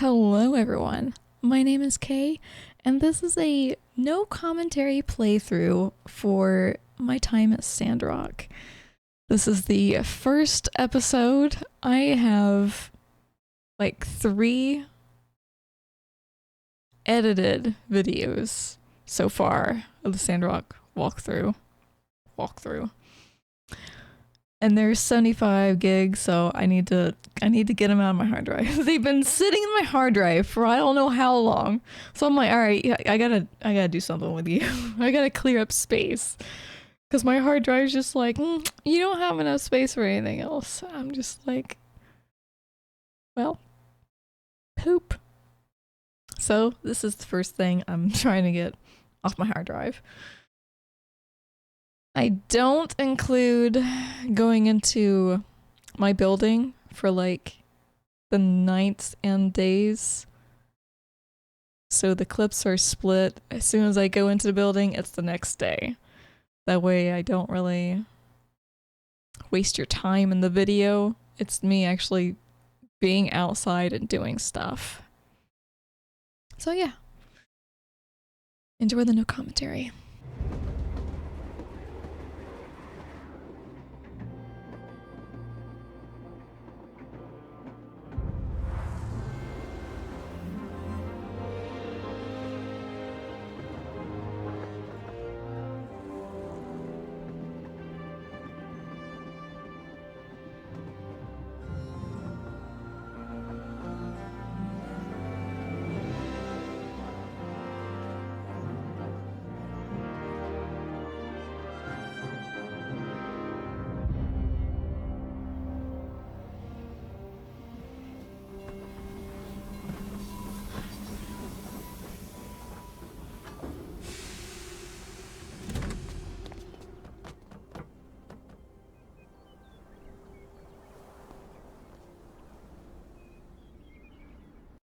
Hello everyone, my name is Kay, and this is a no commentary playthrough for my time at Sandrock. This is the first episode. I have like 3 edited videos so far of the Sandrock walkthrough. And there's 75 gigs, so I need to get them out of my hard drive. They've been sitting in my hard drive for I don't know how long. So I'm like, all right, I gotta do something with you. I gotta clear up space, because my hard drive's just like, you don't have enough space for anything else. I'm just like, well, poop. So this is the first thing I'm trying to get off my hard drive. I don't include going into my building for like the nights and days. So the clips are split. As soon as I go into the building, it's the next day. That way I don't really waste your time in the video. It's me actually being outside and doing stuff. So yeah. Enjoy the no commentary.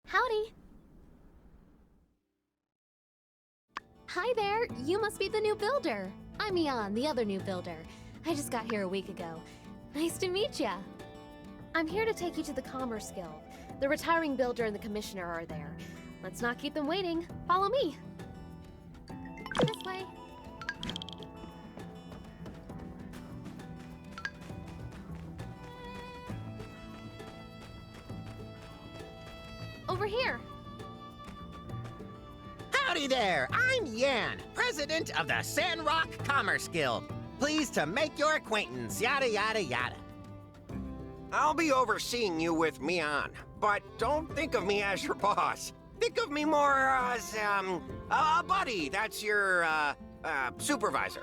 Howdy! Hi there, you must be the new builder. I'm Ian, the other new builder. I just got here a week ago. Nice to meet ya. I'm here to take you to the Commerce Guild. The retiring builder and the commissioner are there. Let's not keep them waiting. Follow me. This way. Over here. Howdy there, I'm Yan, president of the Sandrock Commerce Guild. Pleased to make your acquaintance, yada yada yada. I'll be overseeing you with Mian, but don't think of me as your boss. Think of me more as, a buddy. That's your, supervisor.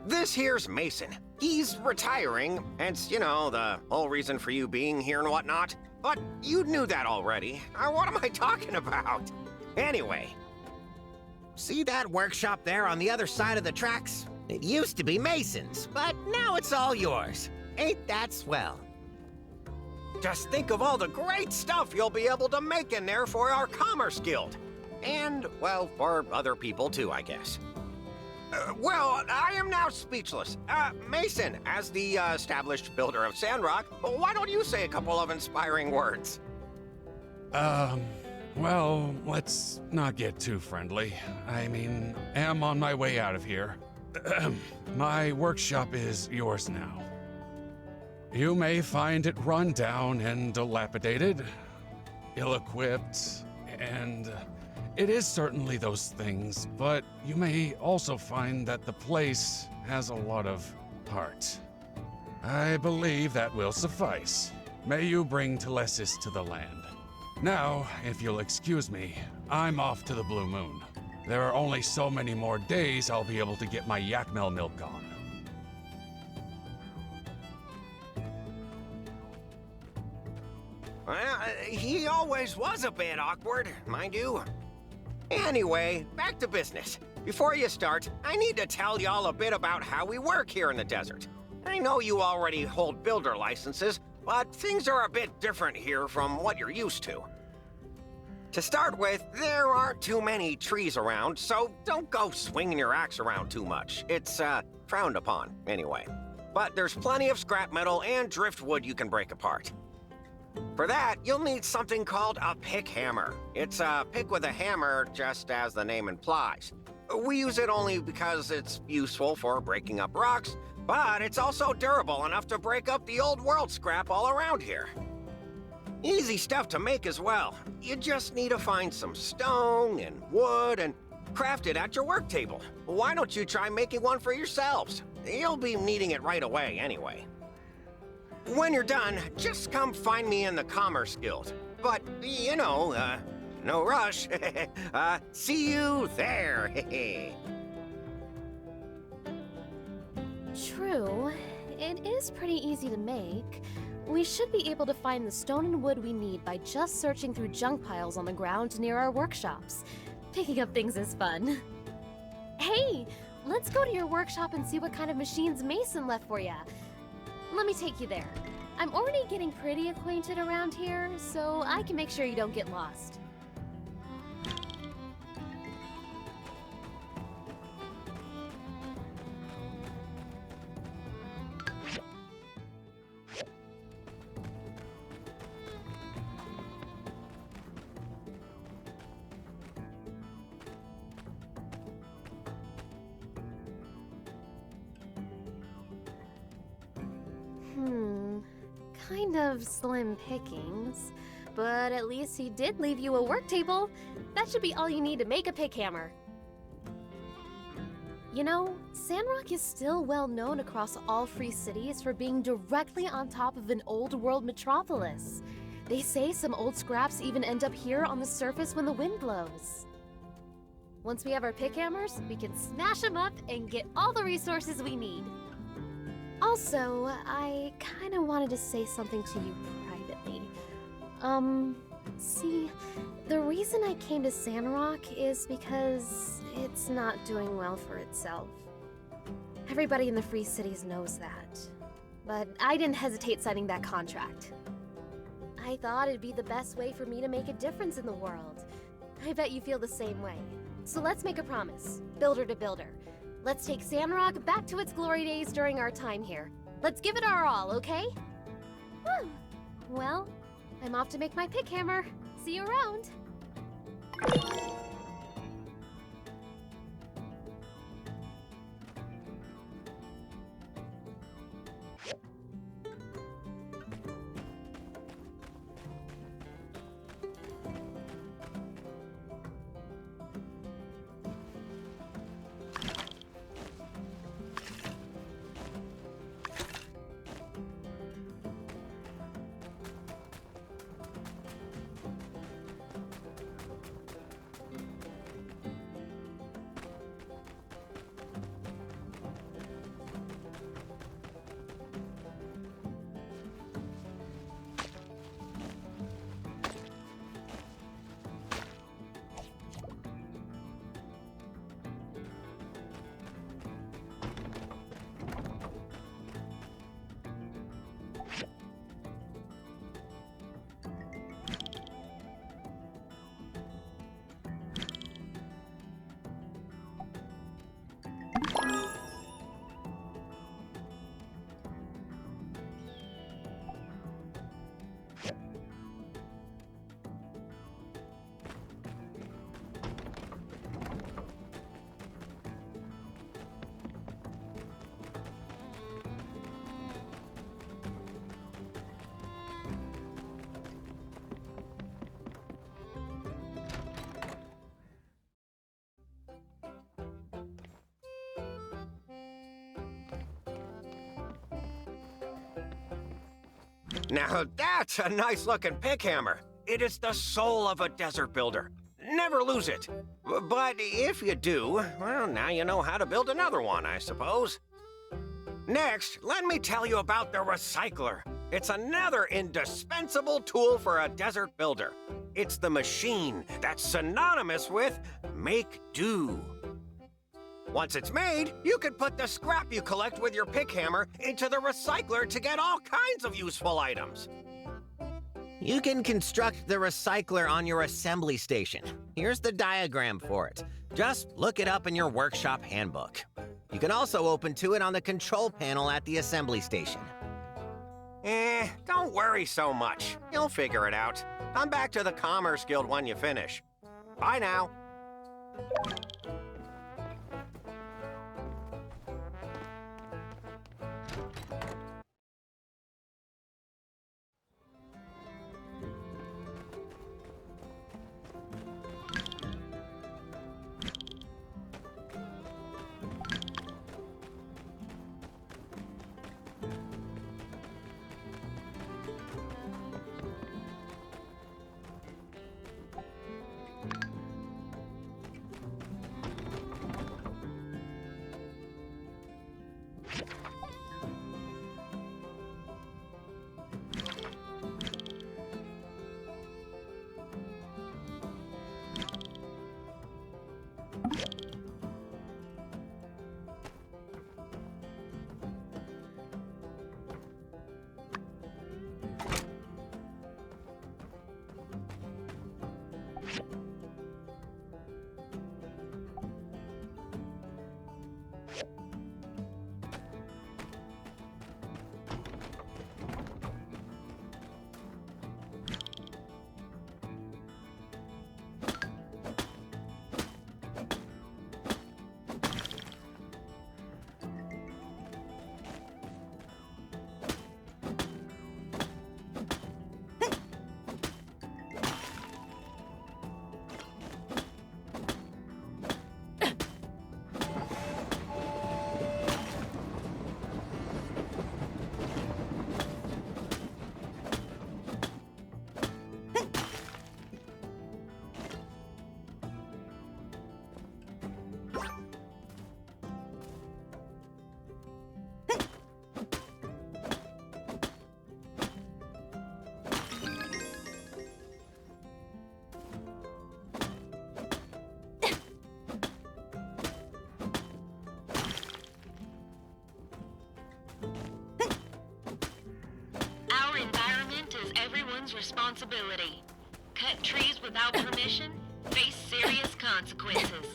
This here's Mason. He's retiring, hence, you know, the whole reason for you being here and whatnot. But you knew that already. What am I talking about? Anyway. See that workshop there on the other side of the tracks? It used to be Mason's, but now it's all yours. Ain't that swell? Just think of all the great stuff you'll be able to make in there for our Commerce Guild. And, well, for other people too, I guess. Well, I am now speechless. Mason, as the established builder of Sandrock, why don't you say a couple of inspiring words? Well, let's not get too friendly. I mean, am on my way out of here. My workshop is yours now. You may find it run down and dilapidated, ill-equipped, and it is certainly those things, but you may also find that the place has a lot of heart. I believe that will suffice. May you bring Telesis to the land. Now, if you'll excuse me, I'm off to the Blue Moon. There are only so many more days I'll be able to get my Yakmel milk on. Well, he always was a bit awkward, mind you. Anyway, back to business. Before you start, I need to tell y'all a bit about how we work here in the desert. I know you already hold builder licenses, but things are a bit different here from what you're used to. To start with, there aren't too many trees around, so don't go swinging your axe around too much. It's, frowned upon, anyway. But there's plenty of scrap metal and driftwood you can break apart. For that, you'll need something called a pick hammer. It's a pick with a hammer, just as the name implies. We use it only because it's useful for breaking up rocks, but it's also durable enough to break up the old world scrap all around here. Easy stuff to make as well. You just need to find some stone and wood and craft it at your work table. Why don't you try making one for yourselves? You'll be needing it right away anyway. When you're done, just come find me in the Commerce Guild. But, you know, no rush. See you there. True. It is pretty easy to make. We should be able to find the stone and wood we need by just searching through junk piles on the ground near our workshops. Picking up things is fun. Hey, let's go to your workshop and see what kind of machines Mason left for ya. Let me take you there. I'm already getting pretty acquainted around here, so I can make sure you don't get lost. Kind of slim pickings, but at least he did leave you a work table. That should be all you need to make a pick hammer. You know, Sandrock is still well known across all free cities for being directly on top of an old world metropolis. They say some old scraps even end up here on the surface when the wind blows. Once we have our pick hammers, we can smash them up and get all the resources we need. Also, I kind of wanted to say something to you privately. See, the reason I came to Sandrock is because it's not doing well for itself. Everybody in the Free Cities knows that. But I didn't hesitate signing that contract. I thought it'd be the best way for me to make a difference in the world. I bet you feel the same way. So let's make a promise, builder to builder. Let's take Sandrock back to its glory days during our time here. Let's give it our all, okay? Well, I'm off to make my pick hammer. See you around. Now that's a nice-looking pick hammer. It is the soul of a desert builder. Never lose it. But if you do, well, now you know how to build another one, I suppose. Next, let me tell you about the recycler. It's another indispensable tool for a desert builder. It's the machine that's synonymous with make do. Once it's made, you can put the scrap you collect with your pick hammer into the recycler to get all kinds of useful items. You can construct the recycler on your assembly station. Here's the diagram for it. Just look it up in your workshop handbook. You can also open to it on the control panel at the assembly station. Don't worry so much. You'll figure it out. Come back to the Commerce Guild when you finish. Bye now. Our environment is everyone's responsibility. Cut trees without permission, face serious consequences.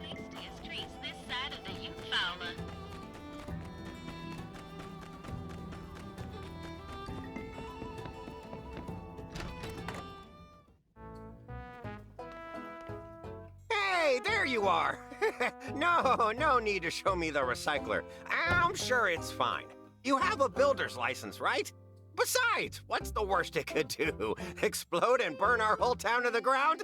Tastiest treats this side of the Eufaula. Hey, there you are. No need to show me the recycler. I'm sure it's fine. You have a builder's license, right? Besides, what's the worst it could do? Explode and burn our whole town to the ground?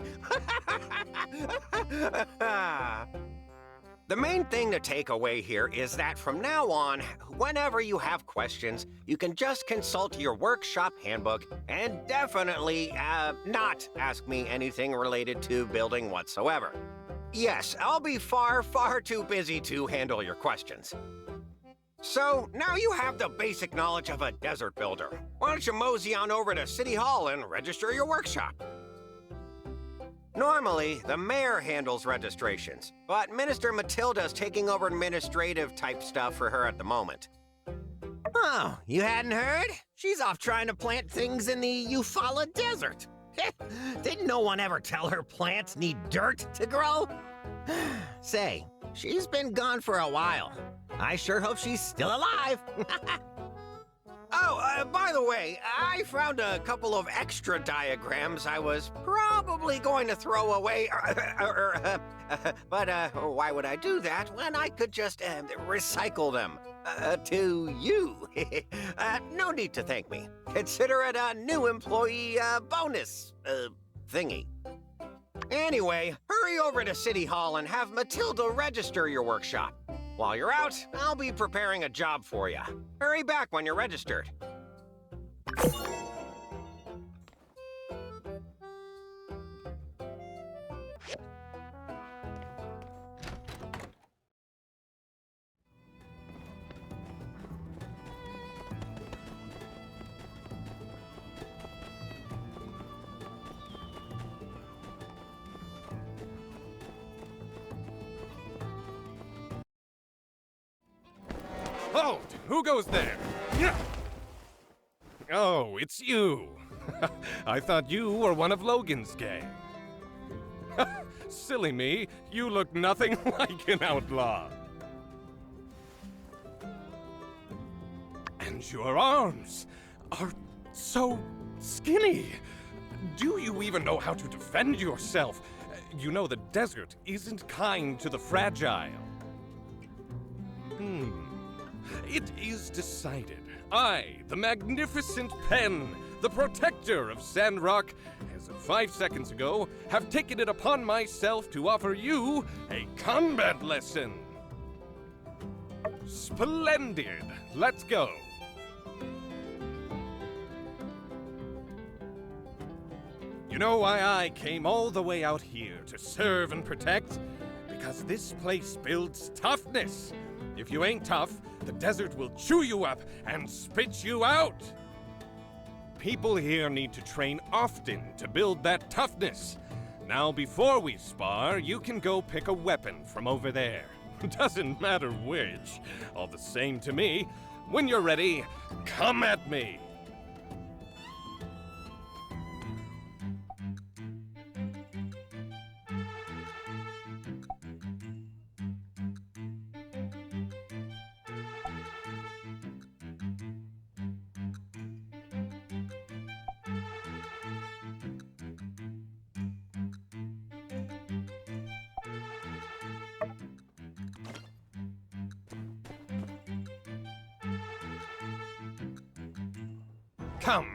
The main thing to take away here is that from now on, whenever you have questions, you can just consult your workshop handbook and definitely not ask me anything related to building whatsoever. Yes, I'll be far too busy to handle your questions. So, now you have the basic knowledge of a desert builder. Why don't you mosey on over to City Hall and register your workshop? Normally, the mayor handles registrations, but Minister Matilda's taking over administrative type stuff for her at the moment. Oh, you hadn't heard? She's off trying to plant things in the Eufaula Desert. Didn't no one ever tell her plants need dirt to grow? Say, she's been gone for a while. I sure hope she's still alive. Oh, by the way, I found a couple of extra diagrams I was probably going to throw away. But why would I do that when I could just recycle them to you? No need to thank me. Consider it a new employee bonus thingy. Anyway, hurry over to City Hall and have Matilda register your workshop. While you're out, I'll be preparing a job for you. Hurry back when you're registered. Halt! Who goes there? Yeah. Oh, it's you. I thought you were one of Logan's gang. Silly me, you look nothing like an outlaw. And your arms are so skinny. Do you even know how to defend yourself? You know the desert isn't kind to the fragile. It is decided. I, the magnificent Pen, the protector of Sandrock, as of 5 seconds ago, have taken it upon myself to offer you a combat lesson. Splendid. Let's go. You know why I came all the way out here to serve and protect? Because this place builds toughness. If you ain't tough, the desert will chew you up and spit you out. People here need to train often to build that toughness. Now, before we spar, you can go pick a weapon from over there. Doesn't matter which. All the same to me. When you're ready, come at me.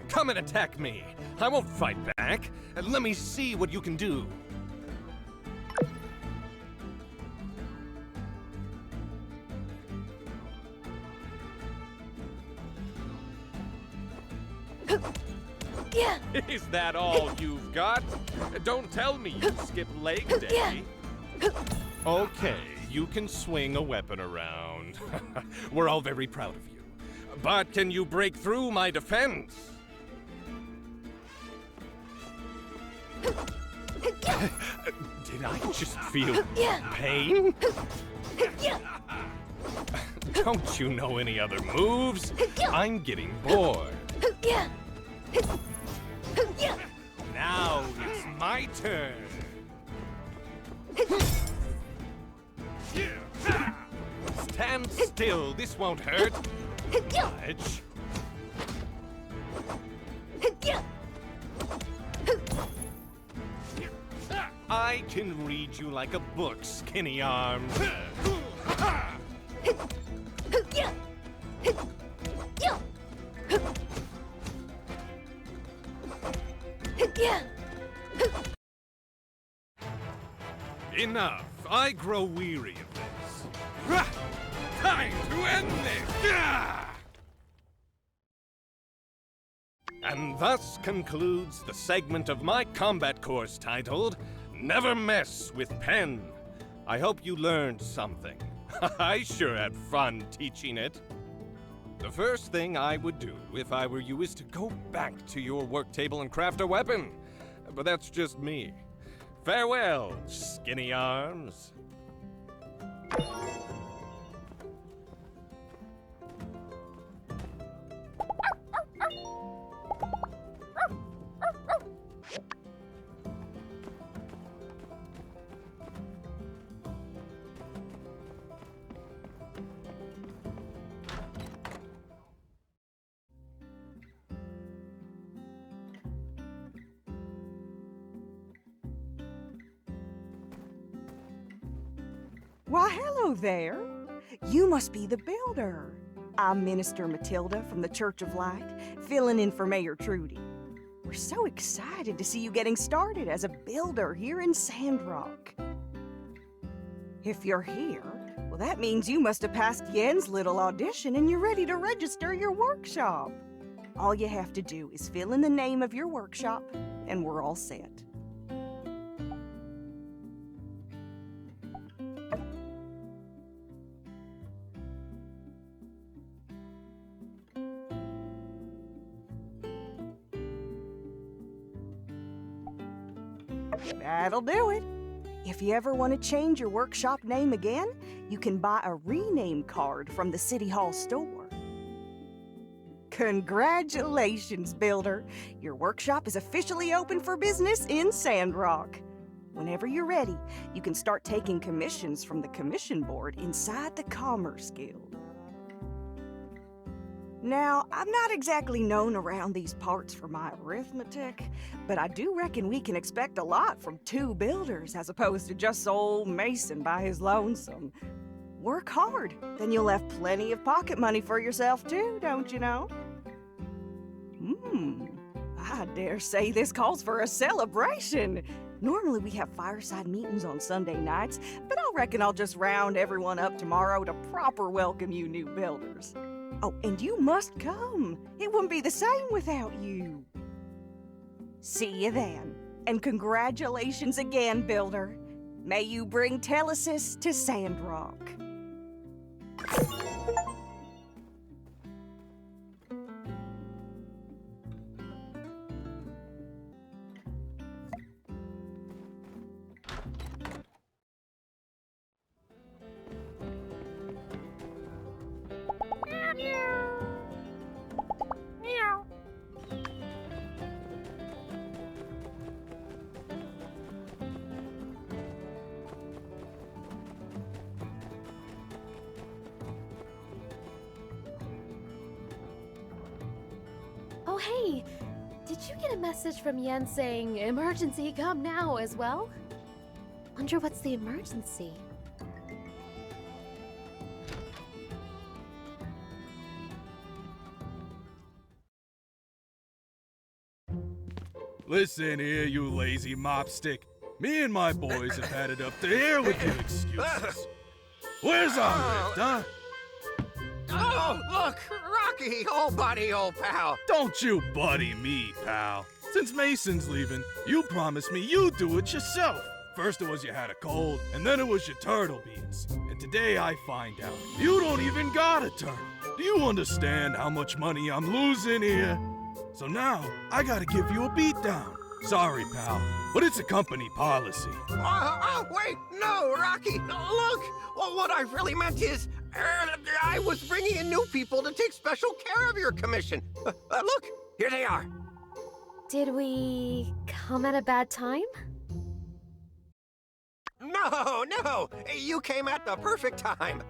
Come and attack me. I won't fight back. Let me see what you can do. Yeah. Is that all you've got? Don't tell me you skip leg day. Okay, you can swing a weapon around. We're all very proud of you. But can you break through my defense? Did I just feel pain? Don't you know any other moves? I'm getting bored. Now it's my turn. Stand still, this won't hurt. Dodge. I can read you like a book, skinny arms. Enough. I grow weary of this. Time to end this! And thus concludes the segment of my combat course titled Never Mess with Pen. I hope you learned something. I sure had fun teaching it. The first thing I would do if I were you is to go back to your work table and craft a weapon. But that's just me. Farewell, skinny arms. Why, hello there. You must be the builder. I'm Minister Matilda from the Church of Light, filling in for Mayor Trudy. We're so excited to see you getting started as a builder here in Sandrock. If you're here, Well, that means you must have passed Yen's little audition and you're ready to register your workshop. All you have to do is fill in the name of your workshop, and we're all set. That'll do it. If you ever want to change your workshop name again, you can buy a rename card from the City Hall store. Congratulations, Builder! Your workshop is officially open for business in Sandrock. Whenever you're ready, you can start taking commissions from the commission board inside the Commerce Guild. Now, I'm not exactly known around these parts for my arithmetic, but I do reckon we can expect a lot from 2 builders as opposed to just old Mason by his lonesome. Work hard, then you'll have plenty of pocket money for yourself too, don't you know? I dare say this calls for a celebration. Normally we have fireside meetings on Sunday nights, but I reckon I'll just round everyone up tomorrow to proper welcome you new builders. Oh, and you must come. It wouldn't be the same without you. See you then. And congratulations again, Builder. May you bring Telesis to Sandrock. Oh, hey! Did you get a message from Yen saying, emergency, come now, as well? Wonder what's the emergency? Listen here, you lazy mopstick. Me and my boys have had it up to here with your excuses. Where's our lift, huh? Oh, look! Rocky, old buddy, old pal. Don't you buddy me, pal. Since Mason's leaving, you promised me you'd do it yourself. First it was you had a cold, and then it was your turtle beans. And today I find out you don't even got a turtle. Do you understand how much money I'm losing here? So now, I gotta give you a beatdown. Sorry, pal, but it's a company policy. Wait, no, Rocky, look! Well, what I really meant is, I was bringing in new people to take special care of your commission. Look, here they are. Did we come at a bad time? No, you came at the perfect time.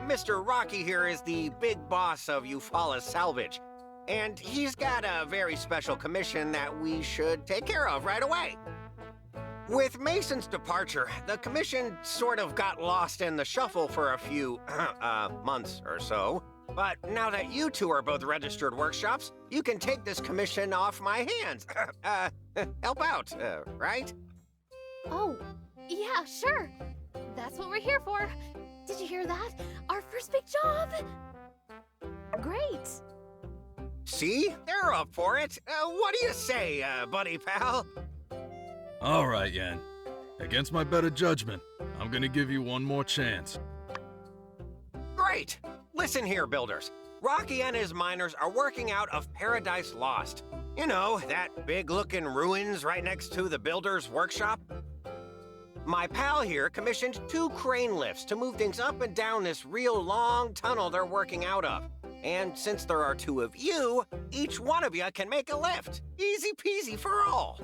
Mr. Rocky here is the big boss of Eufaula Salvage. And he's got a very special commission that we should take care of right away. With Mason's departure, the commission sort of got lost in the shuffle for a few, months or so. But now that you two are both registered workshops, you can take this commission off my hands. Help out, right? Oh, yeah, sure. That's what we're here for. Did you hear that? Our first big job! Great! See? They're up for it. What do you say, buddy pal? All right, Yen. Against my better judgment, I'm gonna give you one more chance. Great! Listen here, builders. Rocky and his miners are working out of Paradise Lost. You know, that big-looking ruins right next to the builder's workshop? My pal here commissioned 2 crane lifts to move things up and down this real long tunnel they're working out of. And since there are 2 of you, each one of you can make a lift. Easy peasy for all.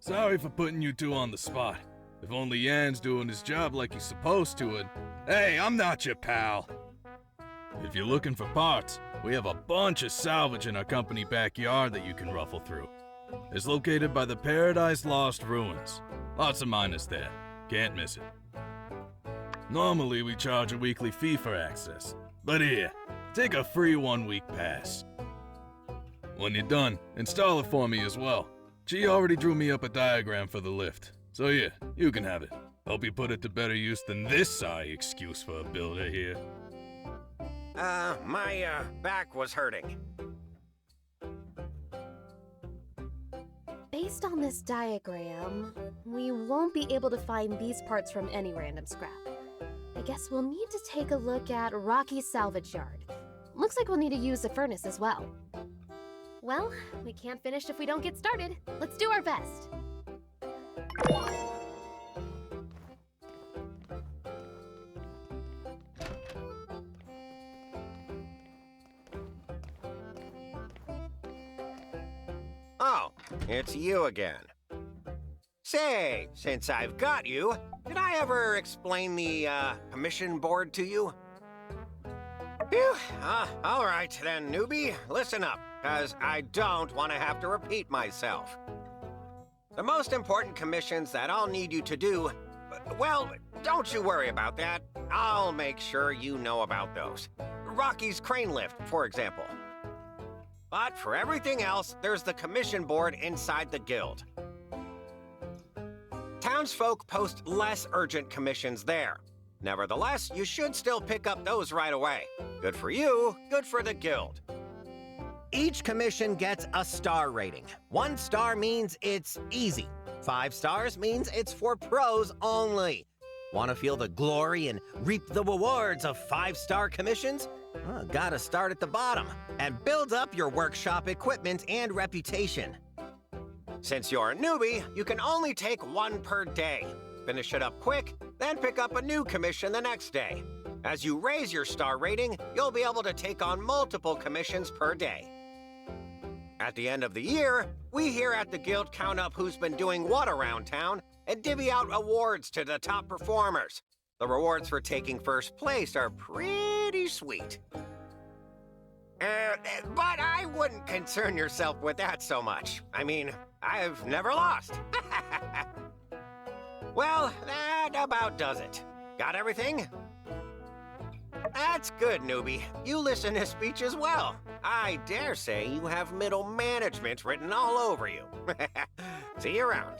Sorry for putting you two on the spot. If only Yan's doing his job like he's supposed to, and hey, I'm not your pal. If you're looking for parts, we have a bunch of salvage in our company backyard that you can ruffle through. It's located by the Paradise Lost ruins. Lots of miners there. Can't miss it. Normally, we charge a weekly fee for access. But here, take a free 1-week pass. When you're done, install it for me as well. She already drew me up a diagram for the lift. So yeah, you can have it. Hope you put it to better use than this excuse for a builder here. My back was hurting. Based on this diagram, we won't be able to find these parts from any random scrap. I guess we'll need to take a look at Rocky's salvage yard. Looks like we'll need to use the furnace as well. Well, we can't finish if we don't get started. Let's do our best. Oh, it's you again. Say, since I've got you, did I ever explain the, commission board to you? Phew, all right then, newbie, listen up, because I don't want to have to repeat myself. The most important commissions that I'll need you to do, well, don't you worry about that. I'll make sure you know about those. Rocky's crane lift, for example. But for everything else, there's the commission board inside the guild. Townsfolk post less urgent commissions there. Nevertheless, you should still pick up those right away. Good for you, good for the guild. Each commission gets a star rating. 1 star means it's easy. 5 stars means it's for pros only. Want to feel the glory and reap the rewards of 5-star commissions? Well, gotta start at the bottom and build up your workshop equipment and reputation. Since you're a newbie, you can only take 1 per day. Finish it up quick, then pick up a new commission the next day. As you raise your star rating, you'll be able to take on multiple commissions per day. At the end of the year, we here at the guild count up who's been doing what around town and divvy out awards to the top performers. The rewards for taking first place are pretty sweet. But I wouldn't concern yourself with that so much. I mean, I've never lost. Well, that about does it. Got everything? That's good, newbie. You listen to speech as well. I dare say you have middle management written all over you. See you around.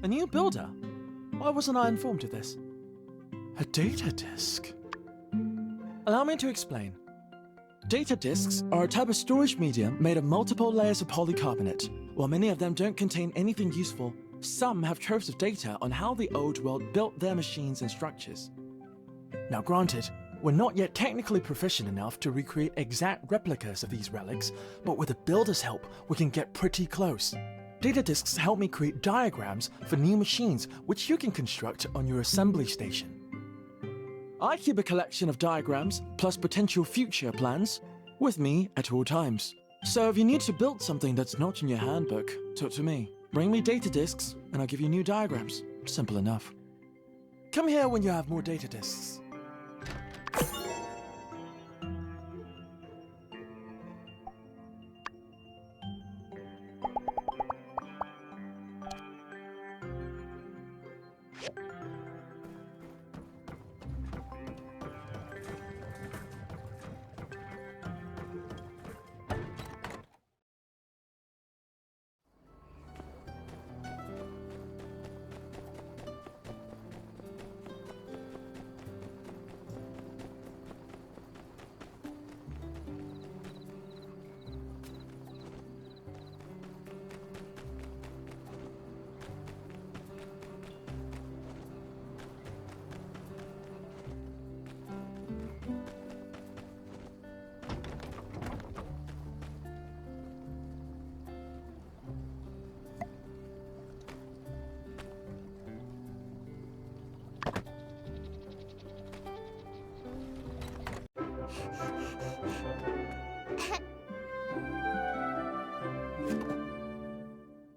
A new builder? Why wasn't I informed of this? A data disk? Allow me to explain. Data disks are a type of storage medium made of multiple layers of polycarbonate. While many of them don't contain anything useful, some have troves of data on how the old world built their machines and structures. Now granted, we're not yet technically proficient enough to recreate exact replicas of these relics, but with the builder's help, we can get pretty close. Data disks help me create diagrams for new machines which you can construct on your assembly station. I keep a collection of diagrams plus potential future plans with me at all times. So if you need to build something that's not in your handbook, talk to me. Bring me data disks and I'll give you new diagrams. Simple enough. Come here when you have more data disks.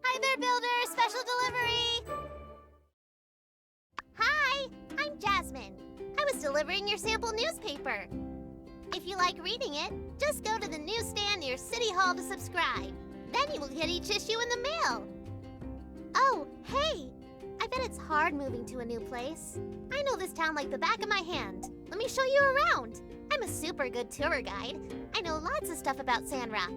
Hi there, builder! Special delivery! Hi, I'm Jasmine. I was delivering your sample newspaper. If you like reading it, just go to the newsstand near City Hall to subscribe. Then you will get each issue in the mail. Oh, hey! I bet it's hard moving to a new place. I know this town like the back of my hand. Let me show you around. I'm a super good tour guide. I know lots of stuff about Sandrock.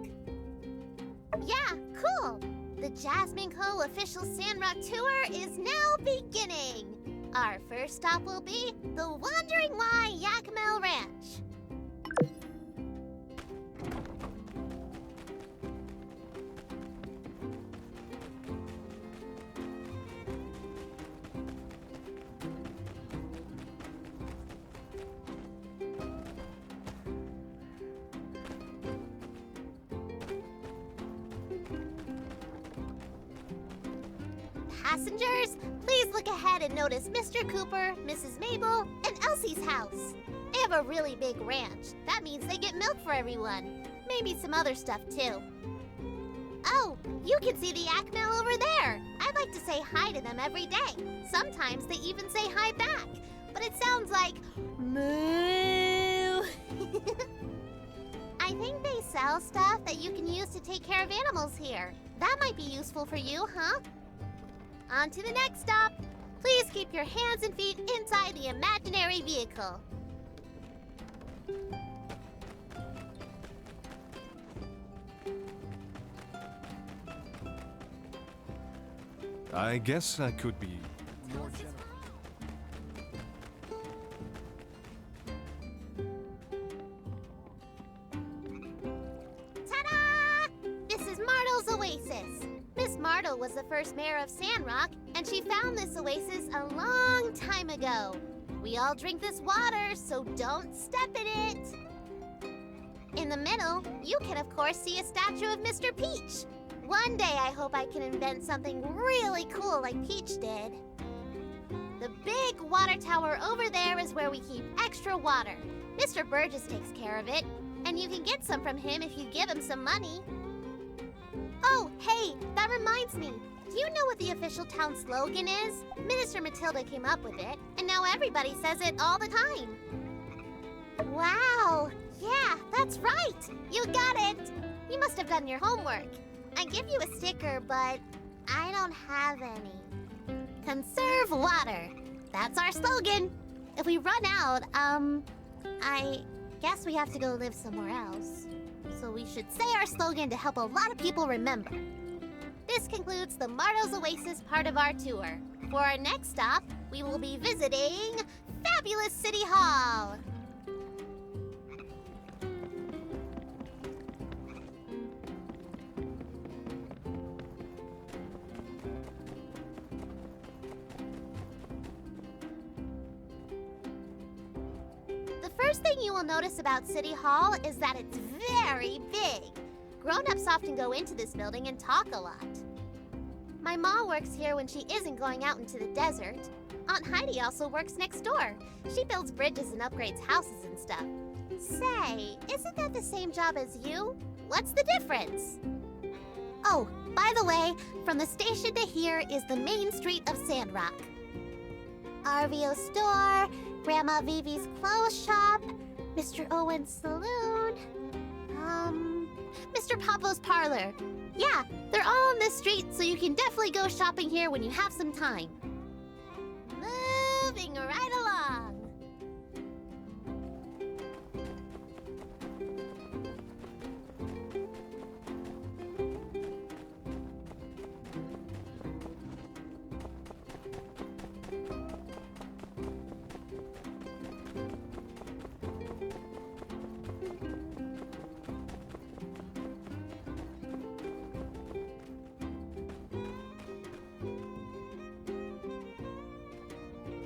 Yeah, cool! The Jasmine Co. official Sandrock tour is now beginning. Our first stop will be the Wandering Y Yakmel Ranch. Passengers, please look ahead and notice Mr. Cooper, Mrs. Mabel, and Elsie's house. They have a really big ranch. That means they get milk for everyone. Maybe some other stuff too. Oh, you can see the yak mill over there. I'd like to say hi to them every day. Sometimes they even say hi back, but it sounds like moo. I think they sell stuff that you can use to take care of animals here. That might be useful for you, huh? On to the next stop. Please keep your hands and feet inside the imaginary vehicle. I guess I could be more generous. Ta-da! This is Martle's Oasis. Miss Martle was the first mayor of Sandrock, and she found this oasis a long time ago. We all drink this water, so don't step in it. In the middle, you can of course see a statue of Mr. Peach. One day I hope I can invent something really cool like Peach did. The big water tower over there is where we keep extra water. Mr. Burgess takes care of it, and you can get some from him if you give him some money. Oh, hey, that reminds me. Do you know what the official town slogan is? Minister Matilda came up with it, and now everybody says it all the time. Wow, yeah, that's right. You got it. You must have done your homework. I give you a sticker, but I don't have any. Conserve water. That's our slogan. If we run out, I guess we have to go live somewhere else. So we should say our slogan to help a lot of people remember. This concludes the Martle's Oasis part of our tour. For our next stop, we will be visiting Fabulous City Hall. The first thing you will notice about City Hall is that it's very big. Grown-ups often go into this building and talk a lot. My mom works here when she isn't going out into the desert. Aunt Heidi also works next door. She builds bridges and upgrades houses and stuff. Say, isn't that the same job as you? What's the difference? Oh, by the way, from the station to here is the main street of Sandrock. RVO store, Grandma Vivi's clothes shop, Mr. Owen's saloon, Mr. Pablo's parlor. Yeah, they're all on this street, so you can definitely go shopping here when you have some time. Moving right along.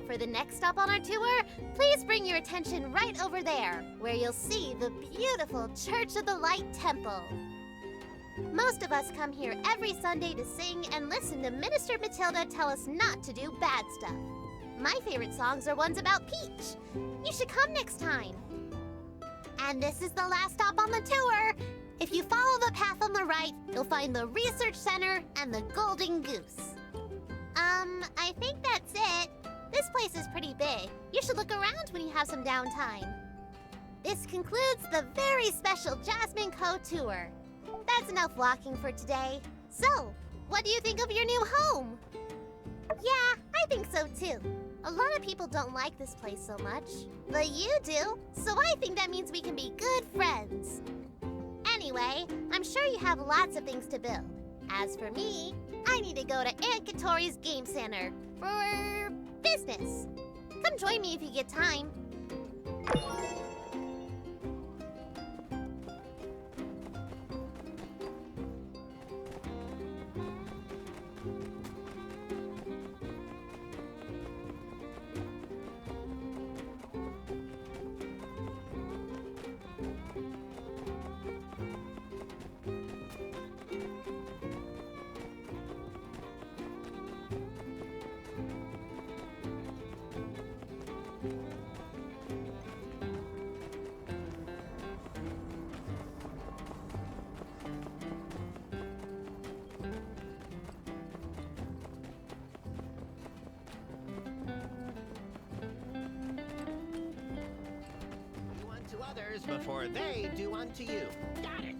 For the next stop on our tour, please bring your attention right over there, where you'll see the beautiful Church of the Light Temple. Most of us come here every Sunday to sing and listen to Minister Matilda tell us not to do bad stuff. My favorite songs are ones about Peach. You should come next time. And this is the last stop on the tour. If you follow the path on the right, you'll find the Research Center and the Golden Goose. I think that's it. This place is pretty big. You should look around when you have some downtime. This concludes the very special Jasmine Co. tour. That's enough walking for today. So, what do you think of your new home? Yeah, I think so too. A lot of people don't like this place so much, but you do, so I think that means we can be good friends. Anyway, I'm sure you have lots of things to build. As for me, I need to go to Aunt Katori's Game Center for business. Come join me if you get time. others before they do unto you. Got it?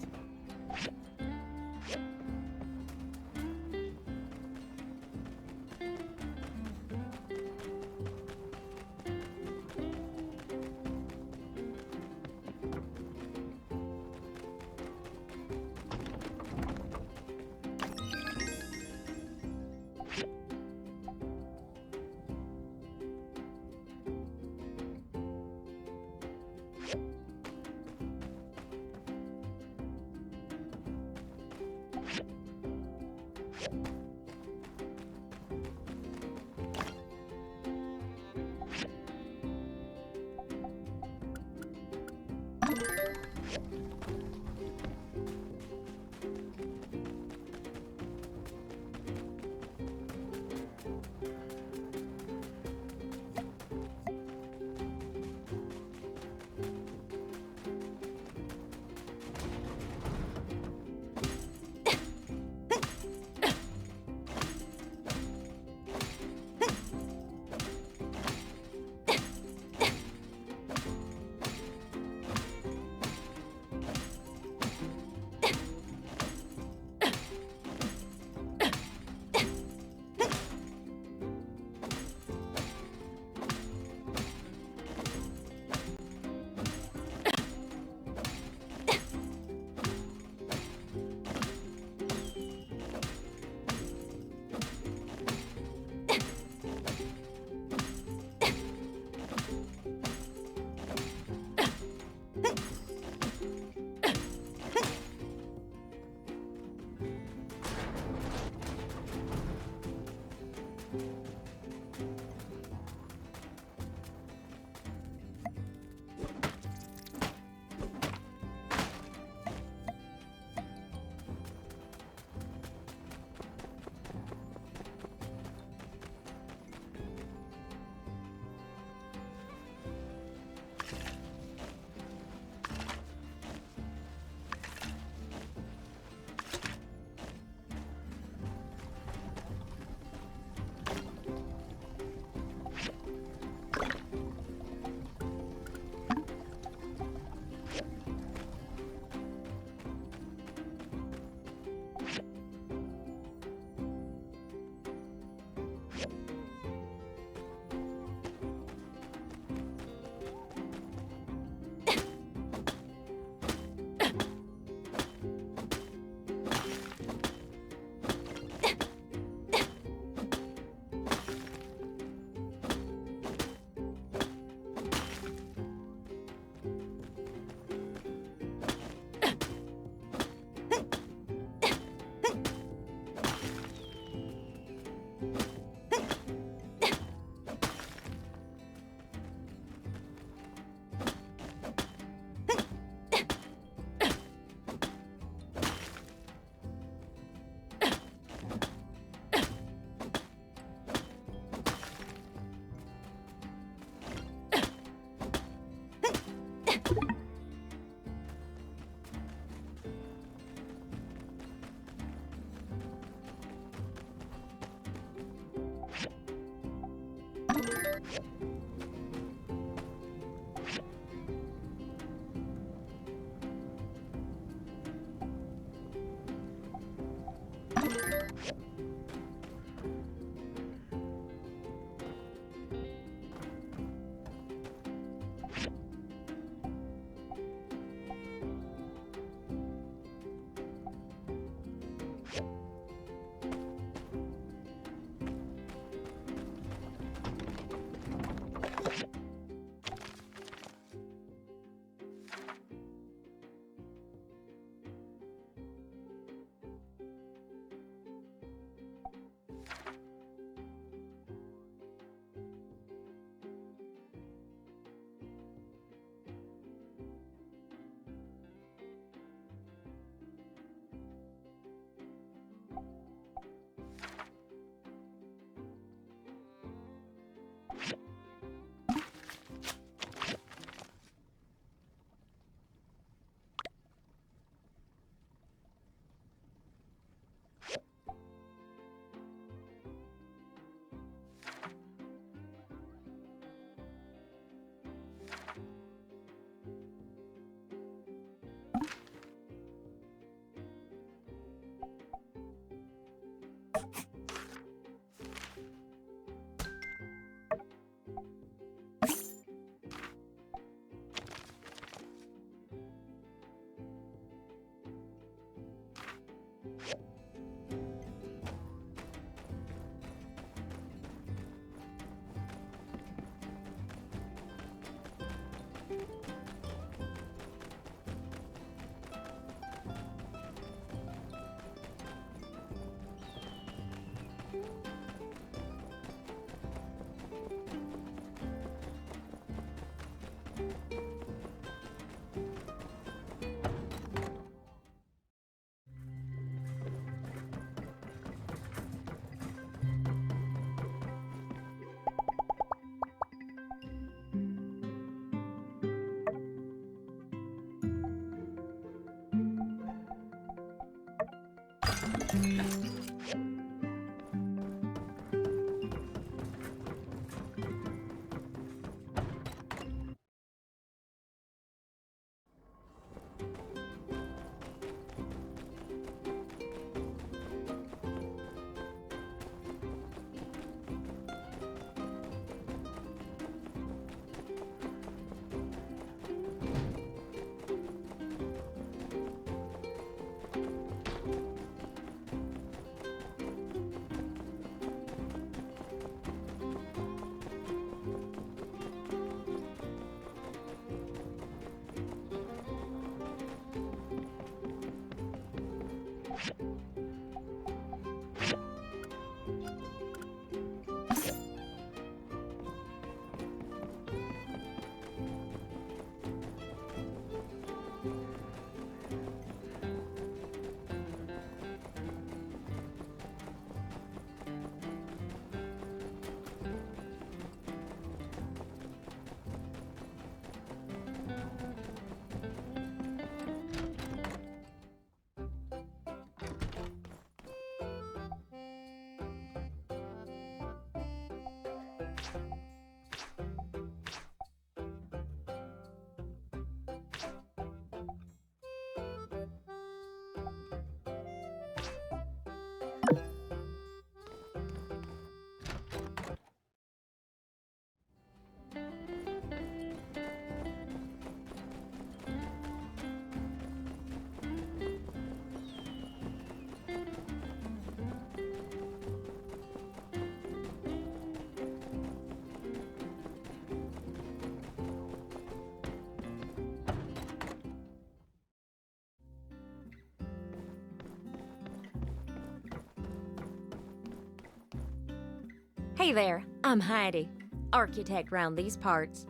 Hey there, I'm Heidi, architect round these parts.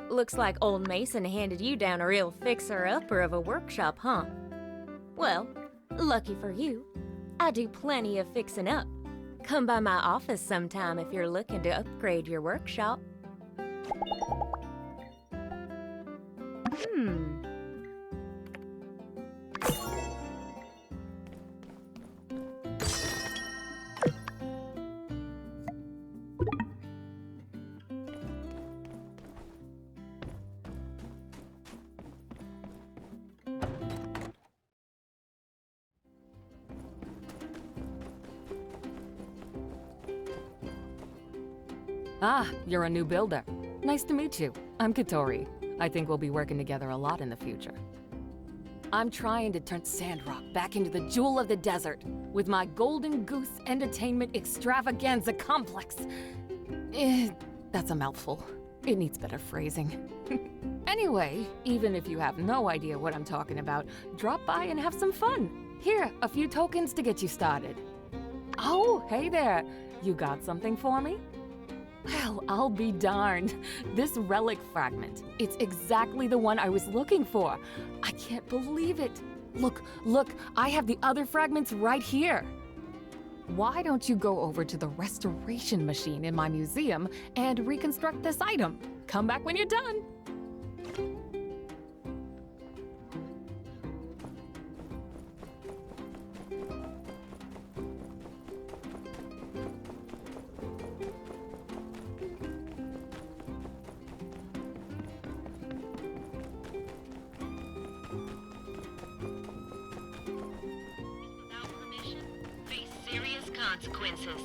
Looks like old Mason handed you down a real fixer-upper of a workshop, huh? Well, lucky for you, I do plenty of fixing up. Come by my office sometime if you're looking to upgrade your workshop. Ah, you're a new builder. Nice to meet you. I'm Katori. I think we'll be working together a lot in the future. I'm trying to turn Sandrock back into the jewel of the desert with my Golden Goose Entertainment Extravaganza Complex. That's a mouthful. It needs better phrasing. Anyway, even if you have no idea what I'm talking about, drop by and have some fun. Here, a few tokens to get you started. Oh, hey there. You got something for me? Well, I'll be darned. This relic fragment, it's exactly the one I was looking for. I can't believe it. Look, I have the other fragments right here. Why don't you go over to the restoration machine in my museum and reconstruct this item? Come back when you're done. Consequences.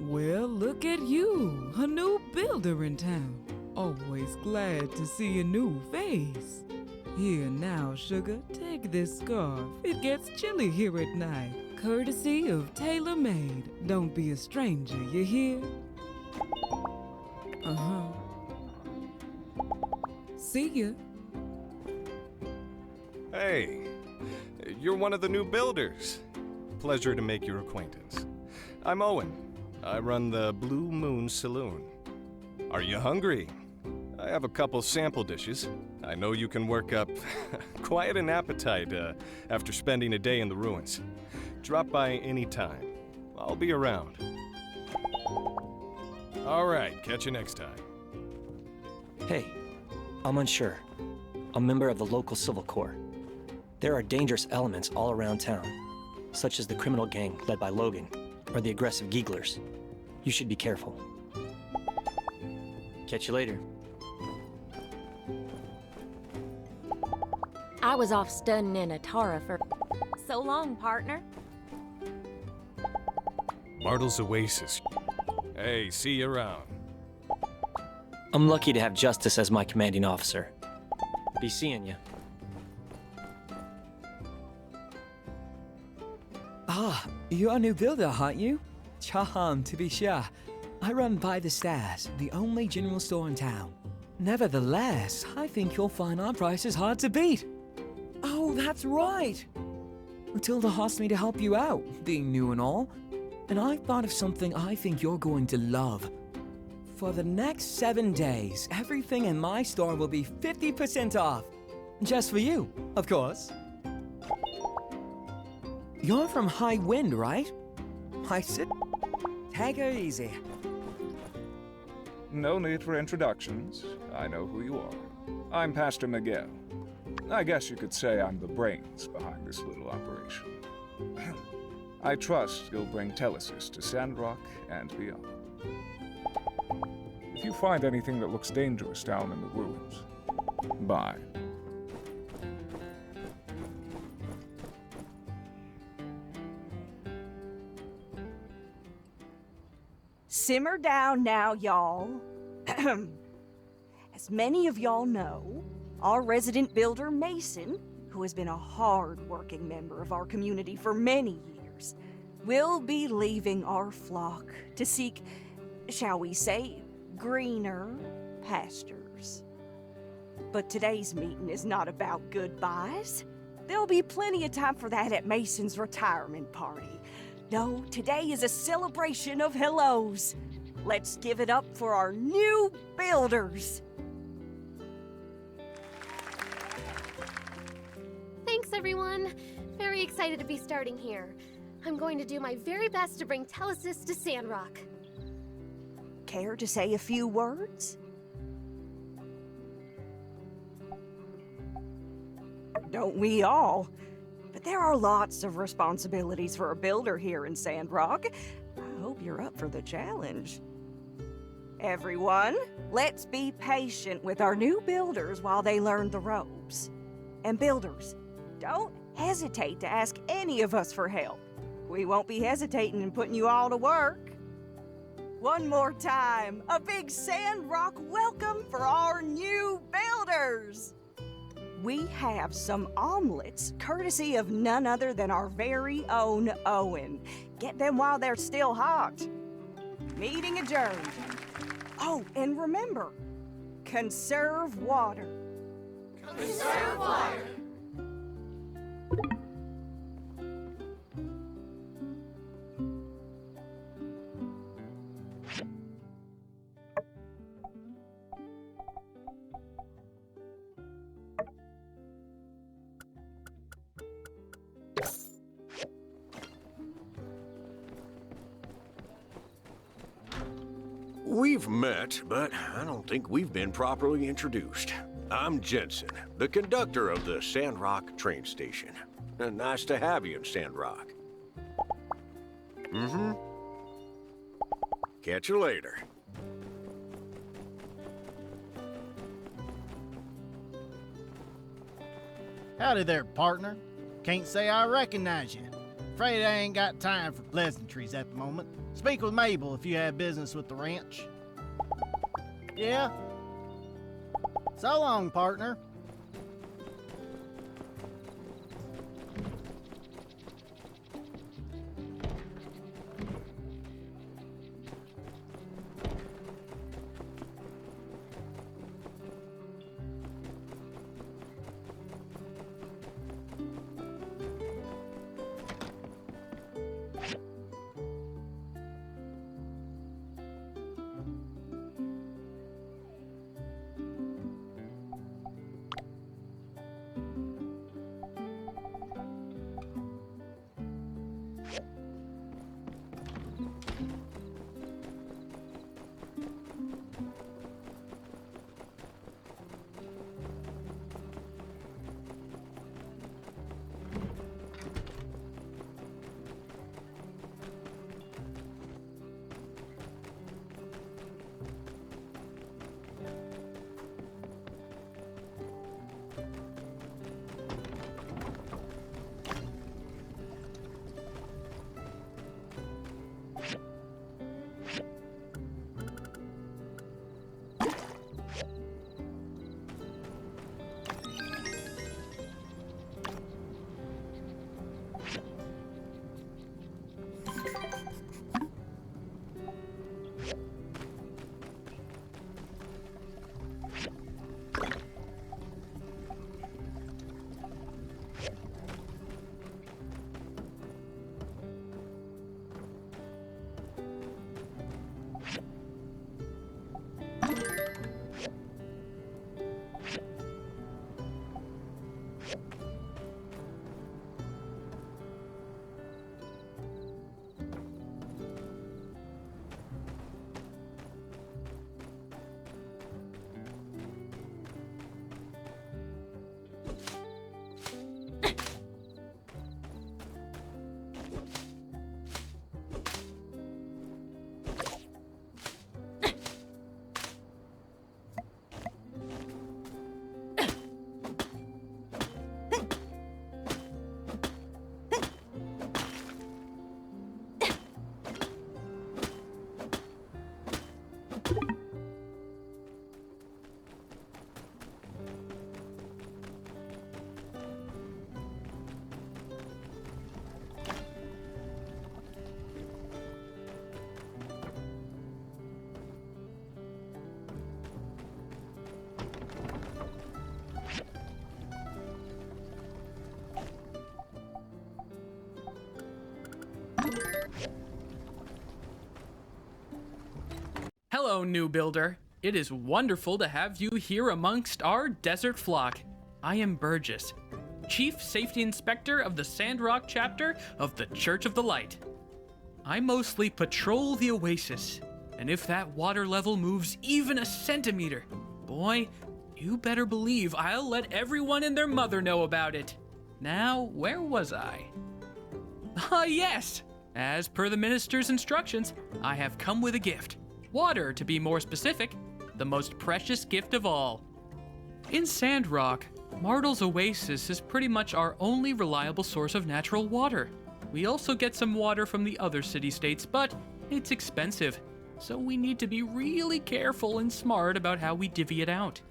Well, look at you, a new builder in town. Always glad to see a new face. Here now, sugar, take this scarf. It gets chilly here at night. Courtesy of Tailor Made. Don't be a stranger, you hear? Uh-huh. See ya. Hey, you're one of the new builders. Pleasure to make your acquaintance. I'm Owen. I run the Blue Moon Saloon. Are you hungry? I have a couple sample dishes. I know you can work up quite an appetite after spending a day in the ruins. Drop by any time. I'll be around. All right, catch you next time. Hey, I'm unsure. A member of the local civil corps. There are dangerous elements all around town, such as the criminal gang led by Logan, or the aggressive Geeglers. You should be careful. Catch you later. I was off studying in Atara for so long, partner. Bartle's Oasis. Hey, see you around. I'm lucky to have Justice as my commanding officer. Be seeing you. Ah, you're a new builder, aren't you? Charmed, to be sure. I run by the Stairs, the only general store in town. Nevertheless, I think you'll find our prices hard to beat. Oh, that's right. Matilda asked me to help you out, being new and all. And I thought of something I think you're going to love. For the next 7 days, everything in my store will be 50% off. Just for you, of course. You're from High Wind, right? I said, take her easy. No need for introductions. I know who you are. I'm Pastor Miguel. I guess you could say I'm the brains behind this little operation. I trust you'll bring Telesis to Sandrock and beyond. If you find anything that looks dangerous down in the ruins, bye. Simmer down now, y'all. As many of y'all know, our resident builder, Mason, who has been a hard-working member of our community for many years, will be leaving our flock to seek, shall we say, greener pastures. But today's meeting is not about goodbyes. There'll be plenty of time for that at Mason's retirement party. No, today is a celebration of hellos. Let's give it up for our new builders. Thanks, everyone. Very excited to be starting here. I'm going to do my very best to bring Telesis to Sandrock. Care to say a few words? Don't we all? But there are lots of responsibilities for a builder here in Sandrock. I hope you're up for the challenge. Everyone, let's be patient with our new builders while they learn the ropes. And builders, don't hesitate to ask any of us for help. We won't be hesitating in putting you all to work. One more time, a big Sandrock welcome for our new builders! we have some omelets, courtesy of none other than our very own Owen. Get them while they're still hot. Meeting adjourned. Oh, and remember, conserve water. Conserve water. We've met, but I don't think we've been properly introduced. I'm Jensen, the conductor of the Sandrock train station. Nice to have you in Sandrock. Mm-hmm. Catch you later. Howdy there, partner. Can't say I recognize you. Afraid I ain't got time for pleasantries at the moment. Speak with Mabel if you have business with the ranch. Yeah? So long, partner. Hello, new builder. It is wonderful to have you here amongst our desert flock. I am Burgess, Chief Safety Inspector of the Sandrock chapter of the Church of the Light. I mostly patrol the oasis, and if that water level moves even a centimeter, boy, you better believe I'll let everyone and their mother know about it. Now, where was I? Ah, yes! As per the minister's instructions, I have come with a gift. Water, to be more specific, the most precious gift of all. In Sandrock, Mardle's oasis is pretty much our only reliable source of natural water. We also get some water from the other city-states, but it's expensive, so we need to be really careful and smart about how we divvy it out.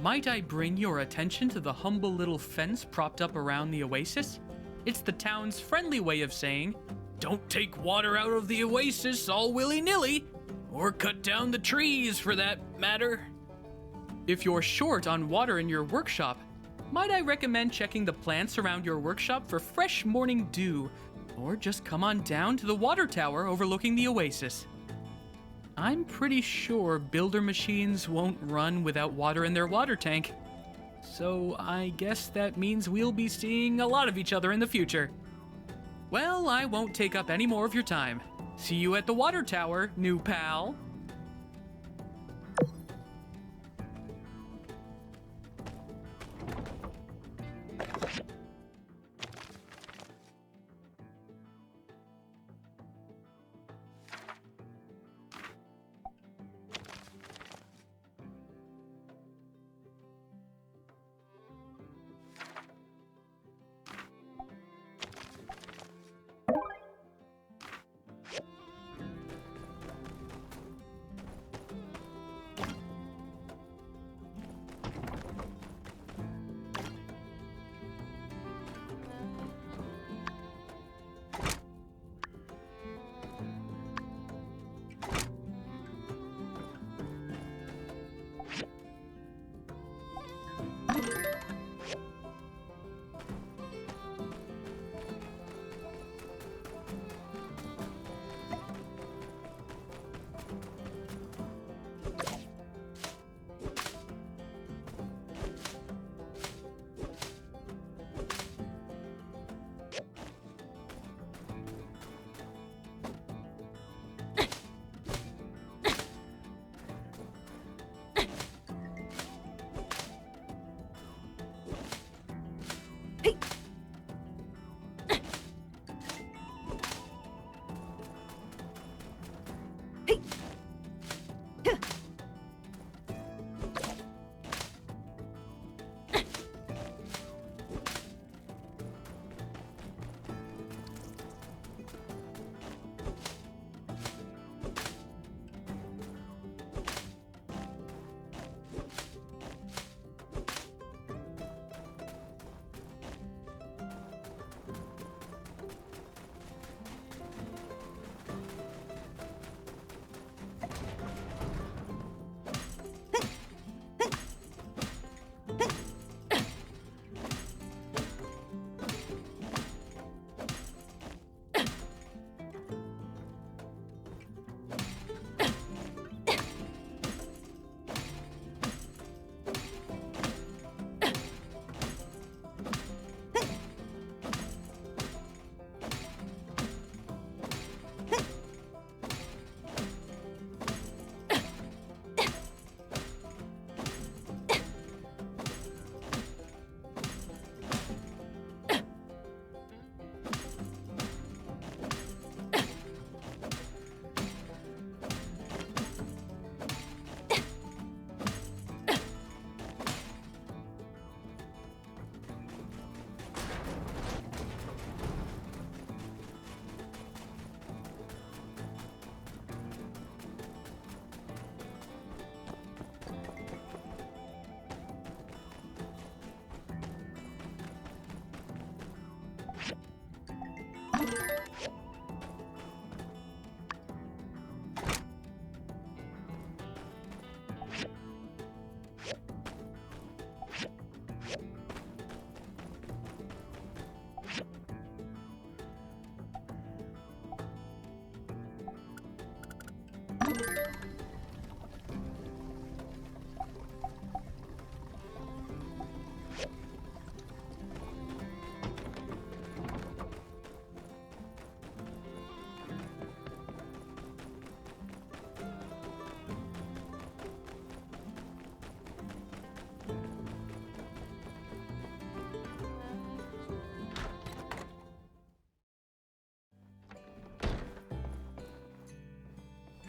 Might I bring your attention to the humble little fence propped up around the oasis? It's the town's friendly way of saying, don't take water out of the oasis all willy-nilly, or cut down the trees for that matter. If you're short on water in your workshop, might I recommend checking the plants around your workshop for fresh morning dew, or just come on down to the water tower overlooking the oasis. I'm pretty sure builder machines won't run without water in their water tank. So I guess that means we'll be seeing a lot of each other in the future. Well, I won't take up any more of your time. See you at the water tower, new pal.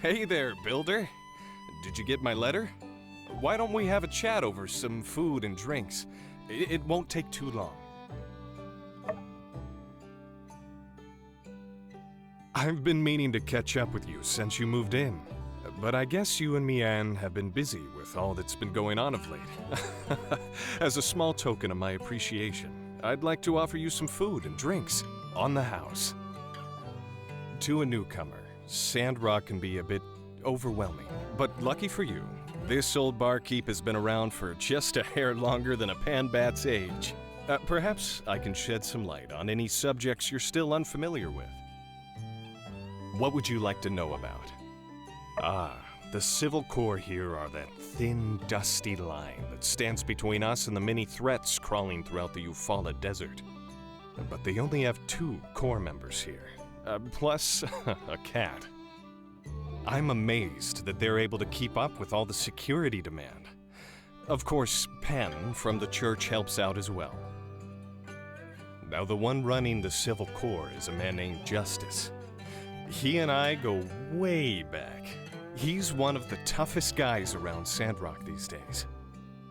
Hey there, Builder. Did you get my letter? Why don't we have a chat over some food and drinks? It won't take too long. I've been meaning to catch up with you since you moved in. But I guess you and Mian have been busy with all that's been going on of late. As a small token of my appreciation, I'd like to offer you some food and drinks on the house. To a newcomer, Sandrock can be a bit overwhelming, but lucky for you, this old barkeep has been around for just a hair longer than a panbat's age. Perhaps I can shed some light on any subjects you're still unfamiliar with. What would you like to know about? The Civil Corps here are that thin, dusty line that stands between us and the many threats crawling throughout the Eufaula Desert. But they only have 2 Corps members here, plus a cat. I'm amazed that they're able to keep up with all the security demand. Of course, Penn from the church helps out as well. Now, the one running the Civil Corps is a man named Justice. He and I go way back. He's one of the toughest guys around Sandrock these days.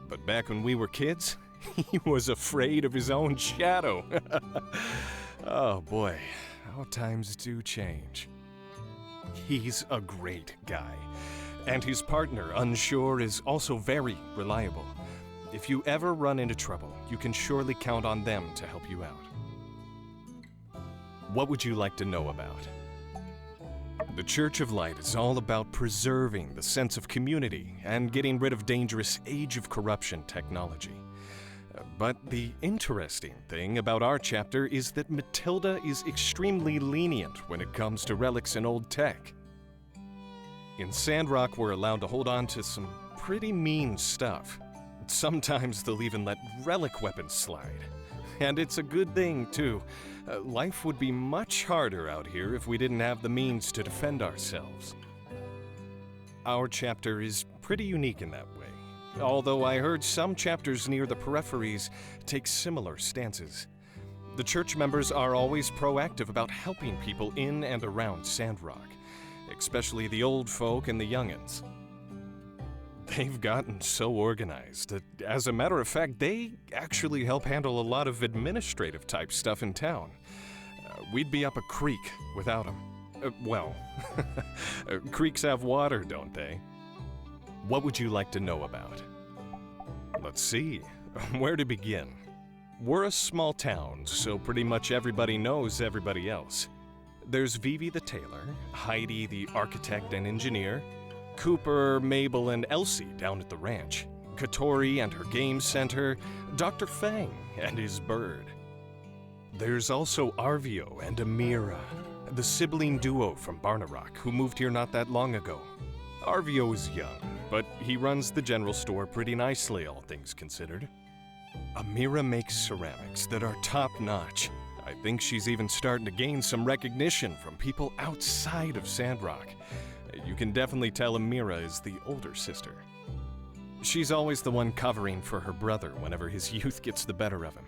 But back when we were kids, he was afraid of his own shadow. Oh boy, how times do change. He's a great guy. And his partner, Unsure, is also very reliable. If you ever run into trouble, you can surely count on them to help you out. What would you like to know about? The Church of Light is all about preserving the sense of community and getting rid of dangerous Age of Corruption technology. But the interesting thing about our chapter is that Matilda is extremely lenient when it comes to relics and old tech. In Sandrock, we're allowed to hold on to some pretty mean stuff. Sometimes they'll even let relic weapons slide. And it's a good thing, too. Life would be much harder out here if we didn't have the means to defend ourselves. Our chapter is pretty unique in that way, although I heard some chapters near the peripheries take similar stances. The church members are always proactive about helping people in and around Sandrock, especially the old folk and the youngins. They've gotten so organized that, as a matter of fact, they actually help handle a lot of administrative type stuff in town. We'd be up a creek without them. Creeks have water, don't they? What would you like to know about? Let's see, where to begin? We're a small town, so pretty much everybody knows everybody else. There's Vivi the tailor, Heidi the architect and engineer, Cooper, Mabel, and Elsie down at the ranch, Katori and her game center, Dr. Fang and his bird. There's also Arvio and Amira, the sibling duo from Barnarock who moved here not that long ago. Arvio is young, but he runs the general store pretty nicely, all things considered. Amira makes ceramics that are top-notch. I think she's even starting to gain some recognition from people outside of Sandrock. You can definitely tell Amira is the older sister. She's always the one covering for her brother whenever his youth gets the better of him.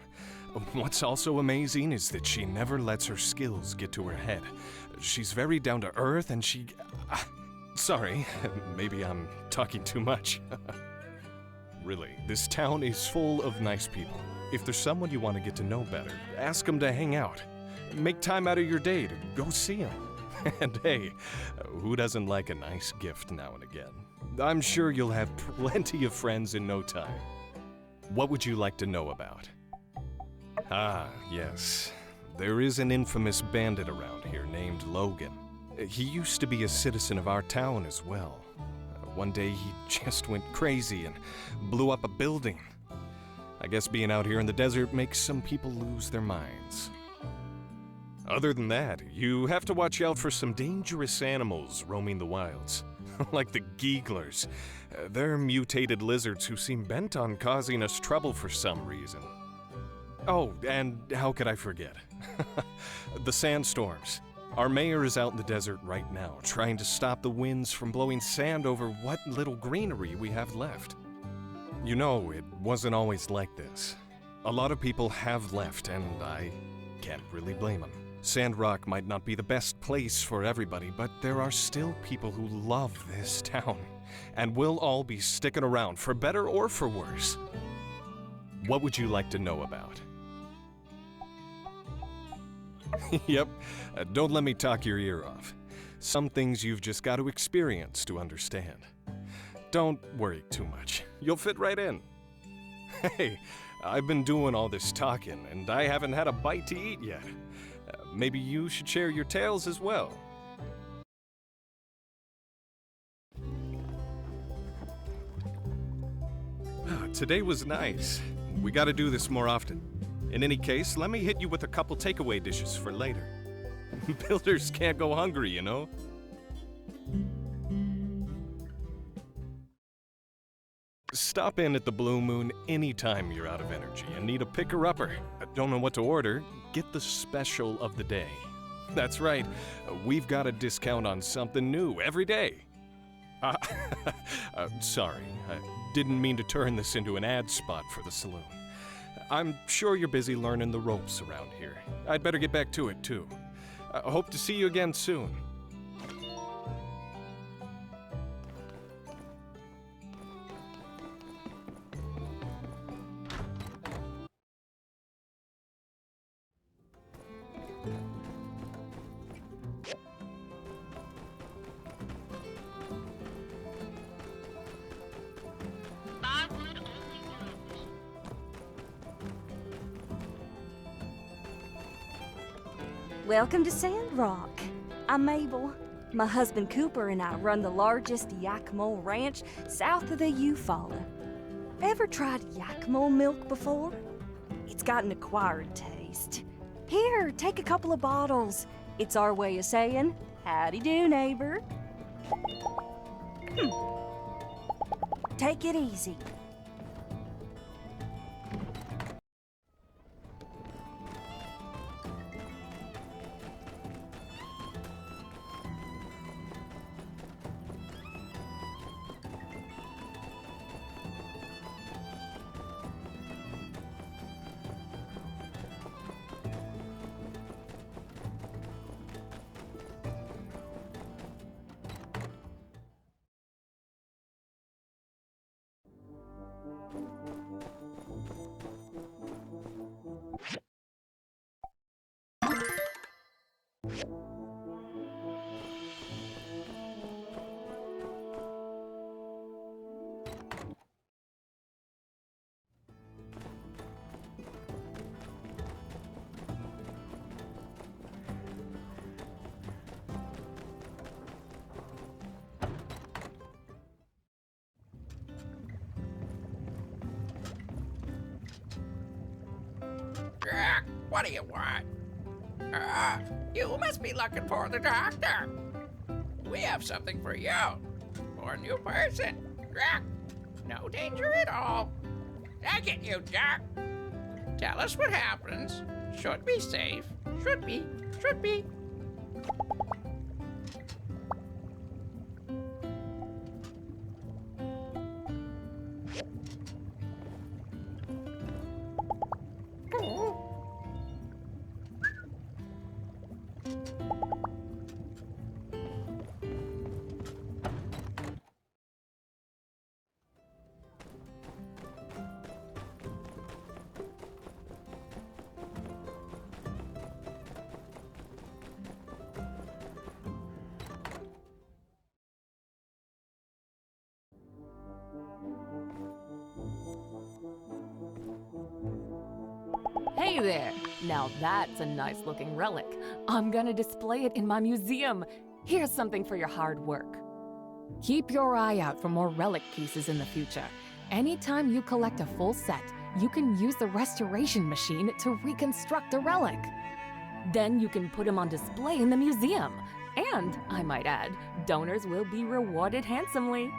What's also amazing is that she never lets her skills get to her head. She's very down to earth and she... Sorry, maybe I'm talking too much. Really, this town is full of nice people. If there's someone you want to get to know better, ask them to hang out. Make time out of your day to go see them. And hey, who doesn't like a nice gift now and again? I'm sure you'll have plenty of friends in no time. What would you like to know about? Yes. There is an infamous bandit around here named Logan. He used to be a citizen of our town as well. One day he just went crazy and blew up a building. I guess being out here in the desert makes some people lose their minds. Other than that, you have to watch out for some dangerous animals roaming the wilds, like the Geeglers. They're mutated lizards who seem bent on causing us trouble for some reason. Oh, and how could I forget? The sandstorms. Our mayor is out in the desert right now, trying to stop the winds from blowing sand over what little greenery we have left. You know, it wasn't always like this. A lot of people have left, and I can't really blame them. Sandrock might not be the best place for everybody, but there are still people who love this town, and we'll all be sticking around for better or for worse. What would you like to know about? Yep, don't let me talk your ear off. Some things you've just got to experience to understand. Don't worry too much. You'll fit right in. Hey, I've been doing all this talking, and I haven't had a bite to eat yet. Maybe you should share your tales as well. Today was nice. We gotta do this more often. In any case, let me hit you with a couple takeaway dishes for later. Builders can't go hungry, you know? Stop in at the Blue Moon anytime you're out of energy and need a picker-upper. Don't know what to order? Get the special of the day. That's right, we've got a discount on something new every day. Sorry, I didn't mean to turn this into an ad spot for the saloon. I'm sure you're busy learning the ropes around here. I'd better get back to it, too. Hope to see you again soon. Welcome to Sandrock. I'm Mabel. My husband Cooper and I run the largest Yakima ranch south of the Eufaula. Ever tried Yakima milk before? It's got an acquired taste. Here, take a couple of bottles. It's our way of saying, howdy do, neighbor. Take it easy. What do you want? You must be looking for the doctor. We have something for you. For a new person. No danger at all. I get you, Doc. Tell us what happens. Should be safe. Should be. Hey there! Now that's a nice looking relic. I'm gonna display it in my museum. Here's something for your hard work. Keep your eye out for more relic pieces in the future. Anytime you collect a full set, you can use the restoration machine to reconstruct a relic. Then you can put them on display in the museum. And, I might add, donors will be rewarded handsomely.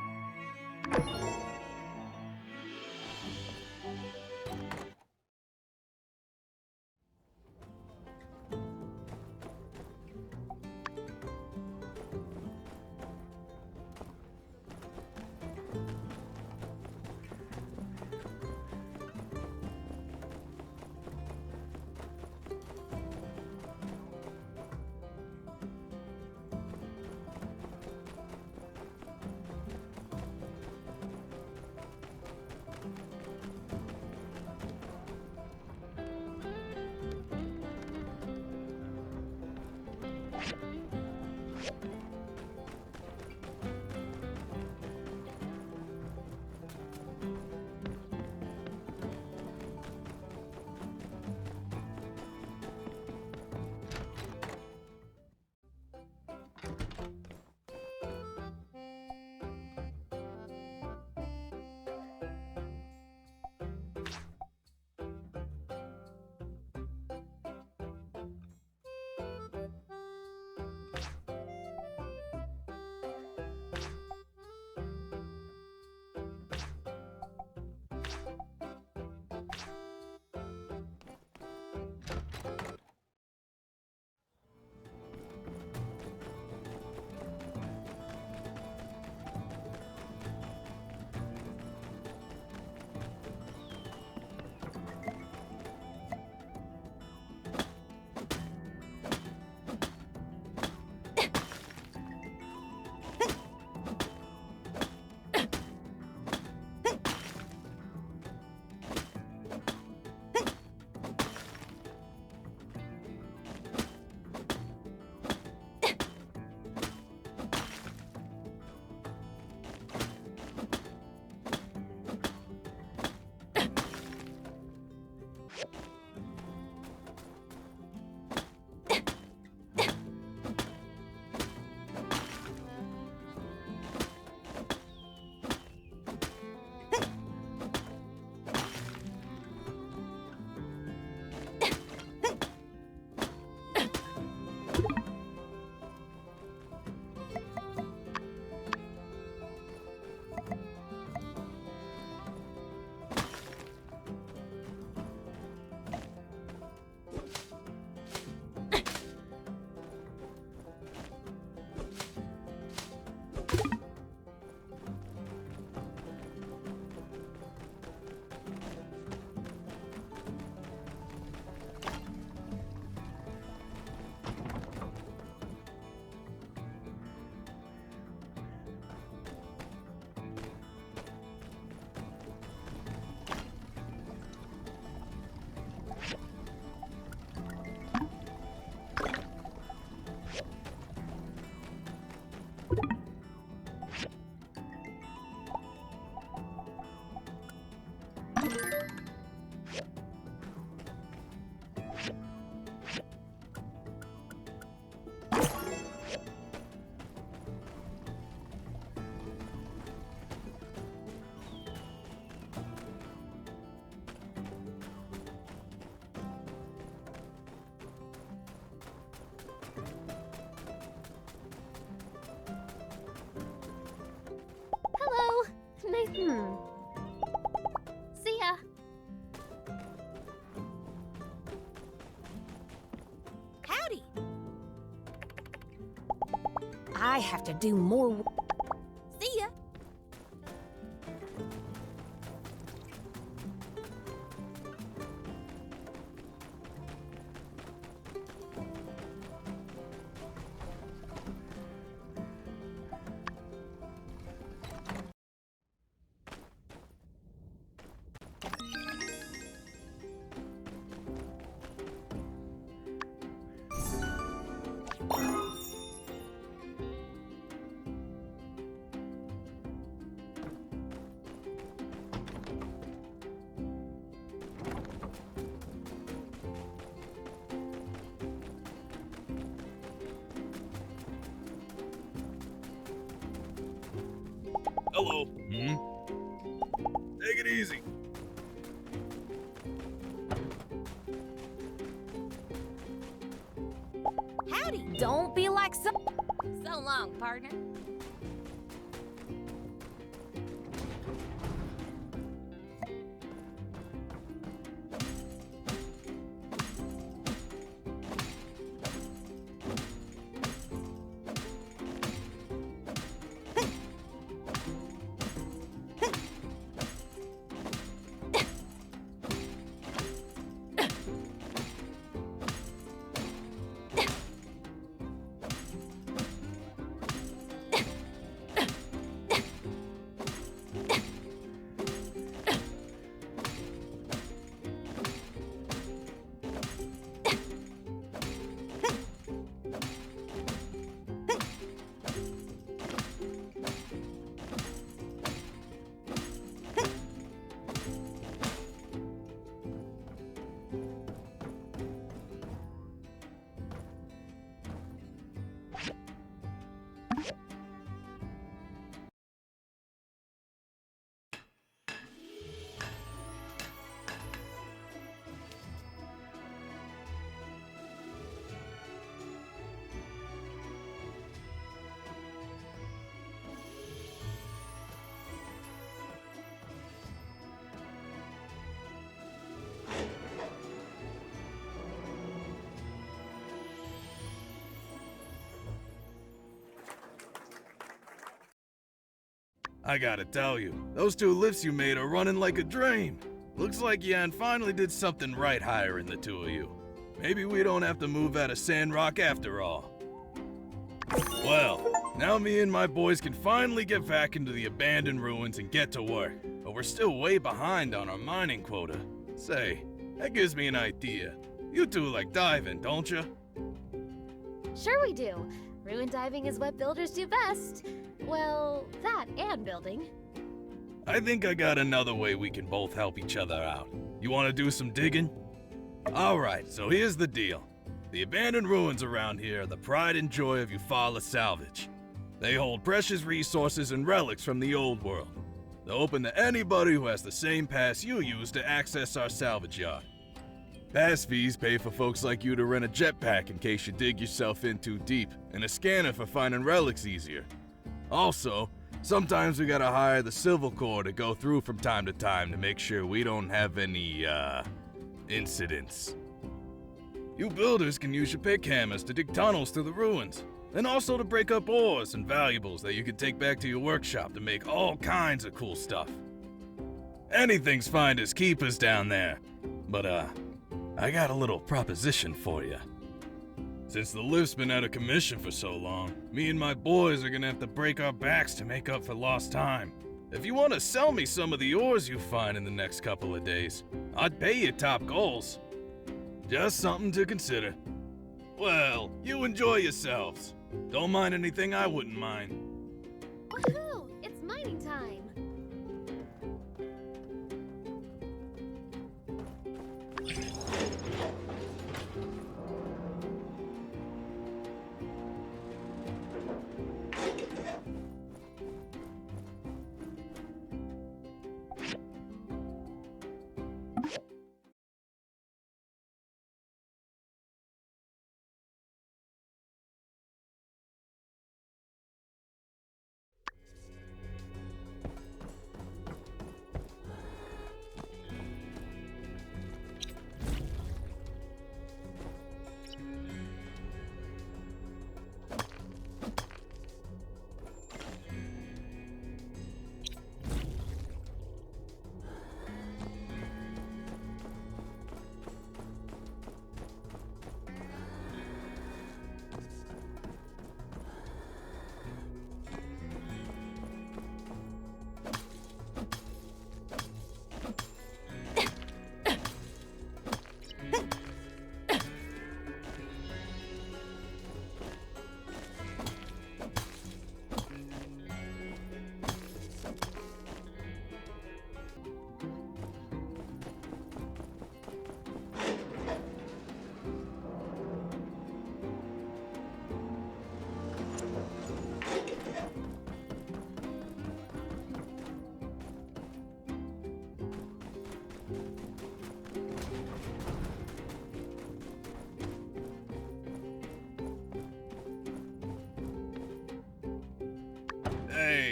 I have to do more. See ya. Hello. Take it easy. Howdy. Don't be like so long, partner. I gotta tell you, those 2 lifts you made are running like a dream. Looks like Yan finally did something right hiring the 2 of you. Maybe we don't have to move out of Sandrock after all. Well, now me and my boys can finally get back into the abandoned ruins and get to work. But we're still way behind on our mining quota. Say, that gives me an idea. You 2 like diving, don't you? Sure we do. Ruin diving is what builders do best. Well, that and building. I think I got another way we can both help each other out. You want to do some digging? Alright, so here's the deal. The abandoned ruins around here are the pride and joy of Eufaula salvage. They hold precious resources and relics from the old world. They're open to anybody who has the same pass you use to access our salvage yard. Pass fees pay for folks like you to rent a jetpack in case you dig yourself in too deep, and a scanner for finding relics easier. Also, sometimes we gotta hire the Civil Corps to go through from time to time to make sure we don't have any, incidents. You builders can use your pick hammers to dig tunnels through the ruins, and also to break up ores and valuables that you can take back to your workshop to make all kinds of cool stuff. Anything's finders keepers down there, but, I got a little proposition for you. Since the lift's been out of commission for so long, me and my boys are gonna have to break our backs to make up for lost time. If you want to sell me some of the ores you find in the next couple of days, I'd pay you top goals. Just something to consider. Well, you enjoy yourselves. Don't mind anything I wouldn't mind. Woohoo! It's mining time!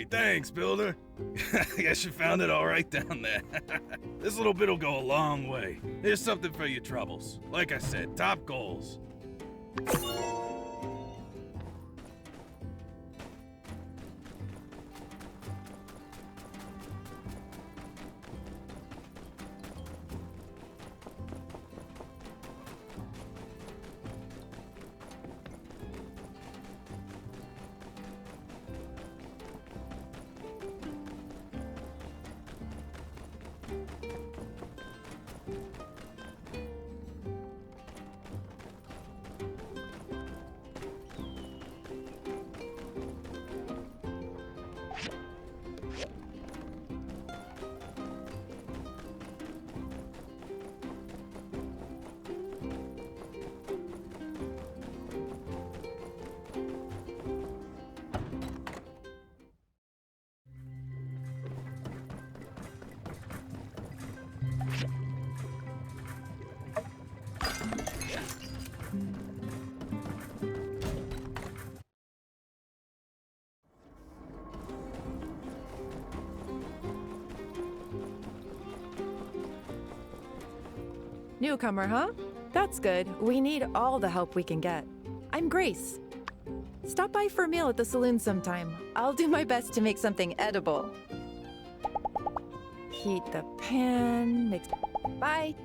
thanks, Builder. I guess you found it all right down there. This little bit'll go a long way. Here's something for your troubles. Like I said, top goals. Newcomer, huh? That's good. We need all the help we can get. I'm Grace. Stop by for a meal at the saloon sometime. I'll do my best to make something edible. Heat the pan, mix... Bye!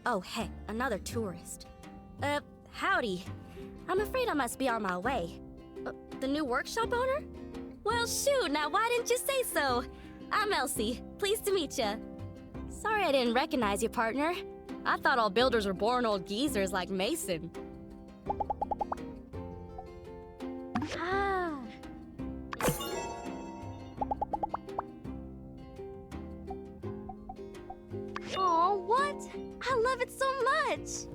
Oh, heck, another tourist. Howdy. I'm afraid I must be on my way. The new workshop owner? Well, shoot, now why didn't you say so? I'm Elsie. Pleased to meet ya. Sorry I didn't recognize you, partner. I thought all builders were born old geezers like Mason. Ah. Aw, what? I love it so much!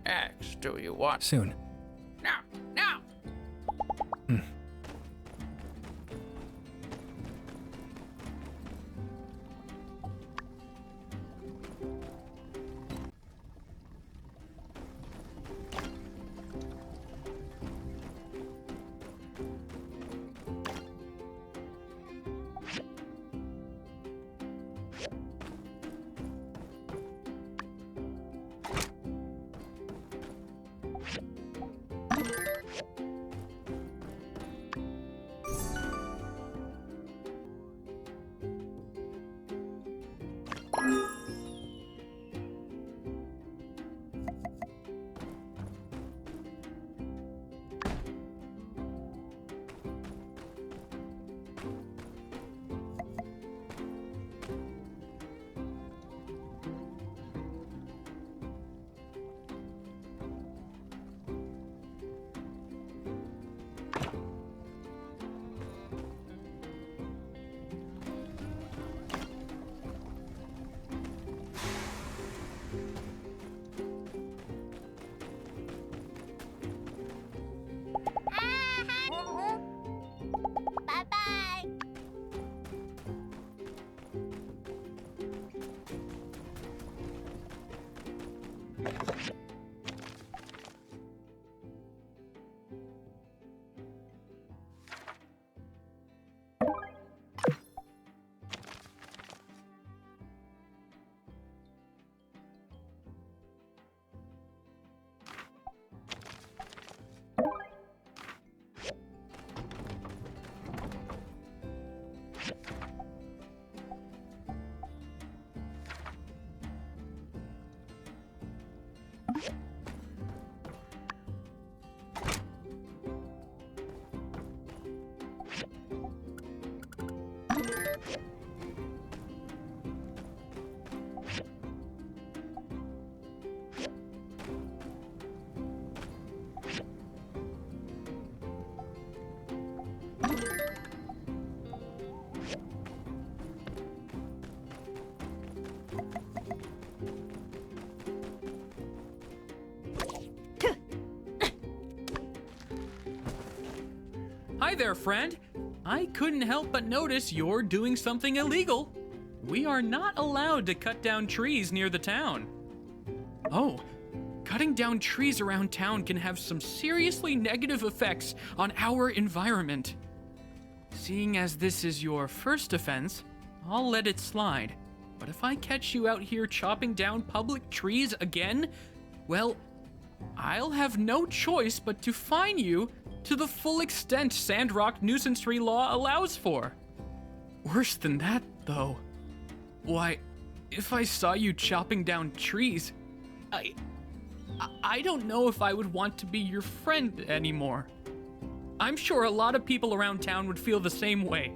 X, do you want? Soon. Now, now! Bye-bye. Hi there, friend. I couldn't help but notice you're doing something illegal. We are not allowed to cut down trees near the town. Oh, cutting down trees around town can have some seriously negative effects on our environment. Seeing as this is your first offense, I'll let it slide. But if I catch you out here chopping down public trees again, well, I'll have no choice but to fine you to the full extent Sandrock nuisancery law allows for. Worse than that, though. Why, if I saw you chopping down trees, I don't know if I would want to be your friend anymore. I'm sure a lot of people around town would feel the same way.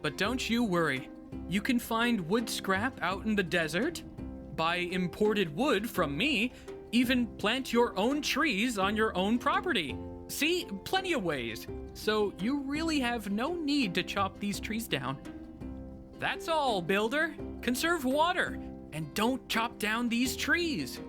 But don't you worry. You can find wood scrap out in the desert, buy imported wood from me, even plant your own trees on your own property. See, plenty of ways. So you really have no need to chop these trees down. That's all, builder. Conserve water and don't chop down these trees.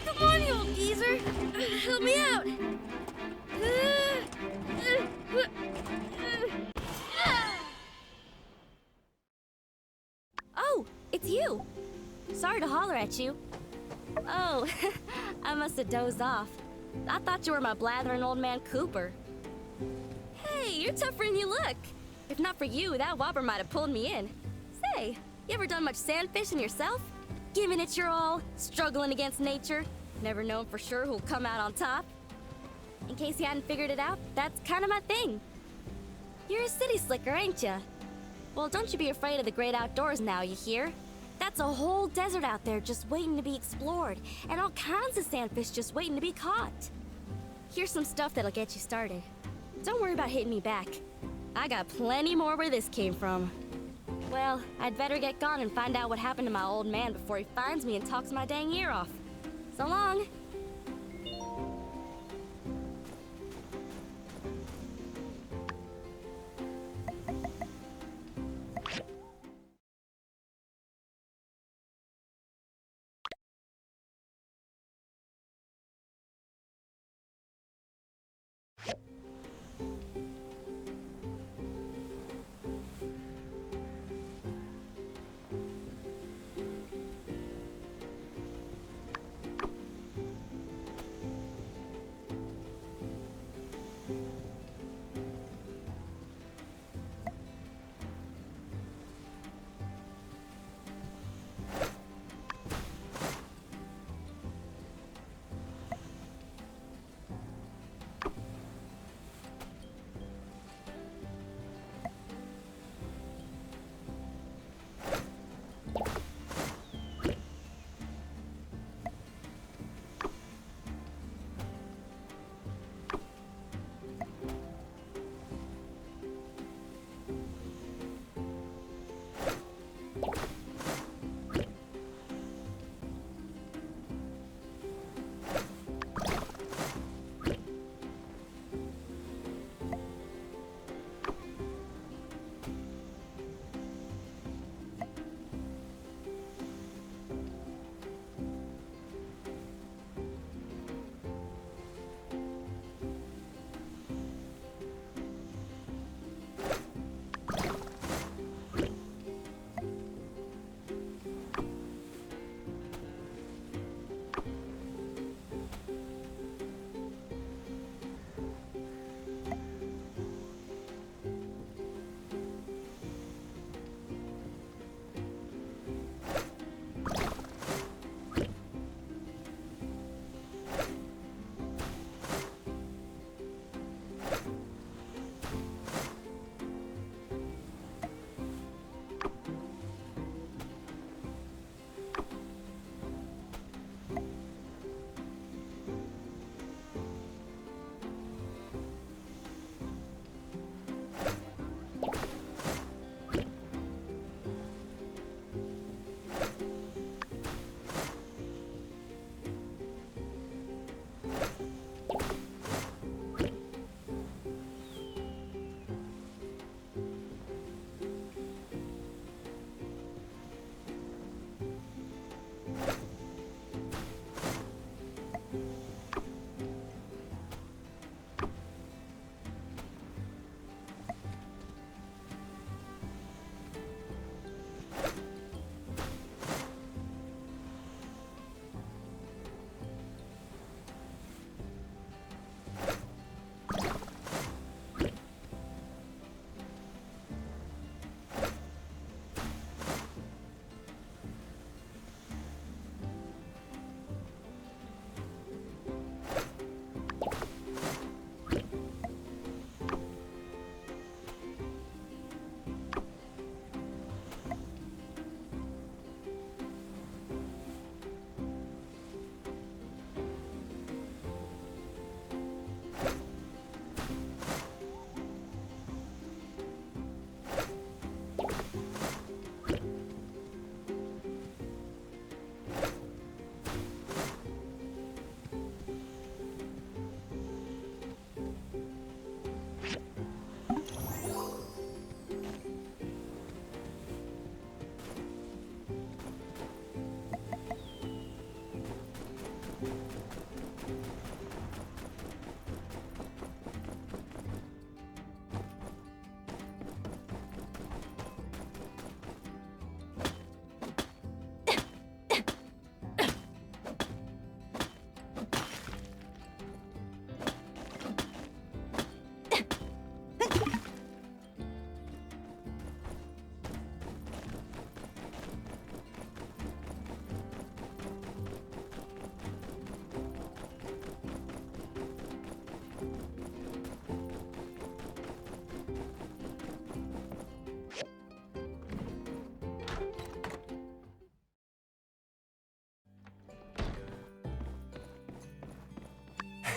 Come on, you old geezer! Help me out! Oh, it's you! Sorry to holler at you. Oh, I must have dozed off. I thought you were my blathering old man Cooper. Hey, you're tougher than you look. If not for you, that whopper might have pulled me in. Say, you ever done much sand fishing yourself? Giving it your all, struggling against nature, never known for sure who'll come out on top? In case you hadn't figured it out, that's kind of my thing. You're a city slicker, ain't ya? Well, don't you be afraid of the great outdoors now, you hear? That's a whole desert out there just waiting to be explored, and all kinds of sandfish just waiting to be caught. Here's some stuff that'll get you started. Don't worry about hitting me back. I got plenty more where this came from. Well, I'd better get gone and find out what happened to my old man before he finds me and talks my dang ear off. So long.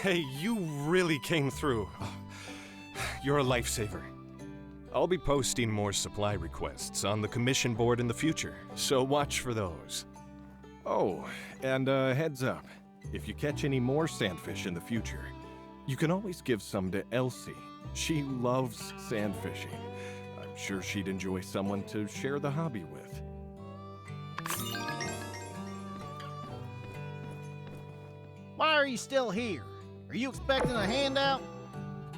Hey, you really came through. You're a lifesaver. I'll be posting more supply requests on the commission board in the future, so watch for those. Oh, and heads up. If you catch any more sandfish in the future, you can always give some to Elsie. She loves sandfishing. I'm sure she'd enjoy someone to share the hobby with. Why are you still here? Are you expecting a handout?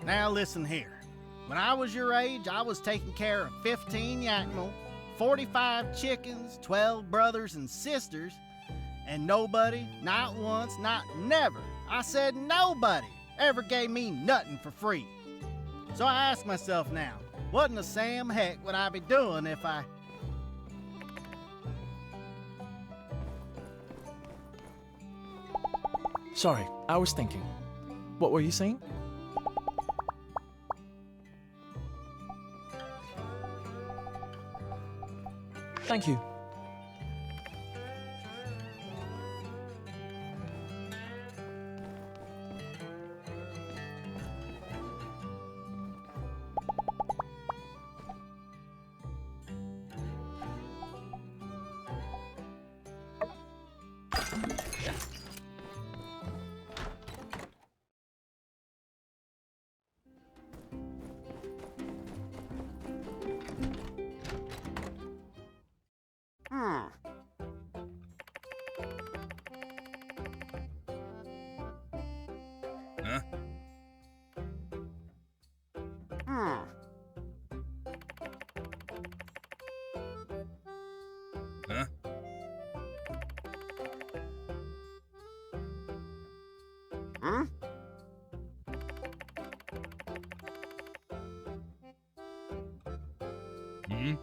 Now listen here. When I was your age, I was taking care of 15 Yakima, 45 chickens, 12 brothers and sisters, and nobody, not once, not never, I said nobody, ever gave me nothing for free. So I ask myself now, what in the Sam heck would I be doing if I... Sorry, I was thinking. What were you saying? Thank you. Huh? Huh? Hmm?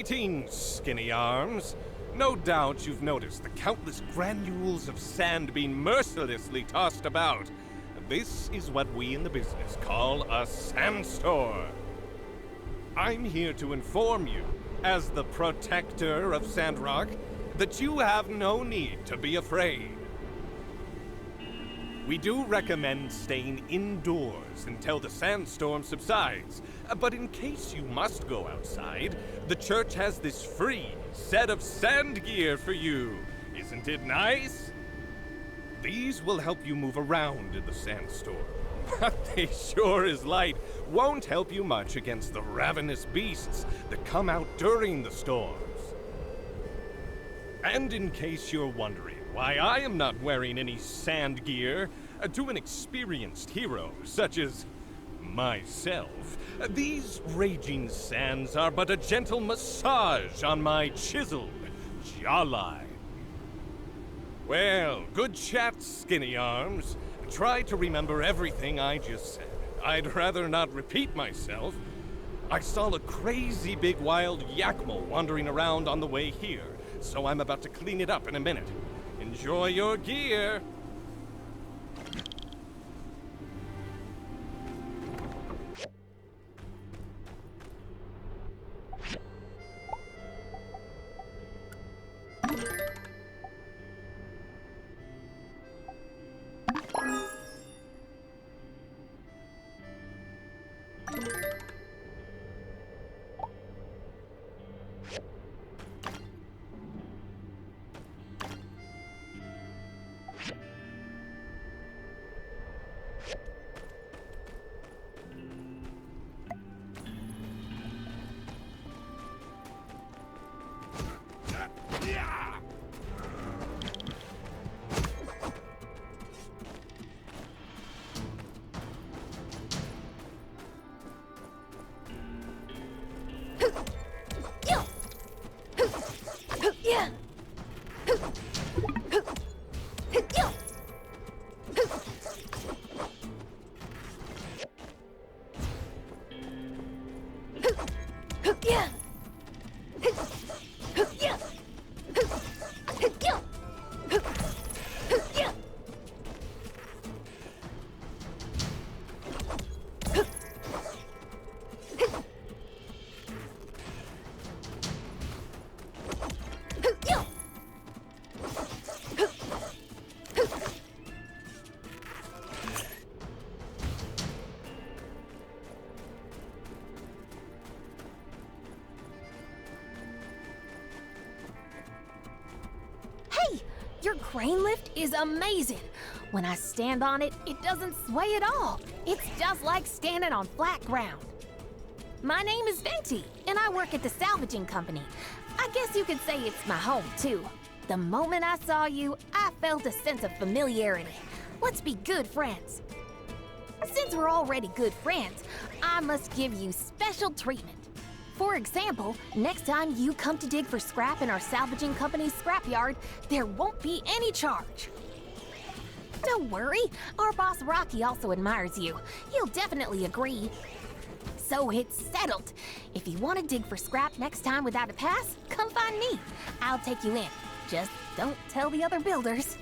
Greetings, skinny arms. No doubt you've noticed the countless granules of sand being mercilessly tossed about. This is what we in the business call a sandstorm. I'm here to inform you, as the protector of Sandrock, that you have no need to be afraid. We do recommend staying indoors until the sandstorm subsides, but in case you must go outside, the church has this free set of sand gear for you. Isn't it nice? These will help you move around in the sandstorm, but they sure as light won't help you much against the ravenous beasts that come out during the storms. And in case you're wondering why I am not wearing any sand gear, to an experienced hero such as myself, these raging sands are but a gentle massage on my chiseled jawline. Well, good chat, skinny arms. Try to remember everything I just said. I'd rather not repeat myself. I saw a crazy big wild yakmo wandering around on the way here, so I'm about to clean it up in a minute. Enjoy your gear! Your crane lift is amazing. When I stand on it, it doesn't sway at all. It's just like standing on flat ground. My name is Venti, and I work at the salvaging company. I guess you could say it's my home, too. The moment I saw you, I felt a sense of familiarity. Let's be good friends. Since we're already good friends, I must give you special treatment. For example, next time you come to dig for scrap in our salvaging company's scrapyard, there won't be any charge. Don't worry, our boss Rocky also admires you. He'll definitely agree. So it's settled. If you want to dig for scrap next time without a pass, come find me. I'll take you in. Just don't tell the other builders.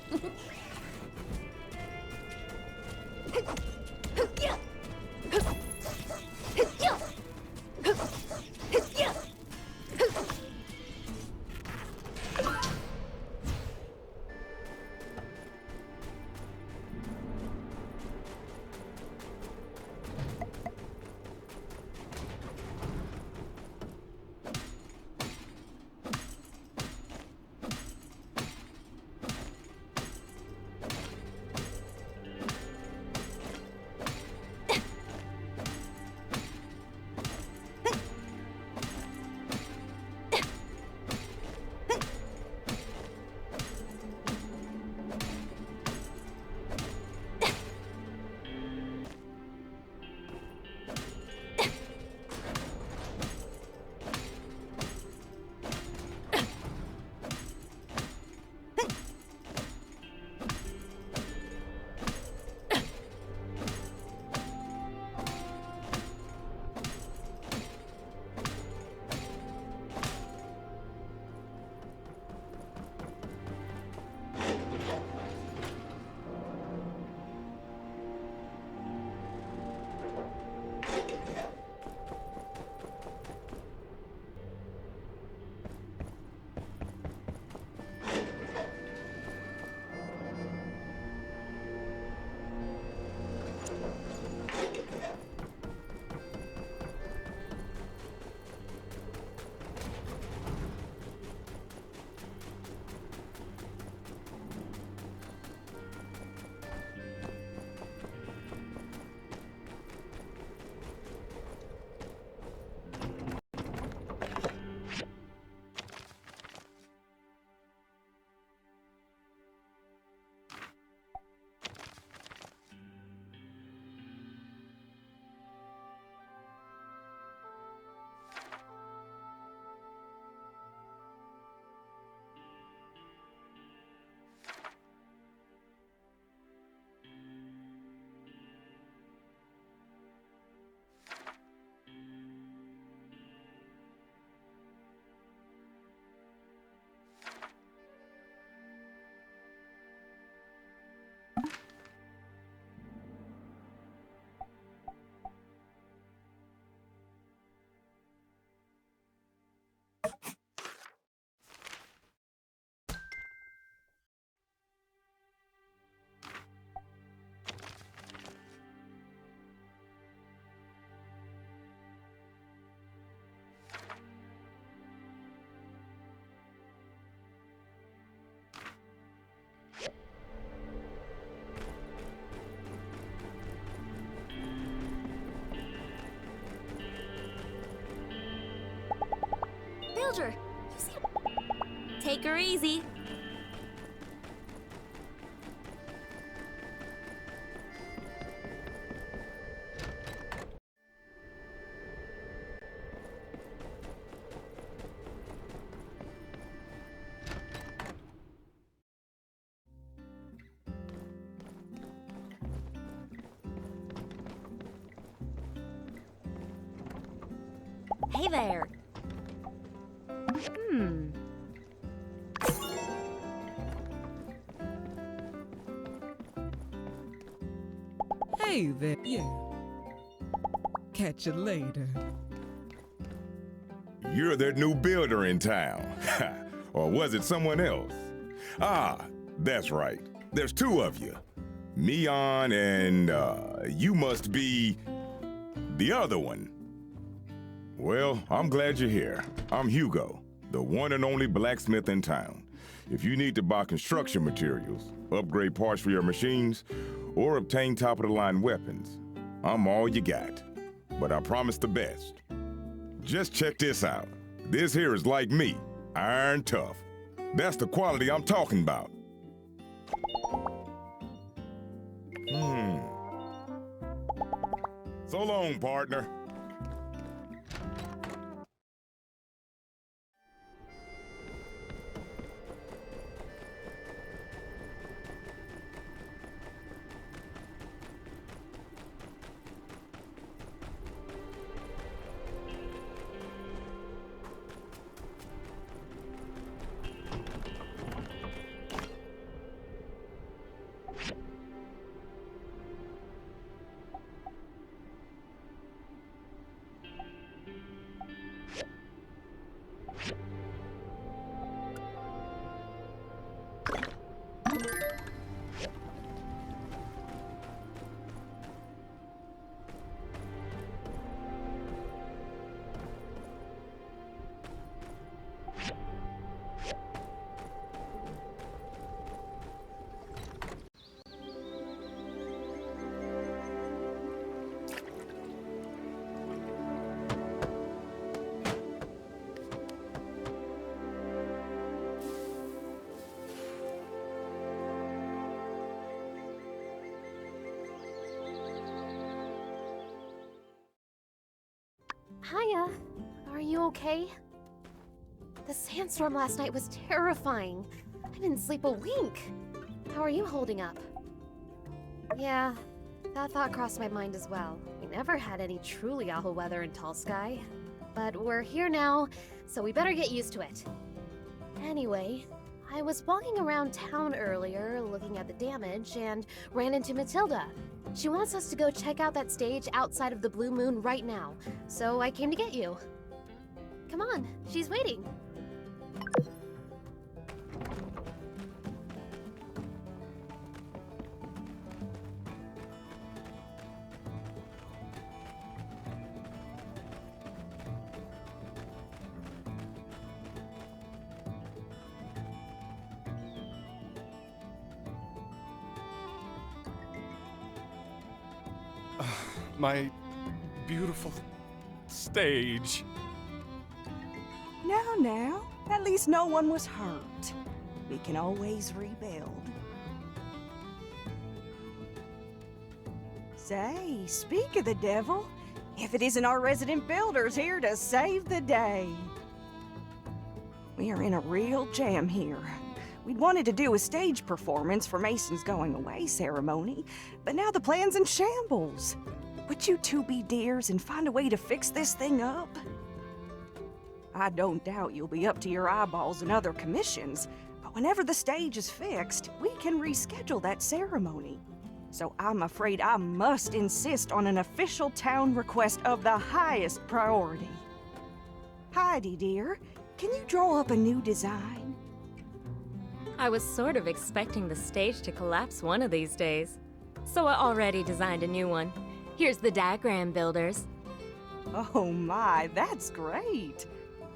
builder. You see? Take her easy. Hey there. Hey there. Yeah. Catch you later. You're that new builder in town. Or was it someone else? Ah, that's right. There's two of you. Mion and, you must be the other one. Well, I'm glad you're here. I'm Hugo, the one and only blacksmith in town. If you need to buy construction materials, upgrade parts for your machines, or obtain top-of-the-line weapons, I'm all you got. But I promise the best. Just check this out. This here is like me, iron tough. That's the quality I'm talking about. So long, partner. Hiya. Are you okay? The sandstorm last night was terrifying. I didn't sleep a wink. How are you holding up? Yeah, that thought crossed my mind as well. We never had any truly awful weather in Tall Sky. But we're here now, so we better get used to it. Anyway, I was walking around town earlier, looking at the damage, and ran into Matilda. She wants us to go check out that stage outside of the Blue Moon right now, so I came to get you. Come on, she's waiting. My beautiful stage. Now, at least no one was hurt. We can always rebuild. Say, speak of the devil, if it isn't our resident builders here to save the day. We are in a real jam here. We'd wanted to do a stage performance for Mason's going away ceremony, but now the plan's in shambles. Would you two be dears and find a way to fix this thing up? I don't doubt you'll be up to your eyeballs in other commissions, but whenever the stage is fixed, we can reschedule that ceremony. So I'm afraid I must insist on an official town request of the highest priority. Heidi, dear, can you draw up a new design? I was sort of expecting the stage to collapse one of these days, so I already designed a new one. Here's the diagram, builders. Oh my, that's great.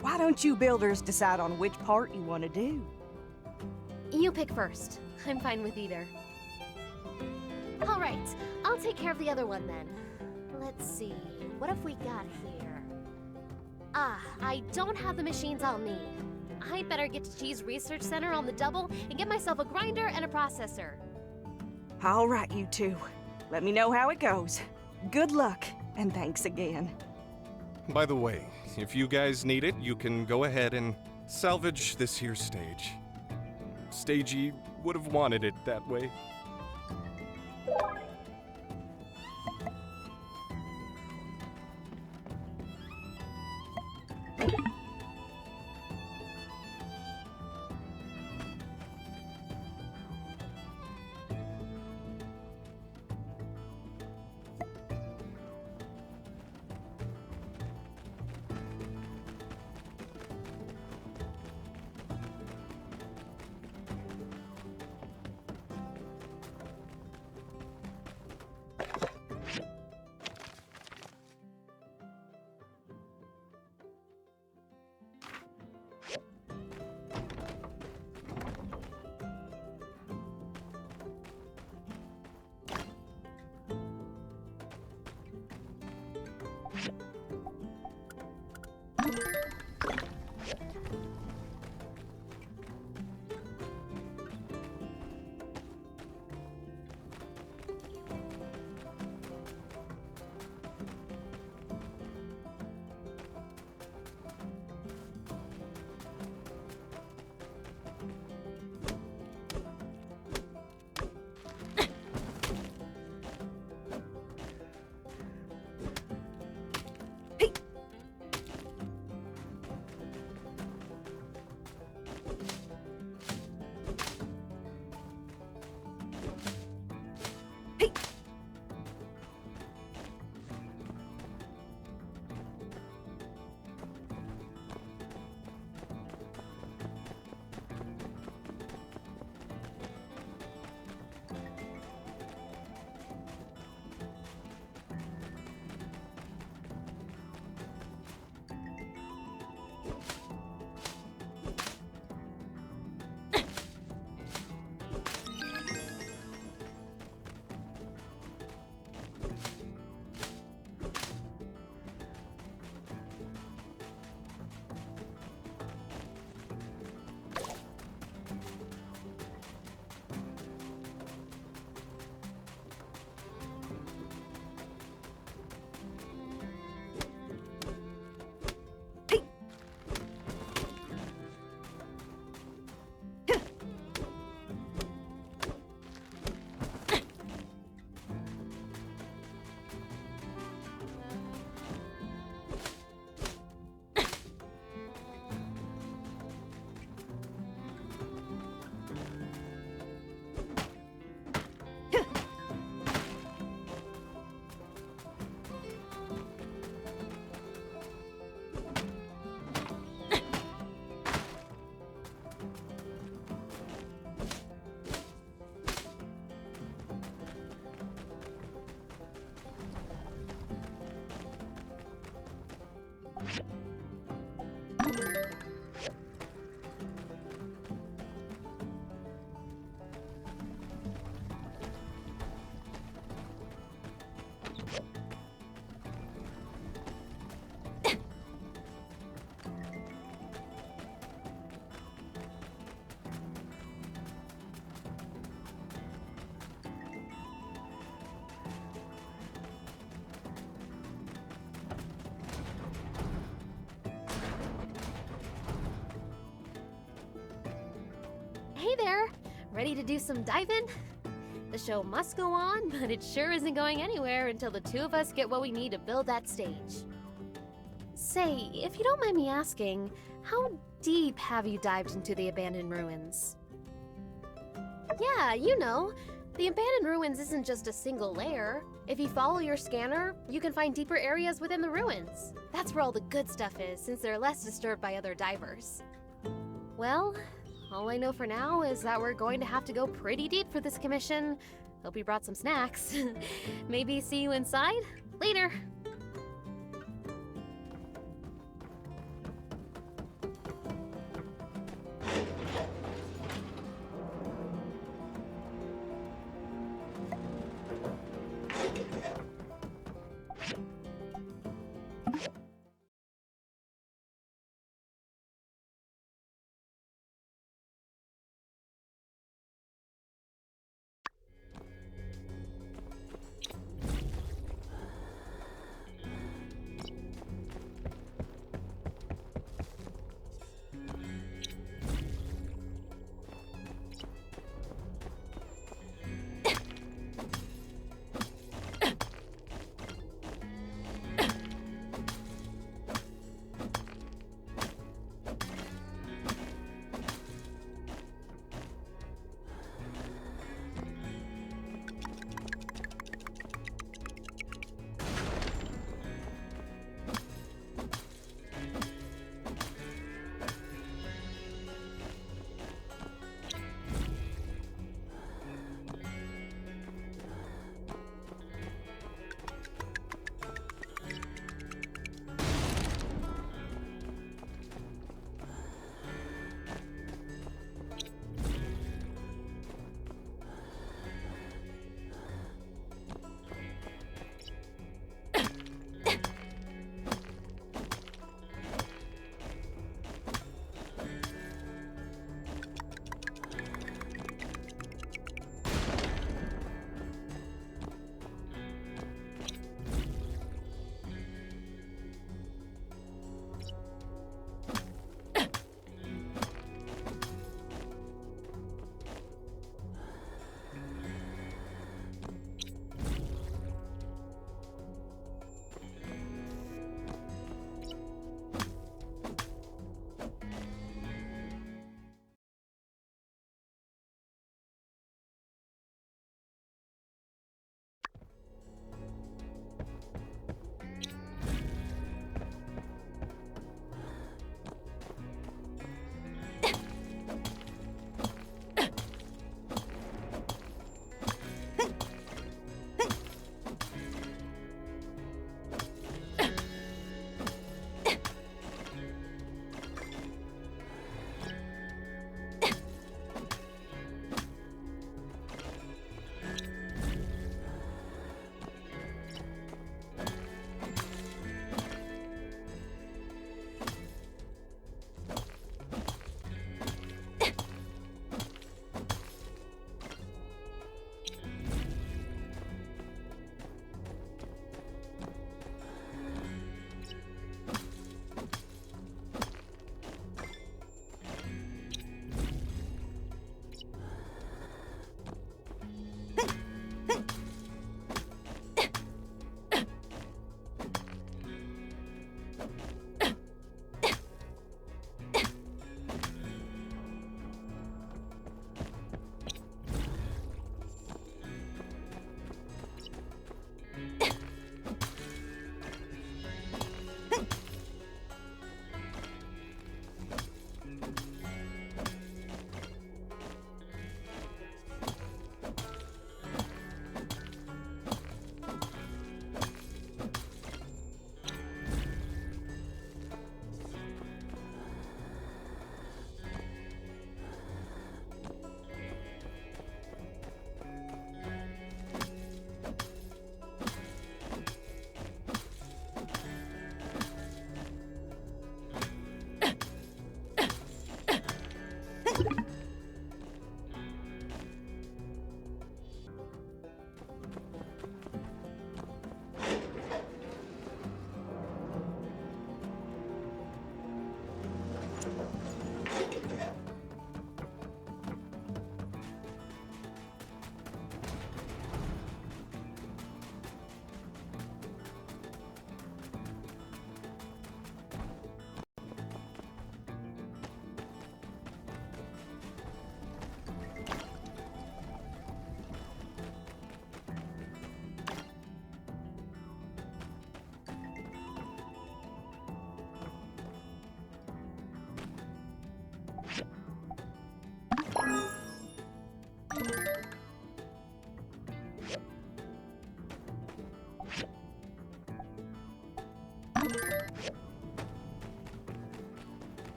Why don't you builders decide on which part you want to do? You pick first. I'm fine with either. All right, I'll take care of the other one then. Let's see, what have we got here? I don't have the machines I'll need. I'd better get to Cheese Research Center on the double and get myself a grinder and a processor. All right, you two. Let me know how it goes. Good luck, and thanks again. By the way, if you guys need it, you can go ahead and salvage this here stage. Stagey would have wanted it that way. Hey there! Ready to do some diving? The show must go on, but it sure isn't going anywhere until the two of us get what we need to build that stage. Say, if you don't mind me asking, how deep have you dived into the abandoned ruins? Yeah, you know, the abandoned ruins isn't just a single layer. If you follow your scanner, you can find deeper areas within the ruins. That's where all the good stuff is, since they're less disturbed by other divers. Well, all I know for now is that we're going to have to go pretty deep for this commission. Hope you brought some snacks. Maybe see you inside? Later!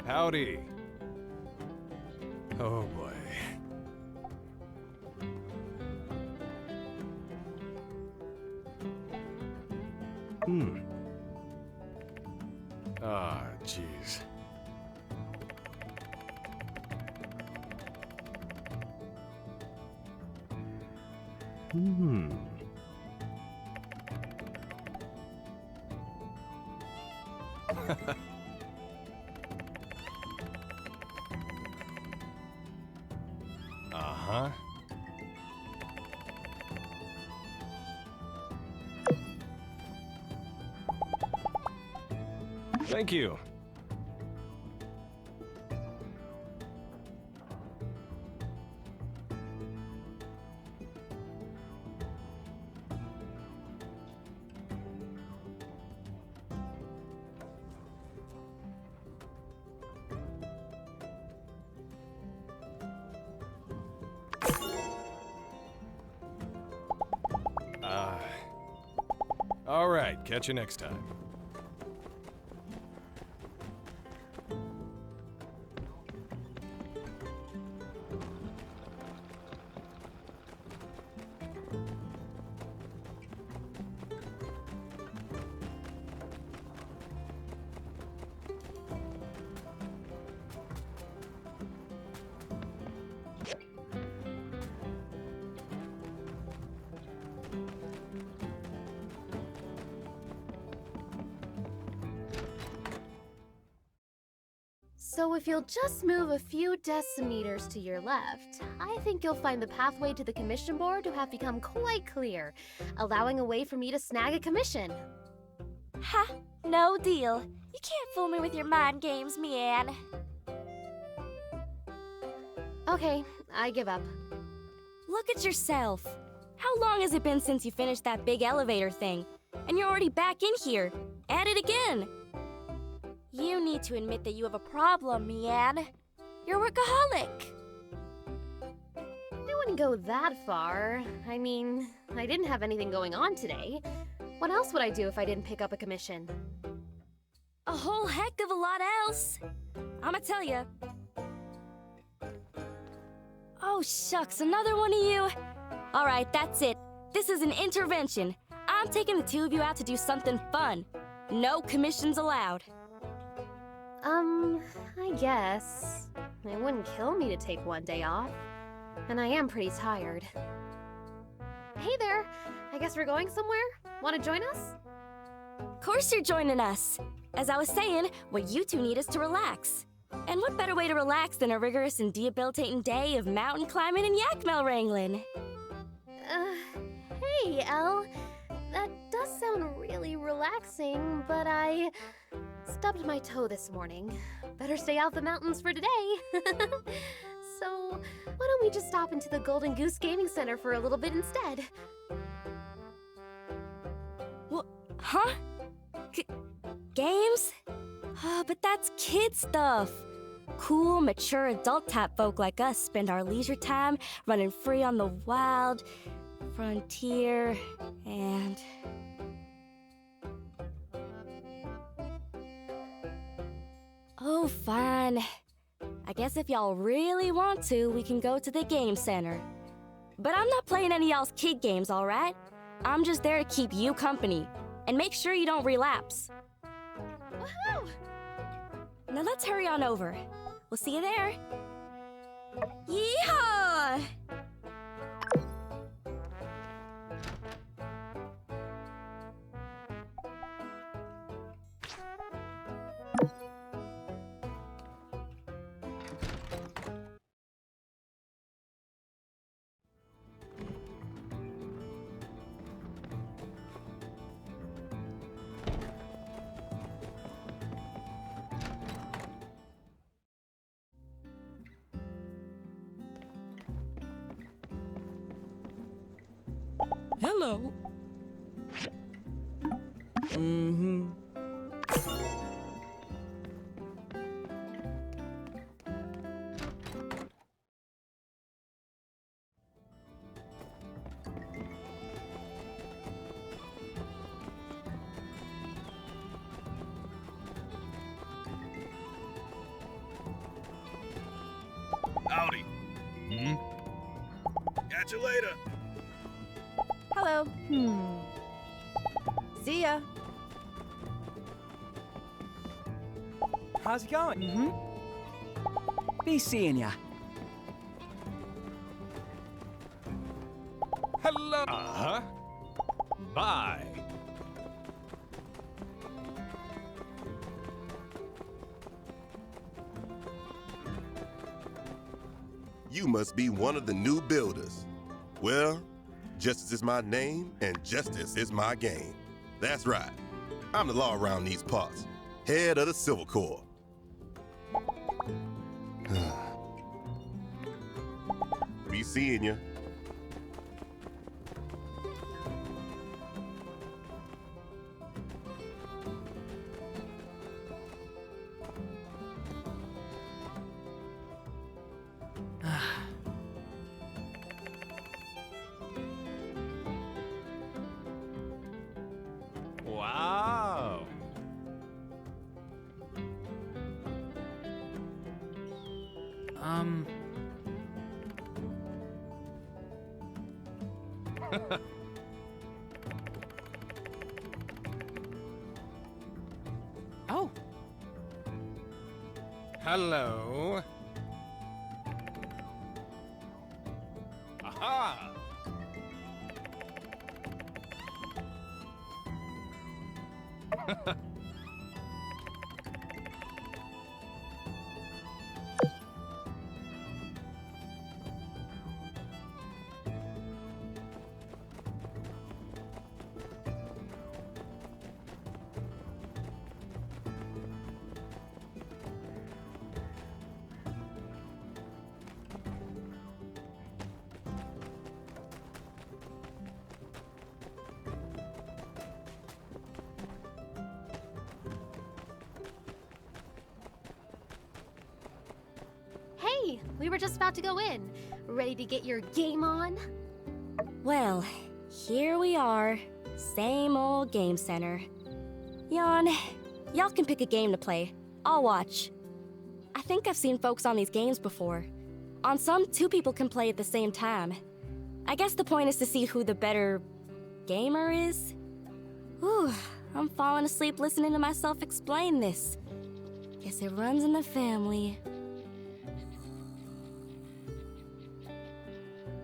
Howdy. Oh boy. Ah, jeez. Uh-huh. Thank you. All right, catch you next time. So if you'll just move a few decimeters to your left, I think you'll find the pathway to the commission board to have become quite clear, allowing a way for me to snag a commission. Ha! No deal. You can't fool me with your mind games, Mian. Okay, I give up. Look at yourself. How long has it been since you finished that big elevator thing? And you're already back in here. At it again. You need to admit that you have a problem, Mian. You're a workaholic. I wouldn't go that far. I mean, I didn't have anything going on today. What else would I do if I didn't pick up a commission? A whole heck of a lot else. I'ma tell ya. Oh shucks, another one of you? Alright, that's it. This is an intervention. I'm taking the two of you out to do something fun. No commissions allowed. I guess. It wouldn't kill me to take one day off. And I am pretty tired. Hey there! I guess we're going somewhere? Want to join us? Of course you're joining us. As I was saying, what you two need is to relax. And what better way to relax than a rigorous and debilitating day of mountain climbing and yak-mel wrangling? Hey, Elle. That does sound really relaxing, but I stubbed my toe this morning. Better stay out the mountains for today. So, why don't we just stop into the Golden Goose Gaming Center for a little bit instead? What? Huh? Games? Oh, but that's kid stuff. Cool, mature adult type folk like us spend our leisure time running free on the wild frontier and... Oh, fine. I guess if y'all really want to, we can go to the game center. But I'm not playing any y'all's kid games, alright? I'm just there to keep you company and make sure you don't relapse. Woohoo! Now let's hurry on over. We'll see you there. Yeehaw! Hello. Mm-hmm. Catch you later. Hello. See ya. How's it going? Be seeing ya. Hello. Uh-huh. Bye. You must be one of the new builders. Well, justice is my name, and justice is my game. That's right. I'm the law around these parts, head of the Civil Corps. Be seeing ya. Wow. Oh. Hello. Aha. Hey, we were just about to go in. Ready to get your game on? Well, here we are. Same old game center. Y'all can pick a game to play. I'll watch. I think I've seen folks on these games before. On some, 2 people can play at the same time. I guess the point is to see who the better gamer is. Whew, I'm falling asleep listening to myself explain this. Guess it runs in the family.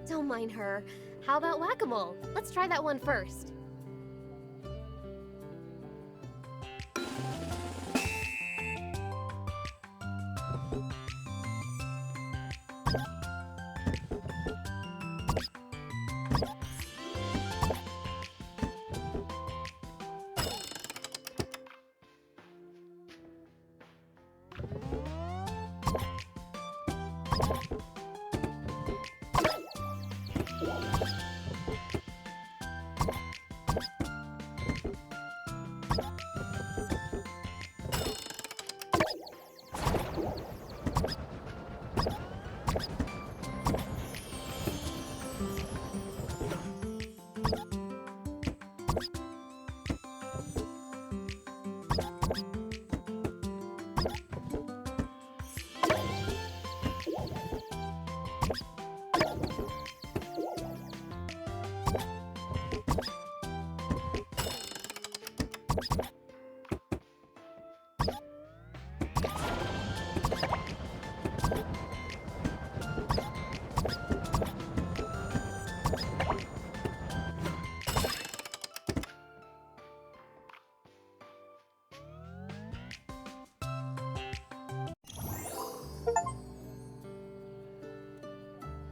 Don't mind her. How about whack-a-mole? Let's try that one first.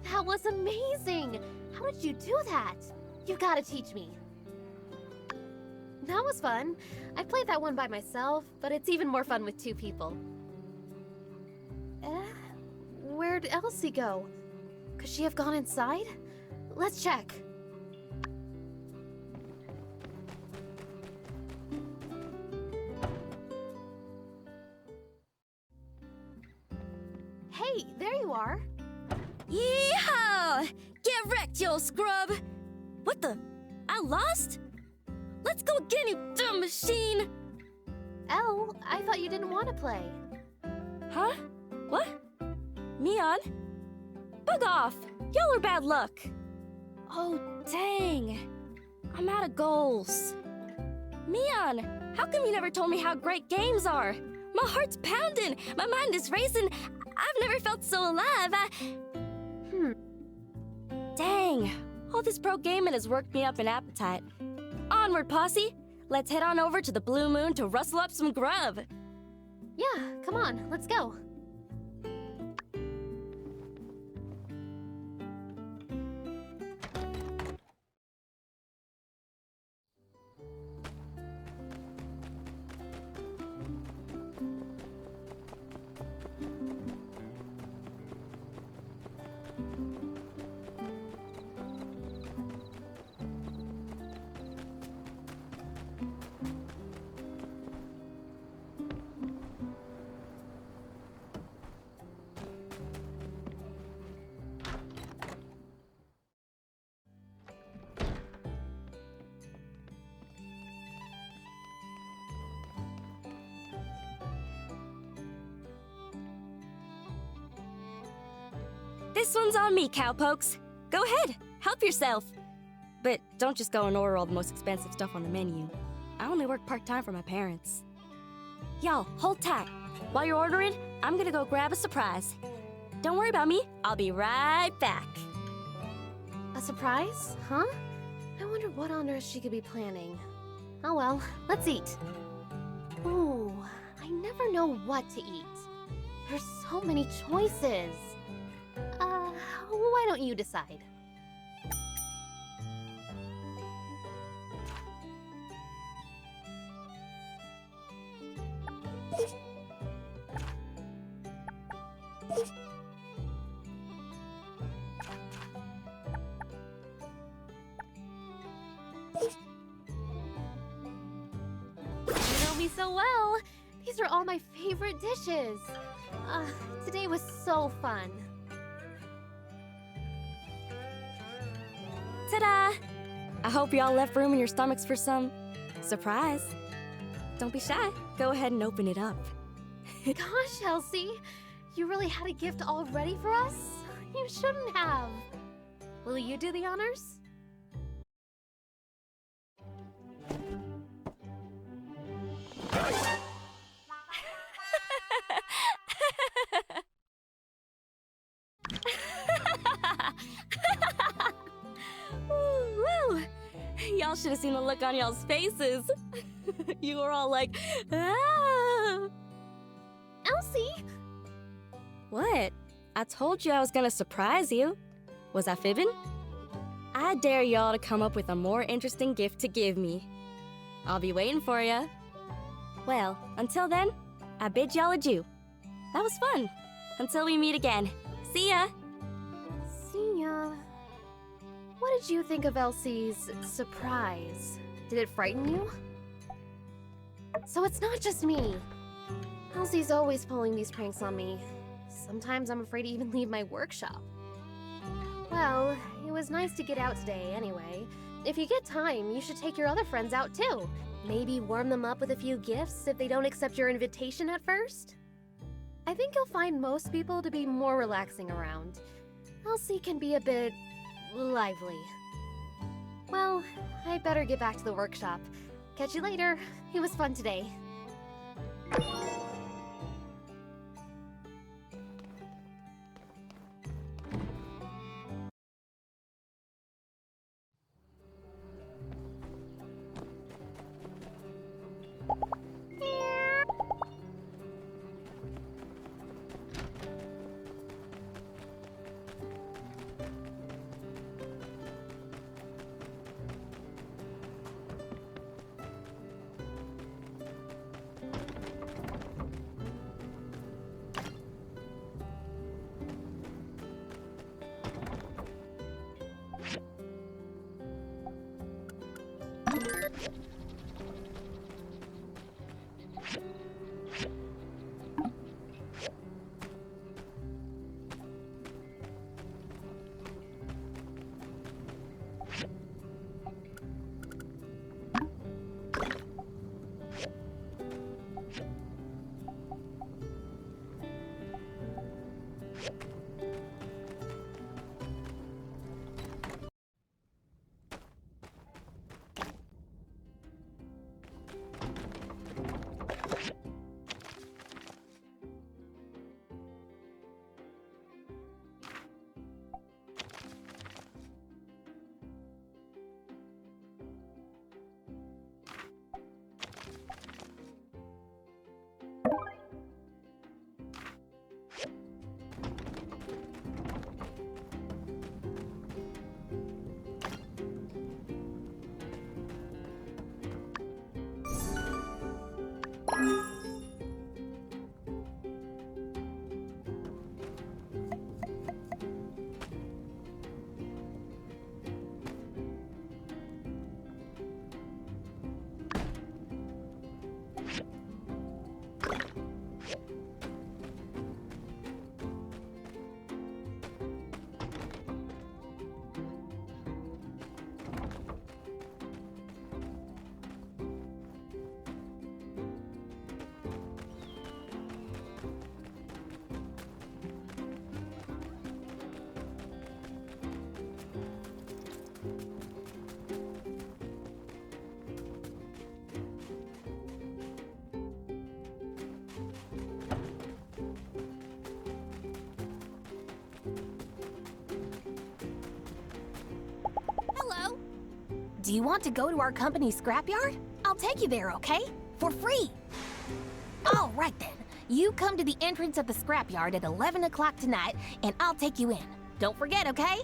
That was amazing! How did you do that? You gotta teach me. That was fun. I played that one by myself, but it's even more fun with 2 people. Where'd Elsie go? Could she have gone inside? Let's check. Hey, there you are. Yeehaw! Get wrecked, you old scrub! What the? I lost? Let's go again, you dumb machine! Elle, I thought you didn't want to play. Huh? What? Mion? Bug off! Y'all are bad luck. Oh, dang. I'm out of goals. Mion, how come you never told me how great games are? My heart's pounding. My mind is racing. I've never felt so alive. Dang. All this pro gaming has worked me up an appetite. Onward, posse. Let's head on over to the Blue Moon to rustle up some grub. Yeah, come on, let's go. This one's on me, cowpokes. Go ahead, help yourself. But don't just go and order all the most expensive stuff on the menu. I only work part-time for my parents. Y'all, hold tight. While you're ordering, I'm gonna go grab a surprise. Don't worry about me, I'll be right back. A surprise? Huh? I wonder what on earth she could be planning. Oh well, let's eat. Ooh, I never know what to eat. There's so many choices. Why don't you decide? You know me so well. These are all my favorite dishes. Today was so fun. Ta-da! I hope y'all left room in your stomachs for some surprise. Don't be shy. Go ahead and open it up. Gosh, Elsie, you really had a gift all ready for us? You shouldn't have. Will you do the honors? Woo! Y'all should have seen the look on y'all's faces. You were all like, ah! Elsie! What? I told you I was gonna surprise you. Was I fibbing? I dare y'all to come up with a more interesting gift to give me. I'll be waiting for ya. Well, until then, I bid y'all adieu. That was fun. Until we meet again. See ya! See ya. What did you think of Elsie's surprise? Did it frighten you? So it's not just me. Elsie's always pulling these pranks on me. Sometimes I'm afraid to even leave my workshop. Well, it was nice to get out today anyway. If you get time, you should take your other friends out too. Maybe warm them up with a few gifts if they don't accept your invitation at first. I think you'll find most people to be more relaxing around. Elsie can be a bit lively. Well, I better get back to the workshop. Catch you later. It was fun today. Do you want to go to our company's scrapyard? I'll take you there, okay? For free. All right then. You come to the entrance of the scrapyard at 11 o'clock tonight, and I'll take you in. Don't forget, okay?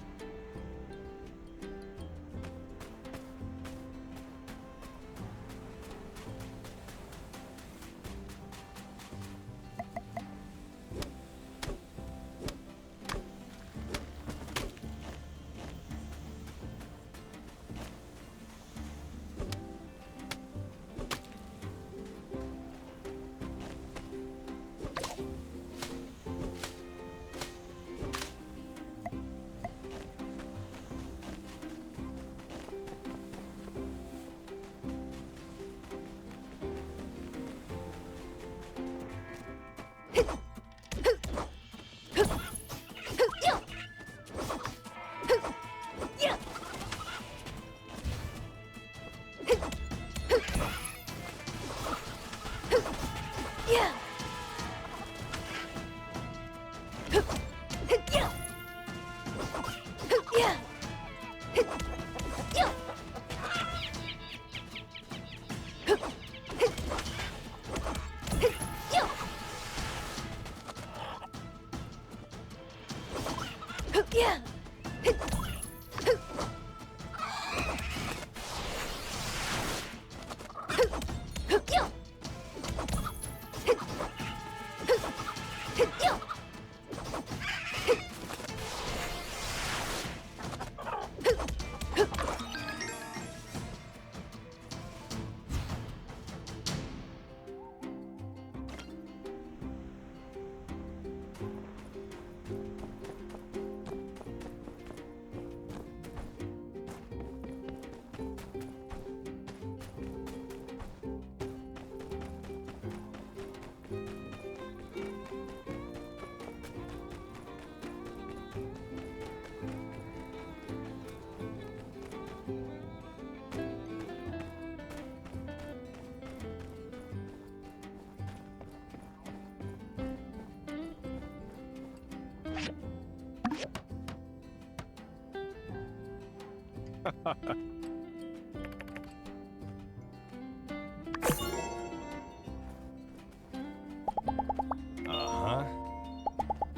Uh-huh.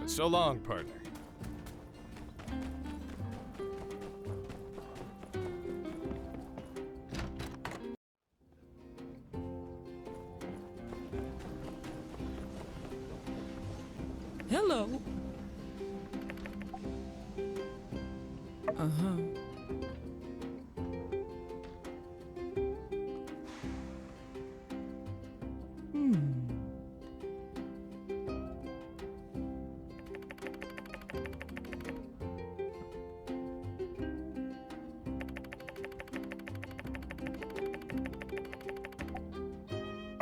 So long, partner. Hello. Uh-huh.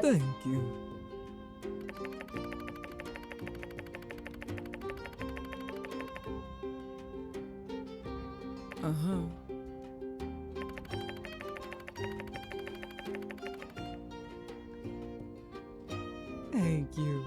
Thank you. Uh-huh. Thank you.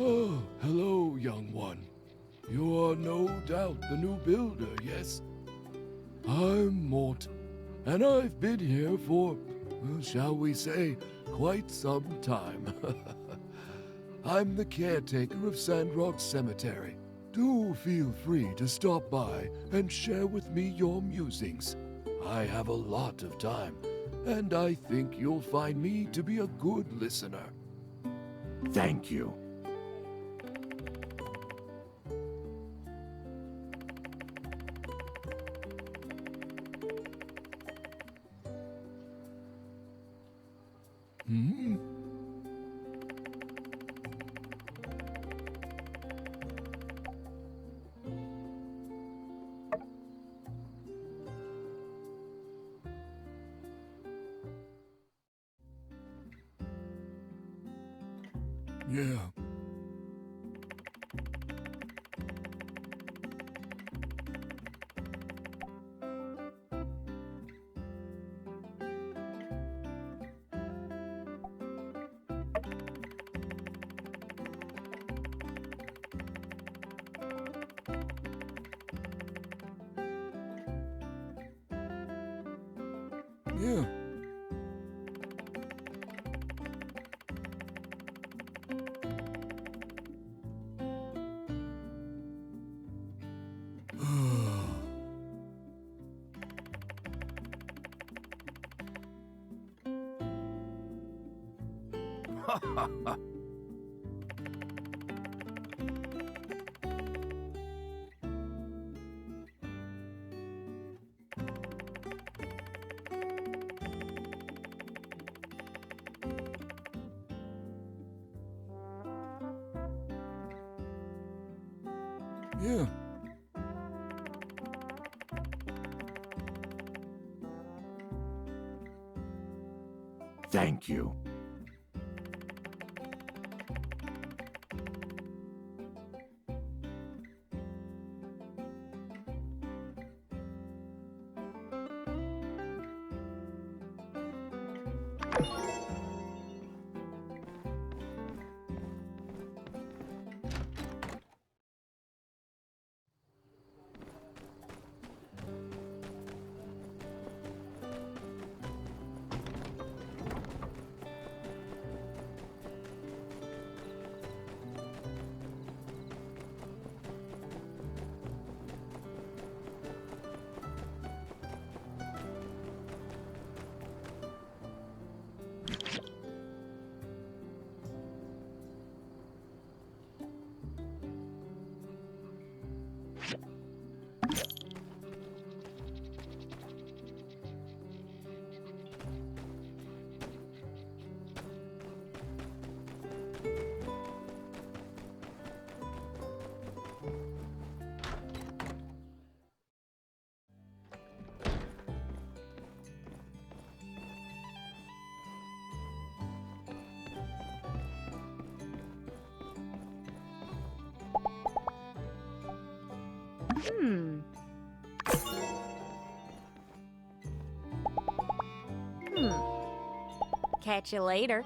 Oh, hello, young one. You are no doubt the new builder, yes? I'm Mort, and I've been here for, well, shall we say, quite some time. I'm the caretaker of Sandrock Cemetery. Do feel free to stop by and share with me your musings. I have a lot of time, and I think you'll find me to be a good listener. Thank you. Hmm? Yeah. Yeah. Yeah. Thank you. Catch you later.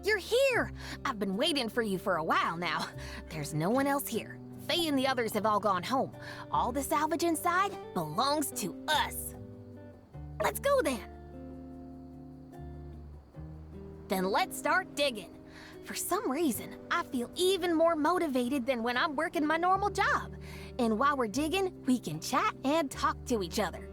You're here! I've been waiting for you for a while now. There's no one else here. Faye and the others have all gone home. All the salvage inside belongs to us. Let's go then. Then let's start digging. For some reason, I feel even more motivated than when I'm working my normal job. And while we're digging, we can chat and talk to each other.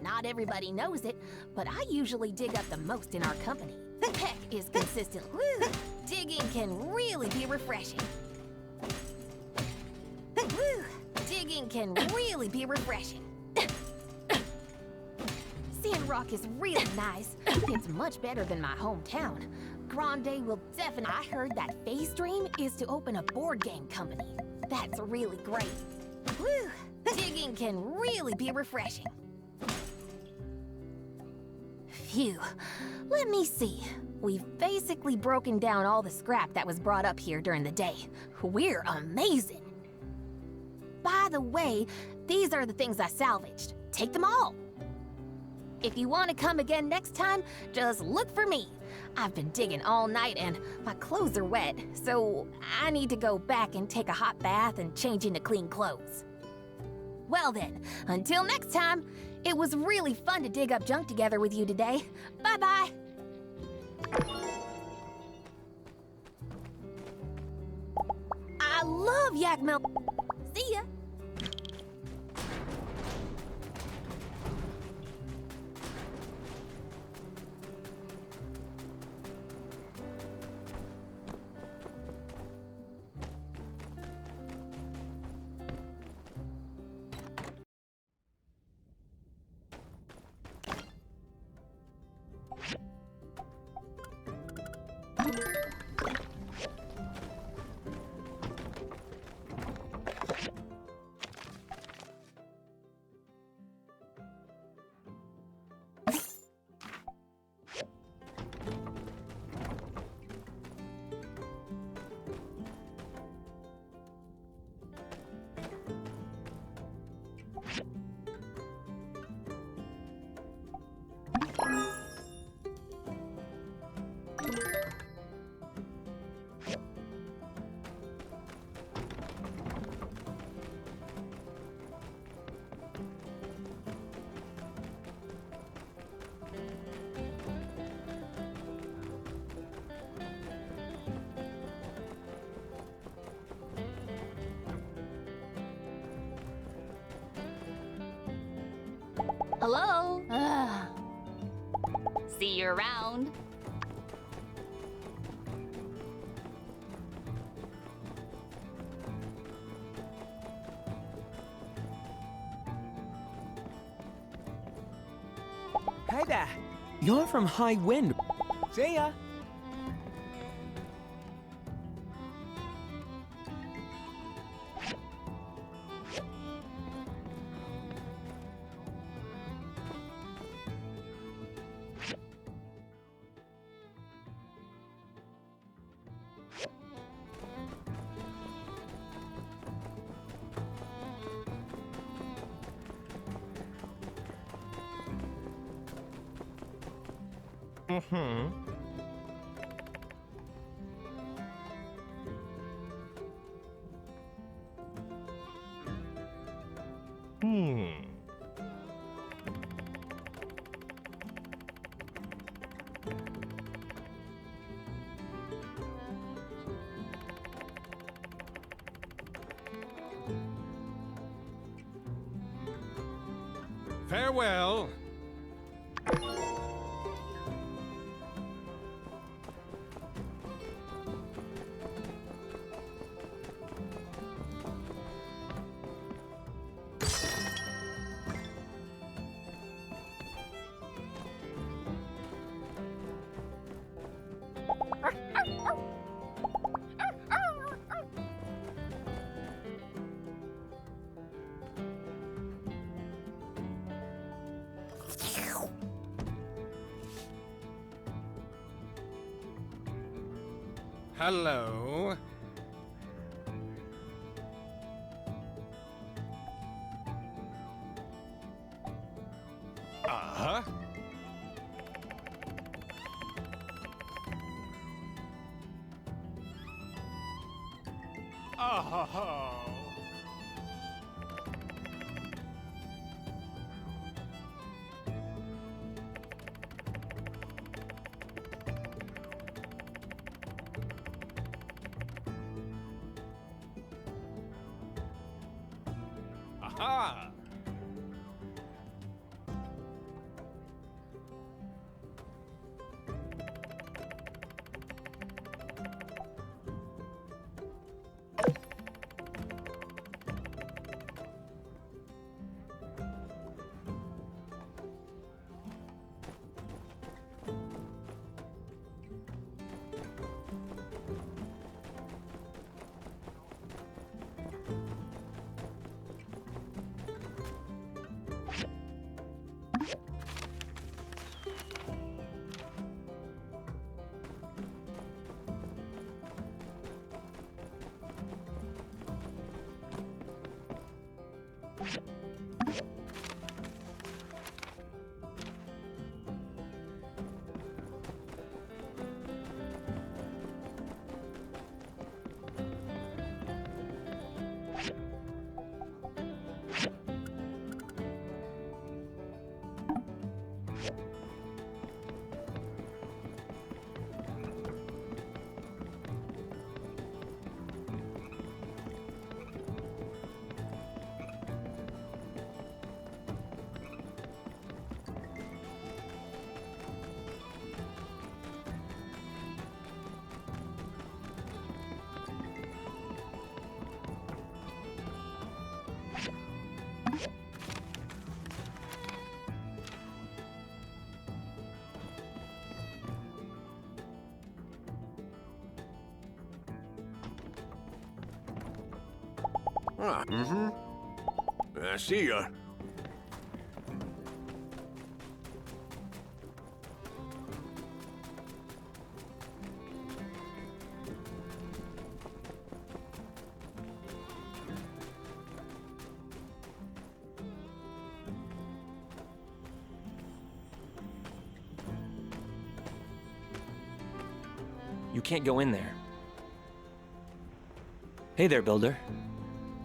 Not everybody knows it, but I usually dig up the most in our company. Heck is consistent. Woo! Digging can really be refreshing. Woo! Digging can really be refreshing. Sandrock is really nice. It's much better than my hometown. Grande will definitely... I heard that Faye's dream is to open a board game company. That's really great. Woo! Digging can really be refreshing. Phew. Let me see. We've basically broken down all the scrap that was brought up here during the day. We're amazing. By the way, these are the things I salvaged. Take them all. If you want to come again next time, just look for me. I've been digging all night and my clothes are wet, so I need to go back and take a hot bath and change into clean clothes. Well then, until next time, it was really fun to dig up junk together with you today. Bye-bye. I love yak milk. See ya. Hello? See you around. Hey there. You're from High Wind. See ya. Mm-hmm. Farewell. Hello. Uh-huh. Oh. Aha! See ya. You can't go in there. Hey there, Builder.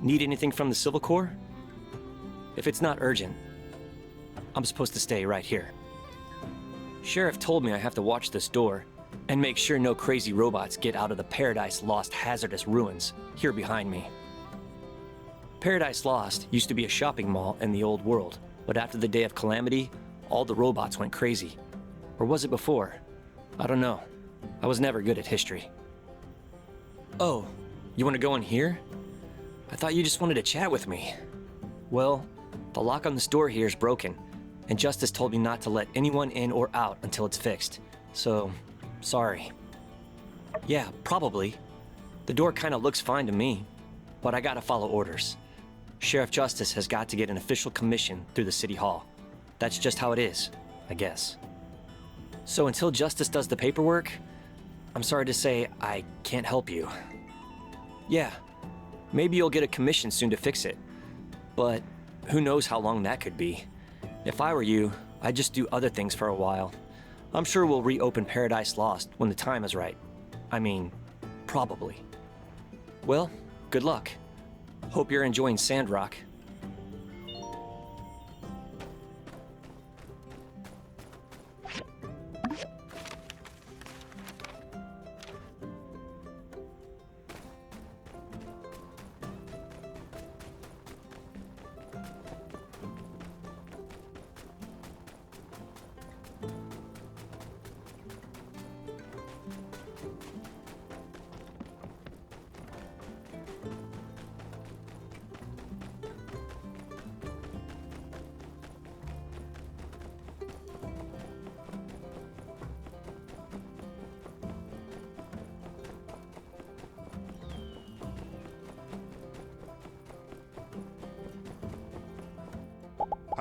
Need anything from the Civil Corps? If it's not urgent, I'm supposed to stay right here. Sheriff told me I have to watch this door and make sure no crazy robots get out of the Paradise Lost hazardous ruins here behind me. Paradise Lost used to be a shopping mall in the old world, but after the Day of Calamity, all the robots went crazy. Or was it before? I don't know. I was never good at history. Oh, you want to go in here? I thought you just wanted to chat with me. Well, the lock on this door here is broken, and Justice told me not to let anyone in or out until it's fixed. So, sorry. Yeah, probably. The door kind of looks fine to me, but I gotta follow orders. Sheriff Justice has got to get an official commission through the City Hall. That's just how it is, I guess. So until Justice does the paperwork, I'm sorry to say I can't help you. Yeah, maybe you'll get a commission soon to fix it, but who knows how long that could be. If I were you, I'd just do other things for a while. I'm sure we'll reopen Paradise Lost when the time is right. I mean, probably. Well, good luck. Hope you're enjoying Sandrock.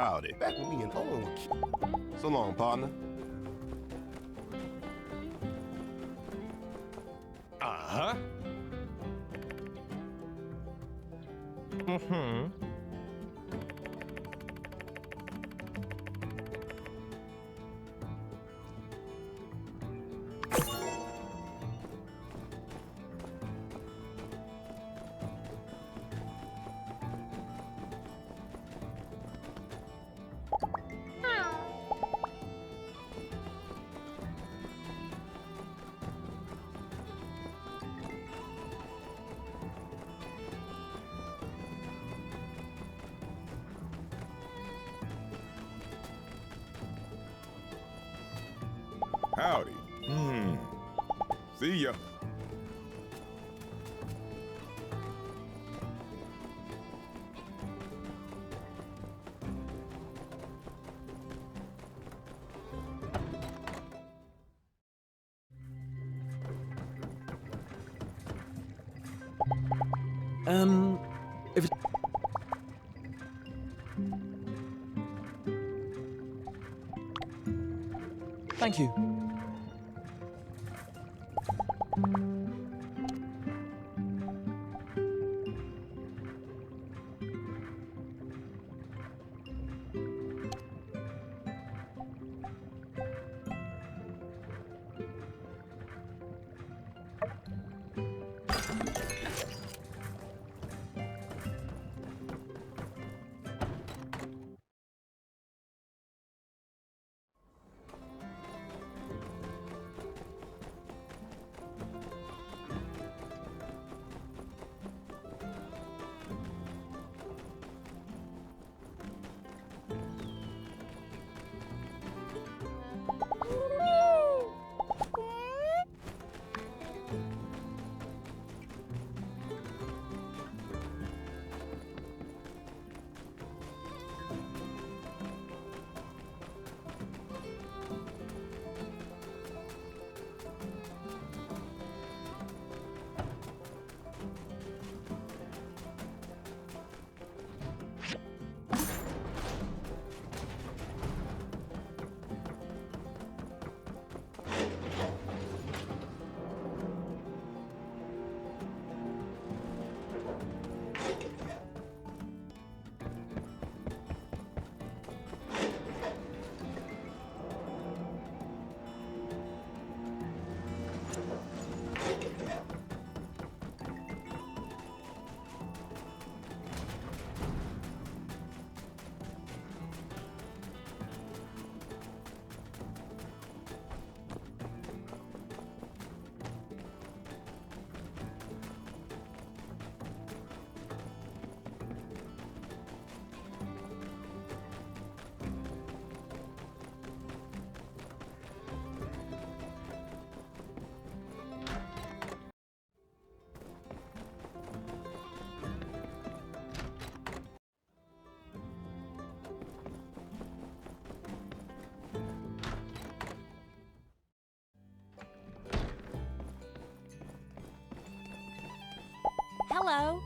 Howdy. Back with me and So long, partner. Uh-huh. Mm-hmm. Howdy. See ya. If it... Thank you. Hello.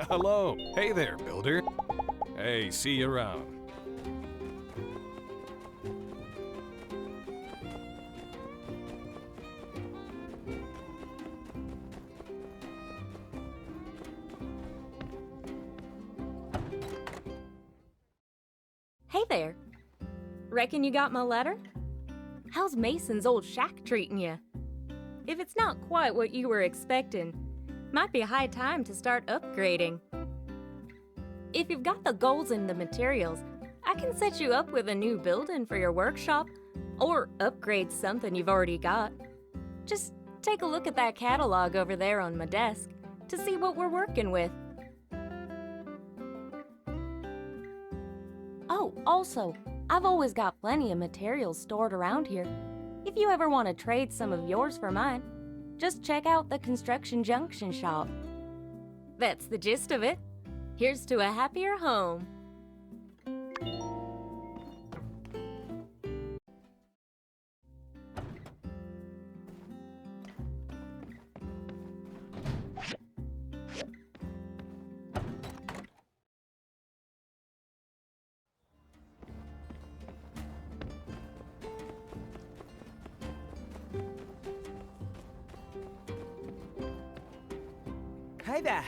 Hello. Hey there, builder. Hey, see you around. Hey there. Reckon you got my letter? How's Mason's old shack treating you? If it's not quite what you were expecting, might be high time to start upgrading. If you've got the goals and the materials, I can set you up with a new building for your workshop, or upgrade something you've already got. Just take a look at that catalog over there on my desk to see what we're working with. Oh, also, I've always got plenty of materials stored around here. If you ever want to trade some of yours for mine, just check out the Construction Junction shop. That's the gist of it. Here's to a happier home. Hey there.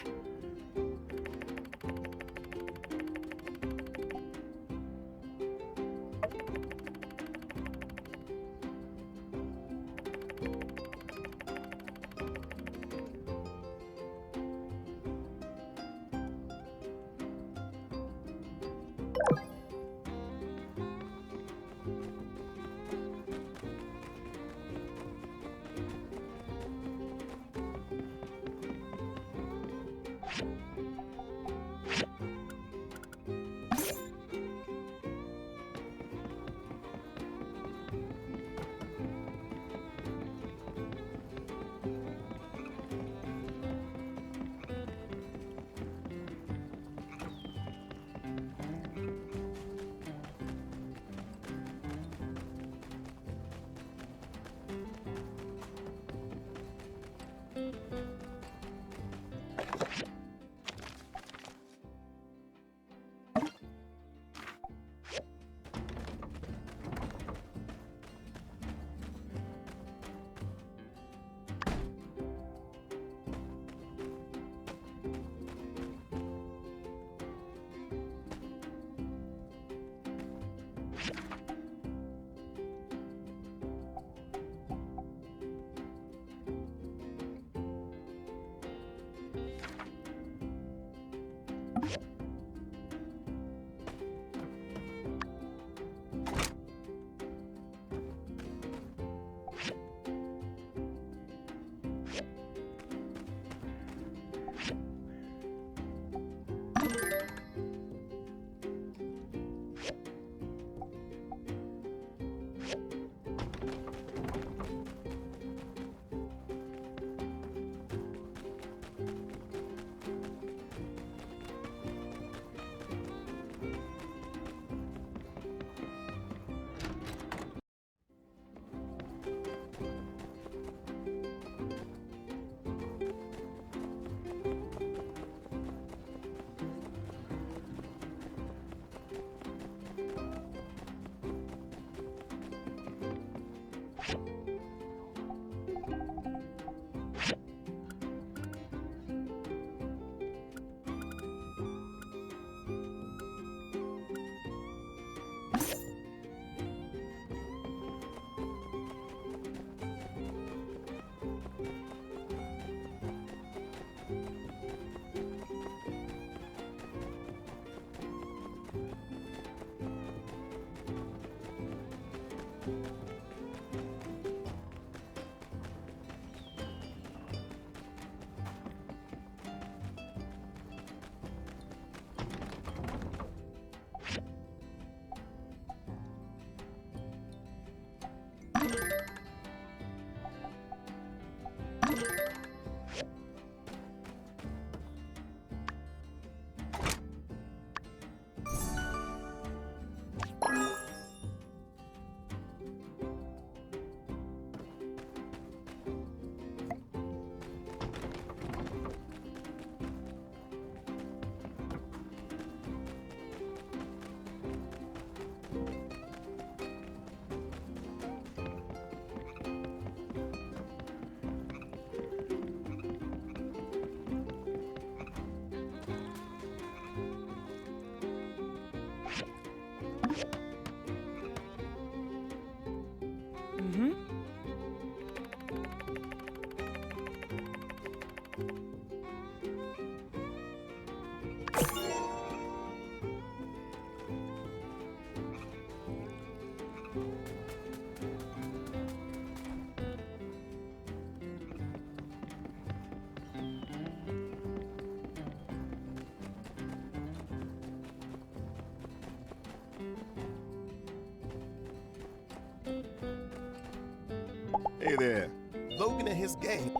Hey there, Logan and his gang.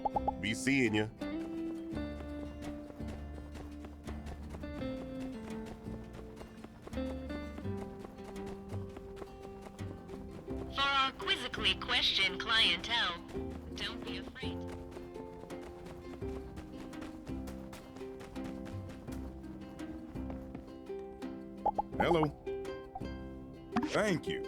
Be seeing you. For our quizzically questioned clientele, don't be afraid. Hello. Thank you.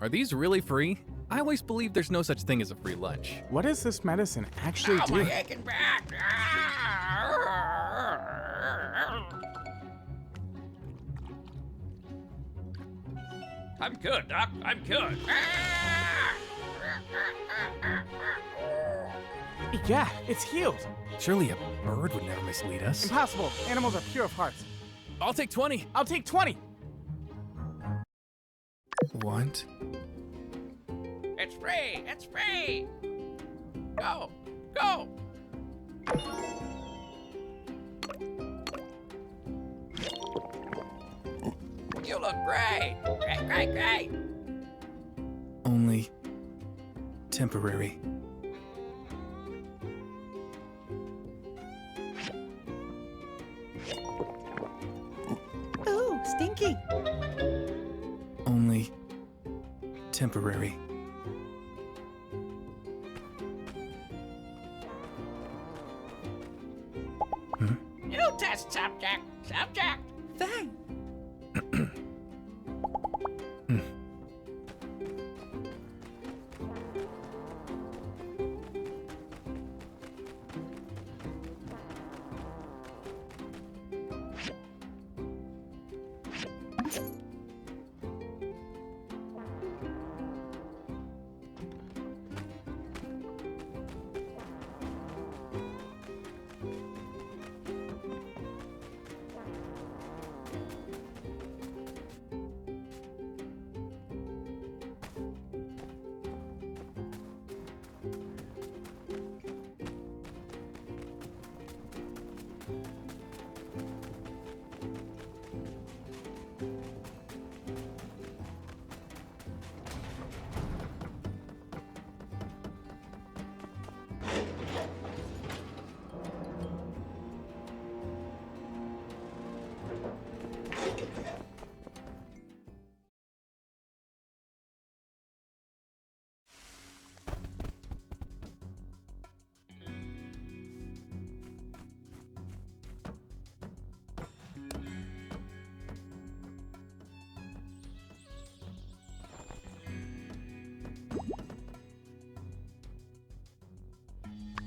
Are these really free? I always believe there's no such thing as a free lunch. What does this medicine actually do? My aching back! I'm good, Doc. I'm good. Yeah, it's healed. Surely a bird would never mislead us. Impossible. Animals are pure of heart. I'll take 20. I'll take 20. What? It's free! It's free! Go! Go! You look great! Great, great, great! Only temporary. Ooh, stinky. Only temporary. New test subject! Subject! Thanks.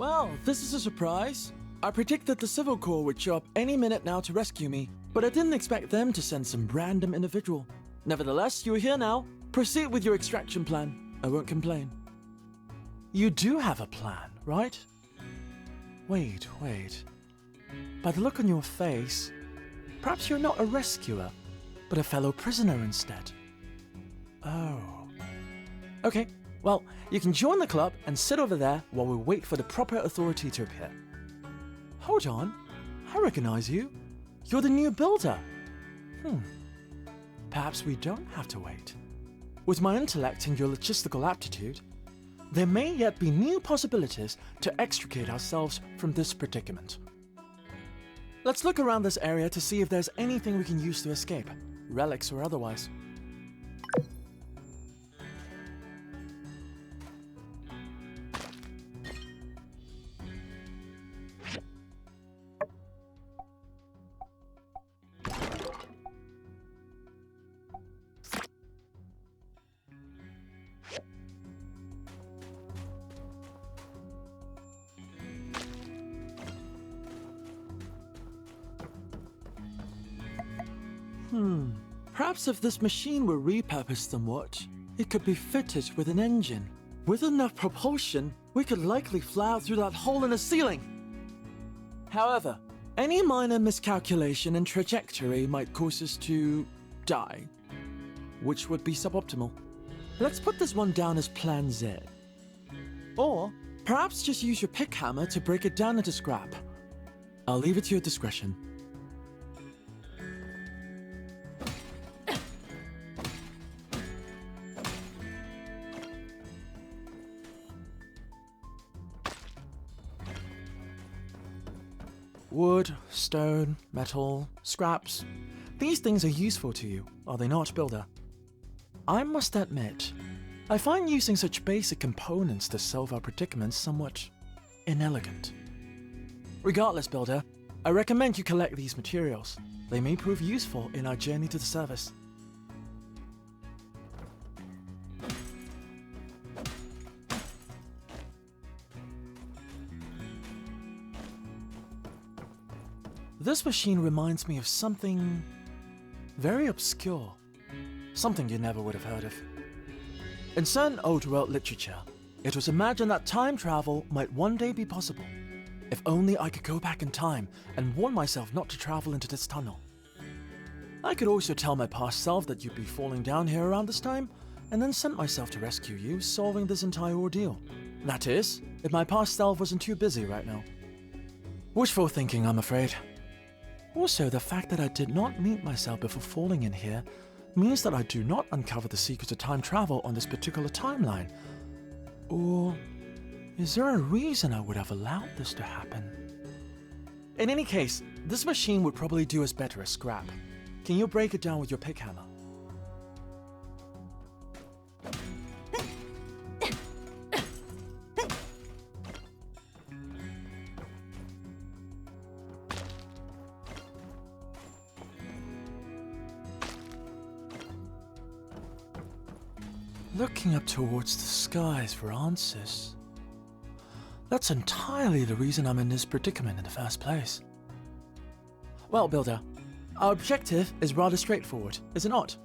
Well, this is a surprise. I predicted the Civil Corps would show up any minute now to rescue me, but I didn't expect them to send some random individual. Nevertheless, you're here now. Proceed with your extraction plan. I won't complain. You do have a plan, right? Wait. By the look on your face, perhaps you're not a rescuer, but a fellow prisoner instead. Oh. Okay, well, you can join the club and sit over there while we wait for the proper authority to appear. Hold on, I recognize you. You're the new builder. Perhaps we don't have to wait. With my intellect and your logistical aptitude, there may yet be new possibilities to extricate ourselves from this predicament. Let's look around this area to see if there's anything we can use to escape, relics or otherwise. Perhaps if this machine were repurposed somewhat, it could be fitted with an engine. With enough propulsion, we could likely fly out through that hole in the ceiling. However, any minor miscalculation in trajectory might cause us to die, which would be suboptimal. Let's put this one down as Plan Z. Or perhaps just use your pick hammer to break it down into scrap. I'll leave it to your discretion. Wood, stone, metal, scraps. These things are useful to you, are they not, Builder? I must admit, I find using such basic components to solve our predicaments somewhat inelegant. Regardless, Builder, I recommend you collect these materials. They may prove useful in our journey to the surface. This machine reminds me of something very obscure, something you never would have heard of. In certain old world literature, it was imagined that time travel might one day be possible, if only I could go back in time and warn myself not to travel into this tunnel. I could also tell my past self that you'd be falling down here around this time, and then sent myself to rescue you, solving this entire ordeal. That is, if my past self wasn't too busy right now. Wishful thinking, I'm afraid. Also, the fact that I did not meet myself before falling in here means that I do not uncover the secrets of time travel on this particular timeline. Or is there a reason I would have allowed this to happen? In any case, this machine would probably do us better as scrap. Can you break it down with your pick hammer? Looking up towards the skies for answers. That's entirely the reason I'm in this predicament in the first place. Well, Builder, our objective is rather straightforward, is it not?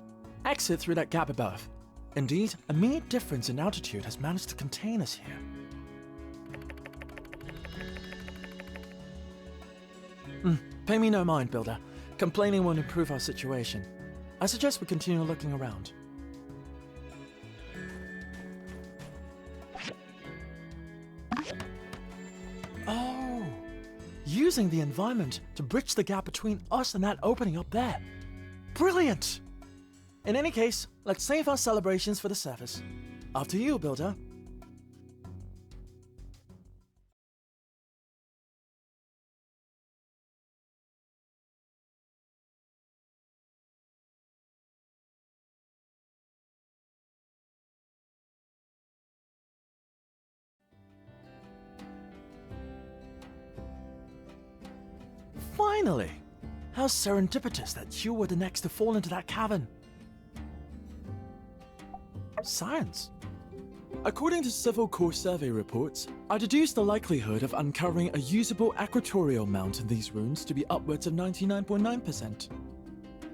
Exit through that gap above. Indeed, a mere difference in altitude has managed to contain us here. Pay me no mind, Builder. Complaining won't improve our situation. I suggest we continue looking around. Oh, using the environment to bridge the gap between us and that opening up there. Brilliant! In any case, let's save our celebrations for the surface. After you, Builder. Finally! How serendipitous that you were the next to fall into that cavern. Science. According to Civil Corps survey reports, I deduced the likelihood of uncovering a usable equatorial mount in these ruins to be upwards of 99.9%.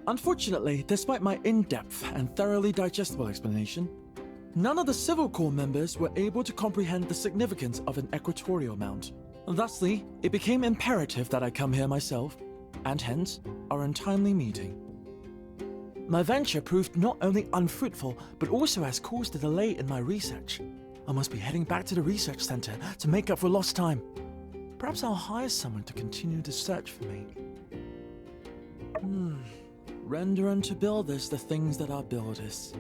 Unfortunately, despite my in-depth and thoroughly digestible explanation, none of the Civil Corps members were able to comprehend the significance of an equatorial mount. Thusly, it became imperative that I come here myself, and hence, our untimely meeting. My venture proved not only unfruitful, but also has caused a delay in my research. I must be heading back to the research center to make up for lost time. Perhaps I'll hire someone to continue the search for me. Render unto builders the things that are builders.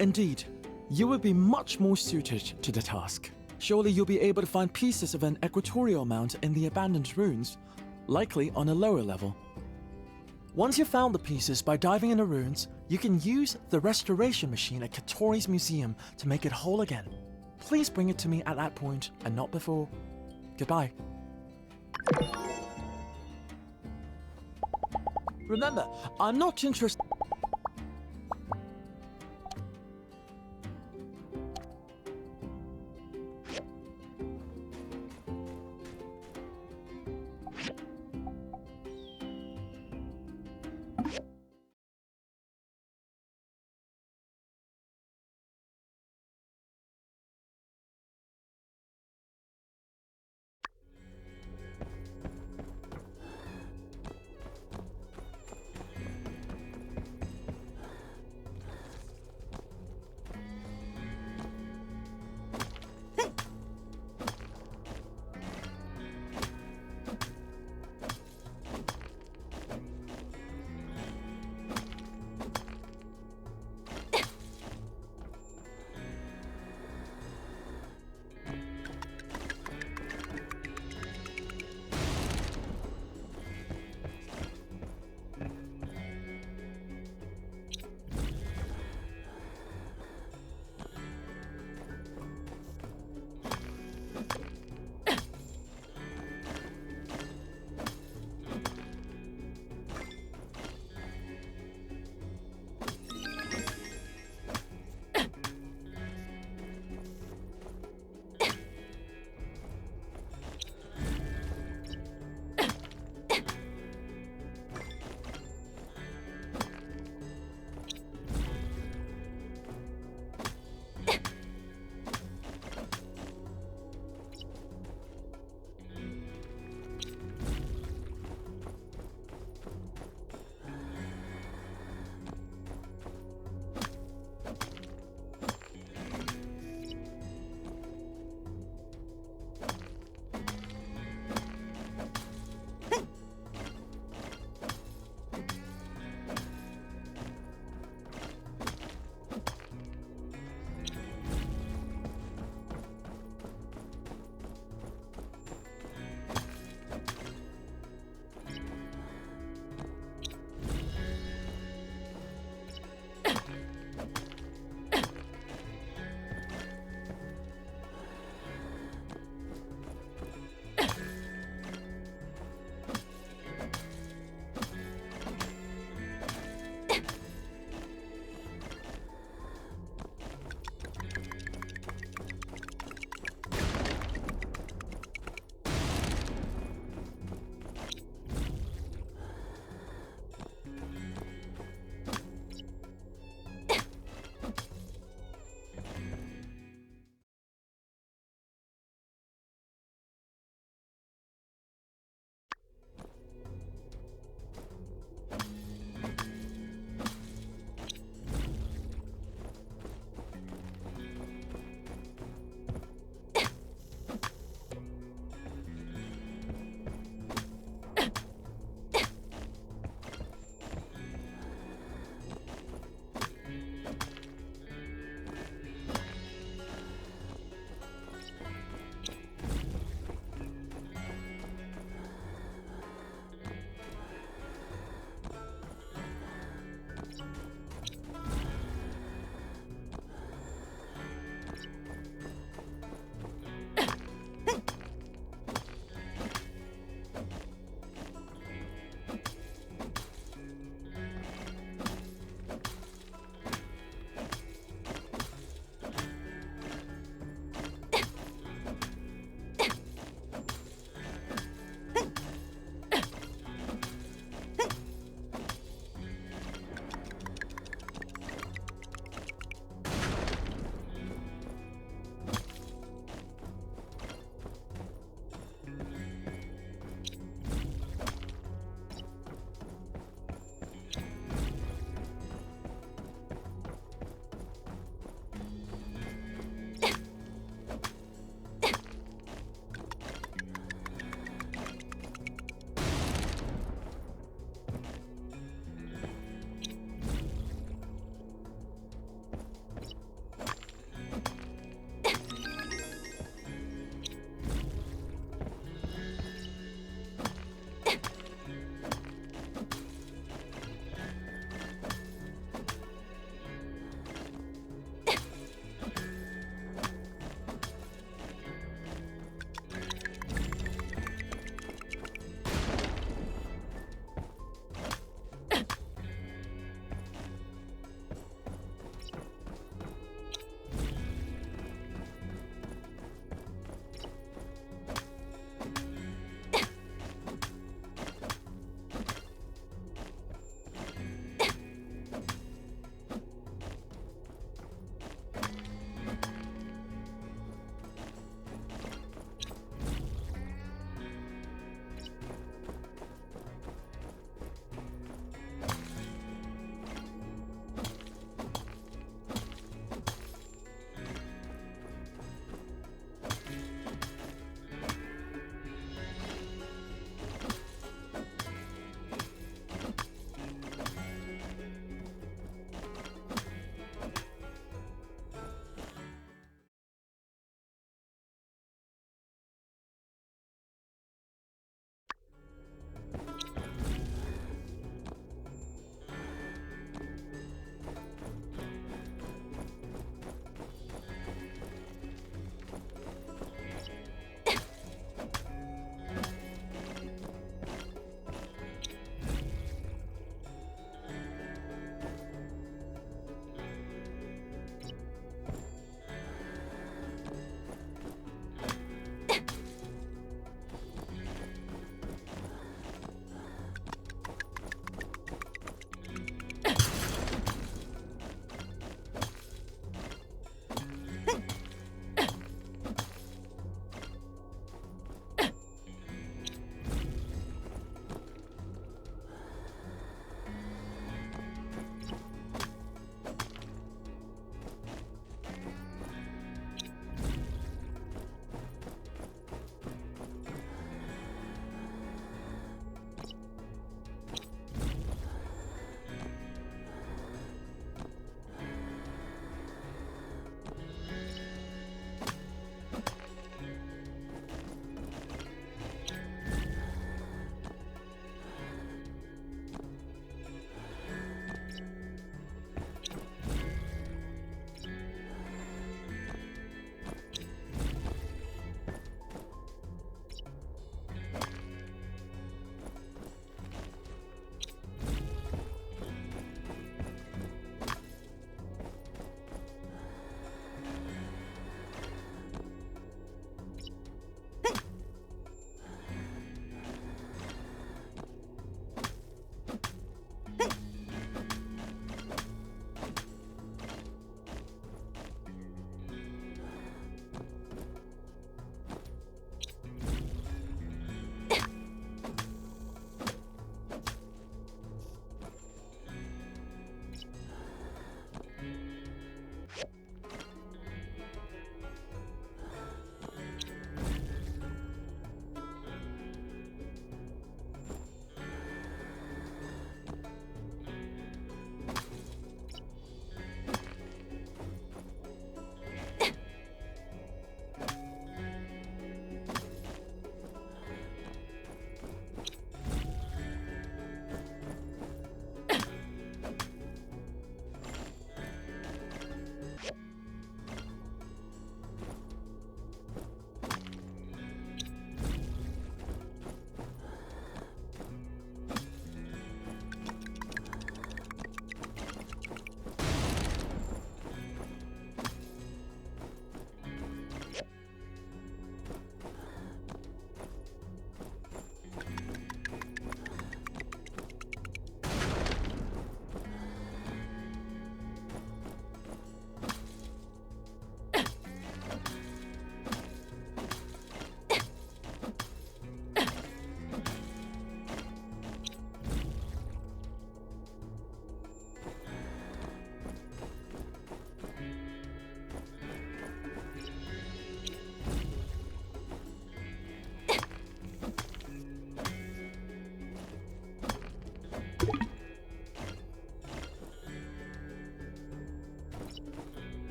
Indeed, you would be much more suited to the task. Surely you'll be able to find pieces of an equatorial mount in the abandoned ruins, likely on a lower level. Once you've found the pieces by diving in the ruins, you can use the restoration machine at Katori's museum to make it whole again. Please bring it to me at that point and not before. Goodbye. Remember, I'm not interested.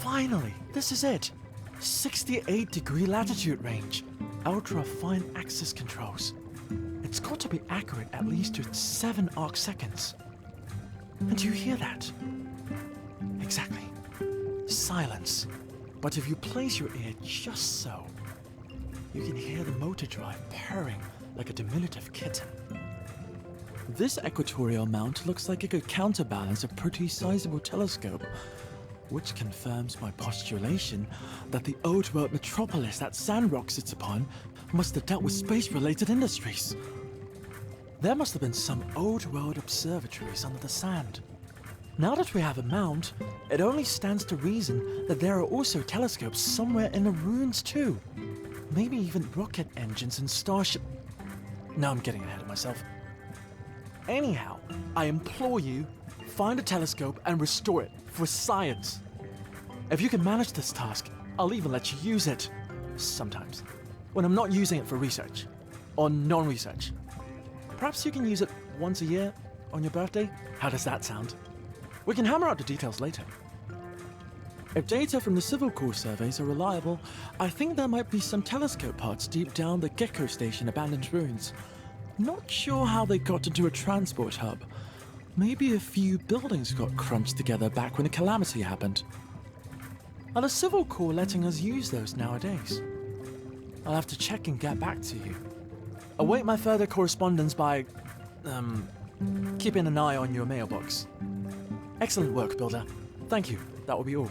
Finally, this is it. 68-degree latitude range. Ultra-fine axis controls. It's got to be accurate at least to 7 arc seconds. And do you hear that? Exactly. Silence. But if you place your ear just so, you can hear the motor drive purring like a diminutive kitten. This equatorial mount looks like it could counterbalance a pretty sizable telescope, which confirms my postulation that the old world metropolis that Sandrock sits upon must have dealt with space-related industries. There must have been some old world observatories under the sand. Now that we have a mount, it only stands to reason that there are also telescopes somewhere in the ruins too. Maybe even rocket engines and starship... No, I'm getting ahead of myself. Anyhow, I implore you, find a telescope and restore it for science. If you can manage this task, I'll even let you use it. Sometimes. When I'm not using it for research. Or non-research. Perhaps you can use it once a year on your birthday? How does that sound? We can hammer out the details later. If data from the Civil Corps surveys are reliable, I think there might be some telescope parts deep down the Gecko Station abandoned ruins. Not sure how they got into a transport hub. Maybe a few buildings got crunched together back when the calamity happened. Are the Civil Corps letting us use those nowadays? I'll have to check and get back to you. Await my further correspondence by... keeping an eye on your mailbox. Excellent work, Builder. Thank you. That will be all.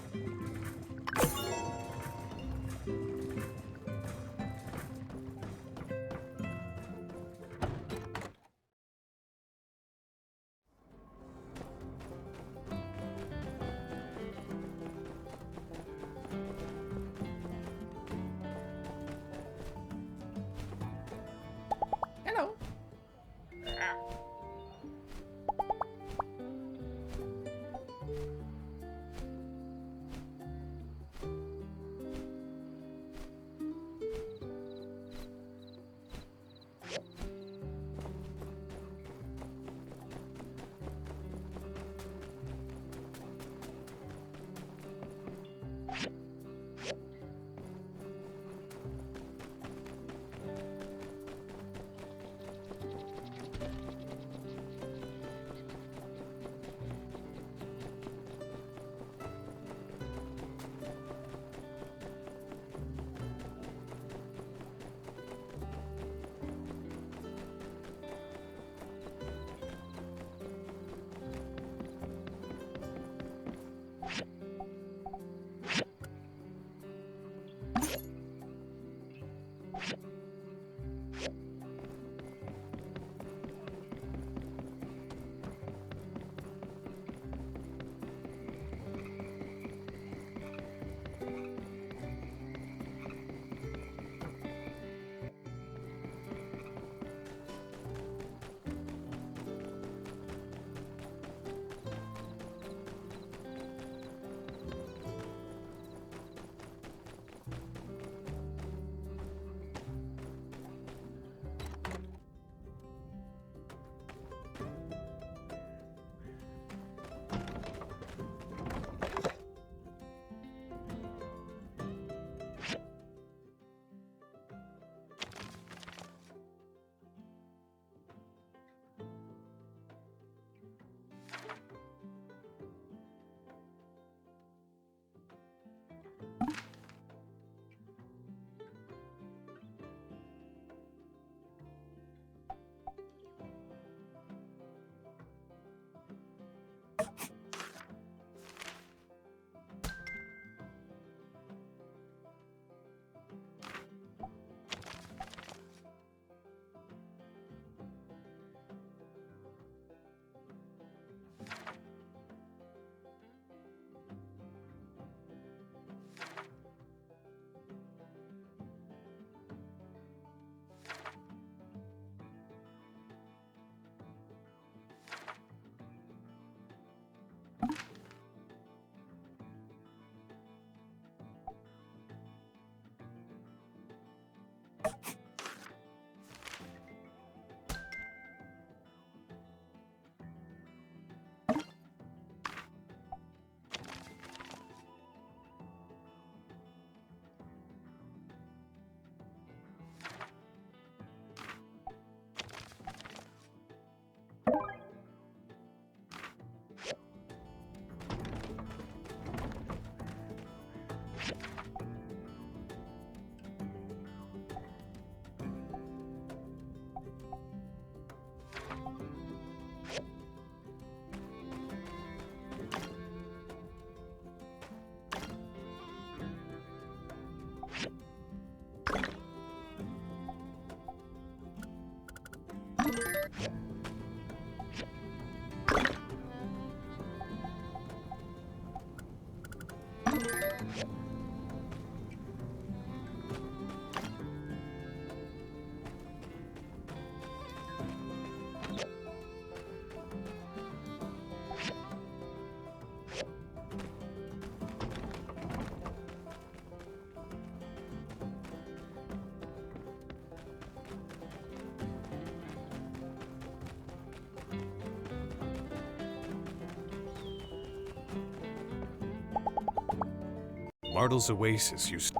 Hello. Martel's Oasis used.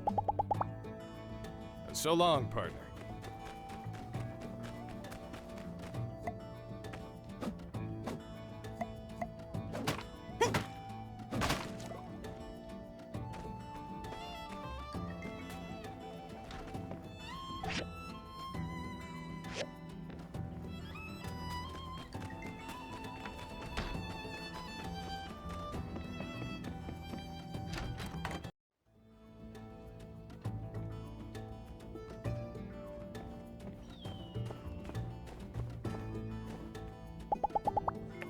So long, partner.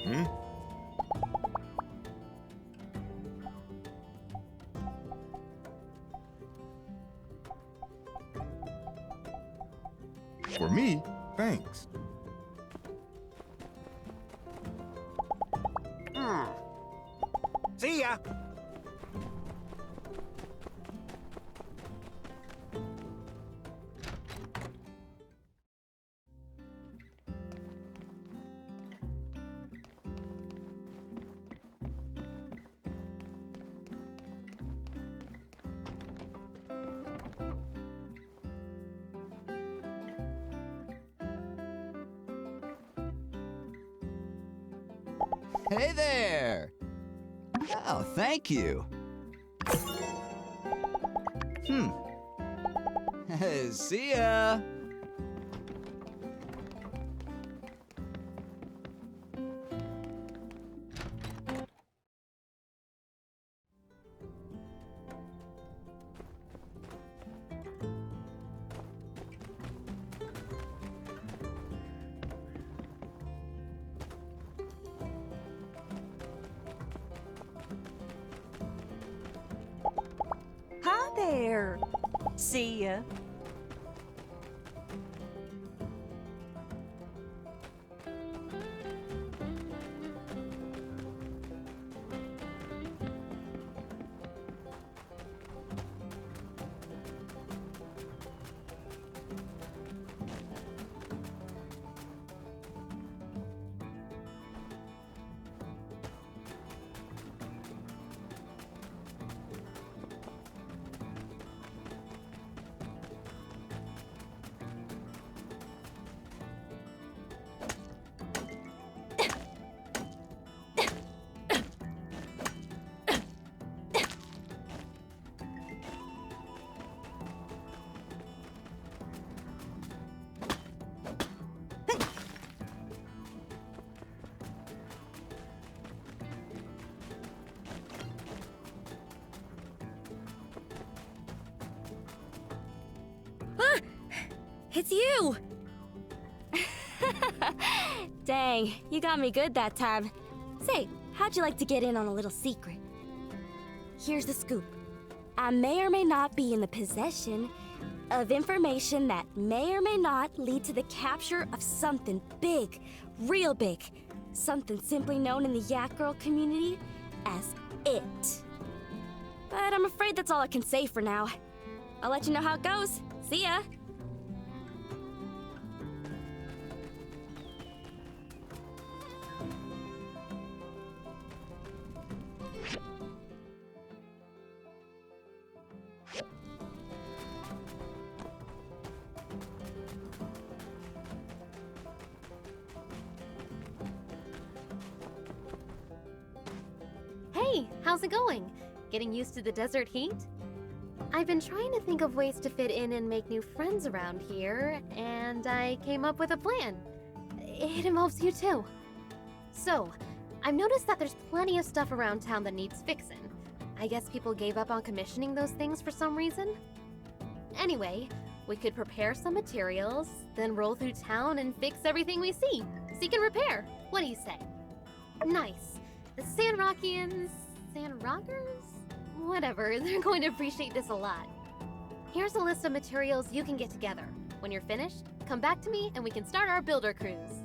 Hmm? For me, thanks. See ya. Hey there! Oh, thank you. See ya! Hi there. See ya. It's you! Dang, you got me good that time. Say, how'd you like to get in on a little secret? Here's the scoop. I may or may not be in the possession of information that may or may not lead to the capture of something big, real big. Something simply known in the Yak Girl community as it. But I'm afraid that's all I can say for now. I'll let you know how it goes. See ya! Hey, how's it going? Getting used to the desert heat? I've been trying to think of ways to fit in and make new friends around here, and I came up with a plan. It involves you too. So, I've noticed that there's plenty of stuff around town that needs fixing. I guess people gave up on commissioning those things for some reason. Anyway, we could prepare some materials, then roll through town and fix everything we see. Seek and repair. What do you say? Nice. The Sandrockians... Sandrockers? Whatever, they're going to appreciate this a lot. Here's a list of materials you can get together. When you're finished, come back to me and we can start our builder cruise.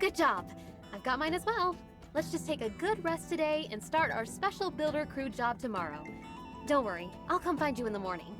Good job. I've got mine as well. Let's just take a good rest today and start our special builder crew job tomorrow. Don't worry, I'll come find you in the morning.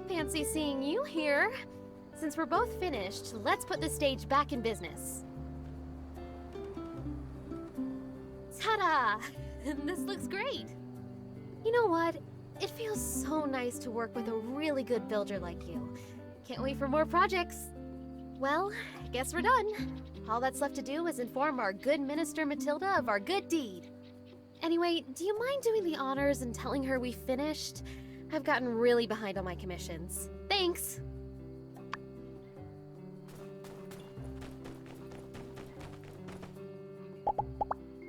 Fancy seeing you here. Since we're both finished, let's put the stage back in business. Ta-da! This looks great. You know what? It feels so nice to work with a really good builder like you. Can't wait for more projects. Well, I guess we're done. All that's left to do is inform our good Minister Matilda of our good deed. Anyway, do you mind doing the honors and telling her we finished? I've gotten really behind on my commissions. Thanks!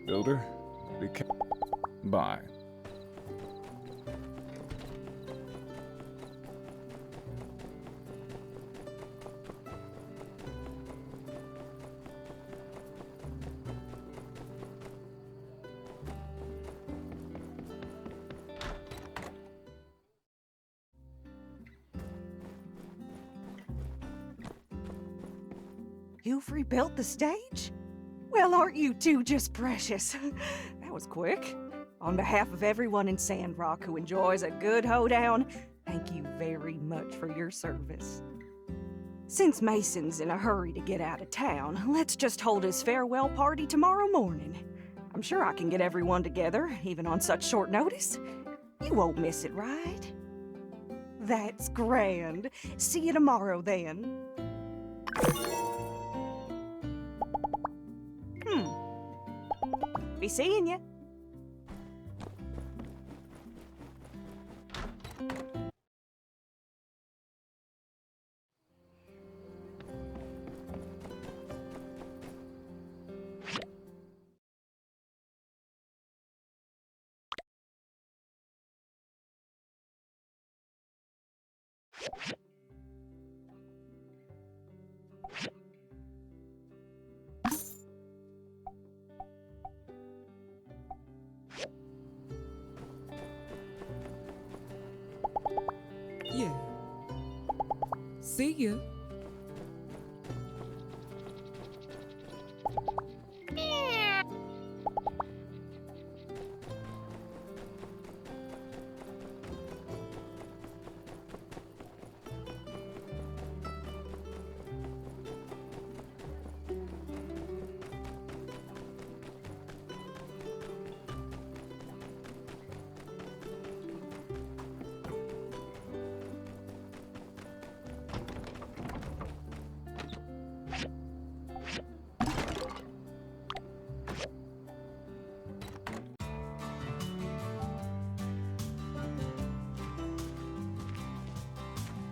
Builder, bye. You've rebuilt the stage? Well, aren't you two just precious? That was quick. On behalf of everyone in Sandrock who enjoys a good hoedown, thank you very much for your service. Since Mason's in a hurry to get out of town, let's just hold his farewell party tomorrow morning. I'm sure I can get everyone together, even on such short notice. You won't miss it, right? That's grand. See you tomorrow, then. Be seeing you. Yeah. See ya.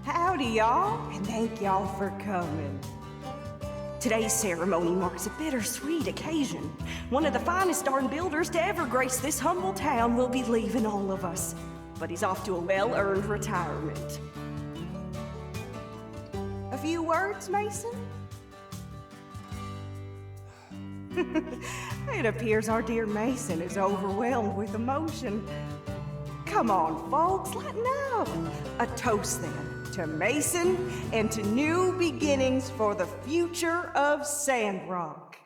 Howdy, y'all, and thank y'all for coming. Today's ceremony marks a bittersweet occasion. One of the finest darn builders to ever grace this humble town will be leaving all of us, but he's off to a well-earned retirement. A few words, Mason? It appears our dear Mason is overwhelmed with emotion. Come on, folks, lighten up. A toast, then, to Mason and to new beginnings for the future of Sandrock.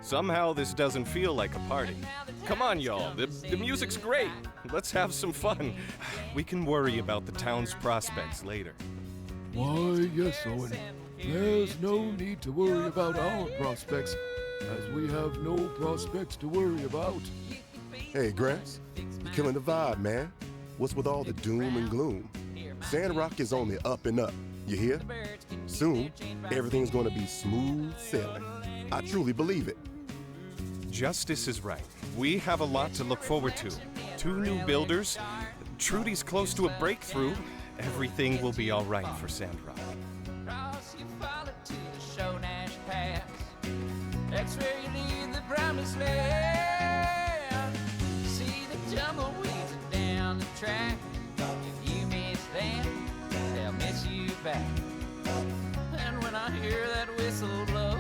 Somehow this doesn't feel like a party. Come on, y'all. The music's great. Let's have some fun. We can worry about the town's prospects later. Why, yes, Owen. There's no need to worry about our prospects, as we have no prospects to worry about. Hey, Gramps, you're killing the vibe, man. What's with all the doom and gloom? Sandrock is on the up and up, you hear? Soon, everything's gonna be smooth sailing. I truly believe it. Justice is right. We have a lot to look forward to. 2 new builders. Trudy's close to a breakthrough. Everything will be all right for Sandrock. That's where you leave the promised land. See the tumbleweeds down the track. If you miss them, they'll miss you back. And when I hear that whistle blow,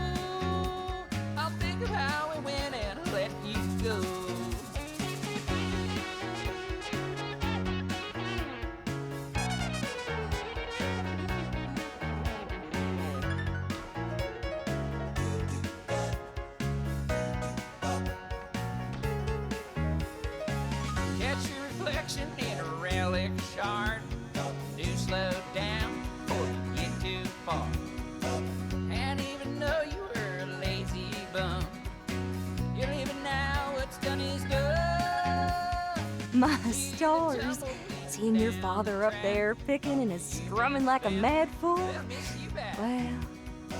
I'll think of how we went and let you go. In a relic shard, do slow down before you get too far. And even though you were a lazy bum, you're leaving now. What's done is done. My stars, seeing your father up there picking and strumming like a mad fool, well,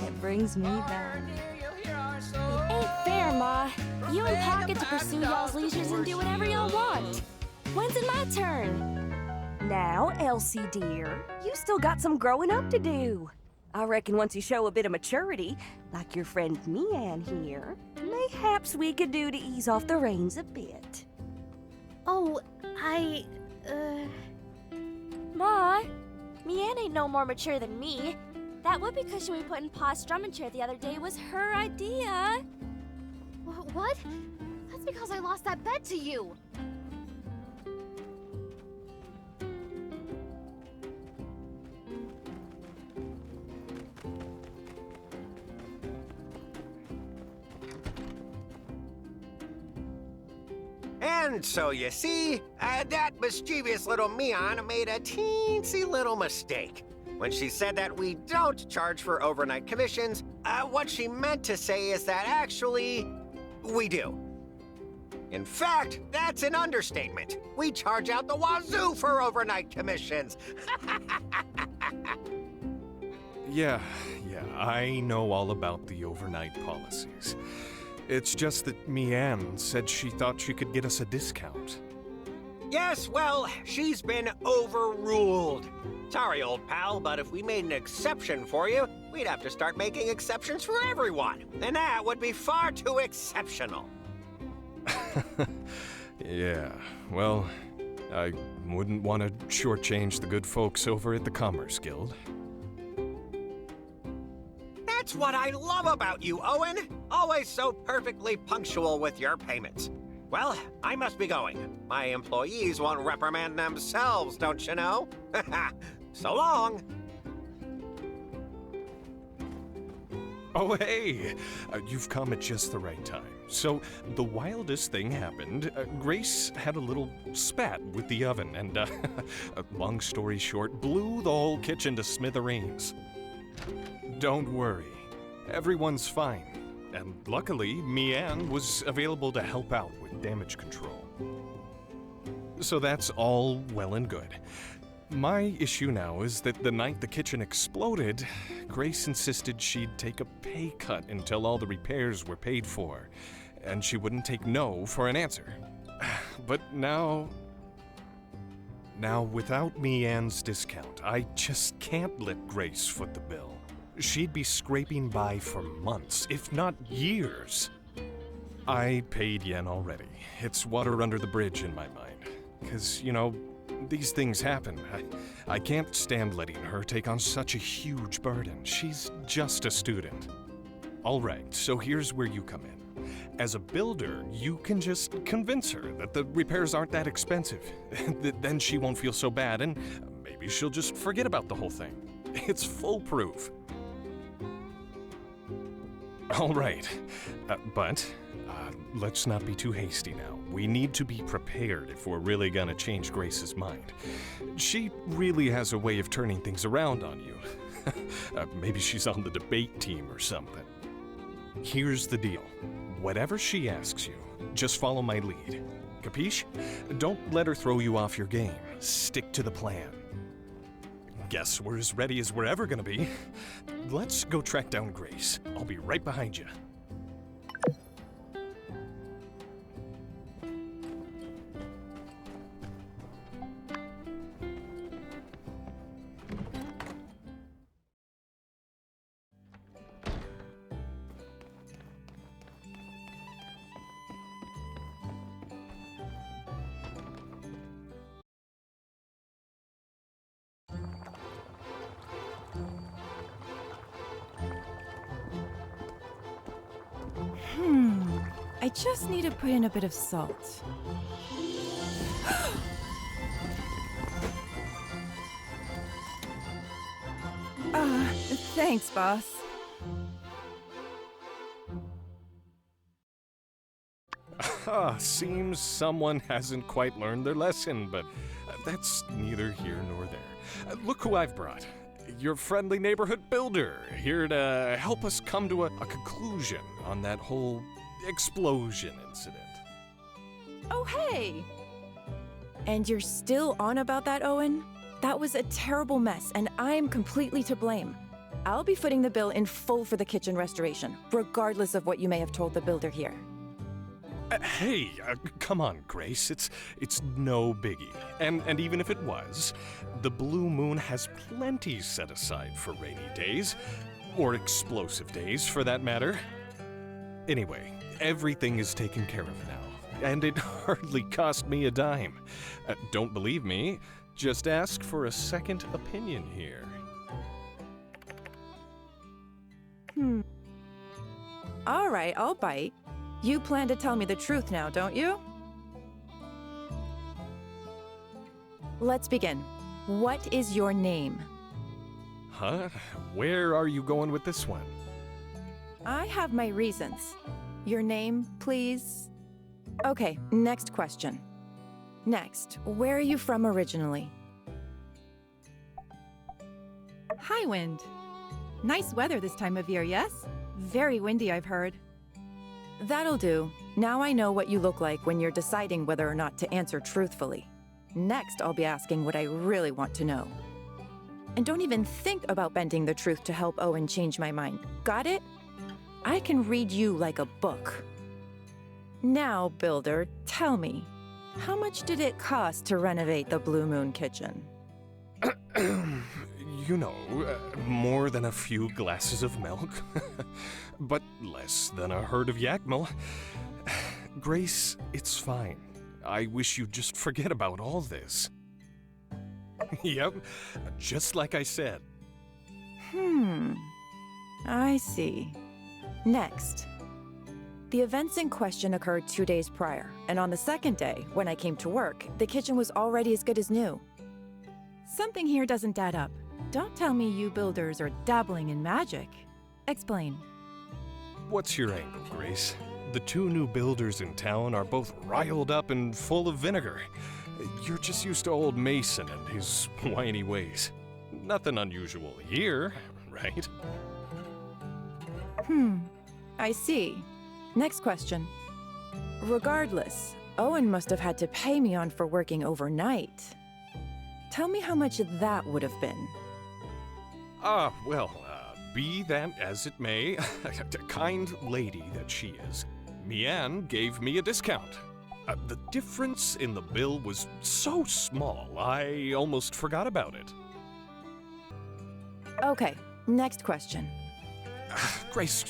it brings me back. It ain't fair, Ma. You and Pa get to pursue y'all's leisures and do whatever y'all want. When's it my turn? Now, Elsie dear, you still got some growing up to do. I reckon once you show a bit of maturity, like your friend Mian here, mayhaps we could do to ease off the reins a bit. Oh, Ma, Mian ain't no more mature than me. That whoopee cushion we put in Pa's strumming chair the other day was her idea. What? That's because I lost that bet to you. And so you see, that mischievous little Mian made a teensy little mistake. When she said that we don't charge for overnight commissions, what she meant to say is that actually, we do. In fact, that's an understatement. We charge out the wazoo for overnight commissions. Yeah, I know all about the overnight policies. It's just that Mian said she thought she could get us a discount. Yes, well, she's been overruled. Sorry, old pal, but if we made an exception for you, we'd have to start making exceptions for everyone. And that would be far too exceptional. Yeah, well, I wouldn't want to shortchange the good folks over at the Commerce Guild. That's what I love about you, Owen. Always so perfectly punctual with your payments. Well, I must be going. My employees won't reprimand themselves, don't you know? So long. Oh, hey! You've come at just the right time. So, the wildest thing happened. Grace had a little spat with the oven and, long story short, blew the whole kitchen to smithereens. Don't worry. Everyone's fine. And luckily, Mian was available to help out with damage control. So that's all well and good. My issue now is that the night the kitchen exploded, Grace insisted she'd take a pay cut until all the repairs were paid for, and she wouldn't take no for an answer. But now, without Mian's discount, I just can't let Grace foot the bill. She'd be scraping by for months, if not years. I paid Yen already. It's water under the bridge in my mind. 'Cause, you know, these things happen. I can't stand letting her take on such a huge burden. She's just a student. All right, so here's where you come in. As a builder, you can just convince her that the repairs aren't that expensive. Then she won't feel so bad, and maybe she'll just forget about the whole thing. It's foolproof. All right, but let's not be too hasty now. We need to be prepared if we're really gonna change Grace's mind. She really has a way of turning things around on you. Maybe she's on the debate team or something. Here's the deal. Whatever she asks you, just follow my lead. Capiche? Don't let her throw you off your game. Stick to the plan. Guess we're as ready as we're ever gonna be. Let's go track down Grace. I'll be right behind you. I just need to put in a bit of salt. Thanks, boss. Seems someone hasn't quite learned their lesson, but that's neither here nor there. Look who I've brought. Your friendly neighborhood builder, here to help us come to a conclusion on that whole explosion incident. Oh, hey! And you're still on about that, Owen? That was a terrible mess, and I'm completely to blame. I'll be footing the bill in full for the kitchen restoration, regardless of what you may have told the builder here. Hey, come on, Grace. It's no biggie. And even if it was, the Blue Moon has plenty set aside for rainy days, or explosive days, for that matter. Anyway, everything is taken care of now, and it hardly cost me a dime. Don't believe me? Just ask for a second opinion here. All right, I'll bite. You plan to tell me the truth now, don't you? Let's begin. What is your name? Huh? Where are you going with this one? I have my reasons. Your name, please? Okay, next question. Next, where are you from originally? Highwind. Nice weather this time of year, yes? Very windy, I've heard. That'll do. Now I know what you look like when you're deciding whether or not to answer truthfully. Next, I'll be asking what I really want to know. And don't even think about bending the truth to help Owen change my mind. Got it? I can read you like a book. Now, Builder, tell me, how much did it cost to renovate the Blue Moon kitchen? You know, more than a few glasses of milk, but less than a herd of yakmel. Grace, it's fine. I wish you'd just forget about all this. Yep, just like I said. I see. Next. The events in question occurred 2 days prior, and on the second day, when I came to work, the kitchen was already as good as new. Something here doesn't add up. Don't tell me you builders are dabbling in magic. Explain. What's your angle, Grace? The two new builders in town are both riled up and full of vinegar. You're just used to old Mason and his whiny ways. Nothing unusual here, right? I see. Next question. Regardless, Owen must have had to pay me on for working overnight. Tell me how much that would have been. Be that as it may, a kind lady that she is, Mian gave me a discount. The difference in the bill was so small, I almost forgot about it. Okay, next question. Grace.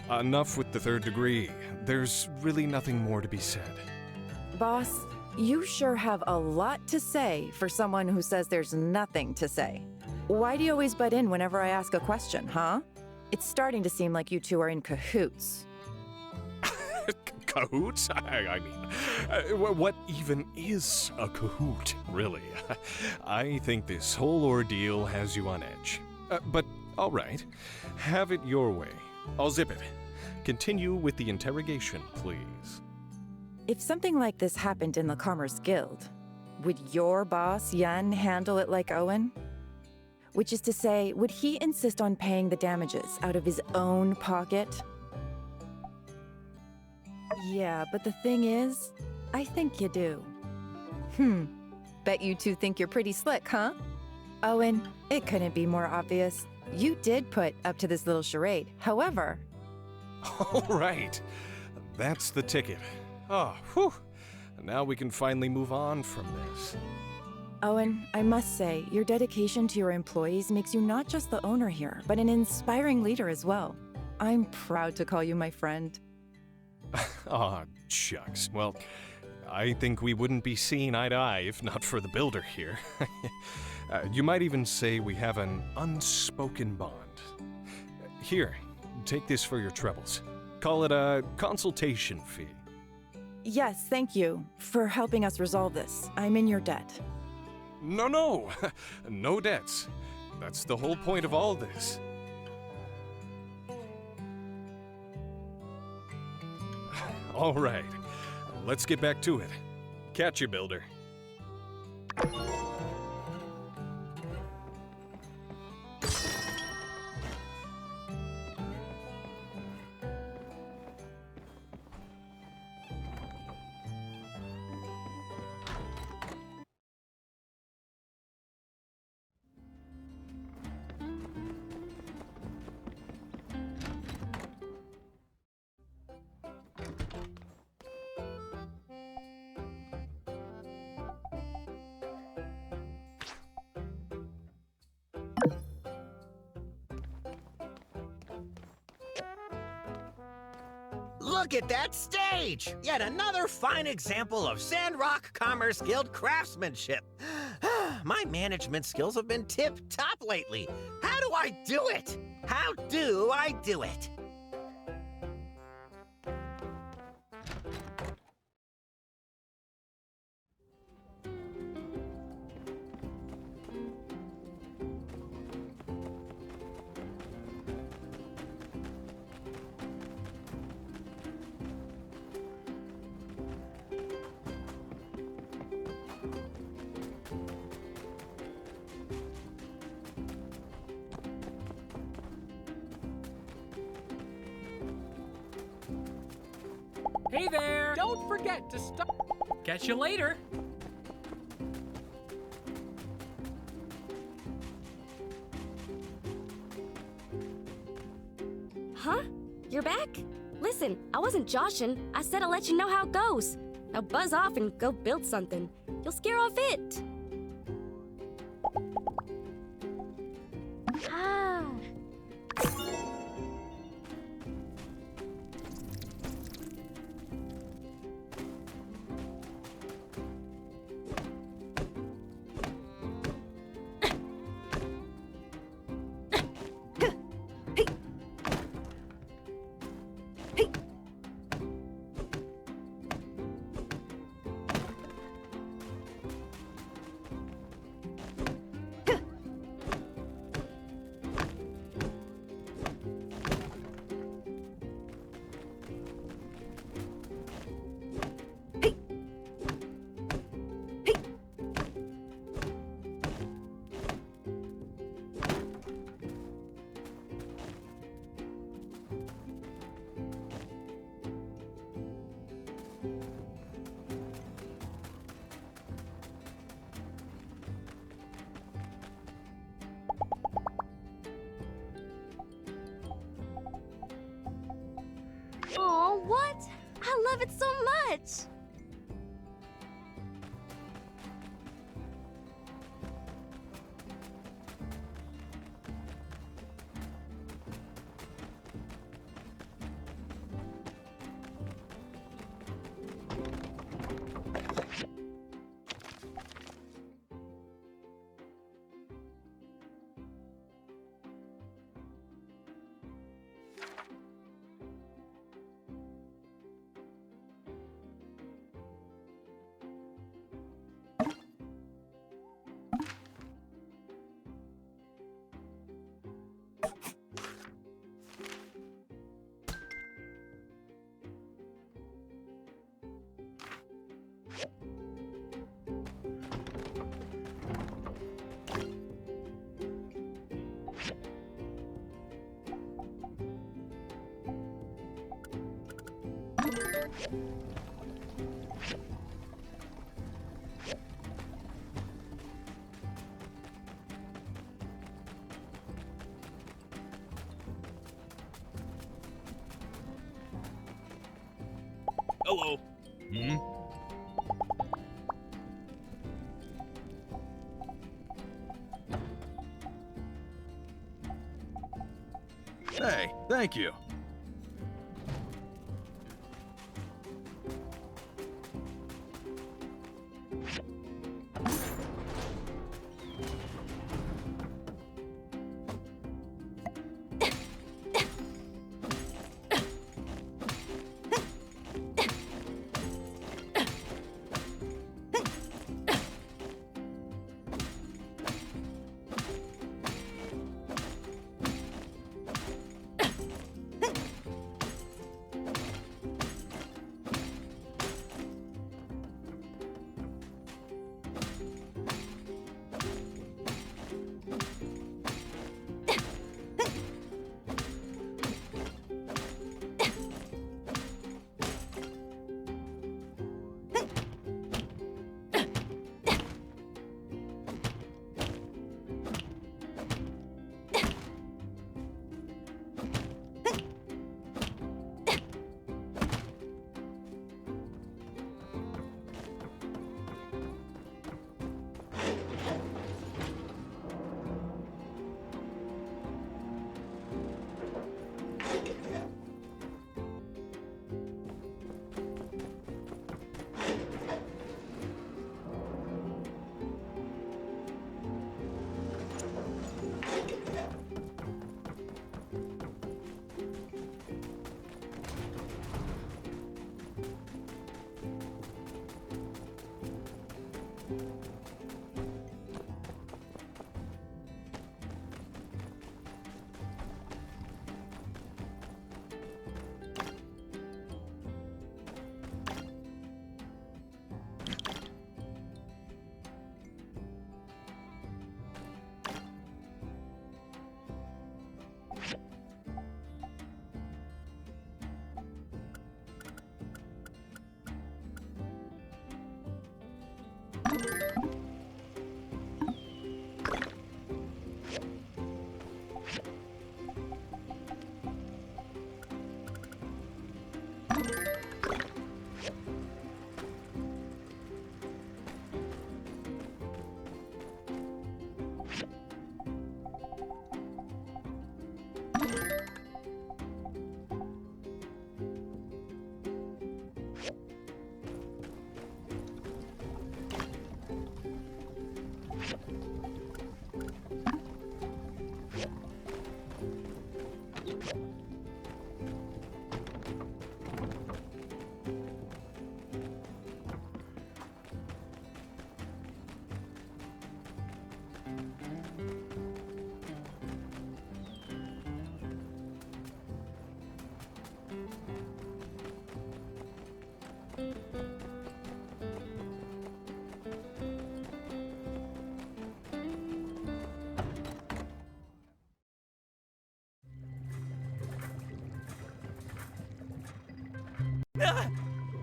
Enough with the third degree. There's really nothing more to be said. Boss, you sure have a lot to say for someone who says there's nothing to say. Why do you always butt in whenever I ask a question, huh? It's starting to seem like you two are in cahoots. Cahoots? I mean, what even is a cahoot, really? I think this whole ordeal has you on edge. But all right, have it your way. I'll zip it. Continue with the interrogation, please. If something like this happened in the Commerce Guild, would your boss, Yan, handle it like Owen? Which is to say, would he insist on paying the damages out of his own pocket? Yeah, but the thing is, I think you do. Bet you two think you're pretty slick, huh? Owen, it couldn't be more obvious. You did put up to this little charade. However... All right. That's the ticket. Oh, whew. Now we can finally move on from this. Owen, I must say, your dedication to your employees makes you not just the owner here, but an inspiring leader as well. I'm proud to call you my friend. Aw, shucks. Well, I think we wouldn't be seeing eye to eye if not for the builder here. You might even say we have an unspoken bond. Here, take this for your troubles. Call it a consultation fee. Yes, thank you for helping us resolve this. I'm in your debt. No. No debts. That's the whole point of all this. All right, let's get back to it. Catch you, builder. Look at that stage! Yet another fine example of Sandrock Commerce Guild craftsmanship. My management skills have been tip-top lately. How do I do it? How do I do it? Hey there! Don't forget to stop. Catch you later. Huh? You're back? Listen, I wasn't joshing. I said I'll let you know how it goes. Now buzz off and go build something. You'll scare off it. Ah. Oh, what? I love it so much! Hello. Hey, thank you.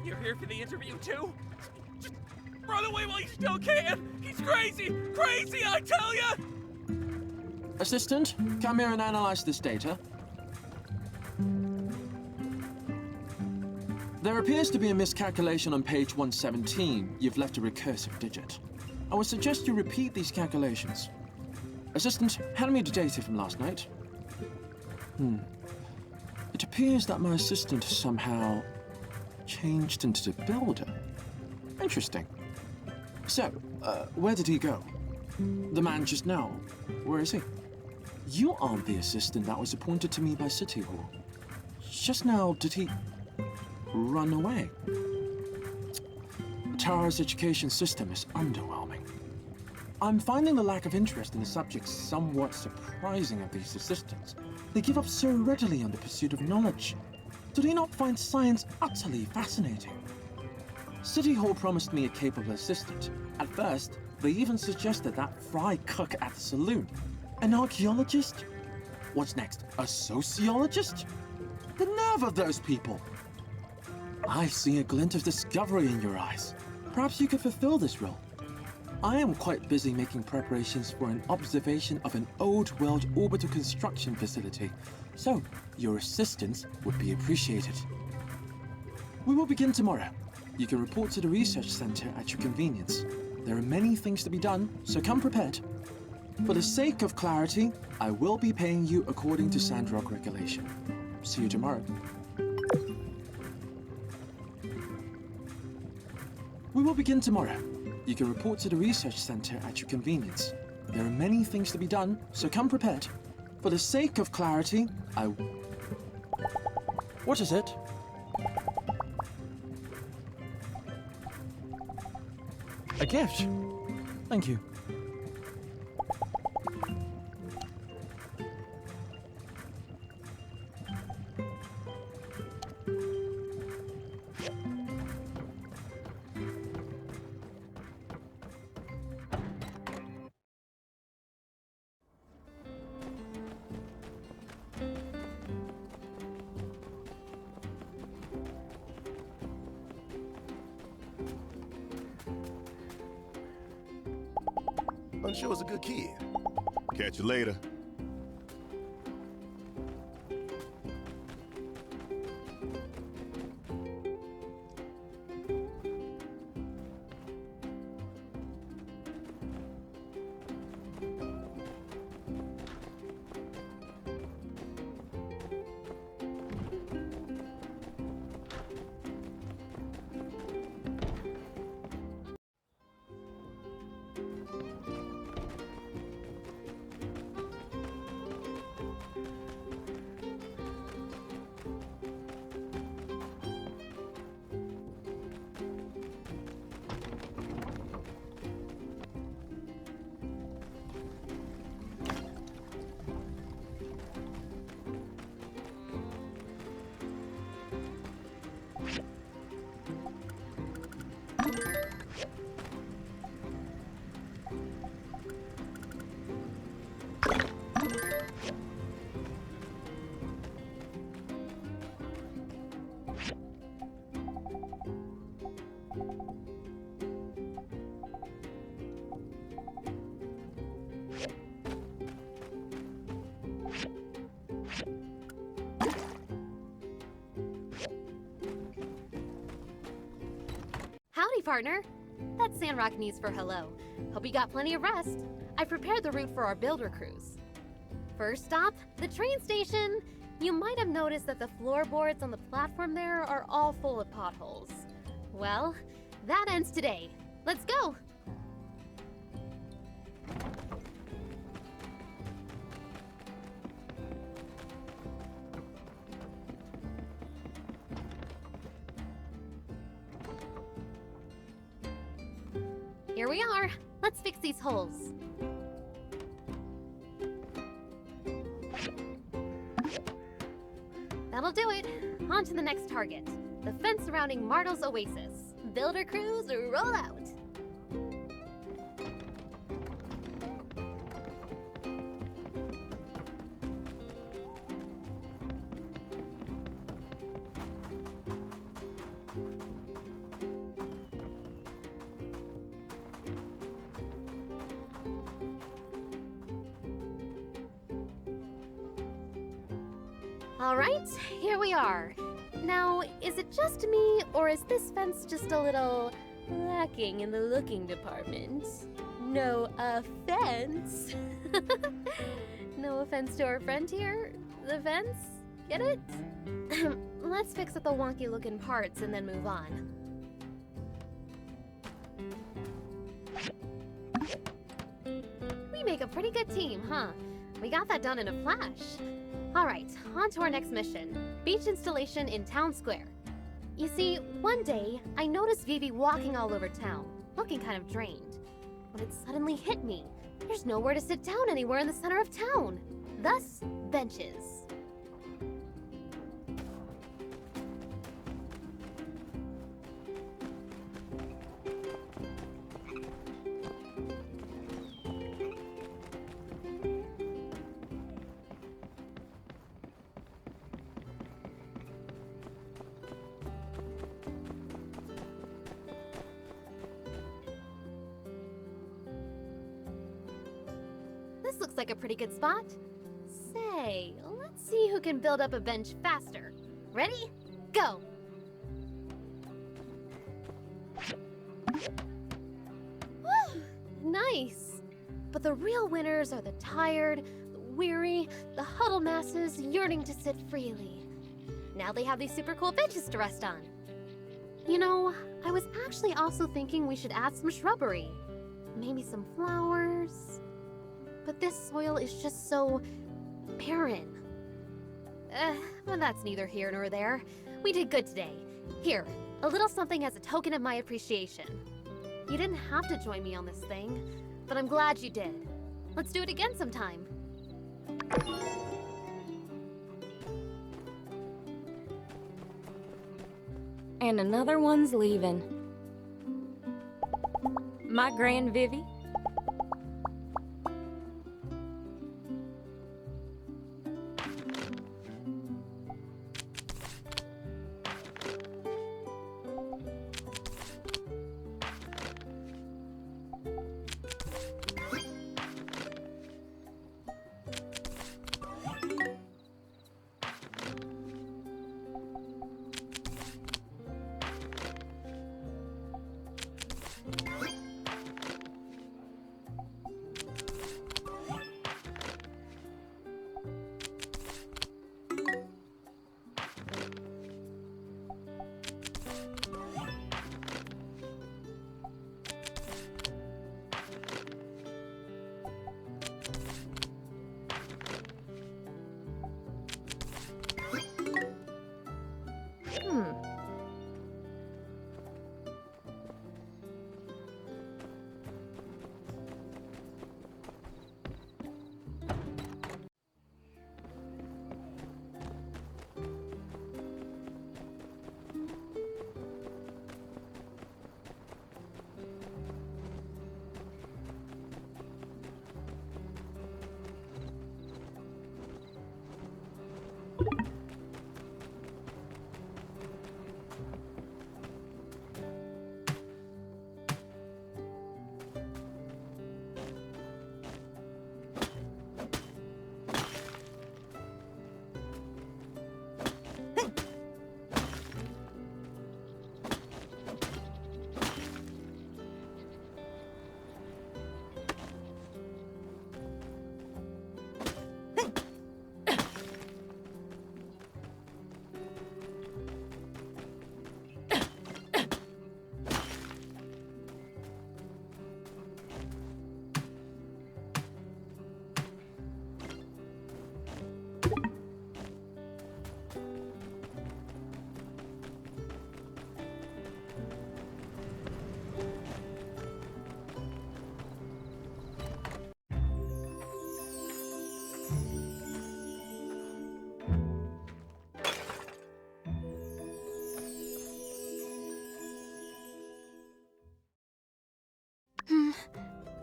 You're here for the interview too? Just run away while you still can! He's crazy! Crazy, I tell ya! Assistant, come here and analyze this data. There appears to be a miscalculation on page 117. You've left a recursive digit. I would suggest you repeat these calculations. Assistant, hand me the data from last night. It appears that my assistant somehow changed into the builder. Interesting. So, where did he go? The man just now. Where is he? You aren't the assistant that was appointed to me by City Hall. Just now, did he run away? Tara's education system is underwhelming. I'm finding the lack of interest in the subject somewhat surprising of these assistants. They give up so readily on the pursuit of knowledge. Do they not find science utterly fascinating? City Hall promised me a capable assistant. At first, they even suggested that fry cook at the saloon. An archaeologist? What's next? A sociologist? The nerve of those people! I see a glint of discovery in your eyes. Perhaps you could fulfill this role. I am quite busy making preparations for an observation of an old world orbital construction facility, so your assistance would be appreciated. We will begin tomorrow. You can report to the research center at your convenience. There are many things to be done, so come prepared. For the sake of clarity, I will be paying you according to Sandrock regulation. See you tomorrow. We will begin tomorrow. You can report to the research center at your convenience. There are many things to be done, so come prepared. For the sake of clarity, What is it? A gift. Thank you. Unsure was a good kid. Catch you later. Howdy, partner. That's Sandrock news for hello. Hope you got plenty of rest. I've prepared the route for our builder cruise. First stop, the train station. You might have noticed that the floorboards on the platform there are all full of potholes. Well, that ends today. Let's go! Here we are. Let's fix these holes. That'll do it. On to the next target. The fence surrounding Martel's Oasis. Builder crews, roll out. All right, here we are. Now, is it just me, or is this fence just a little lacking in the looking department? No offense. No offense to our friend here, the fence. Get it? Let's fix up the wonky looking parts and then move on. We make a pretty good team, huh? We got that done in a flash. All right, on to our next mission. Beach installation in Town Square. You see, one day, I noticed Vivi walking all over town, looking kind of drained. But it suddenly hit me. There's nowhere to sit down anywhere in the center of town. Thus, benches. This looks like a pretty good spot. Say, let's see who can build up a bench faster. Ready? Go! Woo! Nice! But the real winners are the tired, the weary, the huddled masses yearning to sit freely. Now they have these super cool benches to rest on. You know, I was actually also thinking we should add some shrubbery. Maybe some flowers. But this soil is just so barren. Well, that's neither here nor there. We did good today. Here, a little something as a token of my appreciation. You didn't have to join me on this thing, but I'm glad you did. Let's do it again sometime. And another one's leaving. My Grand Vivi.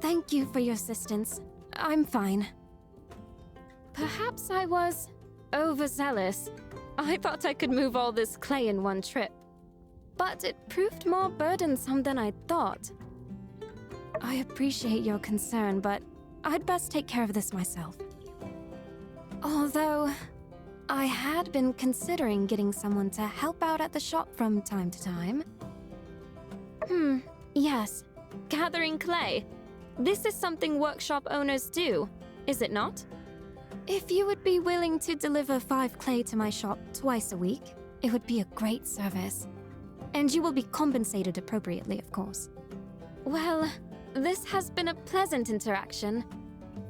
Thank you for your assistance. I'm fine. Perhaps I was overzealous. I thought I could move all this clay in one trip. But it proved more burdensome than I thought. I appreciate your concern, but I'd best take care of this myself. Although, I had been considering getting someone to help out at the shop from time to time. Yes. Gathering clay. This is something workshop owners do, is it not? If you would be willing to deliver 5 clay to my shop twice a week, it would be a great service. And you will be compensated appropriately, of course. Well, this has been a pleasant interaction.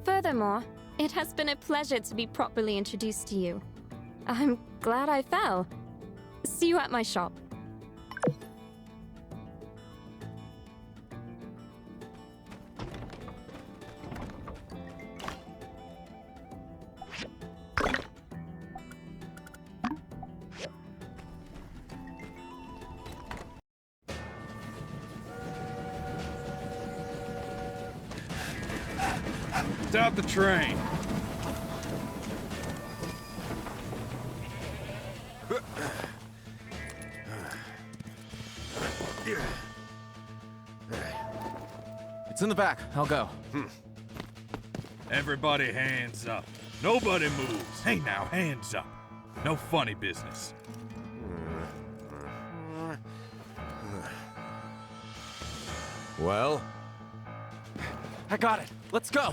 Furthermore, it has been a pleasure to be properly introduced to you. I'm glad I fell. See you at my shop. Stop the train. It's in the back. I'll go. Everybody hands up. Nobody moves. Hey now, hands up. No funny business. Well? I got it. Let's go.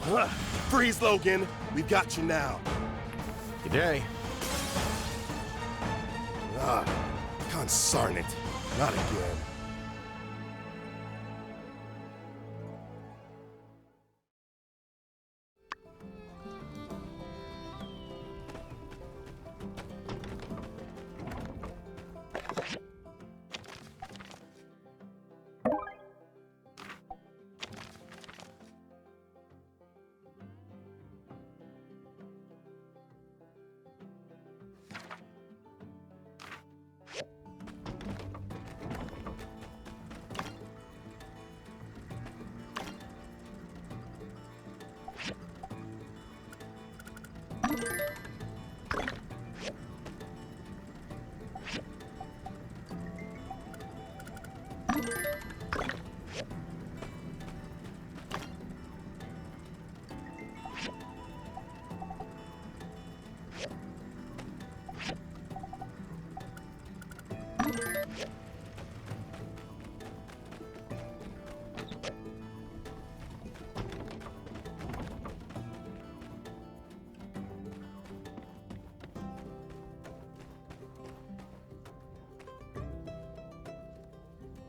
Freeze, Logan. We've got you now. Good day. Consarn it. Not again.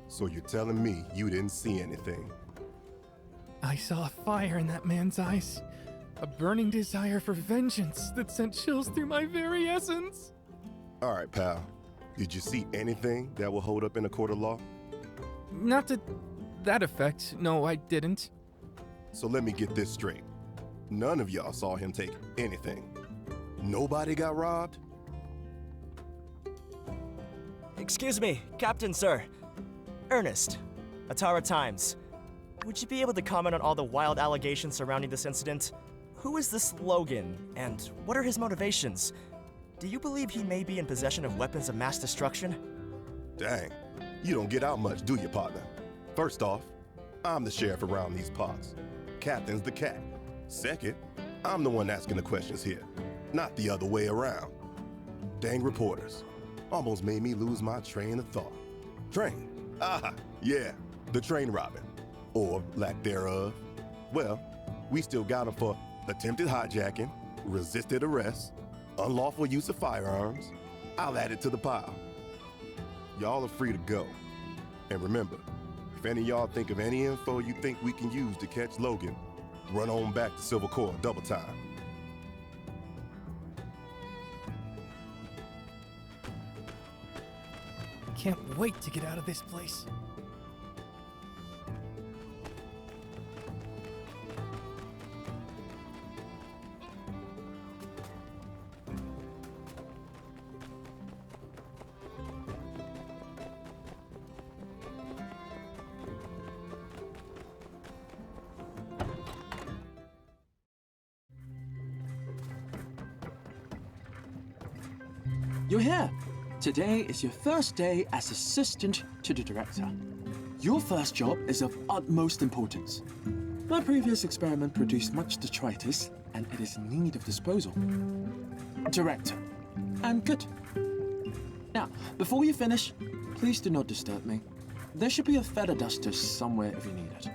So you're telling me you didn't see anything? I saw a fire in that man's eyes. A burning desire for vengeance that sent chills through my very essence. All right, pal. Did you see anything that will hold up in a court of law? Not to that effect. No, I didn't. So let me get this straight. None of y'all saw him take anything. Nobody got robbed? Excuse me, Captain, sir. Ernest, Atara Times. Would you be able to comment on all the wild allegations surrounding this incident? Who is this Logan, and what are his motivations? Do you believe he may be in possession of weapons of mass destruction? Dang, you don't get out much, do you, partner? First off, I'm the sheriff around these parts. Captain's the cat. Second, I'm the one asking the questions here, not the other way around. Dang reporters. Almost made me lose my train of thought. Train? Ah, yeah, the train robbing. Or lack thereof. Well, we still got him for attempted hijacking, resisted arrest, unlawful use of firearms. I'll add it to the pile. Y'all are free to go. And remember, if any of y'all think of any info you think we can use to catch Logan, run on back to Silver Core double time. Can't wait to get out of this place. You're here. Today is your first day as assistant to the director. Your first job is of utmost importance. My previous experiment produced much detritus, and it is in need of disposal. Director, And good. Now, before you finish, please do not disturb me. There should be a feather duster somewhere if you need it.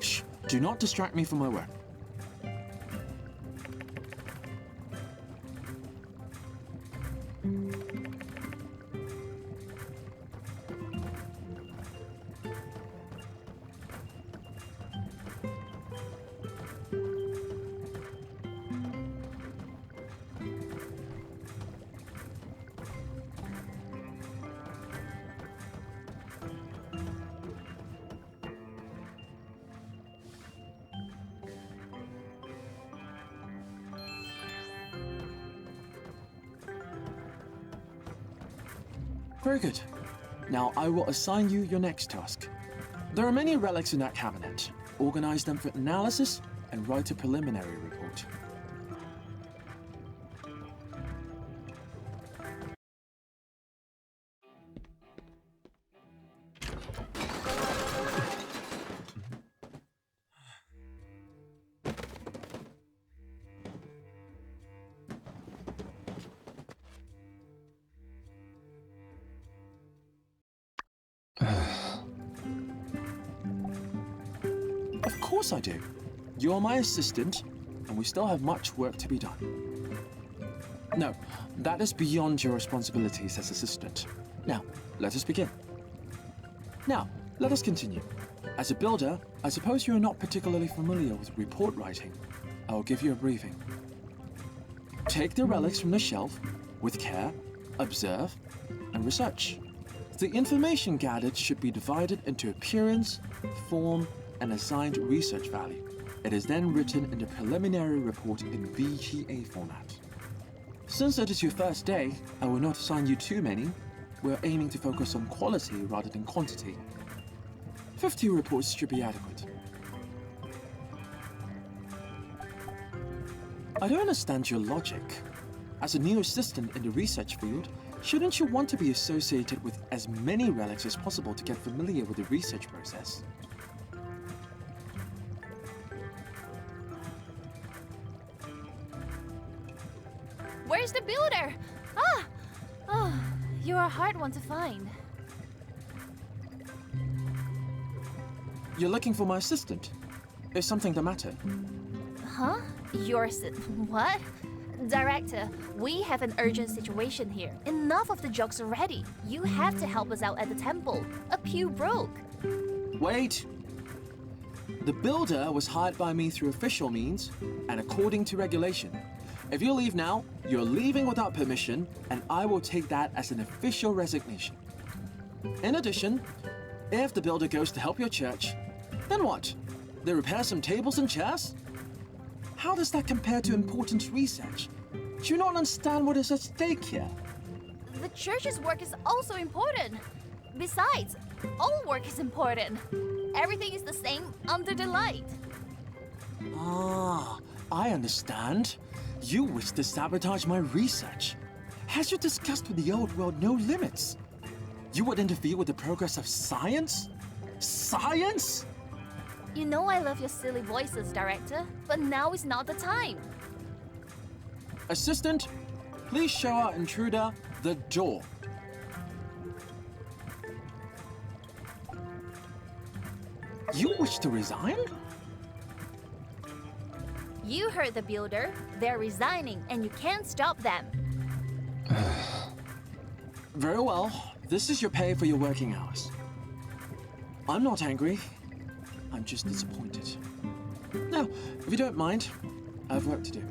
Shh, do not distract me from my work. Very good. Now I will assign you your next task. There are many relics in that cabinet. Organize them for analysis and write a preliminary report. Of course I do. You are my assistant, and we still have much work to be done. No, that is beyond your responsibilities as assistant. Now, let us begin. Now, let us continue. As a builder, I suppose you are not particularly familiar with report writing. I will give you a briefing. Take the relics from the shelf with care, observe, and research. The information gathered should be divided into appearance, form, and assigned research value. It is then written in the preliminary report in VTA format. Since it is your first day, I will not assign you too many. We are aiming to focus on quality rather than quantity. 50 reports should be adequate. I don't understand your logic. As a new assistant in the research field, shouldn't you want to be associated with as many relics as possible to get familiar with the research process? Where's the builder? Ah! Oh, you're a hard one to find. You're looking for my assistant. Is something the matter? Huh? What? Director, we have an urgent situation here. Enough of the jokes already. You have to help us out at the temple. A pew broke. Wait! The builder was hired by me through official means and according to regulation. If you leave now, you're leaving without permission, and I will take that as an official resignation. In addition, if the builder goes to help your church, then what? They repair some tables and chairs? How does that compare to important research? Do you not understand what is at stake here? The church's work is also important. Besides, all work is important. Everything is the same under the light. Ah, I understand. You wish to sabotage my research. Has you discussed with the old world no limits? You would interfere with the progress of science? Science? You know I love your silly voices, Director, but now is not the time. Assistant, please show our intruder the door. You wish to resign? You heard the builder. They're resigning, and you can't stop them. Very well. This is your pay for your working hours. I'm not angry. I'm just disappointed. Now, if you don't mind, I have work to do.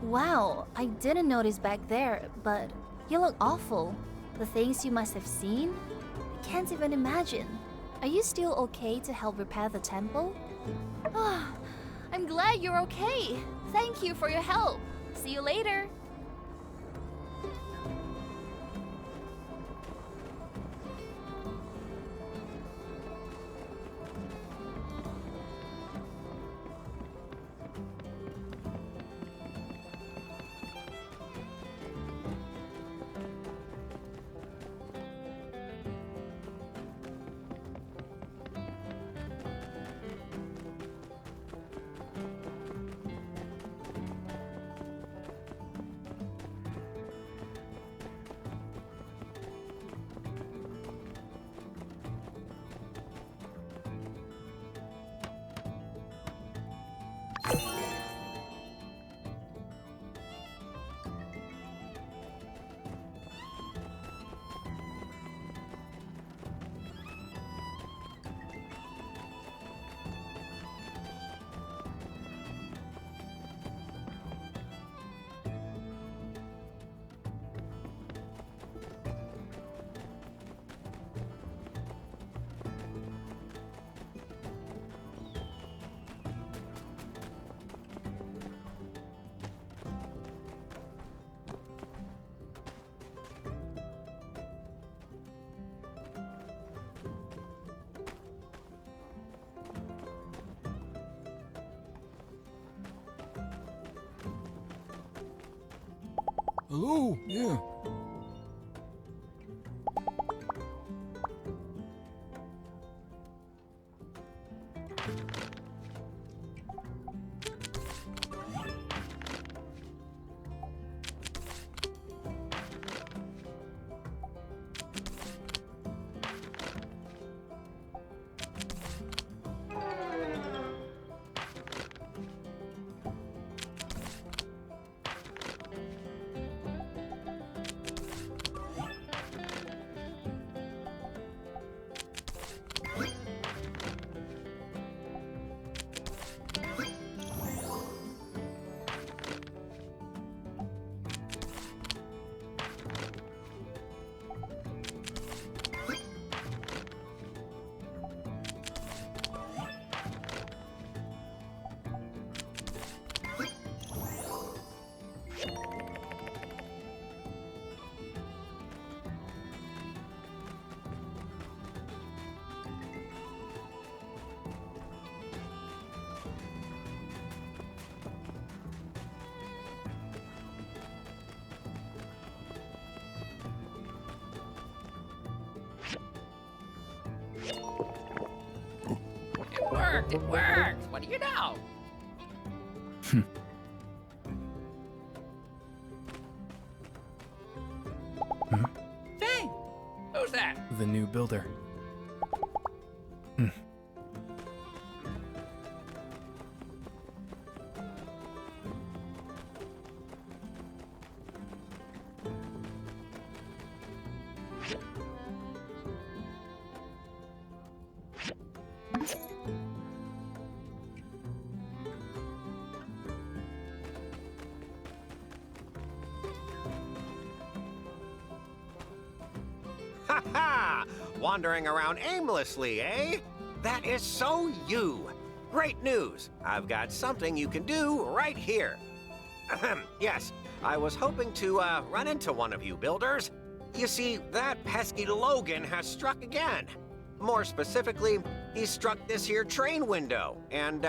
Wow, I didn't notice back there, but you look awful. The things you must have seen? I can't even imagine. Are you still okay to help repair the temple? Ah, I'm glad you're okay. Thank you for your help. See you later. Hello? Yeah. It worked! It worked! What do you know? Hey! Who's that? The new builder. Ha ha! Wandering around aimlessly, eh? That is so you. Great news. I've got something you can do right here. Ahem. Yes, I was hoping to run into one of you builders. You see, that pesky Logan has struck again. More specifically, he struck this here train window, and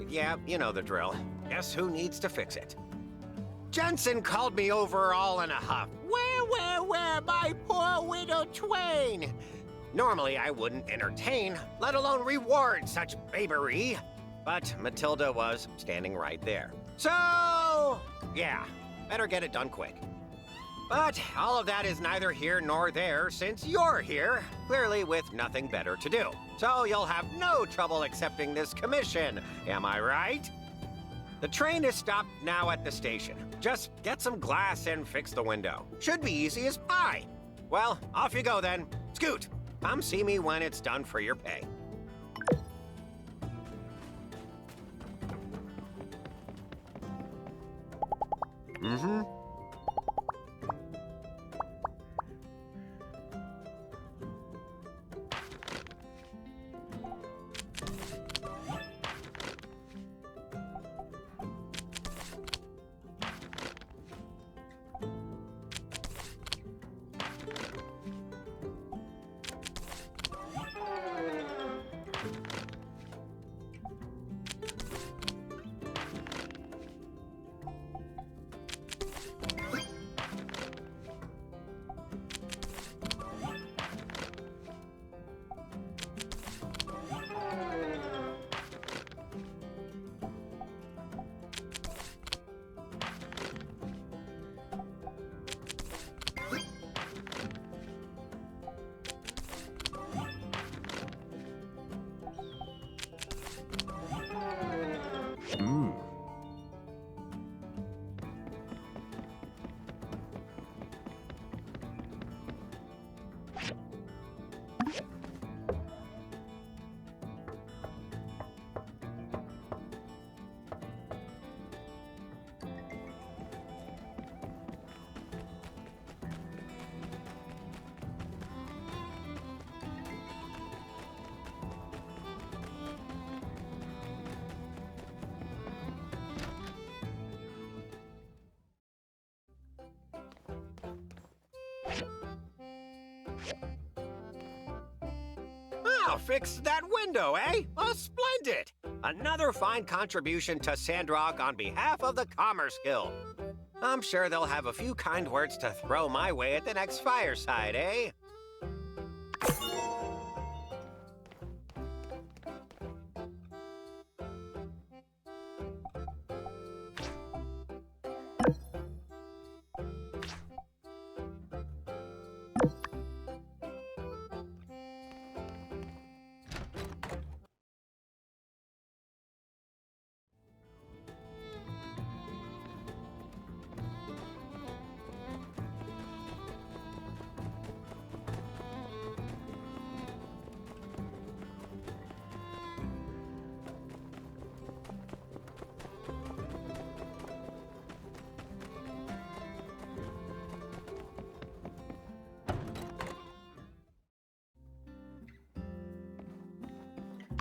Yeah, you know the drill. Guess who needs to fix it? Jensen called me over all in a huff. Where, my poor widow twain? Normally I wouldn't entertain, let alone reward such babery. But Matilda was standing right there. So, yeah, better get it done quick. But all of that is neither here nor there since you're here, clearly with nothing better to do. So you'll have no trouble accepting this commission, am I right? The train is stopped now at the station. Just get some glass and fix the window. Should be easy as pie. Well, off you go then. Scoot, come see me when it's done for your pay. Mm-hmm. Oh, fix that window, eh? Oh, splendid! Another fine contribution to Sandrock on behalf of the Commerce Guild. I'm sure they'll have a few kind words to throw my way at the next fireside, eh?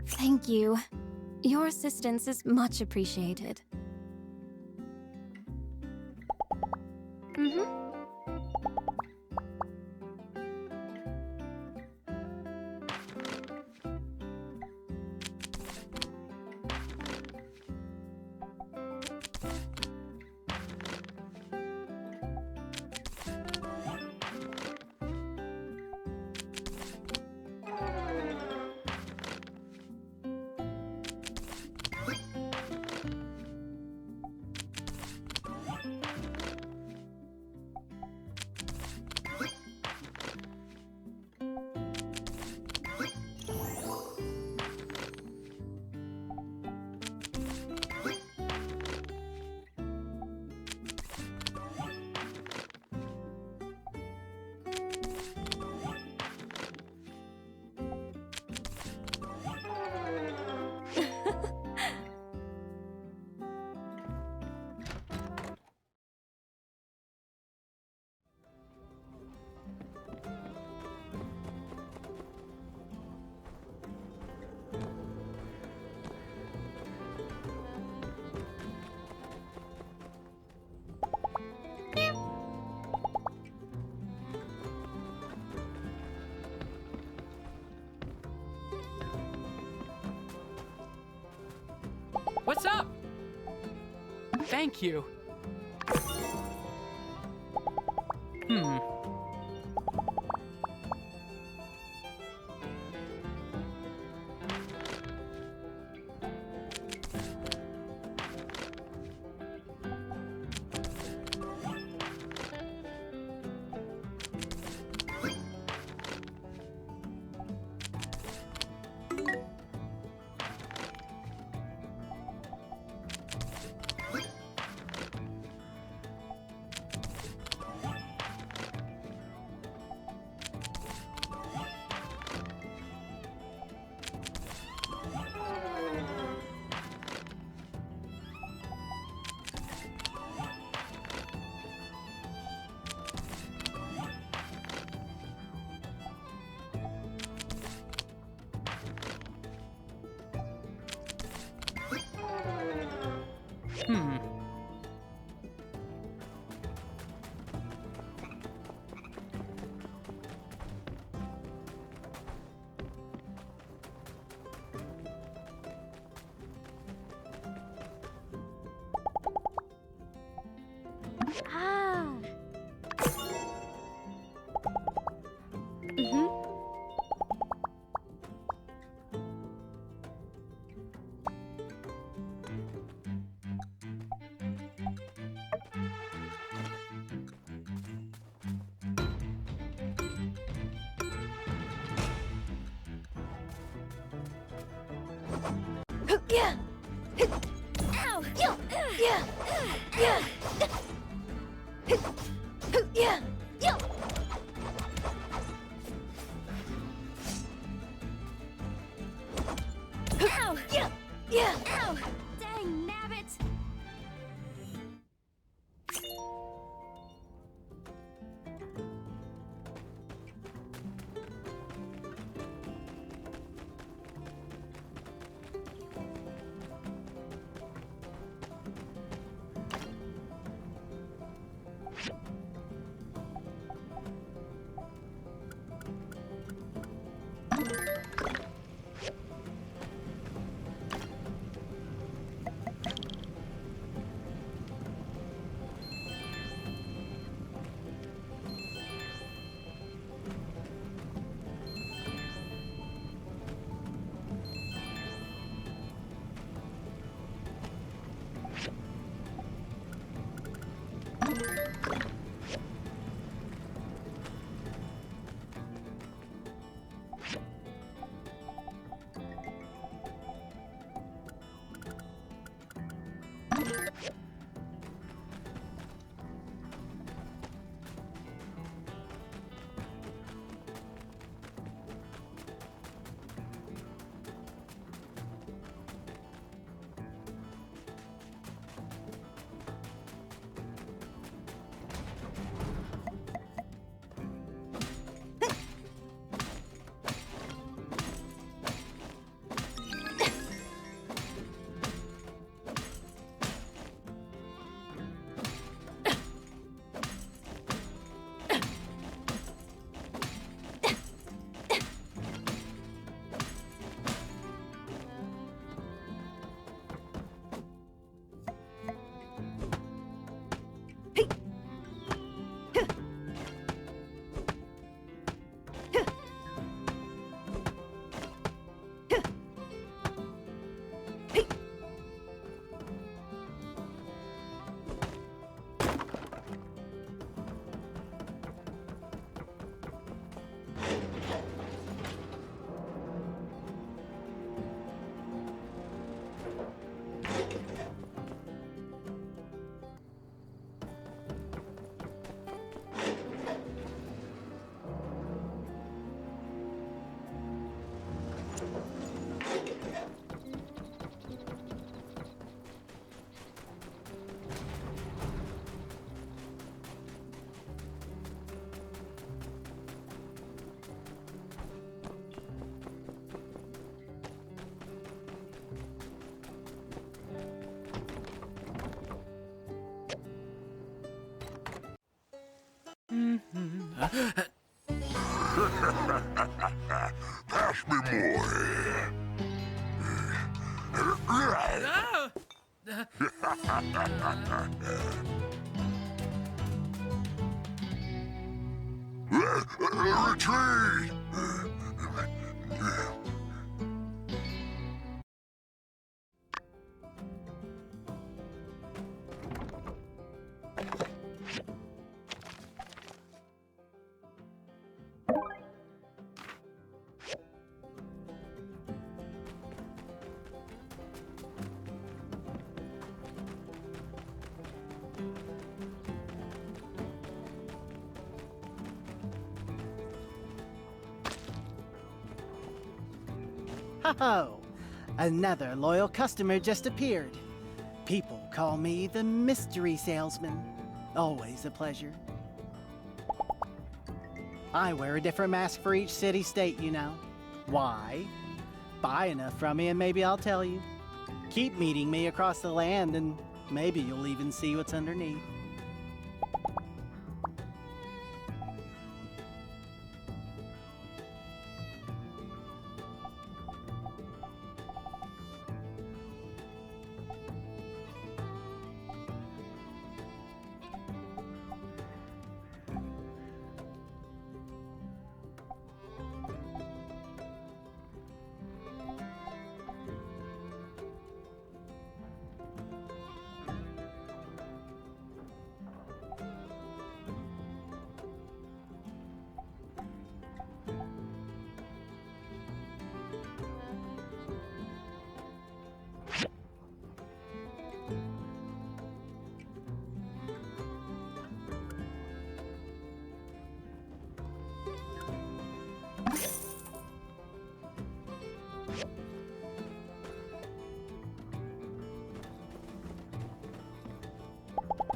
Thank you. Your assistance is much appreciated. Mm-hmm. What's up? Thank you. Ah. Yeah. Ow. Yeah. Yeah. Yeah. Yeah. Yeah. Ow. Yeah. Yeah. Ow! Dang nabbit! Pass me more. Retreat! Ho-ho! Another loyal customer just appeared. People call me the mystery salesman. Always a pleasure. I wear a different mask for each city-state, you know. Why? Buy enough from me and maybe I'll tell you. Keep meeting me across the land and maybe you'll even see what's underneath.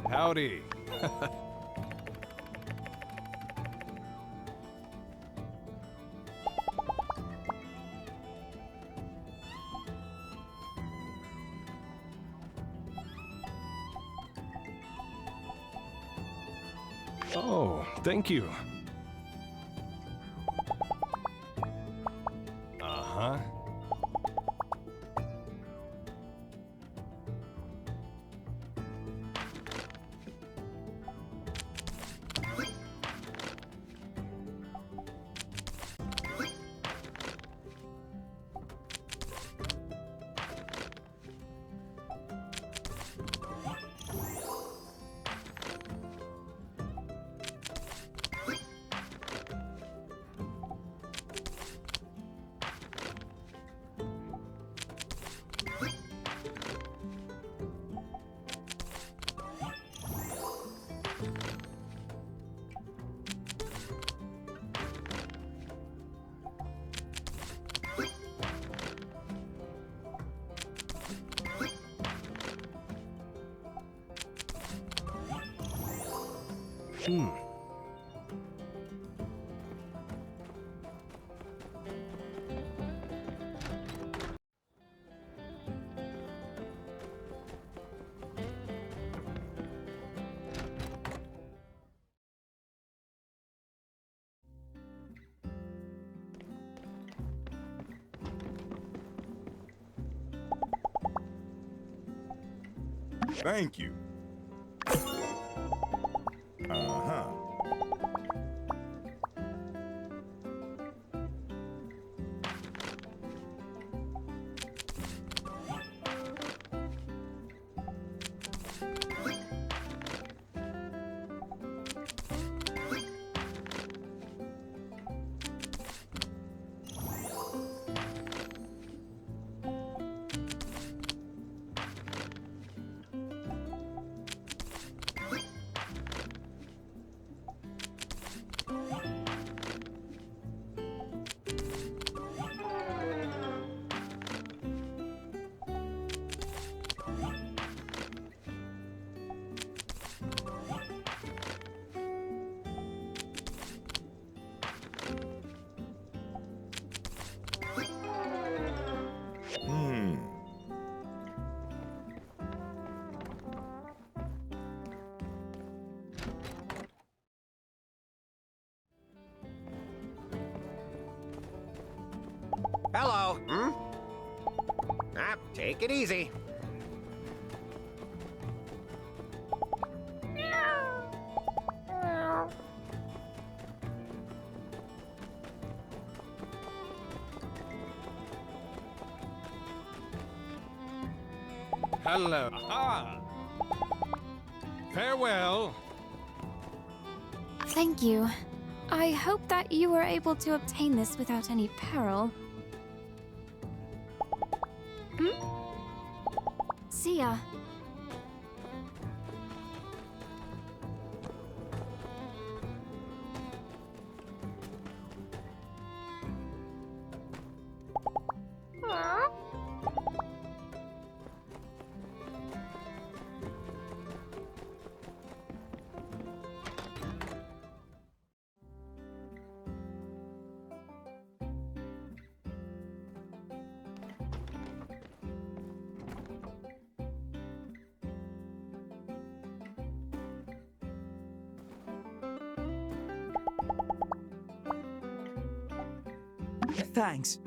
Howdy. Oh, thank you. Uh-huh. Thank you. Uh-huh. Hello. Take it easy. Hello. Aha! Farewell. Thank you. I hope that you were able to obtain this without any peril. See ya. Thanks.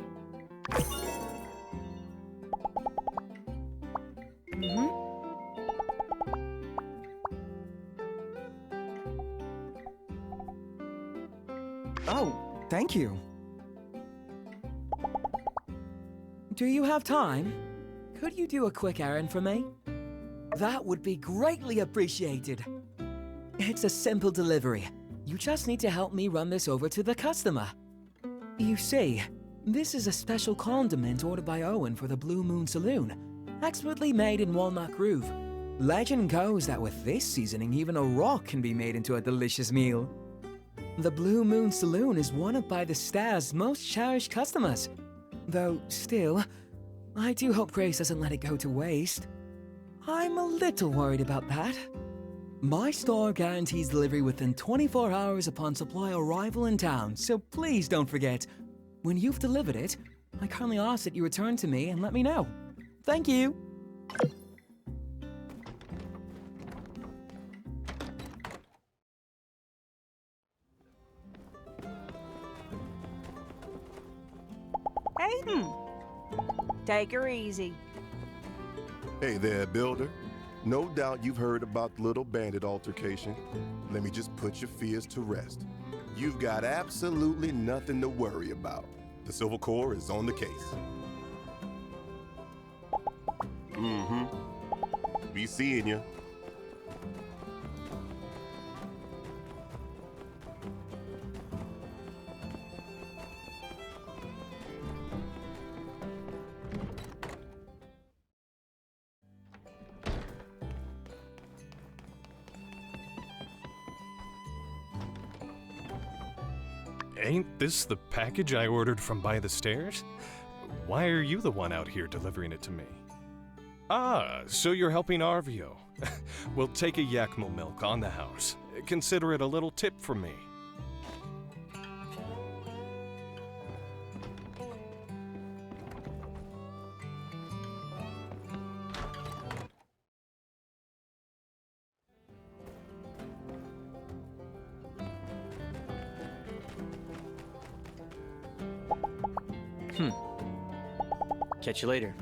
Oh, thank you. Do you have time? Could you do a quick errand for me? That would be greatly appreciated. It's a simple delivery. You just need to help me run this over to the customer. You see, this is a special condiment ordered by Owen for the Blue Moon Saloon, expertly made in Walnut Grove. Legend goes that with this seasoning, even a rock can be made into a delicious meal. The Blue Moon Saloon is one of by the Star's most cherished customers. Though, still, I do hope Grace doesn't let it go to waste. I'm a little worried about that. My store guarantees delivery within 24 hours upon supply arrival in town, so please don't forget. When you've delivered it, I kindly ask that you return to me and let me know. Thank you! Hayden, take her easy. Hey there, builder. No doubt you've heard about the little bandit altercation. Let me just put your fears to rest. You've got absolutely nothing to worry about. The Silver Corps is on the case. Be seeing you. Ain't this the package I ordered from by the stairs? Why are you the one out here delivering it to me? Ah, so you're helping Arvio. Well, take a Yakmo milk on the house. Consider it a little tip from me. Catch you later.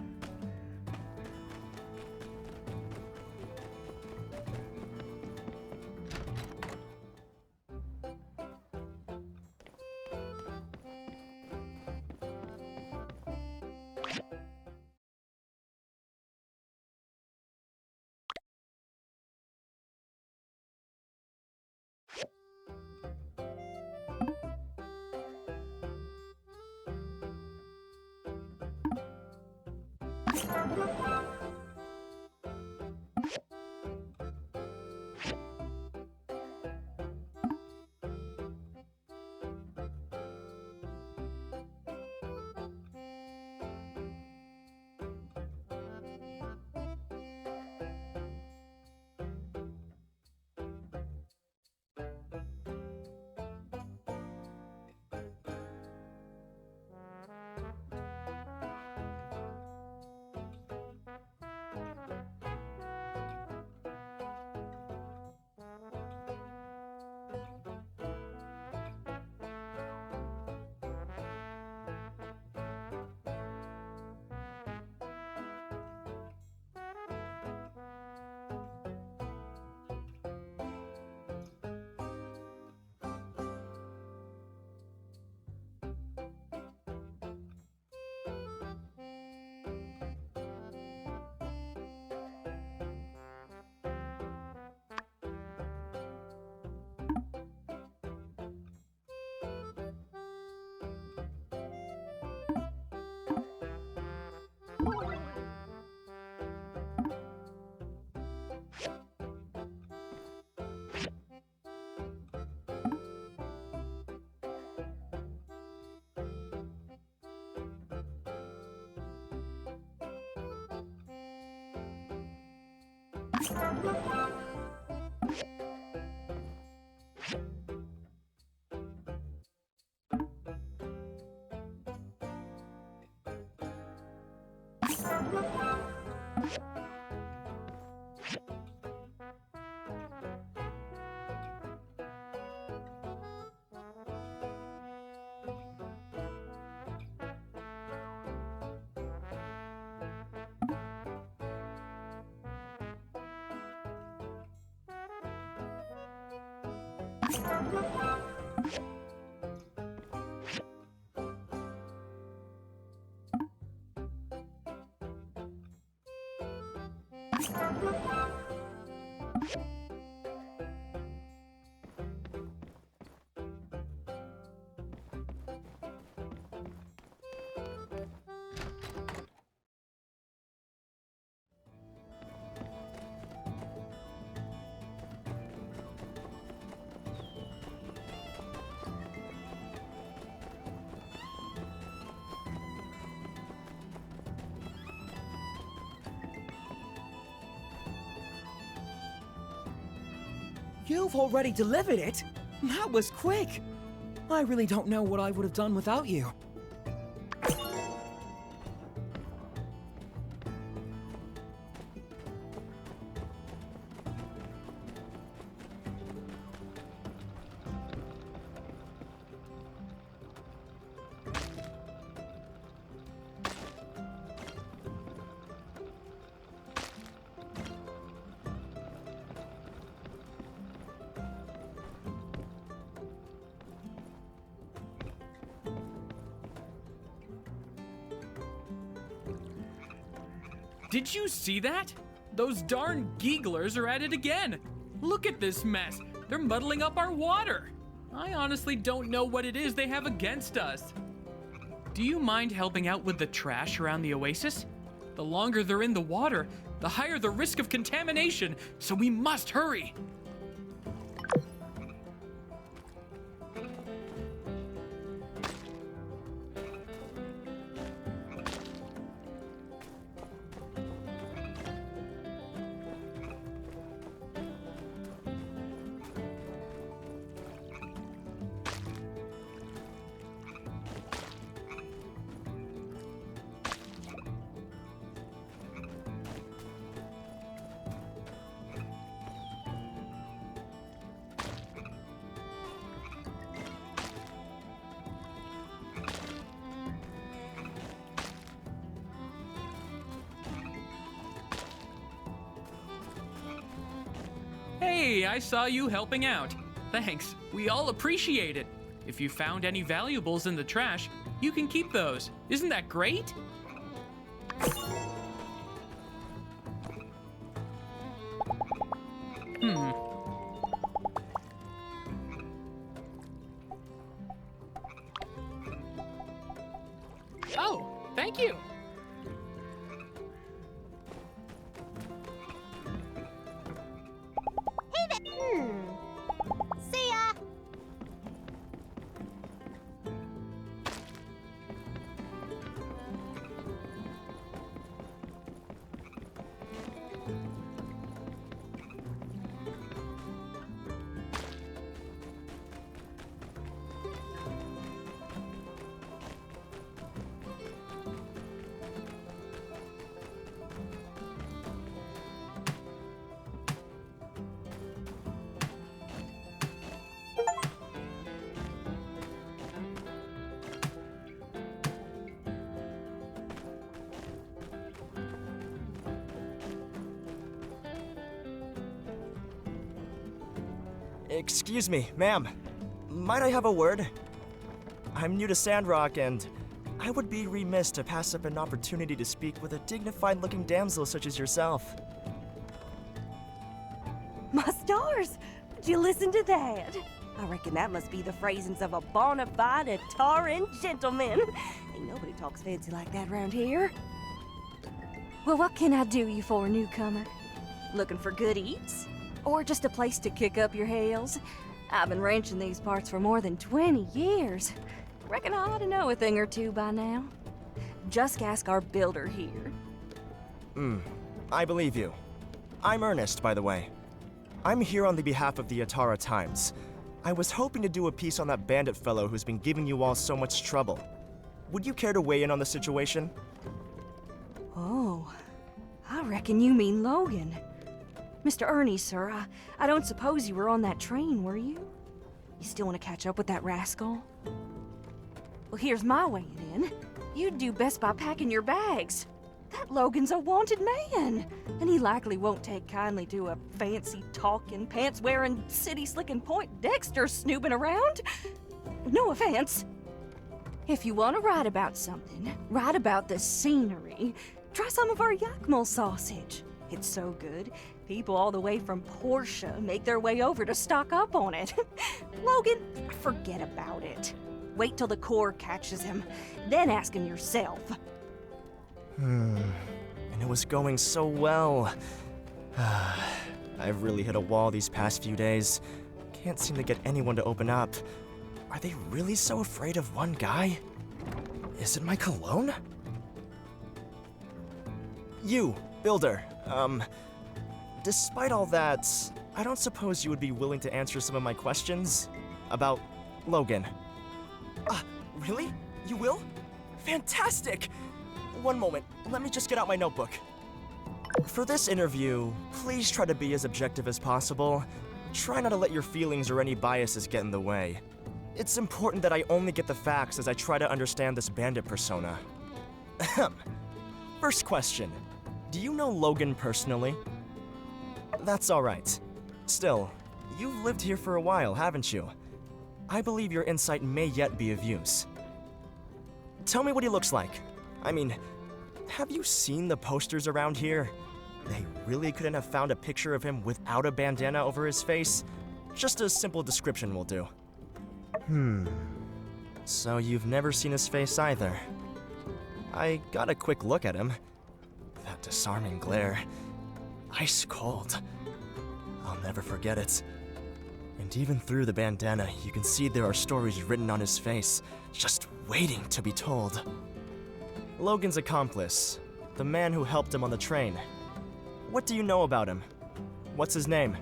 You've already delivered it? That was quick. I really don't know what I would have done without you. Did you see that? Those darn geeglers are at it again. Look at this mess. They're muddling up our water. I honestly don't know what it is they have against us. Do you mind helping out with the trash around the oasis? The longer they're in the water, the higher the risk of contamination, so we must hurry. Hey, I saw you helping out. Thanks, we all appreciate it. If you found any valuables in the trash, you can keep those. Isn't that great? Oh, thank you. See ya! Excuse me, ma'am. Might I have a word? I'm new to Sandrock, and I would be remiss to pass up an opportunity to speak with a dignified-looking damsel such as yourself. My stars! Did you listen to that? I reckon that must be the phrasings of a bona fide Ataran gentleman. Ain't nobody talks fancy like that around here. Well, what can I do you for, newcomer? Looking for good eats? Or just a place to kick up your heels? I've been ranching these parts for more than 20 years. Reckon I ought to know a thing or two by now. Just ask our builder here. I believe you. I'm Ernest, by the way. I'm here on the behalf of the Atara Times. I was hoping to do a piece on that bandit fellow who's been giving you all so much trouble. Would you care to weigh in on the situation? Oh, I reckon you mean Logan. Mr. Ernie, sir, I don't suppose you were on that train, were you? You still want to catch up with that rascal? Well, here's my weighing in. You'd do best by packing your bags. That Logan's a wanted man, and he likely won't take kindly to a fancy-talking, pants-wearing, city-slicking Poindexter snooping around. No offense. If you want to write about something, write about the scenery. Try some of our Yakmel sausage. It's so good, people all the way from Portia make their way over to stock up on it. Logan, forget about it. Wait till the Corps catches him, then ask him yourself. And it was going so well. I've really hit a wall these past few days. Can't seem to get anyone to open up. Are they really so afraid of one guy? Is it my cologne? You, Builder. Despite all that, I don't suppose you would be willing to answer some of my questions about Logan. Really? You will? Fantastic! One moment, let me just get out my notebook. For this interview, please try to be as objective as possible. Try not to let your feelings or any biases get in the way. It's important that I only get the facts as I try to understand this bandit persona. First question. Do you know Logan personally? That's alright. Still, you've lived here for a while, haven't you? I believe your insight may yet be of use. Tell me what he looks like. I mean, have you seen the posters around here? They really couldn't have found a picture of him without a bandana over his face? Just a simple description will do. So you've never seen his face either. I got a quick look at him. That disarming glare. Ice cold. I'll never forget it. And even through the bandana, you can see there are stories written on his face, just waiting to be told. Logan's accomplice, the man who helped him on the train. What do you know about him? What's his name?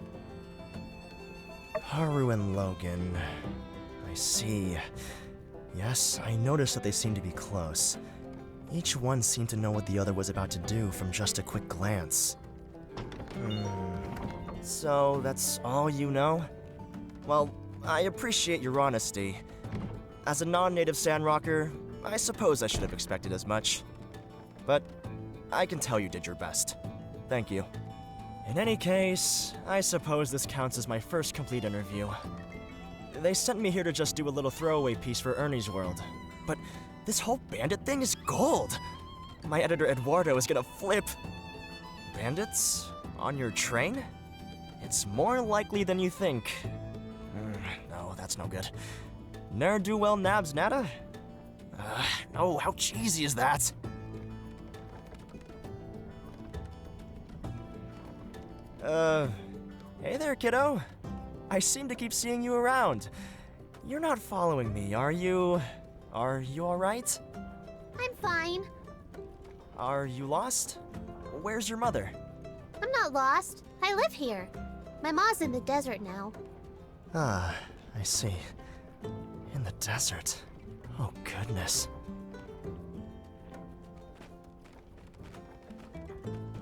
Haru and Logan. I see. Yes, I noticed that they seem to be close. Each one seemed to know what the other was about to do from just a quick glance. So that's all you know? Well, I appreciate your honesty. As a non-native Sandrocker, I suppose I should have expected as much. But I can tell you did your best. Thank you. In any case, I suppose this counts as my first complete interview. They sent me here to just do a little throwaway piece for Ernie's World. But this whole bandit thing is gold! My editor Eduardo is gonna flip. Bandits? On your train? It's more likely than you think. No, that's no good. Ne'er do well nabs nada? No, how cheesy is that? Hey there, kiddo. I seem to keep seeing you around. You're not following me, are you? Are you alright? I'm fine. Are you lost? Where's your mother? I'm not lost. I live here. My mom's in the desert now. I see. In the desert. Oh, goodness.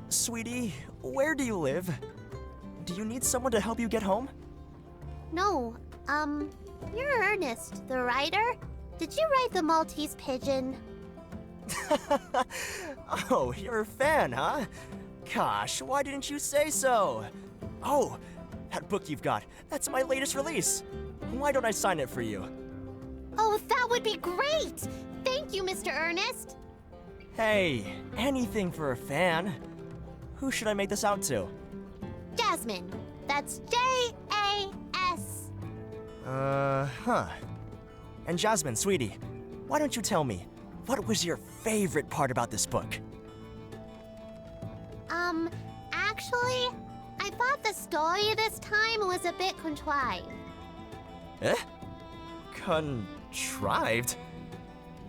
Sweetie, where do you live? Do you need someone to help you get home? No, you're Ernest, the writer? Did you write the Maltese Pigeon? Oh, you're a fan, huh? Gosh, why didn't you say so? Oh, that book you've got, that's my latest release. Why don't I sign it for you? Oh, that would be great! Thank you, Mr. Ernest! Hey, anything for a fan. Who should I make this out to? Jasmine. That's Jas. And Jasmine, sweetie, why don't you tell me, what was your favorite part about this book? Actually, I thought the story this time was a bit contrived. Eh? Contrived?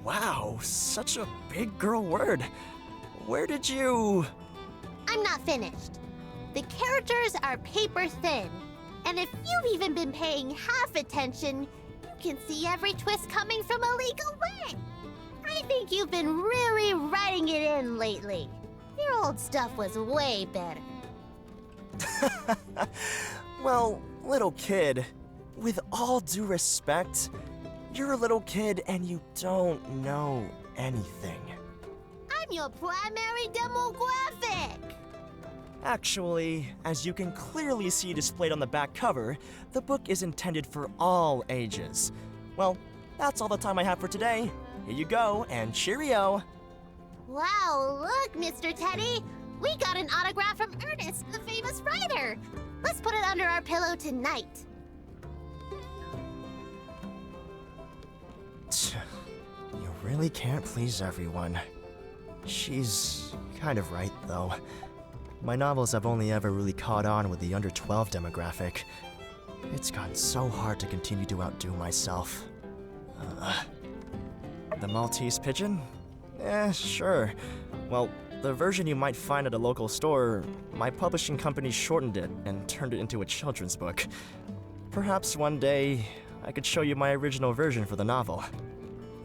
Wow, such a big girl word. Where did you... I'm not finished. The characters are paper thin. And if you've even been paying half attention, you can see every twist coming from a league away. I think you've been really writing it in lately. Your old stuff was way better. Well, little kid, with all due respect, you're a little kid and you don't know anything. I'm your primary demographic. Actually, as you can clearly see displayed on the back cover, the book is intended for all ages. Well, that's all the time I have for today. Here you go, and cheerio! Wow, look, Mr. Teddy! We got an autograph from Ernest, the famous writer! Let's put it under our pillow tonight. You really can't please everyone. She's kind of right, though. My novels have only ever really caught on with the under 12 demographic. It's gotten so hard to continue to outdo myself. The Maltese pigeon? Sure. Well, the version you might find at a local store, my publishing company shortened it and turned it into a children's book. Perhaps one day, I could show you my original version for the novel.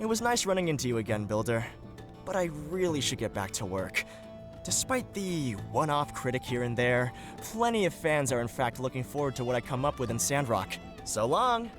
It was nice running into you again, Builder, but I really should get back to work. Despite the one-off critic here and there, plenty of fans are in fact looking forward to what I come up with in Sandrock. So long!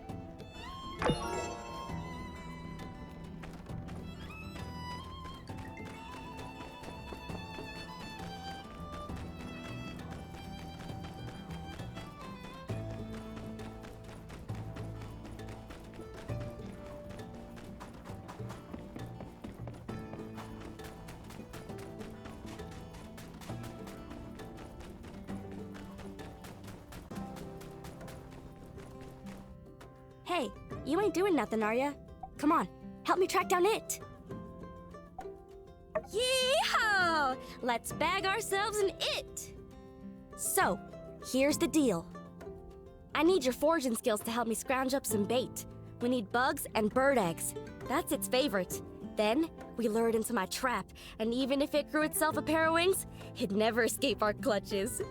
Hey, you ain't doing nothing, are ya? Come on, help me track down it. Yeehaw! Let's bag ourselves an it. So, here's the deal. I need your foraging skills to help me scrounge up some bait. We need bugs and bird eggs. That's its favorite. Then, we lure it into my trap, and even if it grew itself a pair of wings, it'd never escape our clutches.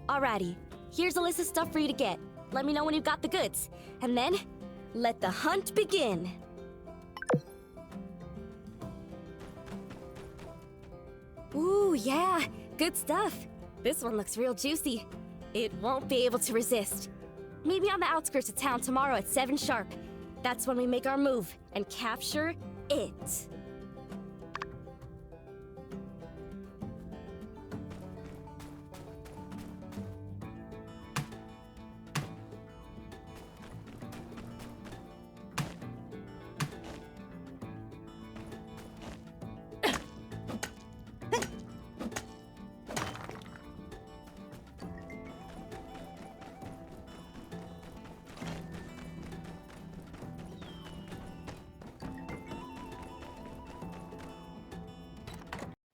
Alrighty, here's a list of stuff for you to get. Let me know when you've got the goods. And then, let the hunt begin. Ooh, yeah, good stuff. This one looks real juicy. It won't be able to resist. Meet me on the outskirts of town tomorrow at 7 sharp. That's when we make our move and capture it.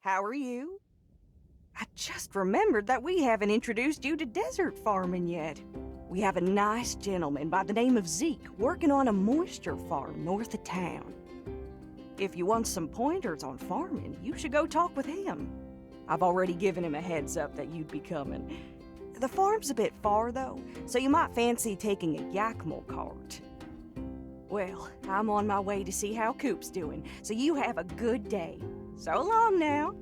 How are you? I just remembered that we haven't introduced you to desert farming yet. We have a nice gentleman by the name of Zeke working on a moisture farm north of town. If you want some pointers on farming, you should go talk with him. I've already given him a heads up that you'd be coming. The farm's a bit far, though, so you might fancy taking a Yakima cart. Well, I'm on my way to see how Coop's doing, so you have a good day. So long now.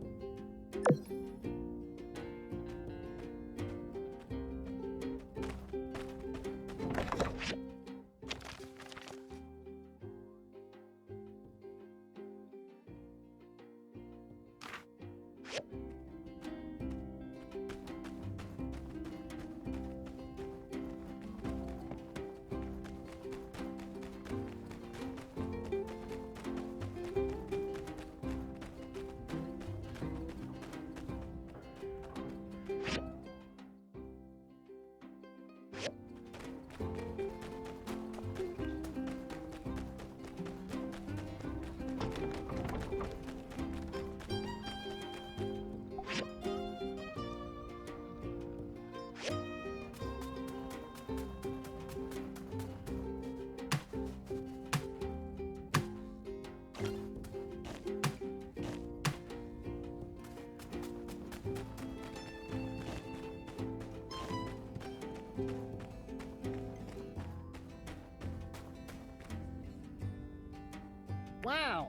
Wow.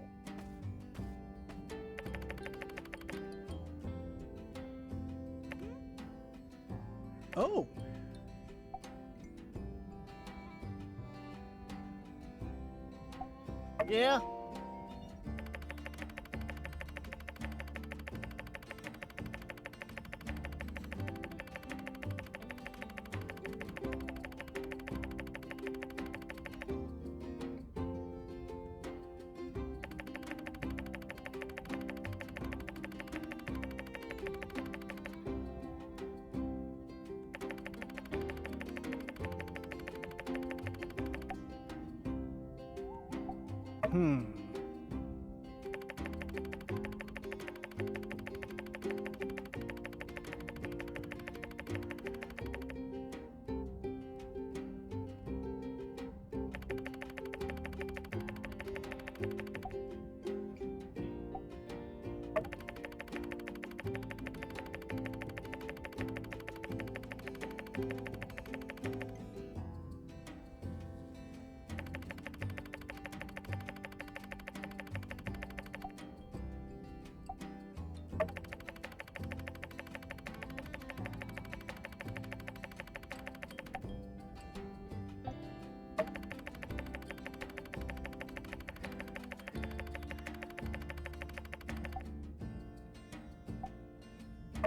Oh. Yeah. Hmm.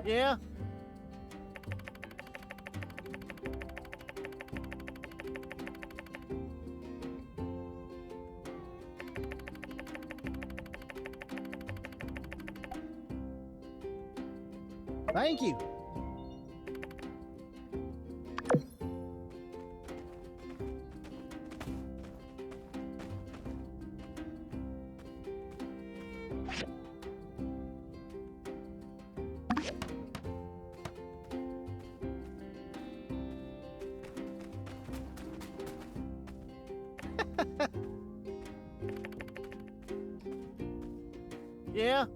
Yeah. Thank you. Yeah.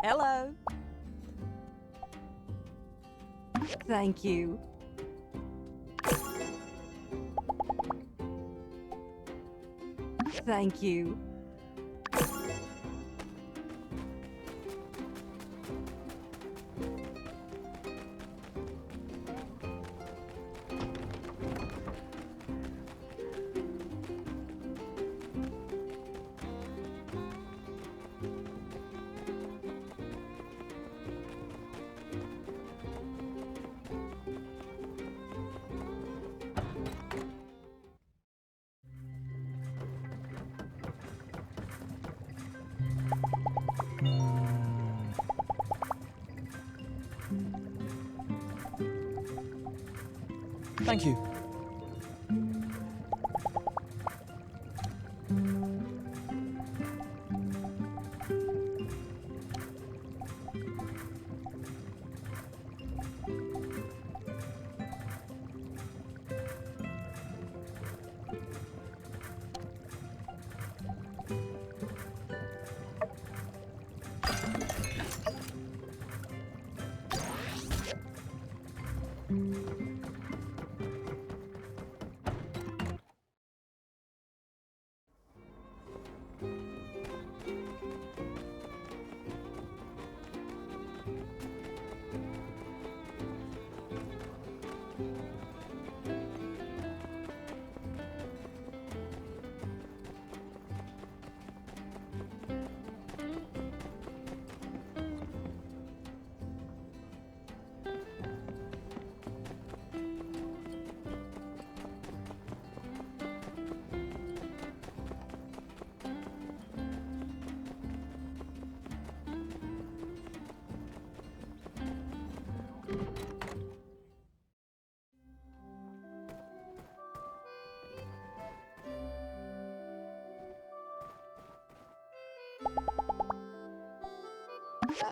Hello. Thank you. Thank you. Thank you.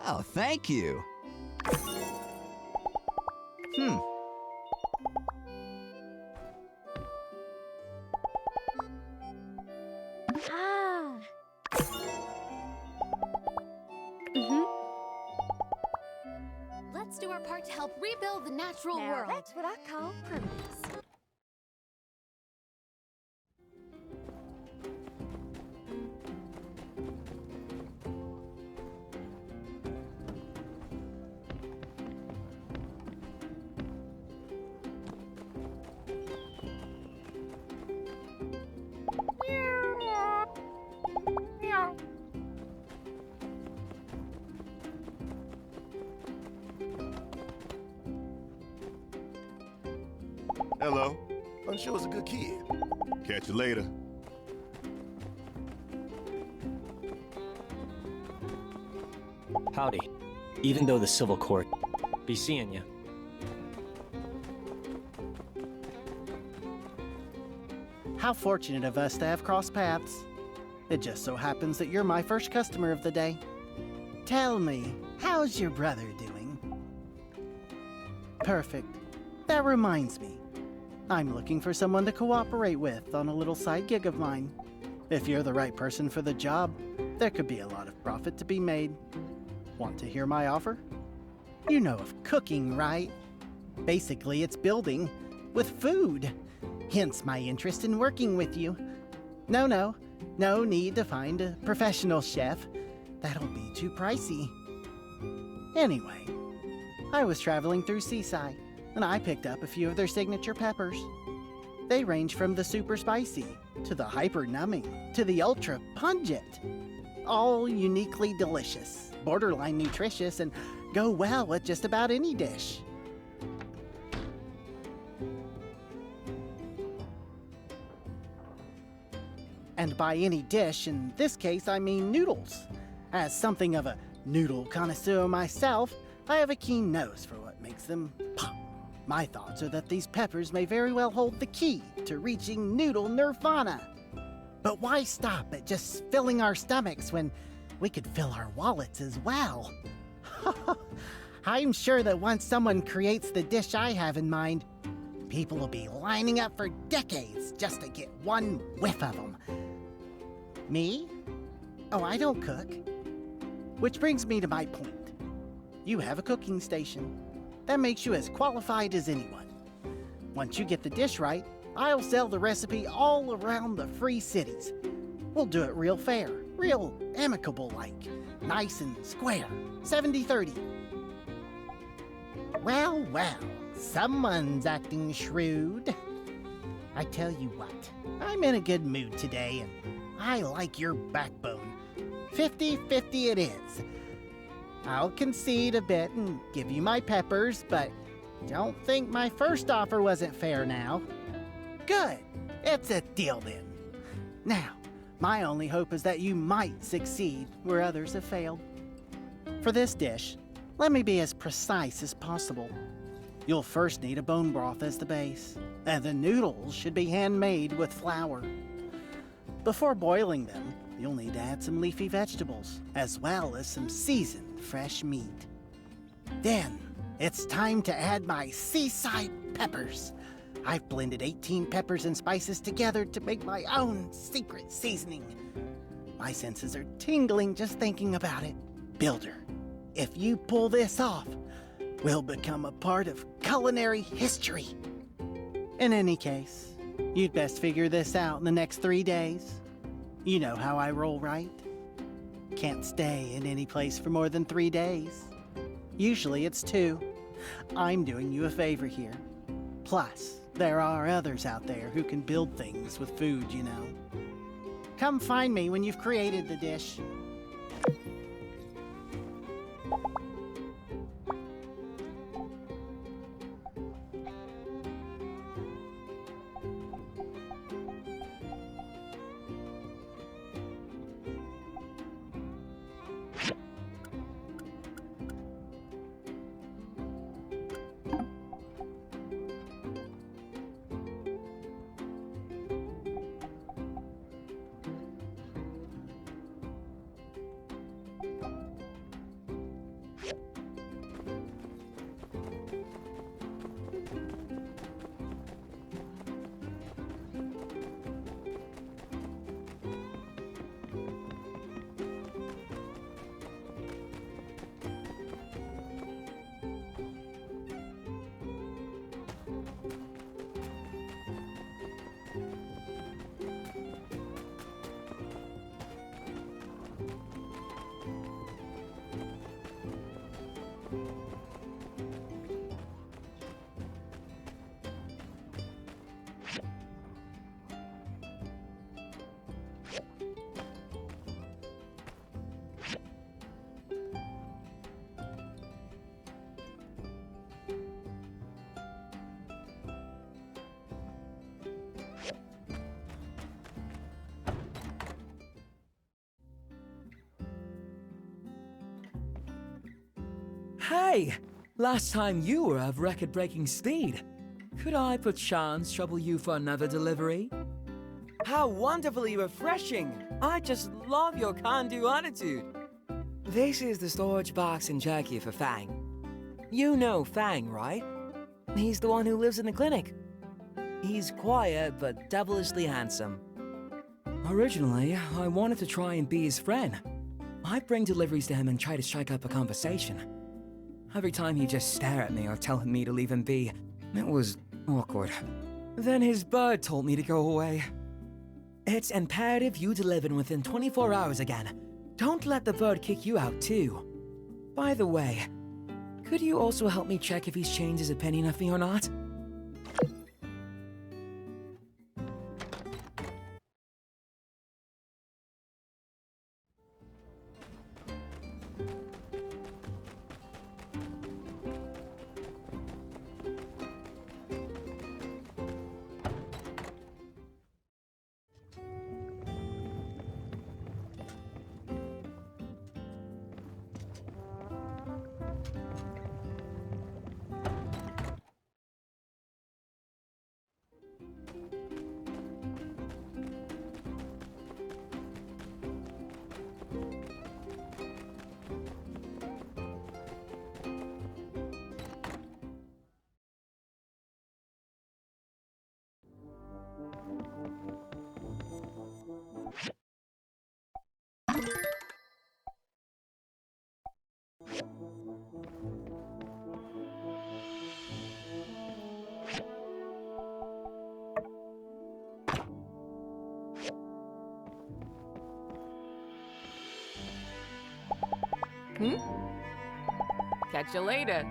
Oh, thank you. Ah. Let's do our part to help rebuild the natural world. That's what I call progress. Hello. I'm sure it's a good kid. Catch you later. Howdy. Even though the civil court. Be seeing ya. How fortunate of us to have crossed paths. It just so happens that you're my first customer of the day. Tell me, how's your brother doing? Perfect. That reminds me. I'm looking for someone to cooperate with on a little side gig of mine. If you're the right person for the job, there could be a lot of profit to be made. Want to hear my offer? You know of cooking, right? Basically, it's building with food. Hence my interest in working with you. No need to find a professional chef. That'll be too pricey. Anyway, I was traveling through Seaside, and I picked up a few of their signature peppers. They range from the super spicy, to the hyper numbing, to the ultra pungent. All uniquely delicious, borderline nutritious, and go well with just about any dish. And by any dish, in this case, I mean noodles. As something of a noodle connoisseur myself, I have a keen nose for what makes them pop. My thoughts are that these peppers may very well hold the key to reaching noodle nirvana. But why stop at just filling our stomachs when we could fill our wallets as well? I'm sure that once someone creates the dish I have in mind, people will be lining up for decades just to get one whiff of them. Me? Oh, I don't cook. Which brings me to my point. You have a cooking station. That makes you as qualified as anyone. Once you get the dish right, I'll sell the recipe all around the free cities. We'll do it real fair, real amicable-like, nice and square, 70-30. Well, someone's acting shrewd. I tell you what, I'm in a good mood today, and I like your backbone. 50-50 it is. I'll concede a bit and give you my peppers, but don't think my first offer wasn't fair now. Good. It's a deal then. Now, my only hope is that you might succeed where others have failed. For this dish, let me be as precise as possible. You'll first need a bone broth as the base, and the noodles should be handmade with flour. Before boiling them, you'll need to add some leafy vegetables, as well as some seasoned fresh meat. Then, it's time to add my seaside peppers. I've blended 18 peppers and spices together to make my own secret seasoning. My senses are tingling just thinking about it. Builder, if you pull this off, we'll become a part of culinary history. In any case, you'd best figure this out in the next 3 days. You know how I roll, right? Can't stay in any place for more than 3 days. Usually it's 2. I'm doing you a favor here. Plus, there are others out there who can build things with food, you know. Come find me when you've created the dish. Hey! Last time you were of record-breaking speed. Could I perchance trouble you for another delivery? How wonderfully refreshing! I just love your can-do attitude. This is the storage box and jerky for Fang. You know Fang, right? He's the one who lives in the clinic. He's quiet but devilishly handsome. Originally, I wanted to try and be his friend. I'd bring deliveries to him and try to strike up a conversation. Every time he'd just stare at me or tell me to leave him be. It was awkward. Then his bird told me to go away. It's imperative you deliver within 24 hours again. Don't let the bird kick you out, too. By the way, could you also help me check if he's changed his opinion of me or not? Catch you later.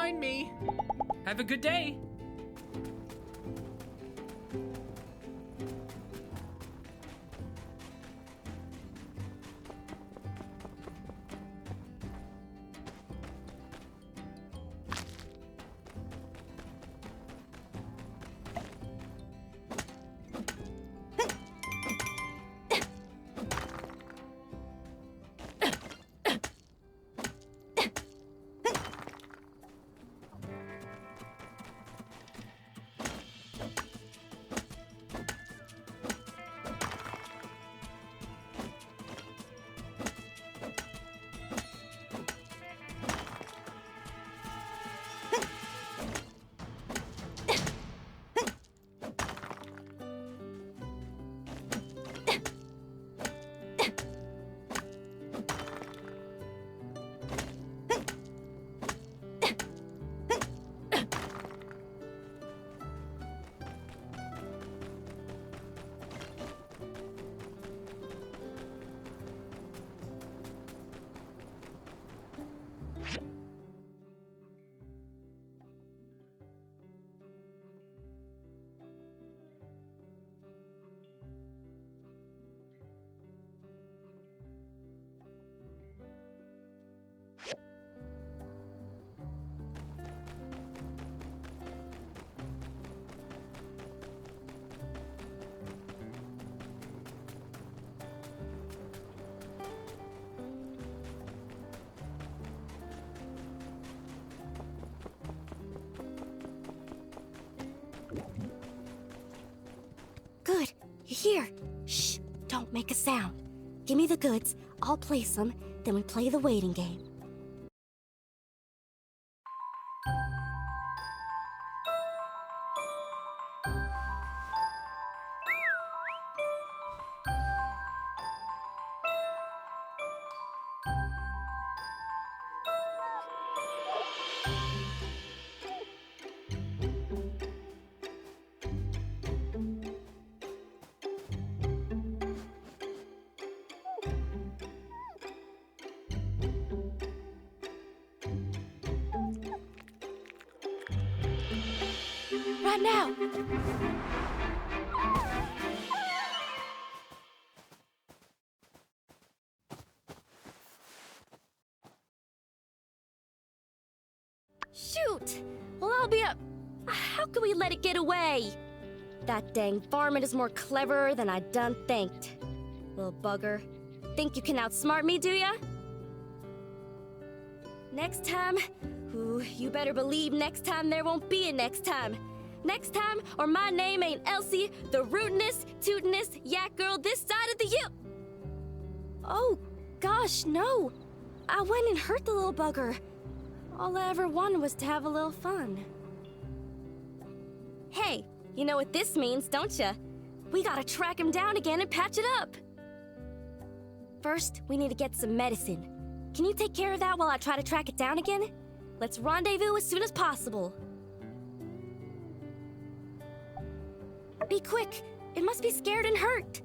mind me. Have a good day. Good. You're here. Shh. Don't make a sound. Give me the goods. I'll place them. Then we play the waiting game. Right now! Shoot! Well, I'll be up. How could we let it get away? That dang varmint is more cleverer than I done thinked. Little bugger. Think you can outsmart me, do ya? Next time? Ooh, you better believe next time there won't be a next time. Next time, or my name ain't Elsie, the rootinest, tootinest yak girl this side of the U. Oh, gosh, no. I went and hurt the little bugger. All I ever wanted was to have a little fun. Hey, you know what this means, don't ya? We gotta track him down again and patch it up. First, we need to get some medicine. Can you take care of that while I try to track it down again? Let's rendezvous as soon as possible. Be quick! It must be scared and hurt!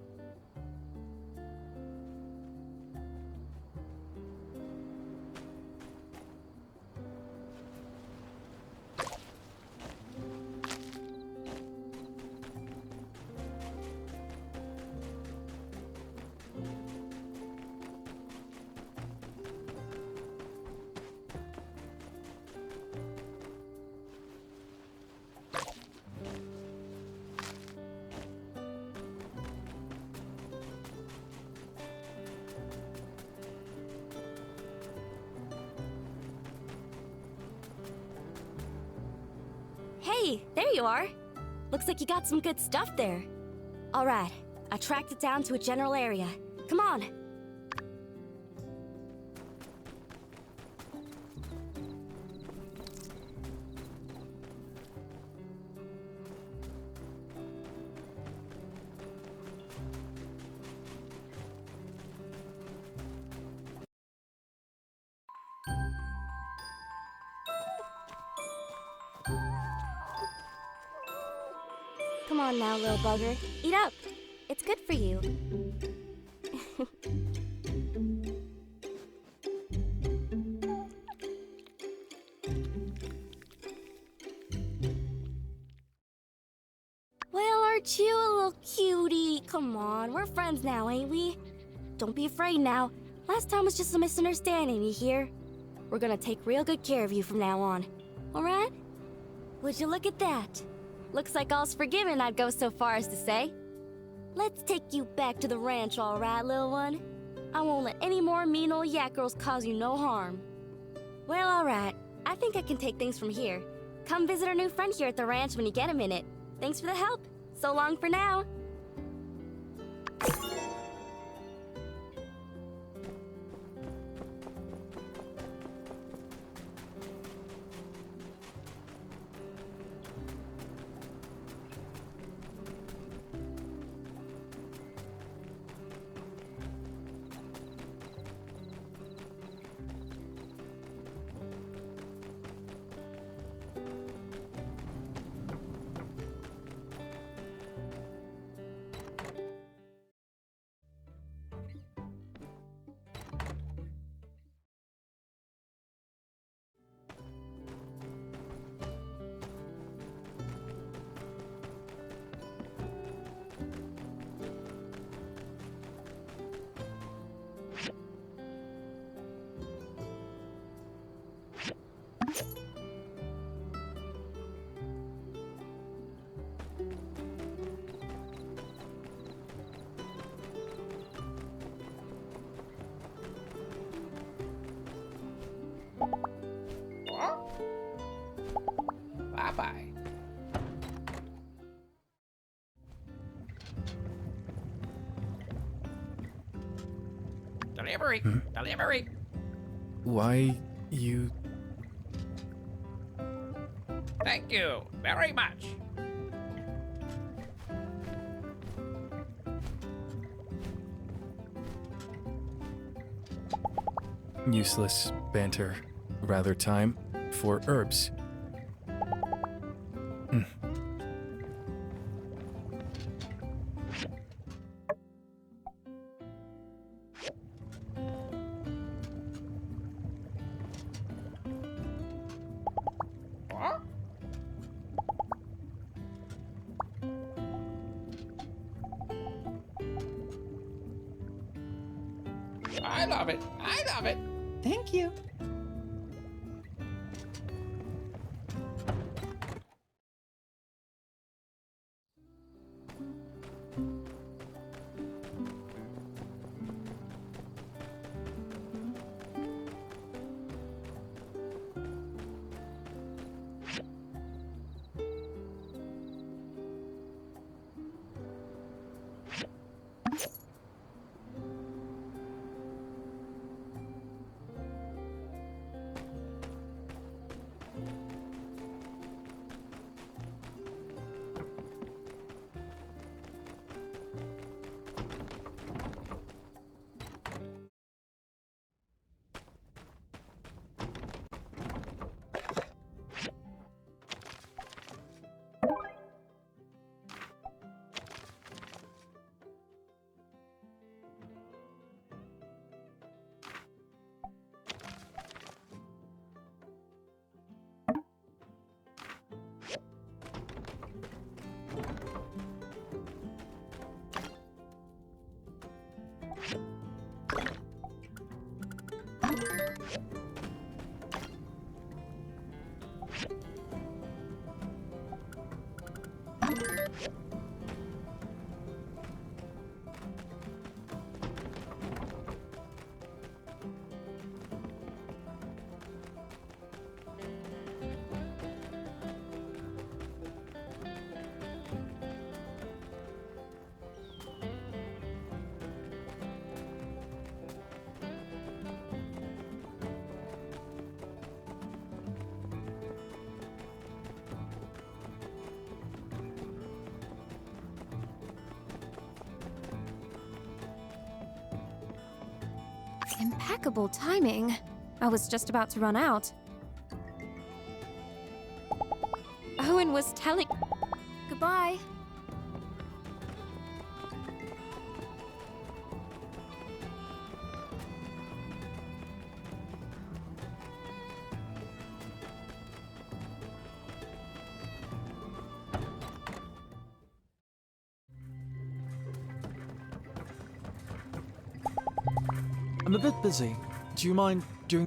Hey, there you are. Looks like you got some good stuff there. All right, I tracked it down to a general area. Come on. Come on now, little bugger. Eat up. It's good for you. aren't you a little cutie? Come on, we're friends now, ain't we? Don't be afraid now. Last time was just a misunderstanding, you hear? We're gonna take real good care of you from now on. Alright? Would you look at that? Looks like all's forgiven, I'd go so far as to say. Let's take you back to the ranch, alright, little one? I won't let any more mean old yak girls cause you no harm. Well, alright. I think I can take things from here. Come visit our new friend here at the ranch when you get a minute. Thanks for the help. So long for now. Bye-bye. Delivery! Delivery! Why, you... Thank you very much. Useless banter. Rather time for herbs. I love it. I love it. Thank you. Impeccable timing. I was just about to run out. Owen was telling... Goodbye. I'm a bit busy. Do you mind doing...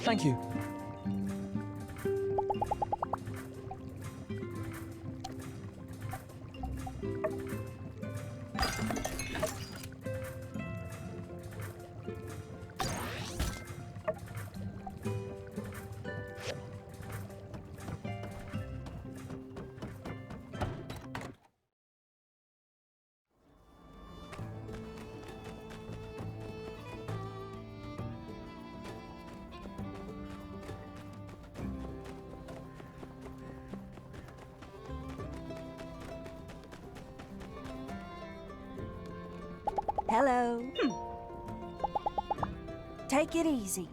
Thank you. Hello. Take it easy.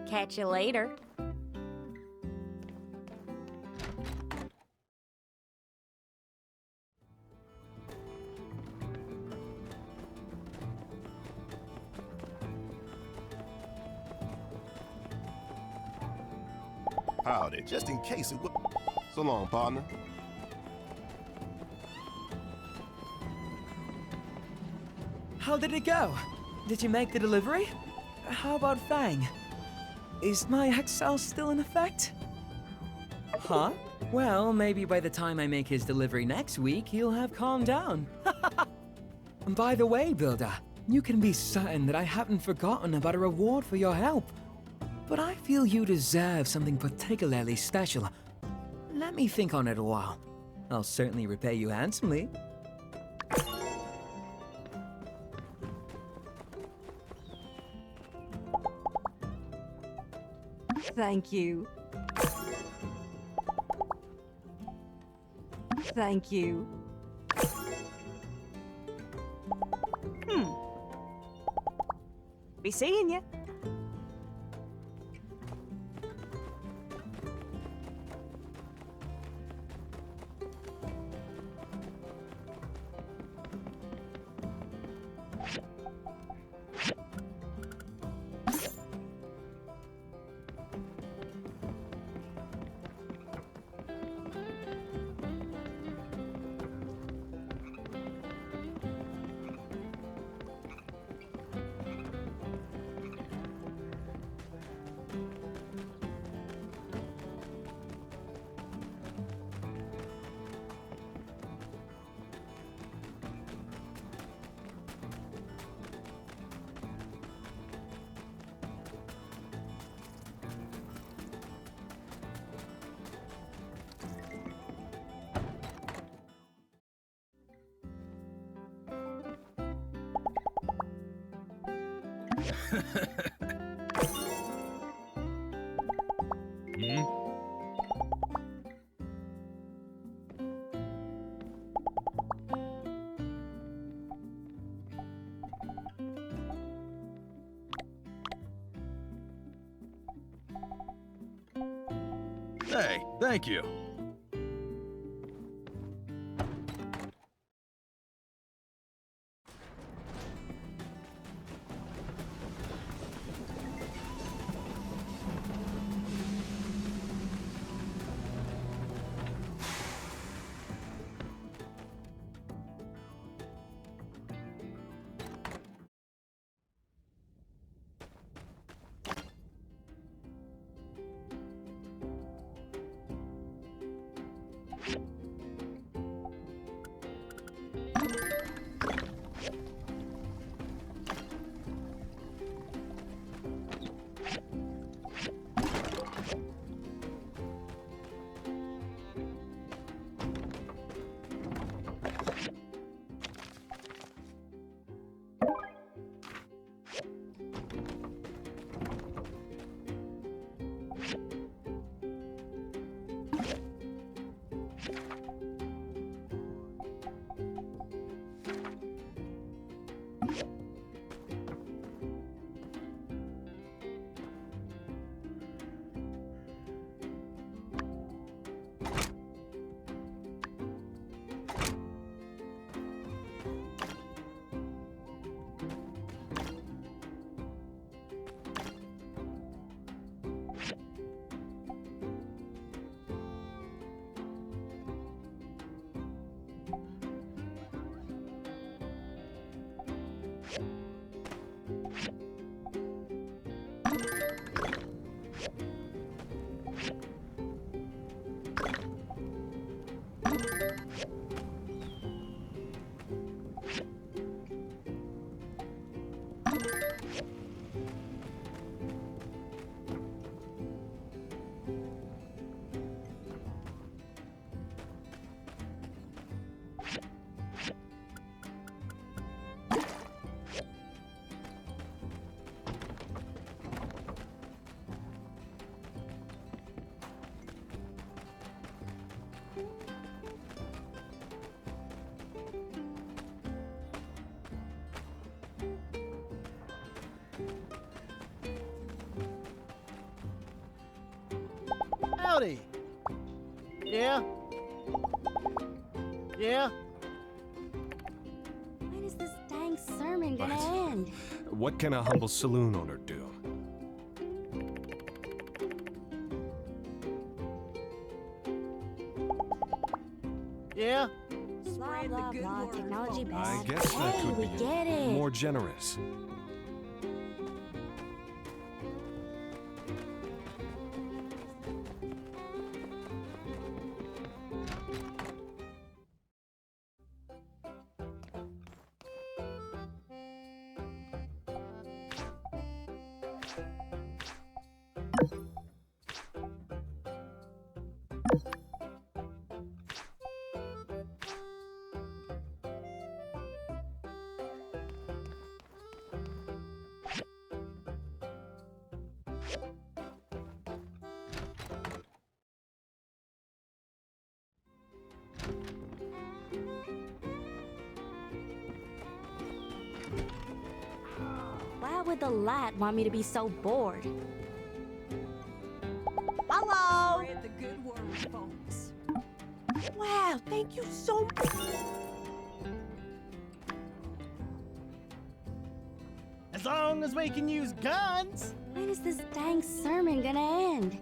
Catch you later. Howdy, just in case it was. So long, partner. How did it go? Did you make the delivery? How about Fang? Is my Excel still in effect? Huh? Well, maybe by the time I make his delivery next week, he'll have calmed down. By the way, Builder, you can be certain that I haven't forgotten about a reward for your help. But I feel you deserve something particularly special. Let me think on it a while. I'll certainly repay you handsomely. Thank you. Thank you. Be seeing you. Hey, thank you. Howdy. Yeah? Yeah? When is this dang sermon gonna end? What can a humble saloon owner do? Yeah? Blah, blah, blah, technology bad. I guess that Hey, could we be get it. more generous. Why would the lad want me to be so bored? Hello. Spread the good word, folks. Wow, thank you so much. As long as we can use guns. When is this dang sermon gonna end?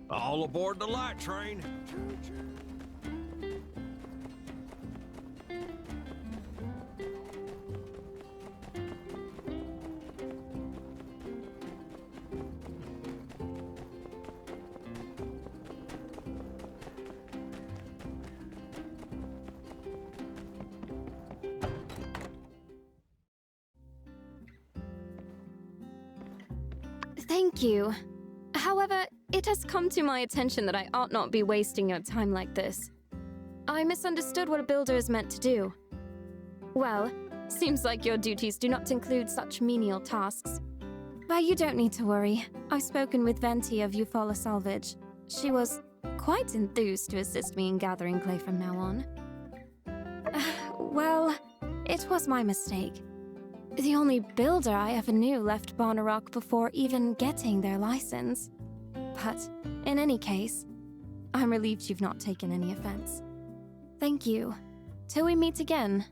All aboard the light train. Thank you. However, it has come to my attention that I ought not be wasting your time like this. I misunderstood what a builder is meant to do. Well, Seems like your duties do not include such menial tasks. But you don't need to worry. I've spoken with Venti of Eufaula Salvage. She was quite enthused to assist me in gathering clay from now on. Well, it was my mistake. The only builder I ever knew left Barnarock before even getting their license. But in any case, I'm relieved you've not taken any offense. Thank you. Till we meet again.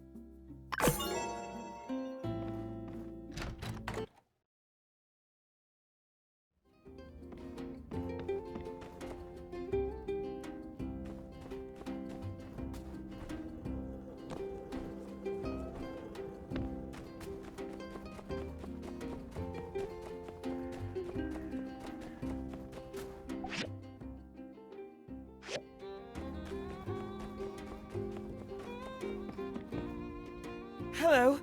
Hello.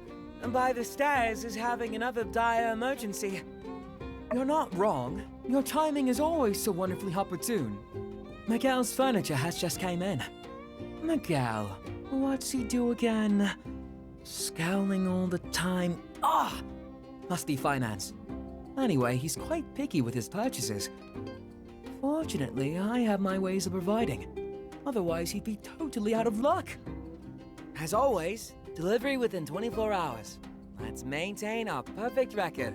By the Stairs is having another dire emergency. You're not wrong. Your timing is always so wonderfully opportune. Miguel's furniture has just came in. Miguel, what's he do again? Scowling all the time. Ah! Must be finance. Anyway, he's quite picky with his purchases. Fortunately, I have my ways of providing. Otherwise, he'd be totally out of luck. As always, delivery within 24 hours. Let's maintain our perfect record.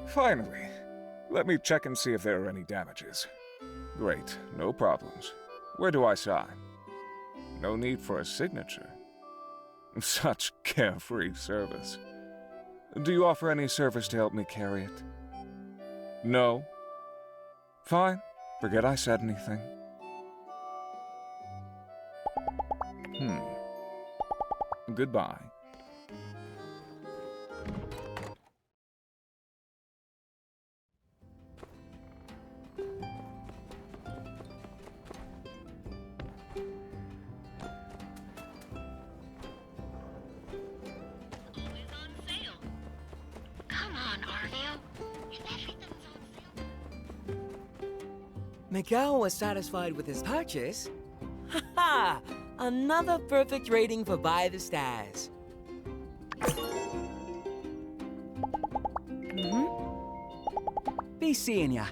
Finally. Let me check and see if there are any damages. Great, no problems. Where do I sign? No need for a signature. Such carefree service. Do you offer any service to help me carry it? No? Fine. Forget I said anything. Goodbye. Miguel was satisfied with his purchase? Ha-ha! Another perfect rating for By the Stairs. Be seeing ya.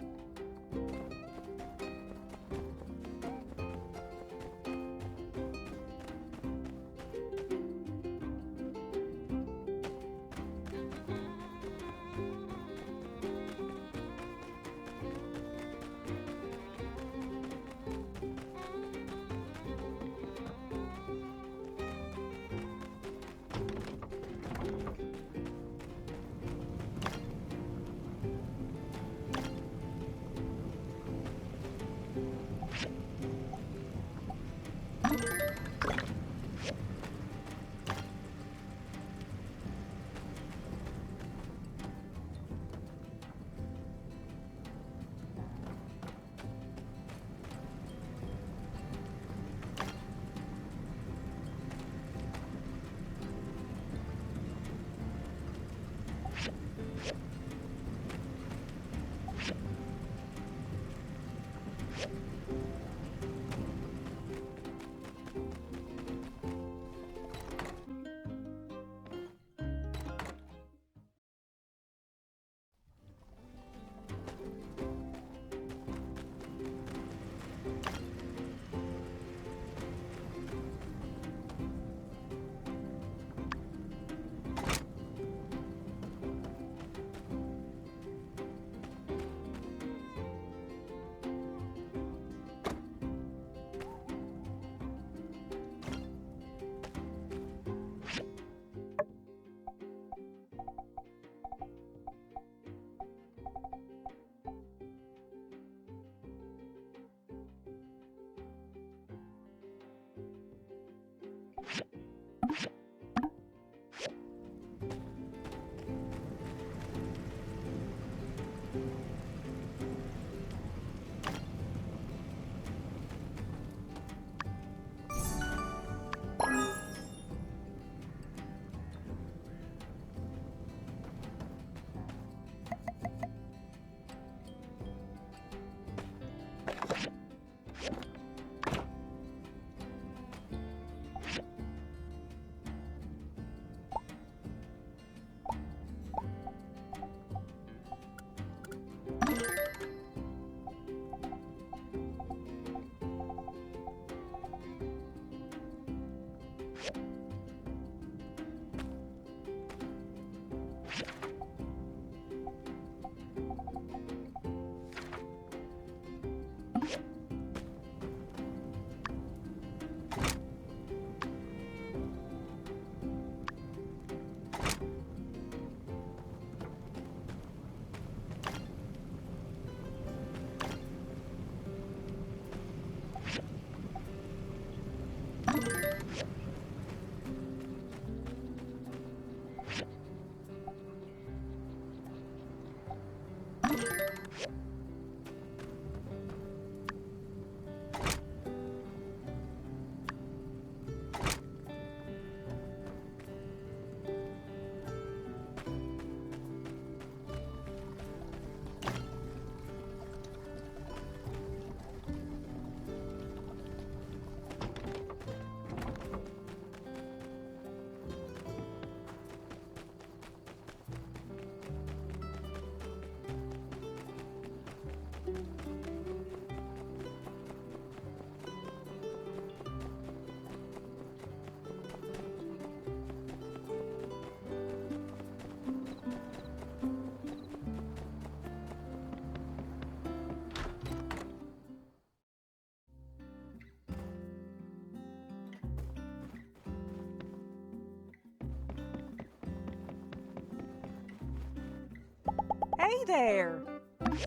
Hey there.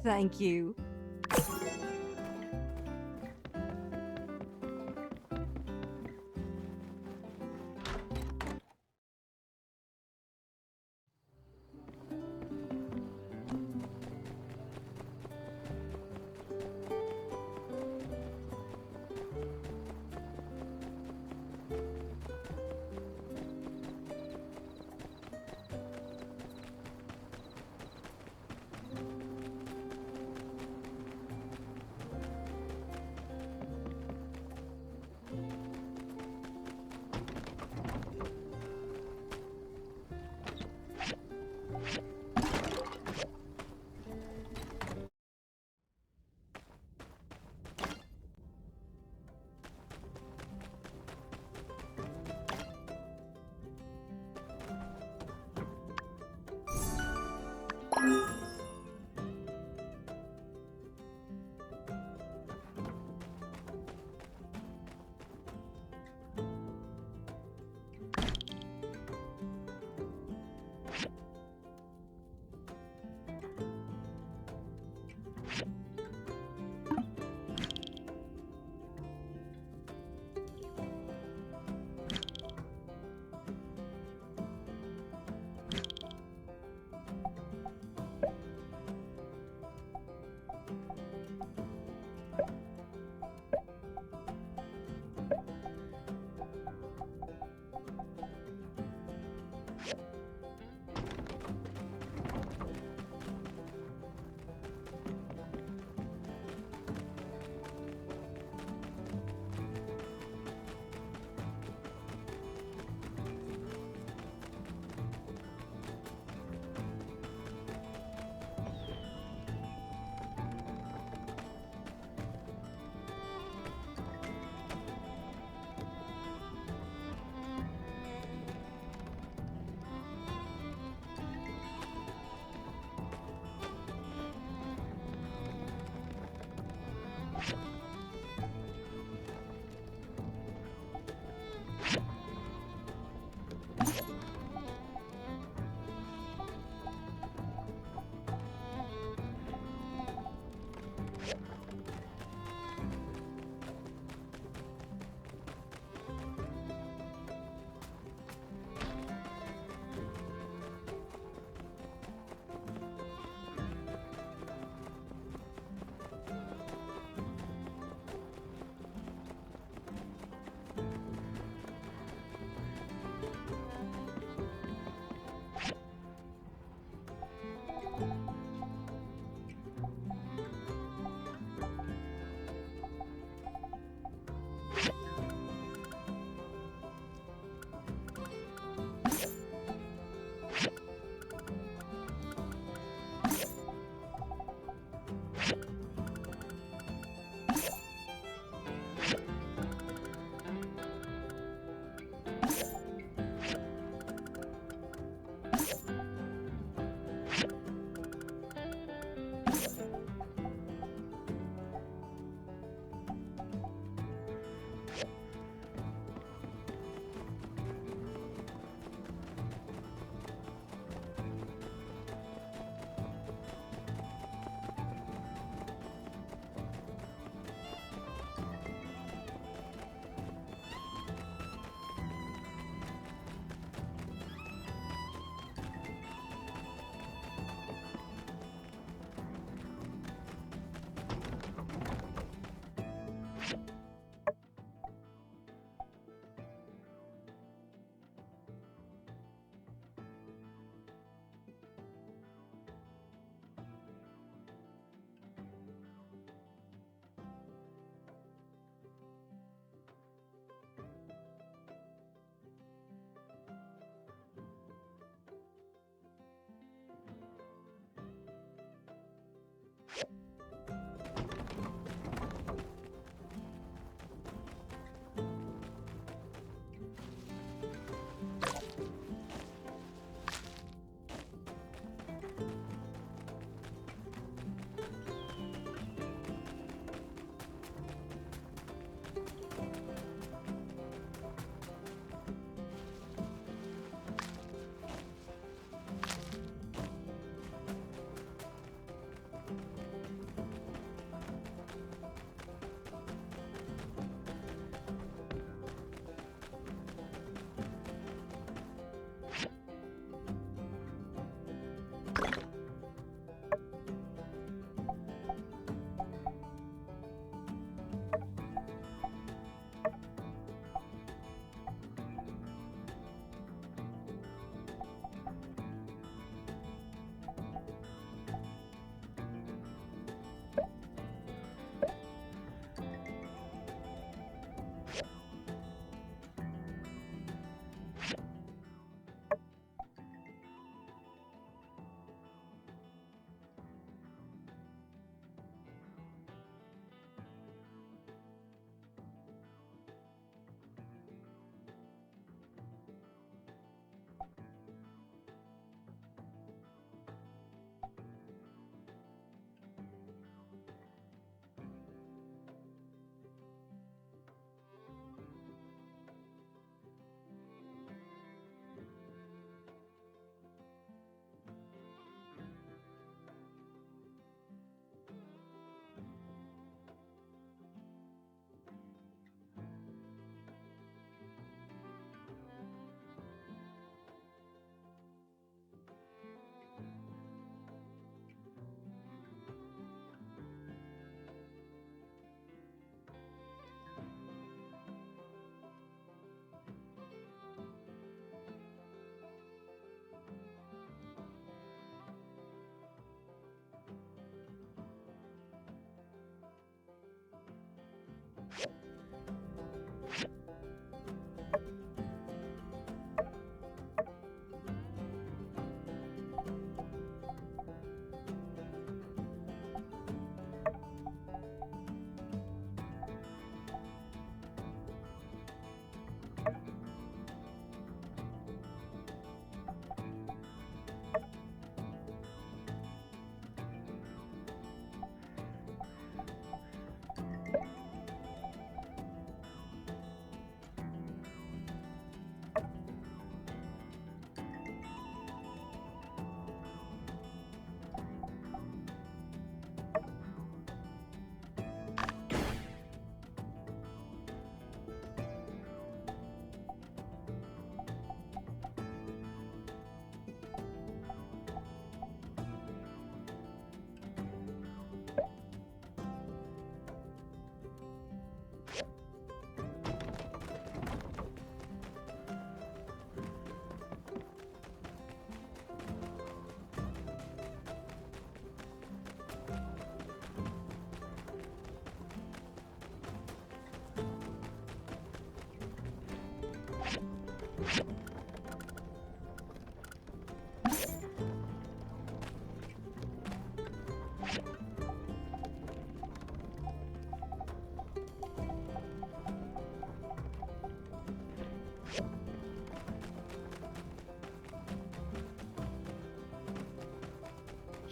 Thank you.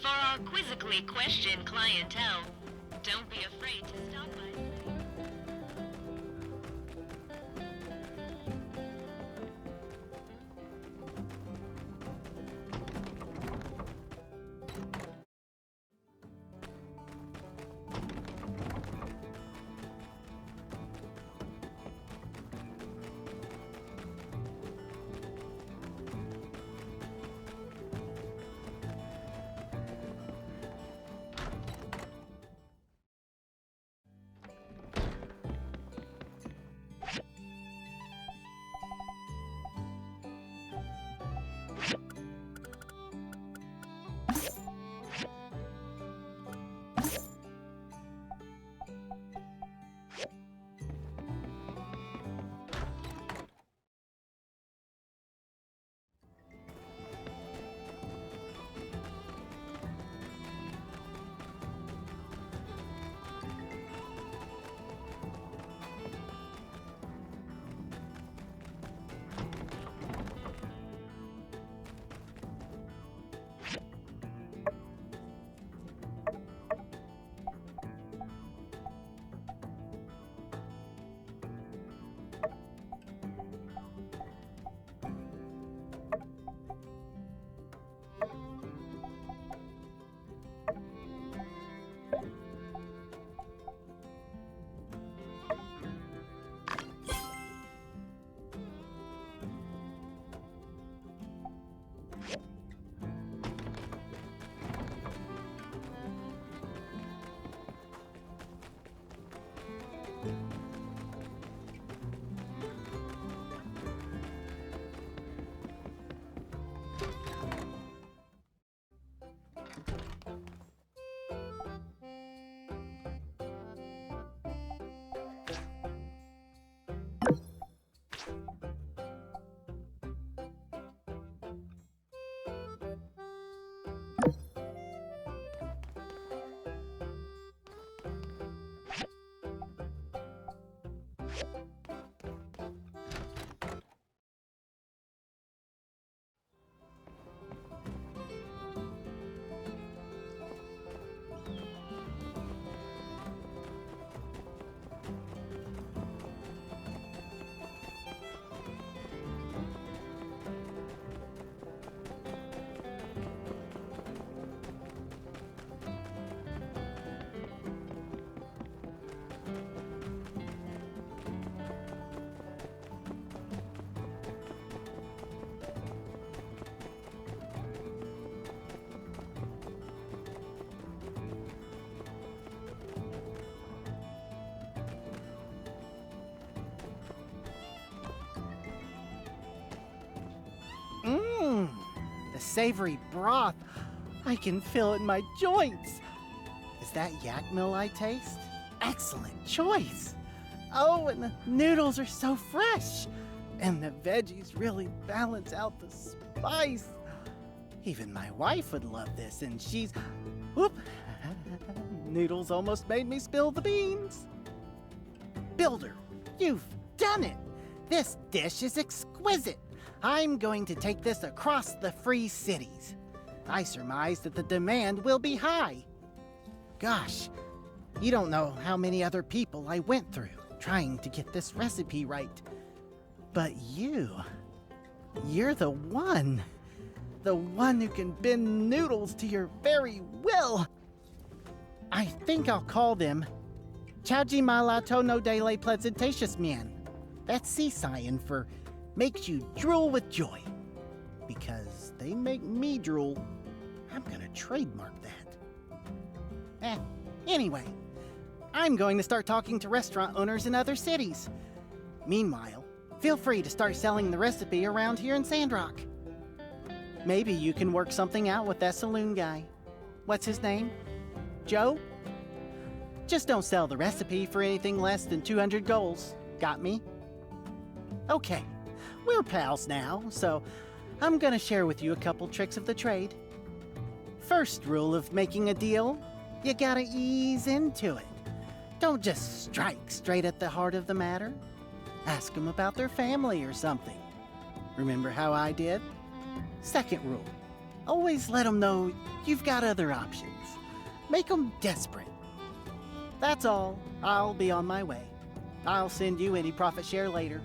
For our quizzically questioned clientele, don't be afraid to stop by. Mmm, the savory broth. I can feel it in my joints. Is that yak mill I taste? Excellent choice. Oh, and the noodles are so fresh. And the veggies really balance out the spice. Even my wife would love this, and she's... Whoop! Noodles almost made me spill the beans. Builder, you've done it! This dish is exquisite. I'm going to take this across the free cities. I surmise that the demand will be high. Gosh, you don't know how many other people I went through trying to get this recipe right. But you're the one. The one who can bend noodles to your very will. I think I'll call them Chaji Malato no Dele Pleasantatious Man. That's Seasayan for makes you drool with joy. Because they make me drool, I'm gonna trademark that. Anyway, I'm going to start talking to restaurant owners in other cities. Meanwhile, feel free to start selling the recipe around here in Sandrock. Maybe you can work something out with that saloon guy. What's his name? Joe? Just don't sell the recipe for anything less than 200 goals. Got me? Okay, we're pals now, so I'm gonna share with you a couple tricks of the trade. First rule of making a deal, you gotta ease into it. Don't just strike straight at the heart of the matter. Ask them about their family or something. Remember how I did? Second rule, Always let them know you've got other options. Make them desperate. That's all. I'll be on my way. I'll send you any profit share later.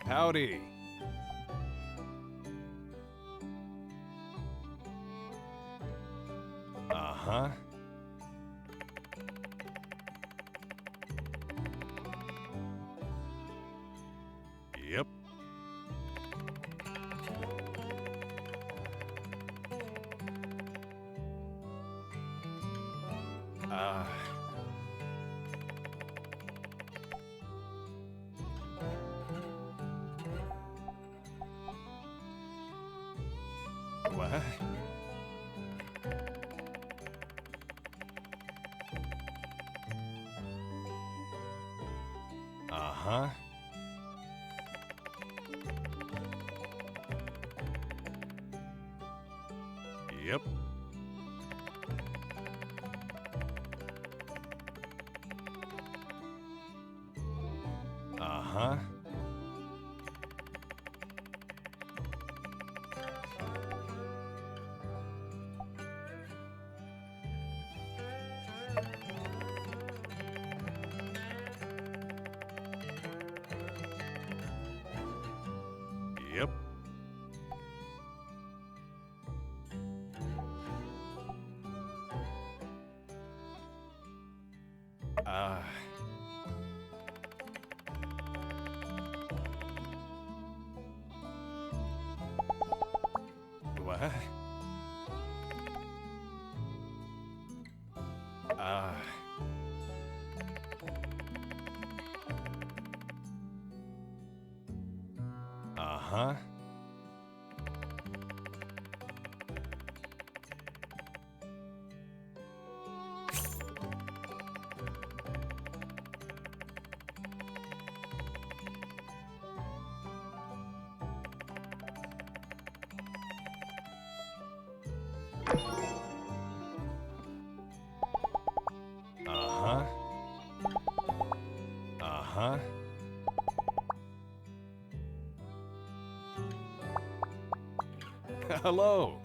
Howdy. Uh-huh. Yep. What? Uh-huh. Yep. Uh-huh. Yep. What? Uh-huh. Uh-huh. Uh-huh. Hello.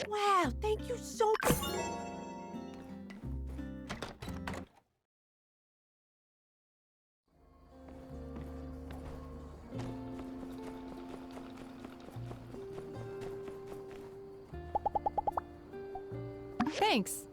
Wow, thank you so much. Thanks.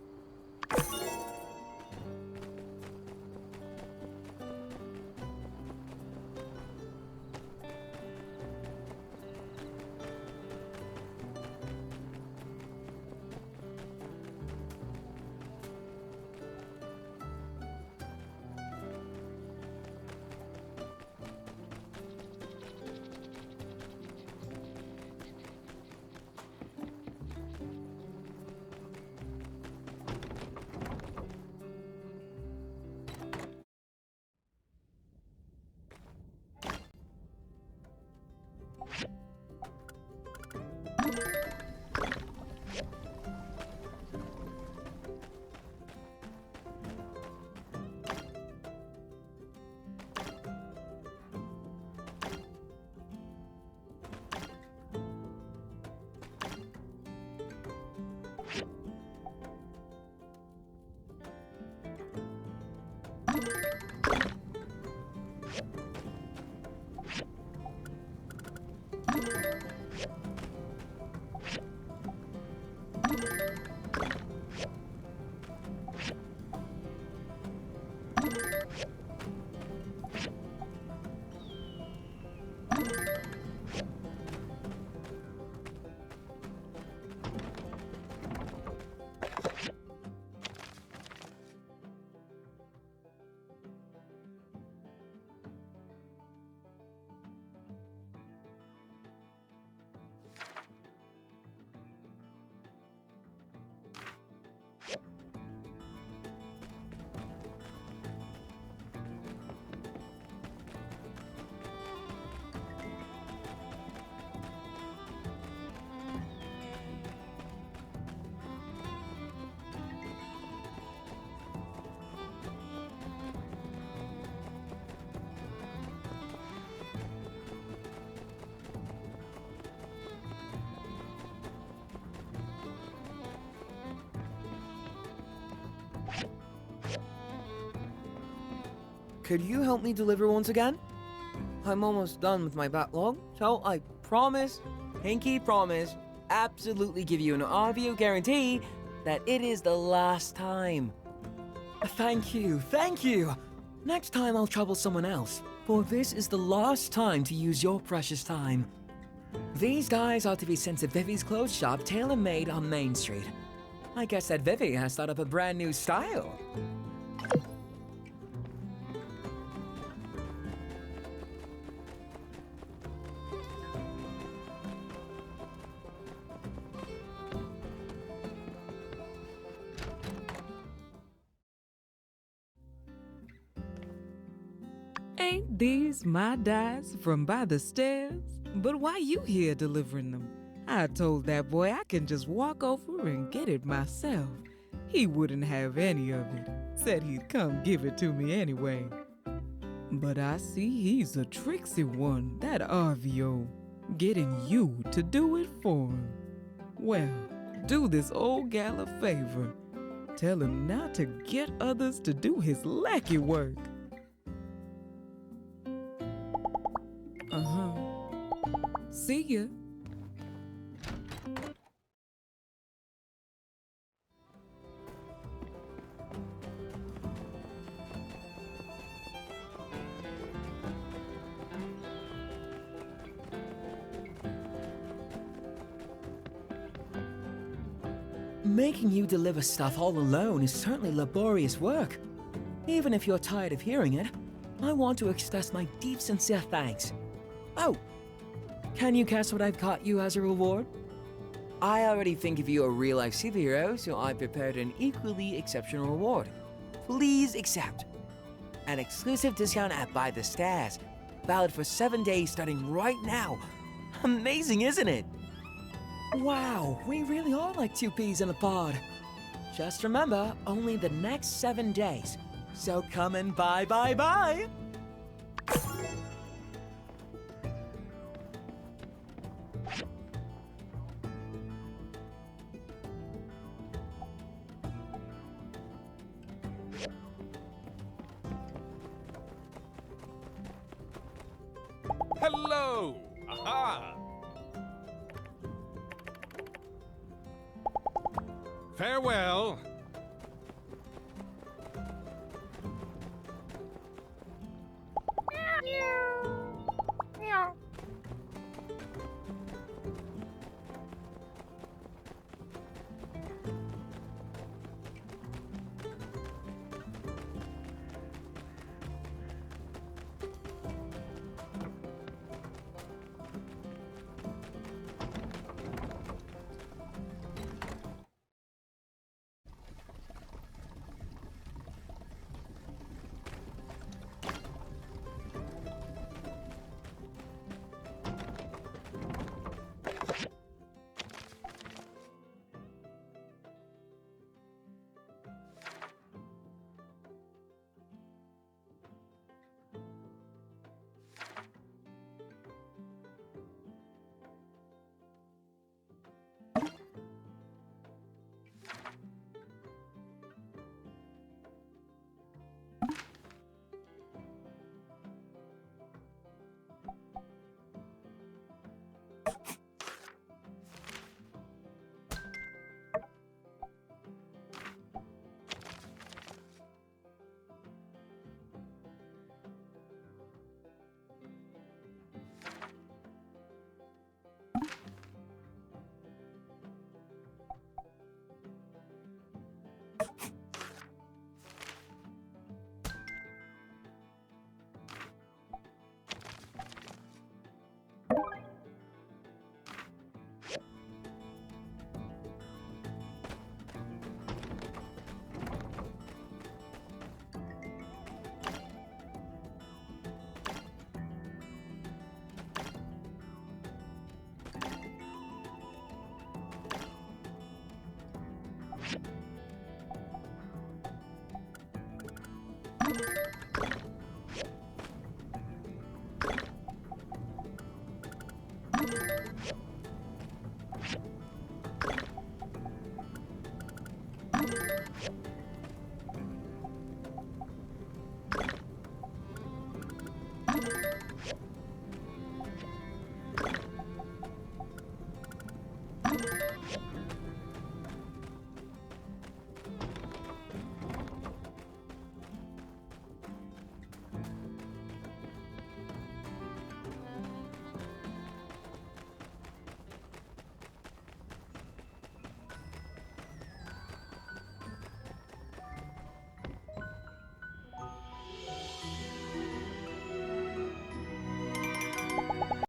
Could you help me deliver once again? I'm almost done with my backlog, so I promise, pinky promise, absolutely give you an RVO guarantee that it is the last time. Thank you, thank you! Next time I'll trouble someone else, for this is the last time to use your precious time. These guys are to be sent to Vivi's clothes shop, tailor-made on Main Street. I guess that Vivi has thought up a brand new style. Ain't these my dyes from by the stairs? But why you here delivering them? I told that boy I can just walk over and get it myself. He wouldn't have any of it. Said he'd come give it to me anyway. But I see he's a tricksy one, that RVO. Getting you to do it for him. Well, do this old gal a favor. Tell him not to get others to do his lackey work. Uh-huh. See ya. Making you deliver stuff all alone is certainly laborious work. Even if you're tired of hearing it, I want to express my deep, sincere thanks. Oh, can you guess what I've got you as a reward? I already think of you a real-life superhero, so I prepared an equally exceptional reward. Please accept. An exclusive discount at By the Stairs, valid for 7 days starting right now. Amazing, isn't it? Wow, we really are like two peas in a pod. Just remember, only the next 7 days. So come and buy. Hello! Aha! Farewell!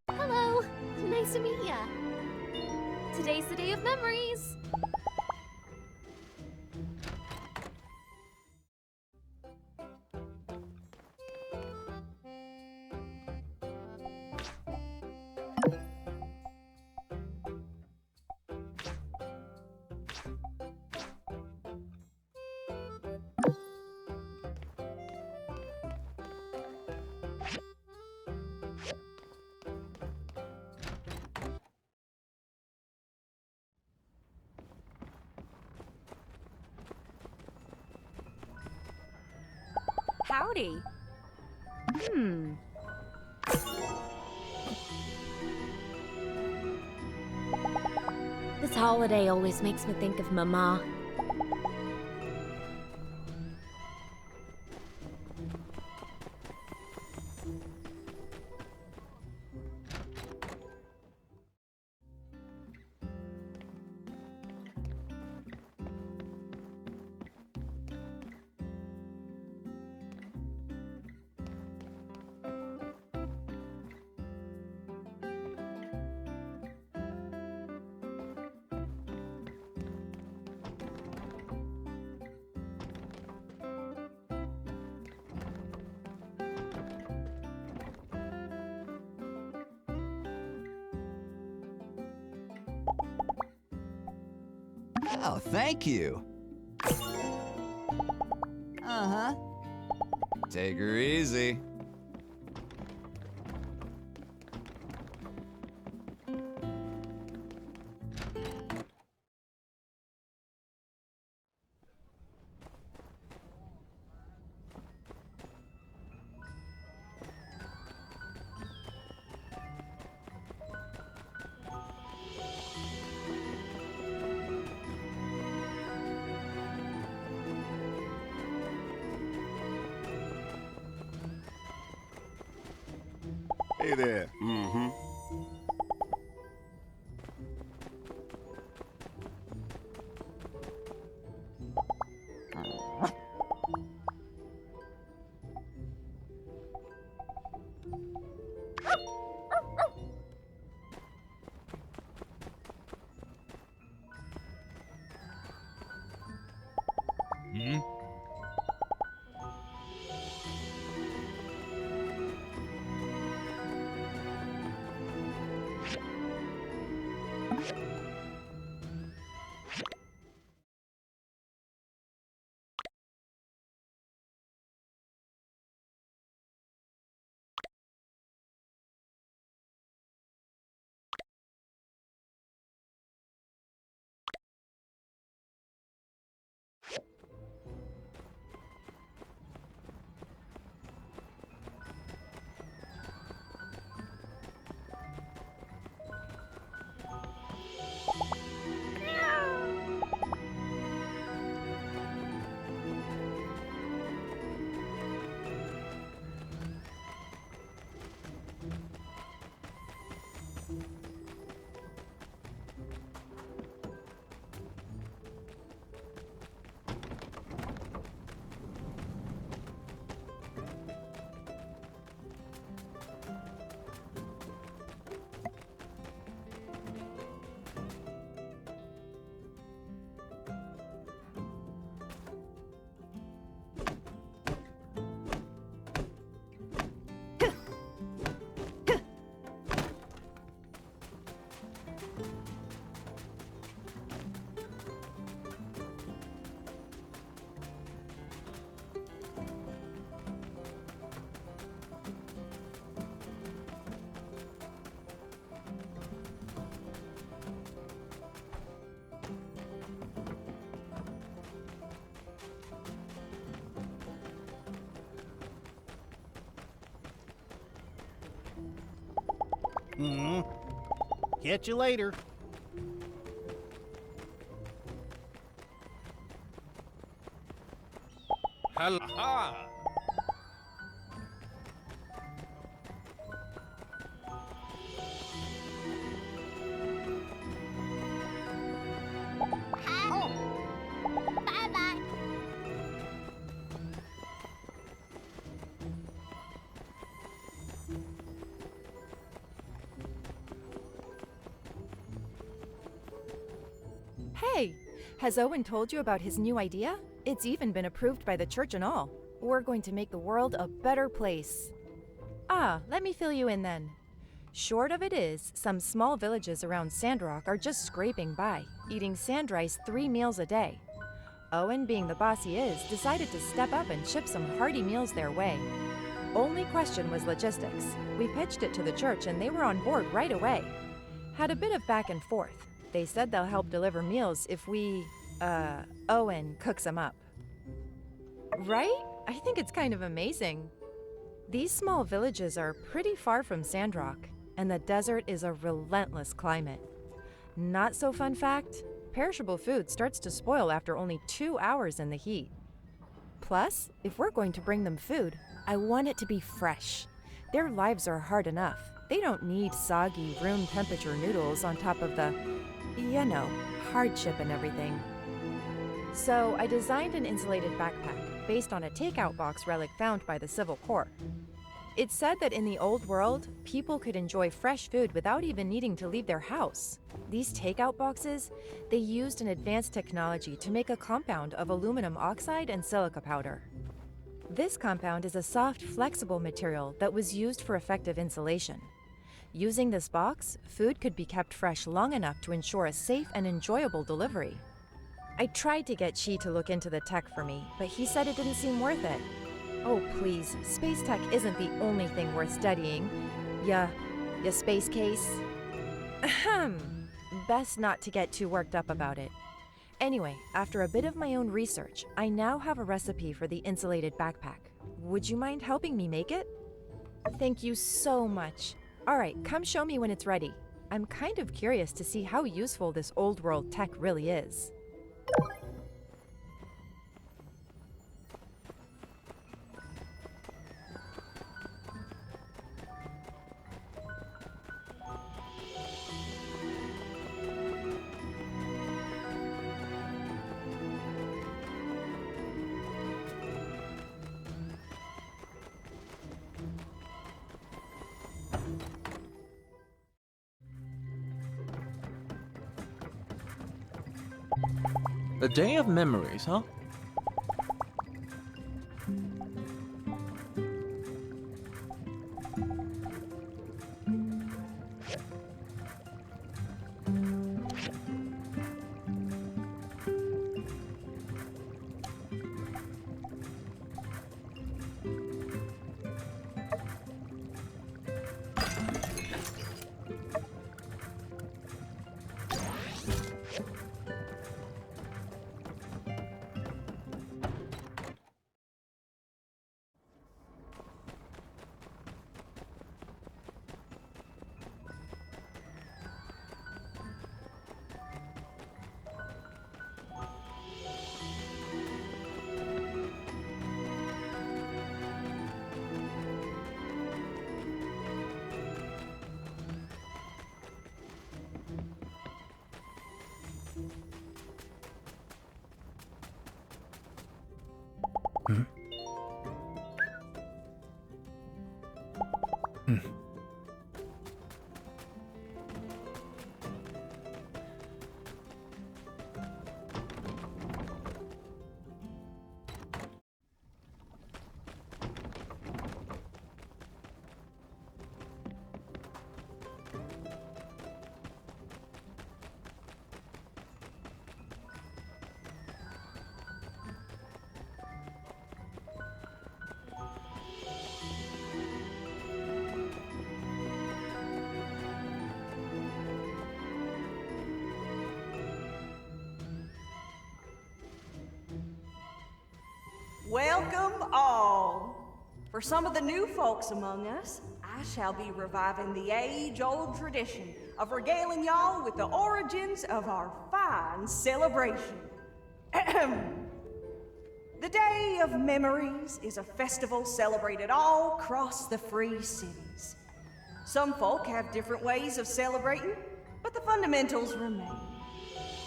Hello! Nice to meet ya. Today's the day of memories. Howdy. This holiday always makes me think of Mama. Oh, thank you. Uh-huh. Take her easy. Hey there. Mm-hmm. Hmm? Mm-hmm. Catch you later. Ha! Bye-bye. Hey, has Owen told you about his new idea? It's even been approved by the church and all. We're going to make the world a better place. Ah, let me fill you in then. Short of it is, some small villages around Sandrock are just scraping by, eating sand rice 3 meals a day. Owen, being the boss he is, decided to step up and ship some hearty meals their way. Only question was logistics. We pitched it to the church and they were on board right away. Had a bit of back and forth. They said they'll help deliver meals if Owen cooks them up. Right? I think it's kind of amazing. These small villages are pretty far from Sandrock, and the desert is a relentless climate. Not so fun fact, perishable food starts to spoil after only 2 hours in the heat. Plus, if we're going to bring them food, I want it to be fresh. Their lives are hard enough. They don't need soggy, room temperature noodles on top of the, hardship and everything. So I designed an insulated backpack based on a takeout box relic found by the Civil Corps. It said that in the old world, people could enjoy fresh food without even needing to leave their house. These takeout boxes, they used an advanced technology to make a compound of aluminum oxide and silica powder. This compound is a soft, flexible material that was used for effective insulation. Using this box, food could be kept fresh long enough to ensure a safe and enjoyable delivery. I tried to get Chi to look into the tech for me, but he said it didn't seem worth it. Oh, please, space tech isn't the only thing worth studying. Ya space case? Ahem. Best not to get too worked up about it. Anyway, after a bit of my own research, I now have a recipe for the insulated backpack. Would you mind helping me make it? Thank you so much. Alright, come show me when it's ready. I'm kind of curious to see how useful this old world tech really is. A day of memories, huh? Welcome all. For some of the new folks among us, I shall be reviving the age-old tradition of regaling y'all with the origins of our fine celebration. The Day of Memories is a festival celebrated all across the free cities. Some folk have different ways of celebrating, but the fundamentals remain.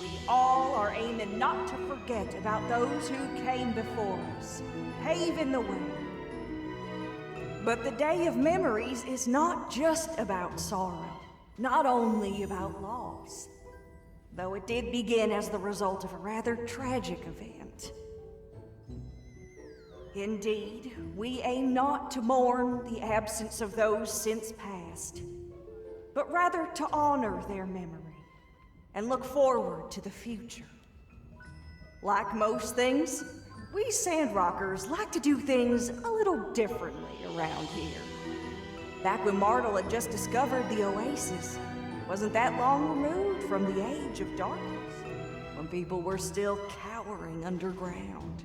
We all are aiming not to forget about those who came before us, paving the way. But the Day of Memories is not just about sorrow, not only about loss, though it did begin as the result of a rather tragic event. Indeed, we aim not to mourn the absence of those since passed, but rather to honor their memory and look forward to the future. Like most things, we Sandrockers like to do things a little differently around here. Back when Martel had just discovered the Oasis, wasn't that long removed from the Age of Darkness, when people were still cowering underground.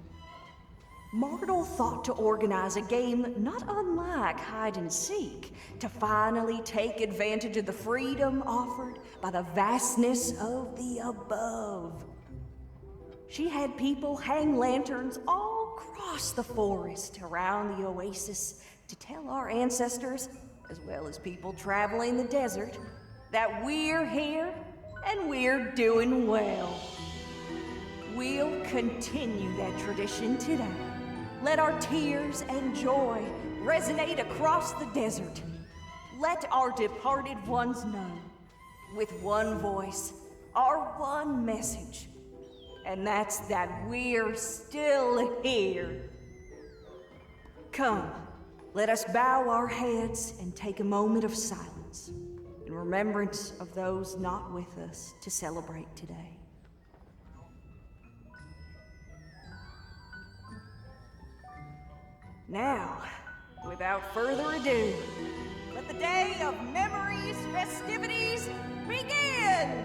Martel thought to organize a game not unlike hide and seek to finally take advantage of the freedom offered by the vastness of the above. She had people hang lanterns all across the forest around the oasis to tell our ancestors, as well as people traveling the desert, that we're here and we're doing well. We'll continue that tradition today. Let our tears and joy resonate across the desert. Let our departed ones know, with one voice, our one message, and that's that we're still here. Come, let us bow our heads and take a moment of silence in remembrance of those not with us to celebrate today. Now, without further ado, let the day of memories, festivities begin!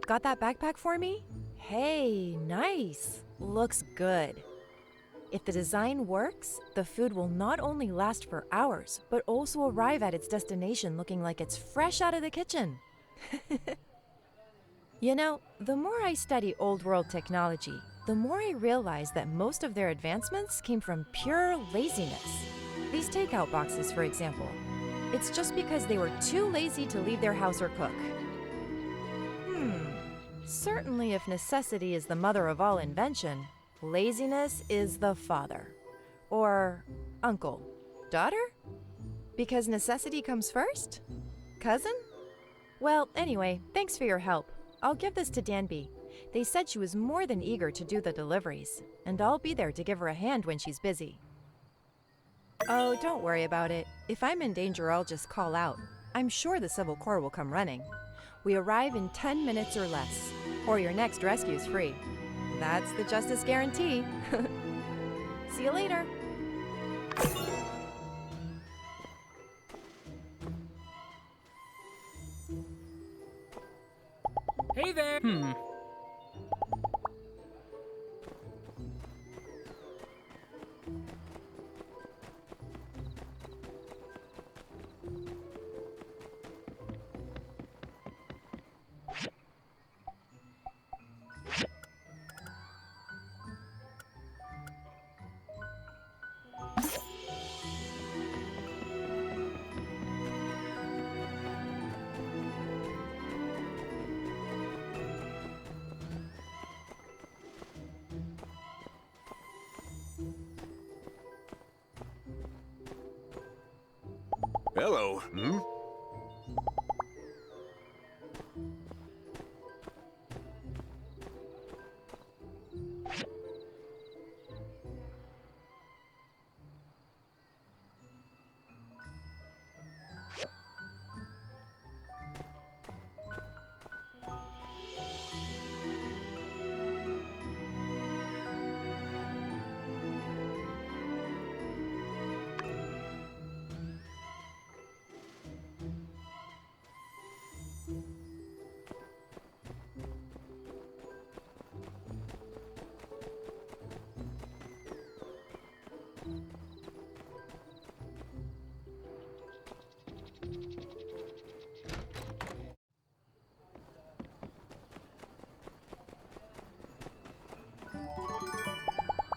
Got that backpack for me? Hey, nice. Looks good. If the design works, the food will not only last for hours, but also arrive at its destination looking like it's fresh out of the kitchen. You know, the more I study old world technology, the more I realize that most of their advancements came from pure laziness. These takeout boxes, for example. It's just because they were too lazy to leave their house or cook. Certainly if necessity is the mother of all invention, laziness is the father. Or uncle. Daughter? Because necessity comes first? Cousin? Well, anyway, thanks for your help. I'll give this to Danby. They said she was more than eager to do the deliveries, and I'll be there to give her a hand when she's busy. Oh, don't worry about it. If I'm in danger, I'll just call out. I'm sure the Civil Corps will come running. We arrive in 10 minutes or less, or your next rescue's free. That's the Justice Guarantee. See you later. Hey there! Hello.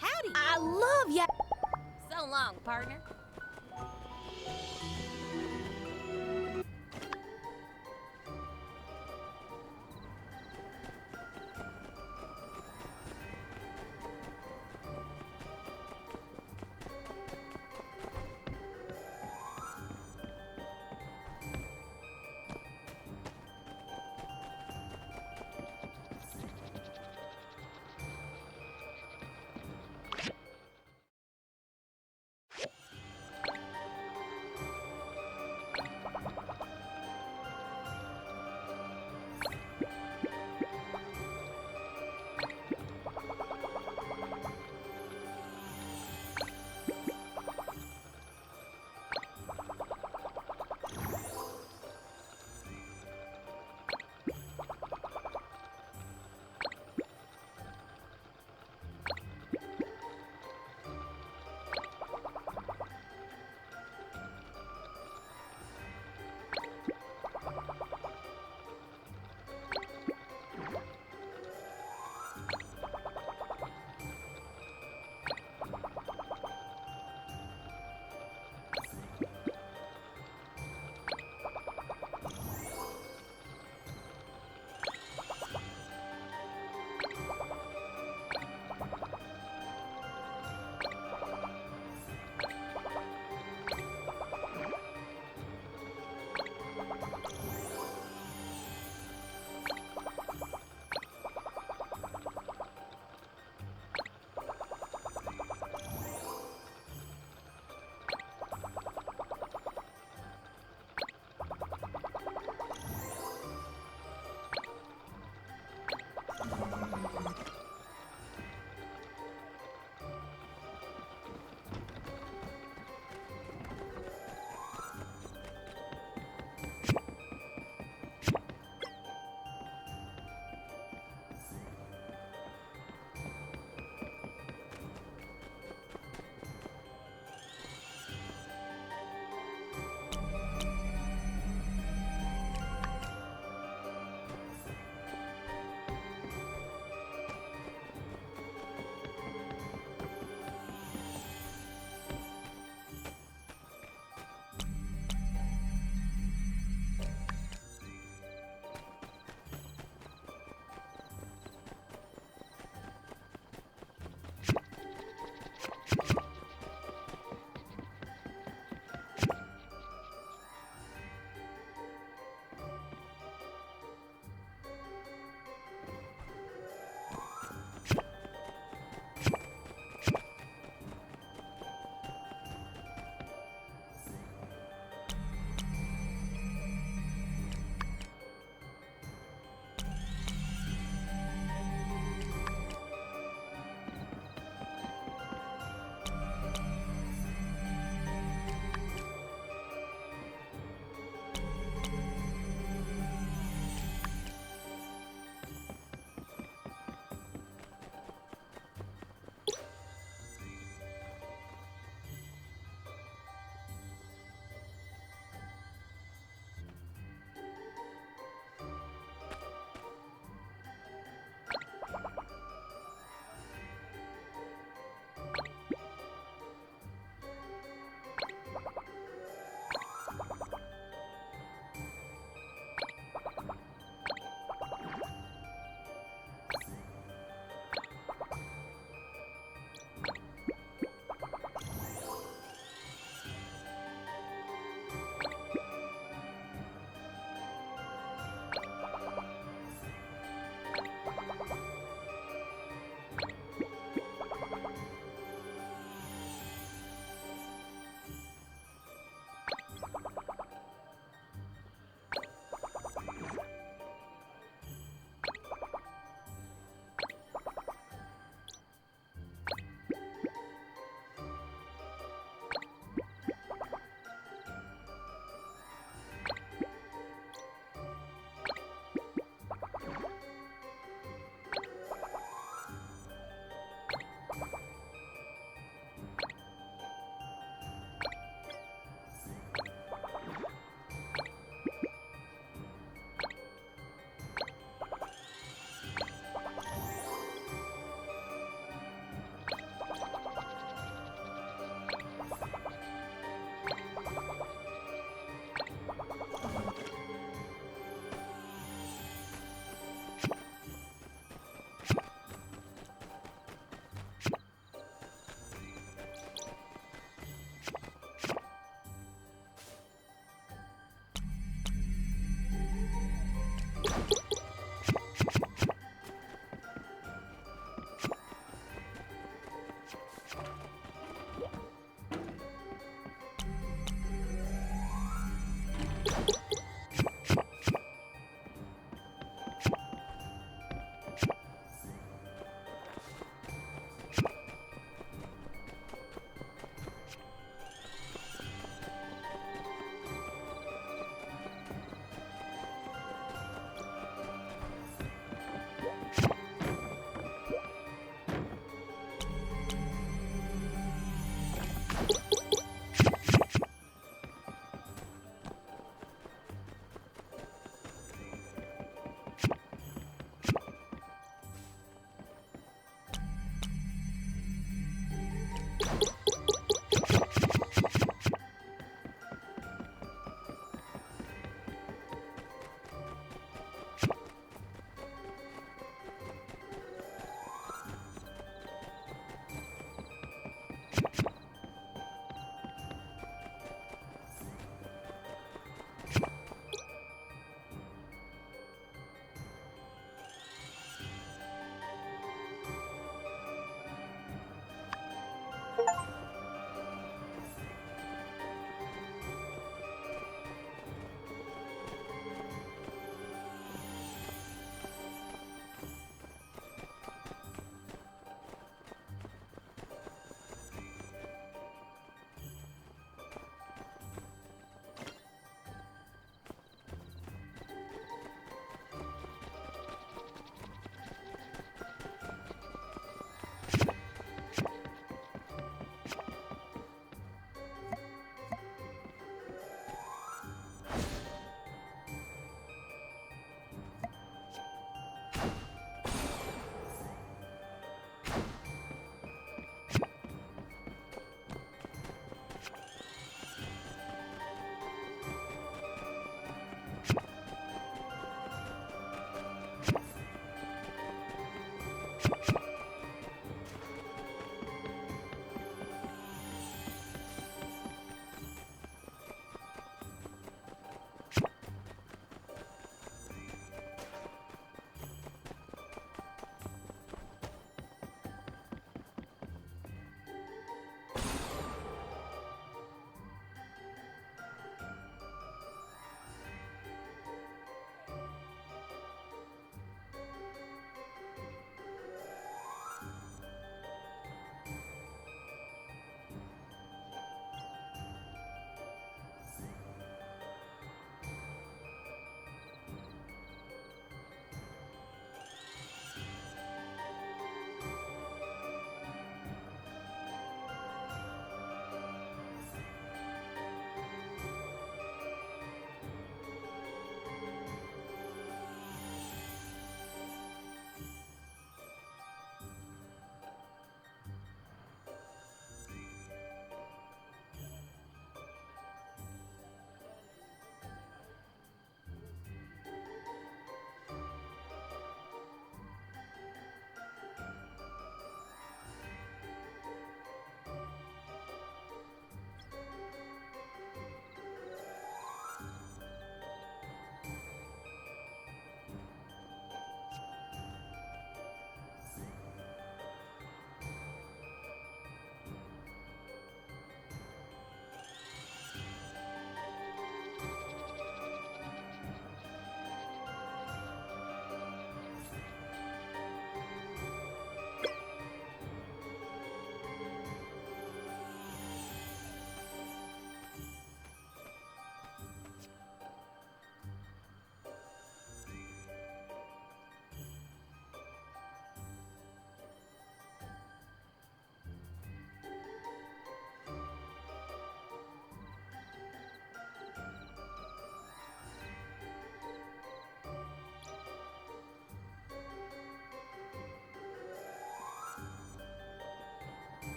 Howdy! I love ya! So long, partner.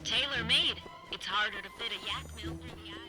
Tailor-made. It's harder to fit a yak mill through the eye.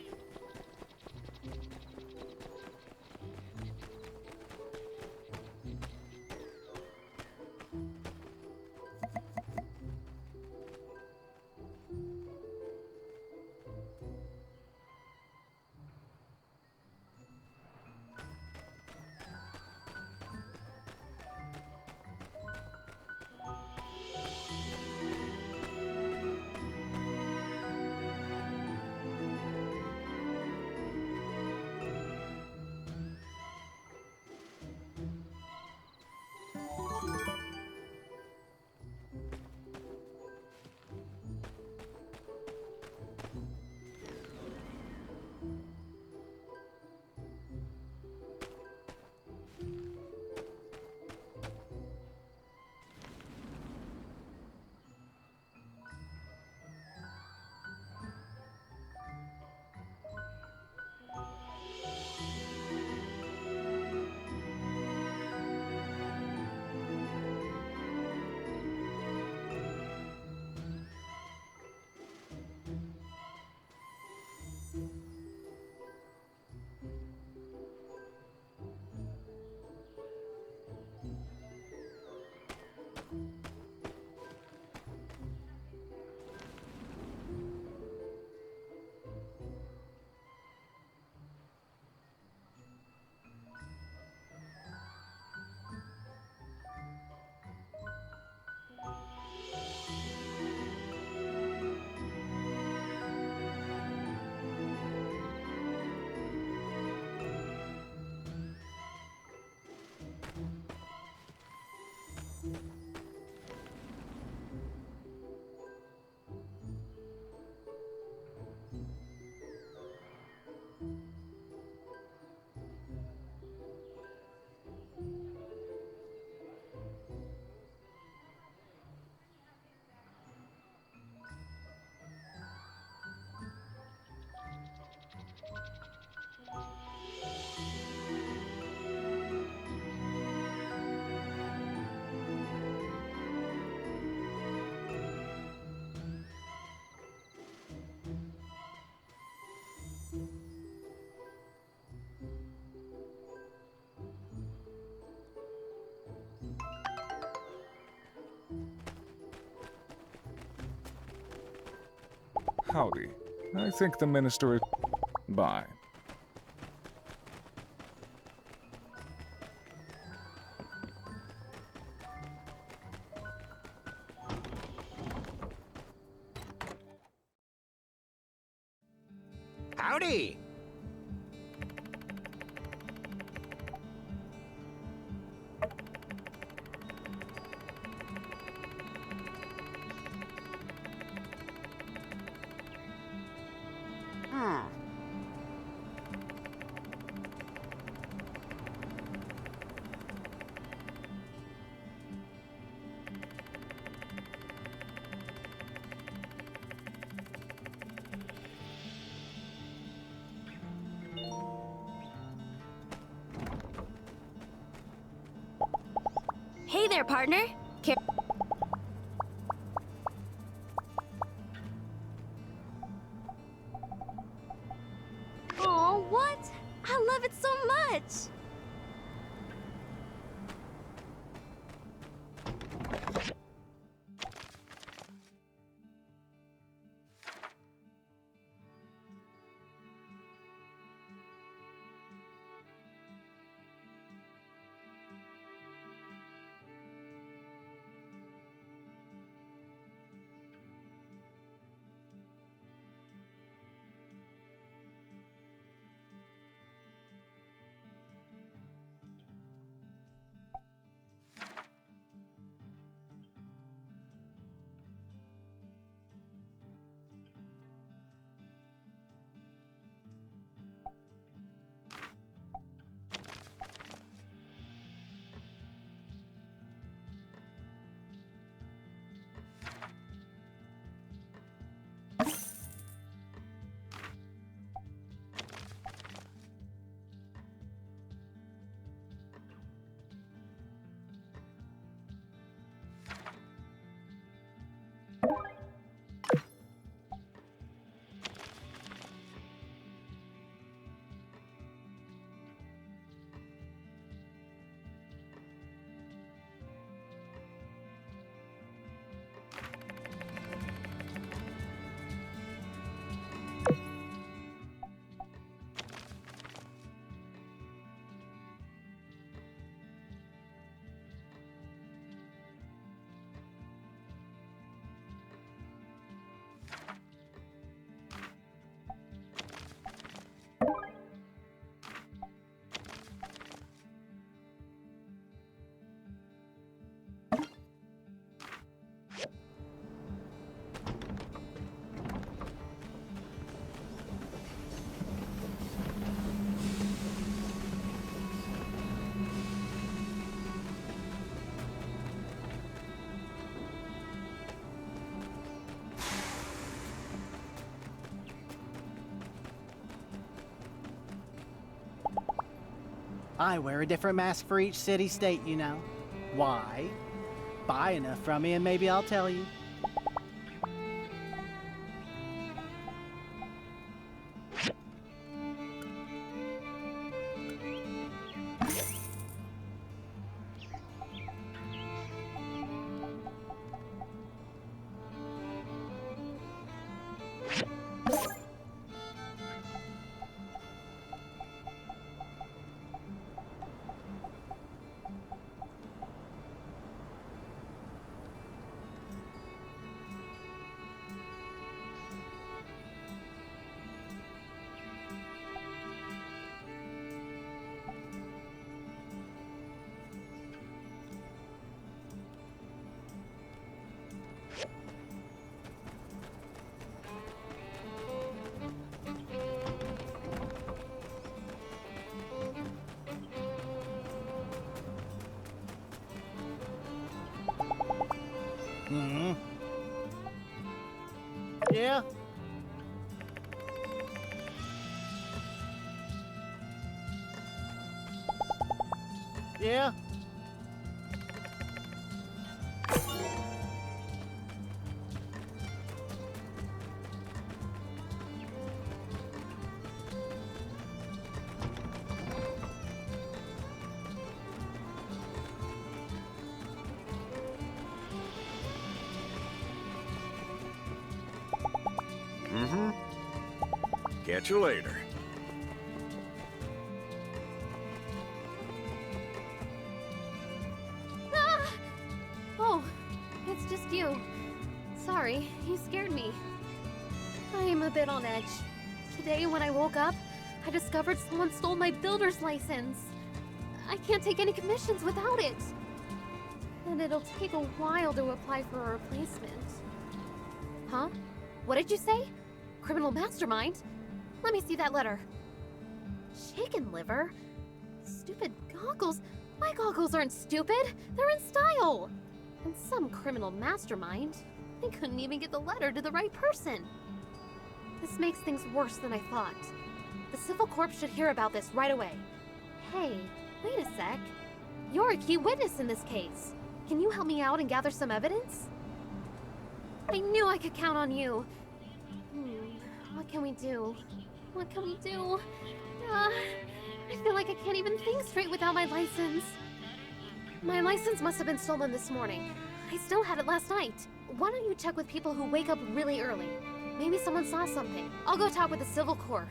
Howdy. I think the minister is... Bye. Howdy! Hey there, partner. Oh, what? I love it so much. I wear a different mask for each city-state, you know. Why? Buy enough from me and maybe I'll tell you. Mm-hmm. Yeah. Yeah. Mm-hmm. Catch you later. Ah! Oh, it's just you. Sorry, you scared me. I am a bit on edge. Today, when I woke up, I discovered someone stole my builder's license. I can't take any commissions without it. And it'll take a while to apply for a replacement. Huh? What did you say? Criminal mastermind? Let me see that letter. Chicken liver? Stupid goggles? My goggles aren't stupid. They're in style. And some criminal mastermind. I couldn't even get the letter to the right person. This makes things worse than I thought. The civil corps should hear about this right away. Hey, wait a sec. You're a key witness in this case. Can you help me out and gather some evidence? I knew I could count on you. What can we do? What can we do? I feel like I can't even think straight without my license. My license must have been stolen this morning. I still had it last night. Why don't you check with people who wake up really early? Maybe someone saw something. I'll go talk with the Civil Corps.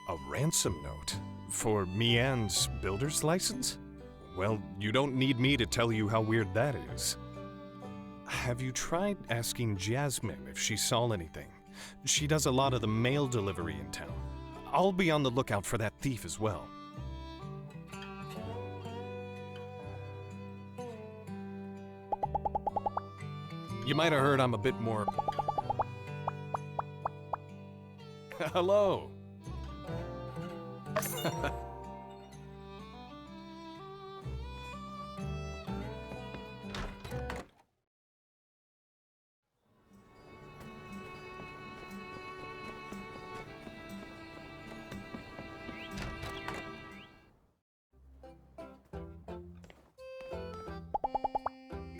A ransom note? For Mian's builder's license? Well, you don't need me to tell you how weird that is. Have you tried asking Jasmine if she saw anything? She does a lot of the mail delivery in town. I'll be on the lookout for that thief as well. You might have heard I'm a bit more... Hello!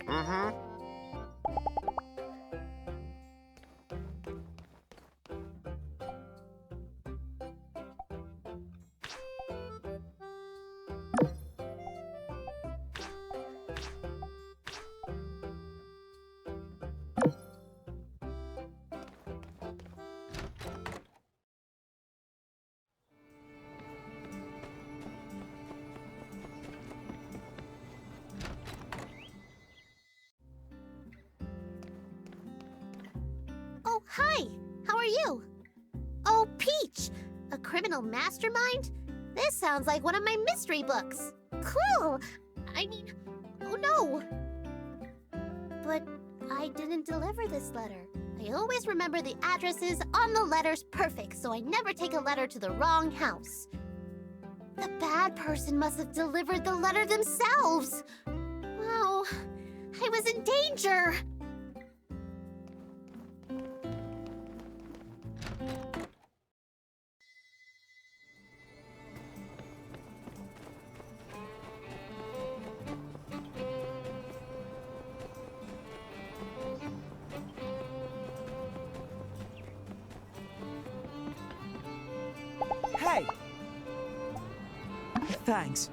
Mm-hmm. Oh, hi! How are you? Oh, Peach! A criminal mastermind? This sounds like one of my mystery books. Cool! I mean, oh no! But I didn't deliver this letter. I always remember the addresses on the letters perfect, so I never take a letter to the wrong house. The bad person must have delivered the letter themselves. Wow, I was in danger. Hey! Thanks.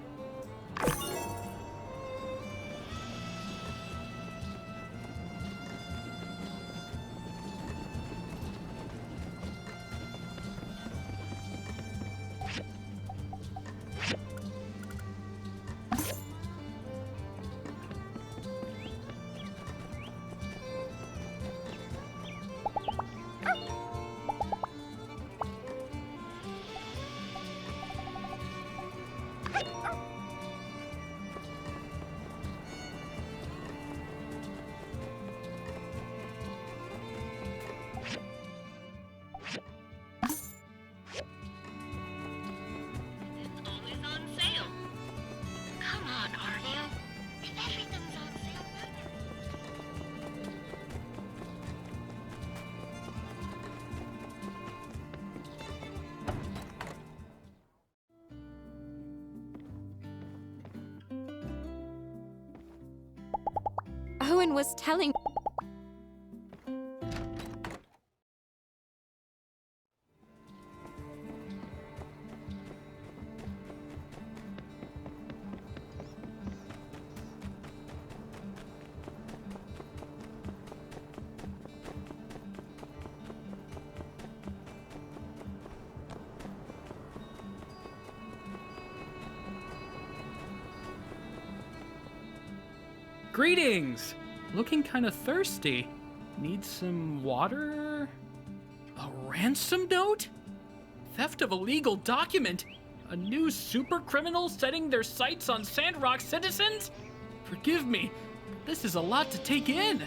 Always on sale. Come on, Arvio. If everything's on sale, Owen was telling. Greetings! Looking kind of thirsty. Need some water? A ransom note? Theft of a legal document? A new super criminal setting their sights on Sandrock citizens? Forgive me, but this is a lot to take in.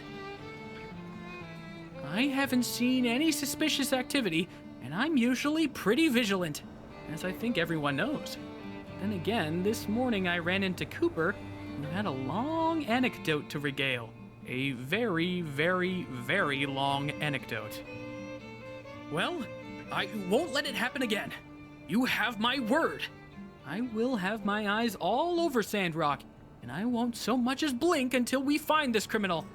I haven't seen any suspicious activity, and I'm usually pretty vigilant, as I think everyone knows. Then again, this morning I ran into Cooper, who had a long anecdote to regale. A very, very, very long anecdote. Well, I won't let it happen again. You have my word. I will have my eyes all over Sandrock, and I won't so much as blink until we find this criminal.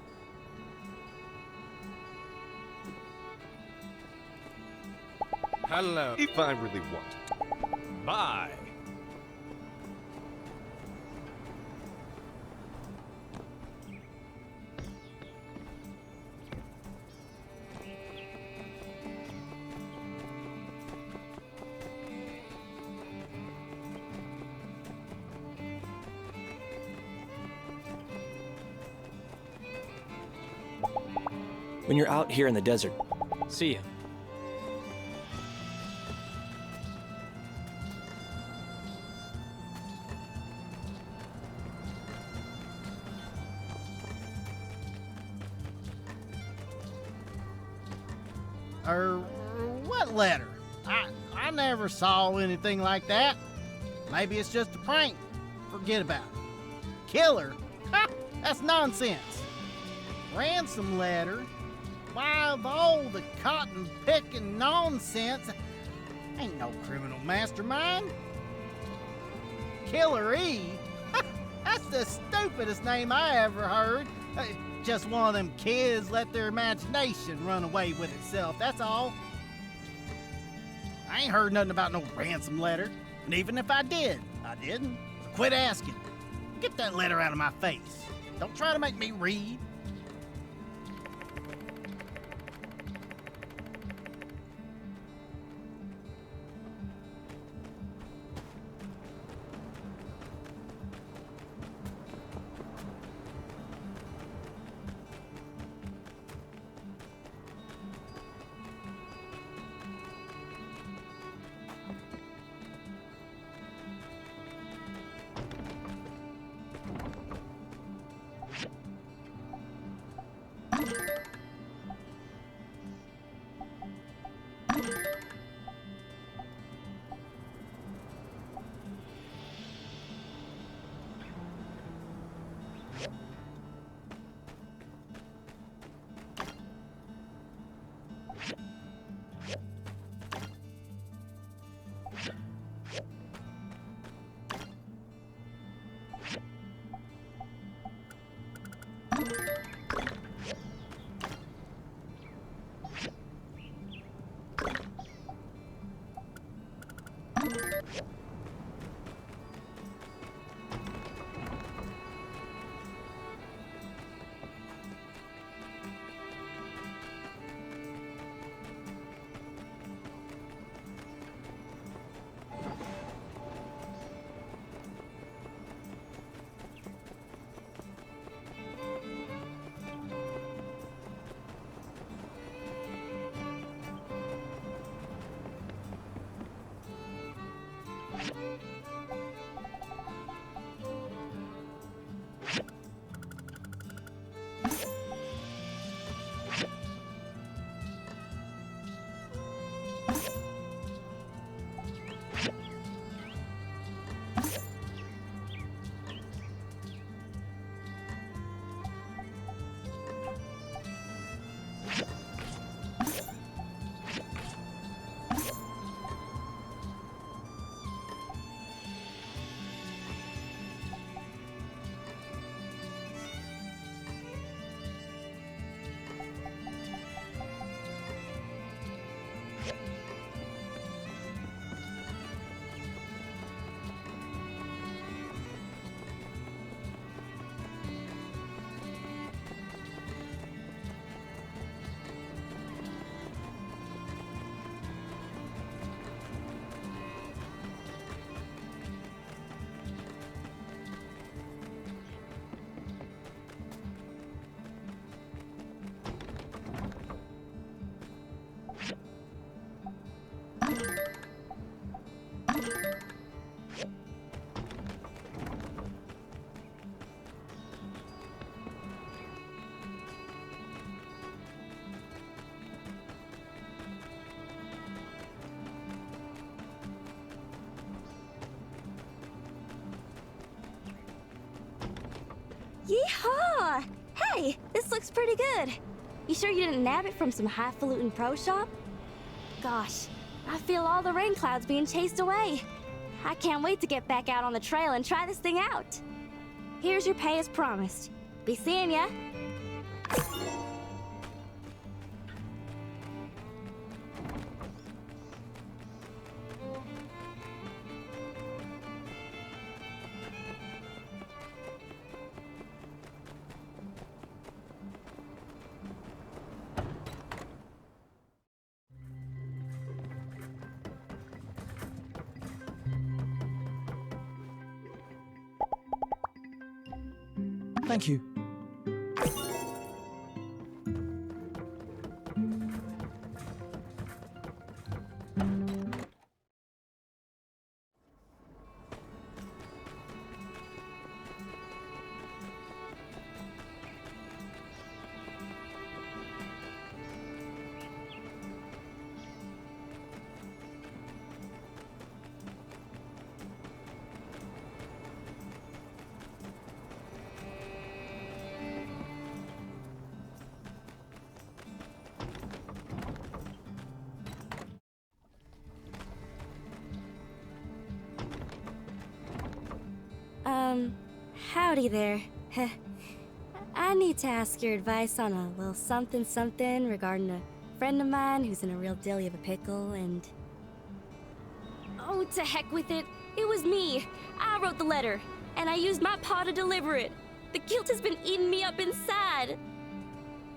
Hello. If I really wanted. Bye. When you're out here in the desert. See ya. What letter? I never saw anything like that. Maybe it's just a prank. Forget about it. Killer? Ha! That's nonsense. Ransom letter? Why, of all the cotton-picking nonsense, ain't no criminal mastermind. Killer E? That's the stupidest name I ever heard. Just one of them kids let their imagination run away with itself, that's all. I ain't heard nothing about no ransom letter. And even if I did, I didn't. So quit asking. Get that letter out of my face. Don't try to make me read. Yeehaw! Hey, this looks pretty good. You sure you didn't nab it from some highfalutin pro shop? Gosh, I feel all the rain clouds being chased away. I can't wait to get back out on the trail and try this thing out. Here's your pay as promised. Be seeing ya. Thank you. Howdy there. I need to ask your advice on a little something regarding a friend of mine who's in a real dilly of a pickle and... Oh, to heck with it. It was me. I wrote the letter, and I used my paw to deliver it. The guilt has been eating me up inside.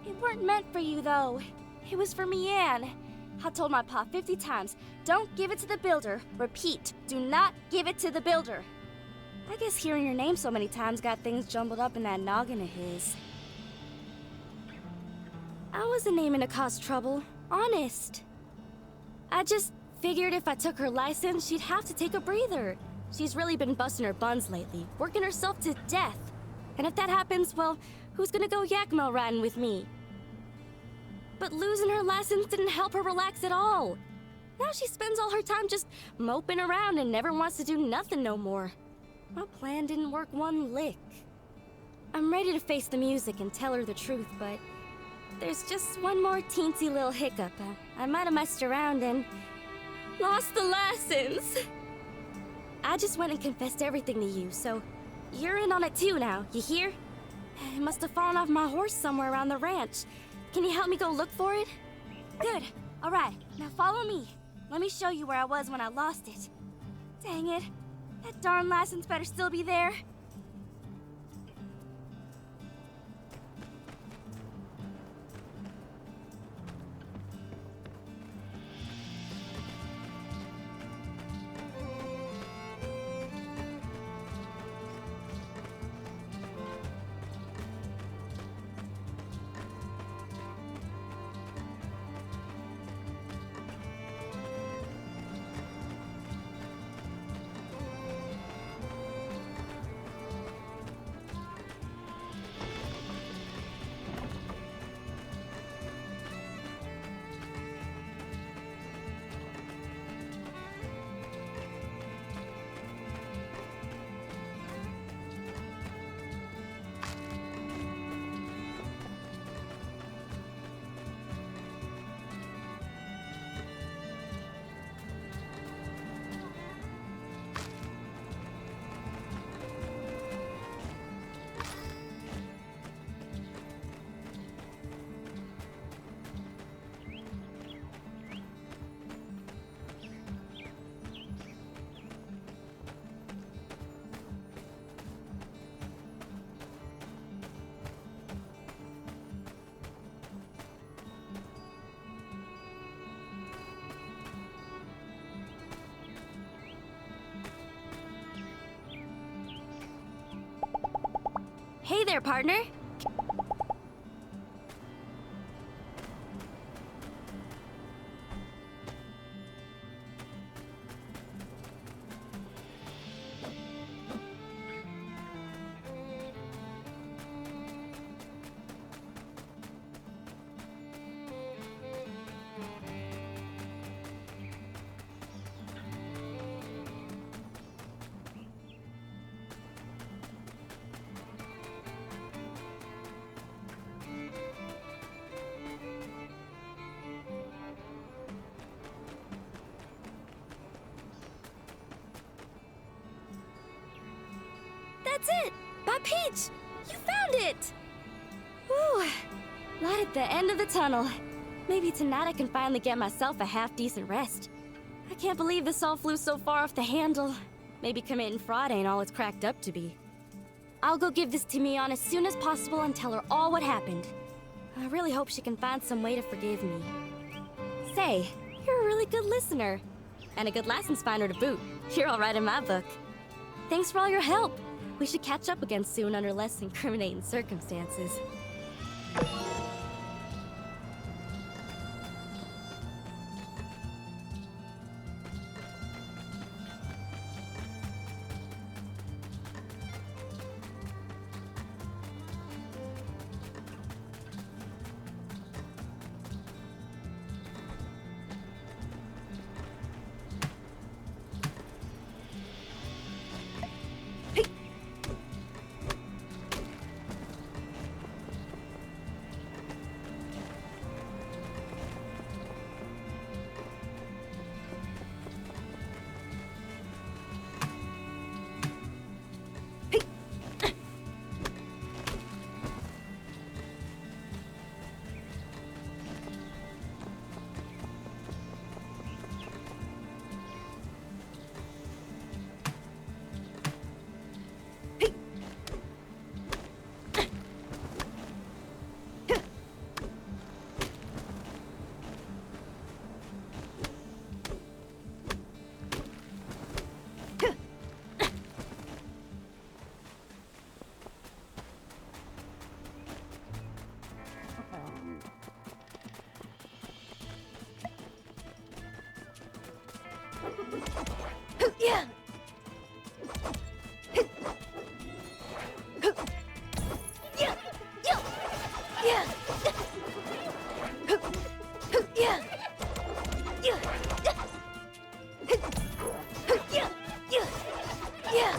It weren't meant for you, though. It was for me, Anne. I told my paw 50 times, don't give it to the builder. Repeat, do not give it to the builder. I guess hearing your name so many times got things jumbled up in that noggin of his. I wasn't aiming to cause trouble, honest. I just figured if I took her license, she'd have to take a breather. She's really been busting her buns lately, working herself to death. And if that happens, well, who's gonna go Yakima riding with me? But losing her license didn't help her relax at all. Now she spends all her time just moping around and never wants to do nothing no more. My plan didn't work one lick. I'm ready to face the music and tell her the truth, but there's just one more teensy little hiccup. I might have messed around and lost the license. I just went and confessed everything to you, so you're in on it too now, you hear? It must have fallen off my horse somewhere around the ranch. Can you help me go look for it? Good. All right, now follow me. Let me show you where I was when I lost it. Dang it. That darn license better still be there. Hey there, partner. That's it! My peach! You found it! Whew. Light at the end of the tunnel. Maybe tonight I can finally get myself a half-decent rest. I can't believe this all flew so far off the handle. Maybe committing fraud ain't all it's cracked up to be. I'll go give this to Mion as soon as possible and tell her all what happened. I really hope she can find some way to forgive me. Say, you're a really good listener. And a good license finder to boot. You're all right in my book. Thanks for all your help. We should catch up again soon under less incriminating circumstances. Yeah. Yeah. Yeah. Yeah. Yeah. Yeah. Yeah. Yeah. Yeah.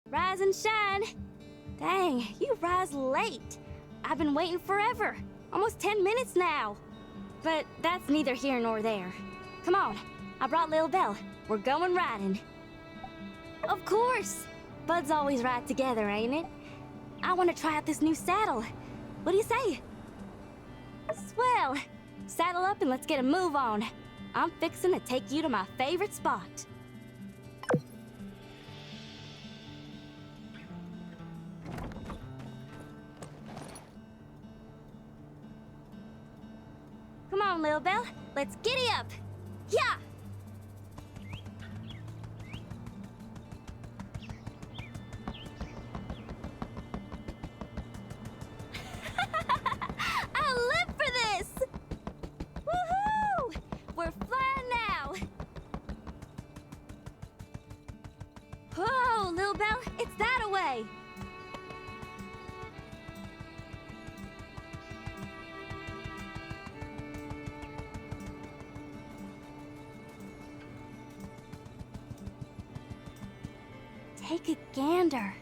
Rise and shine. Dang, you rise late. I've been waiting forever. Almost 10 minutes now. But that's neither here nor there. Come on, I brought Lil Belle. We're going riding. Of course. Buds always ride together, ain't it? I want to try out this new saddle. What do you say? Swell. Saddle up and let's get a move on. I'm fixing to take you to my favorite spot. Come on, Lil Belle. Let's giddy up. Yeah! take a gander.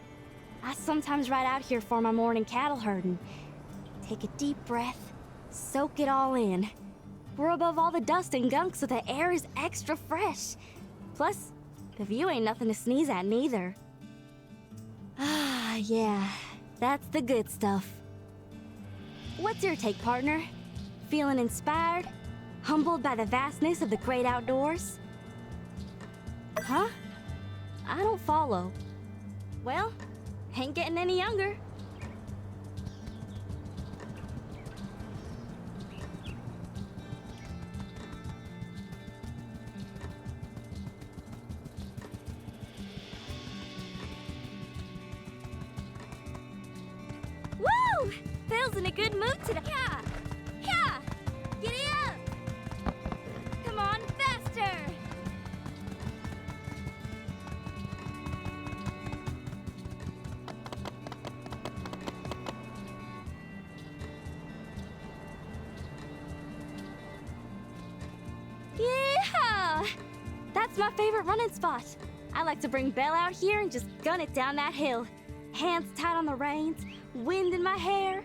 I sometimes ride out here for my morning cattle herding. Take a deep breath, soak it all in. We're above all the dust and gunk, so the air is extra fresh. Plus, the view ain't nothing to sneeze at neither. Ah, yeah, that's the good stuff. What's your take, partner? Feeling inspired? Humbled by the vastness of the great outdoors? Huh? I don't follow. Well, ain't getting any younger. Woo! Phil's in a good mood today. Yeah! Yeah! Giddy up! Come on, faster! Yeah! That's my favorite running spot. I like to bring Belle out here and just gun it down that hill. Hands tight on the reins, wind in my hair.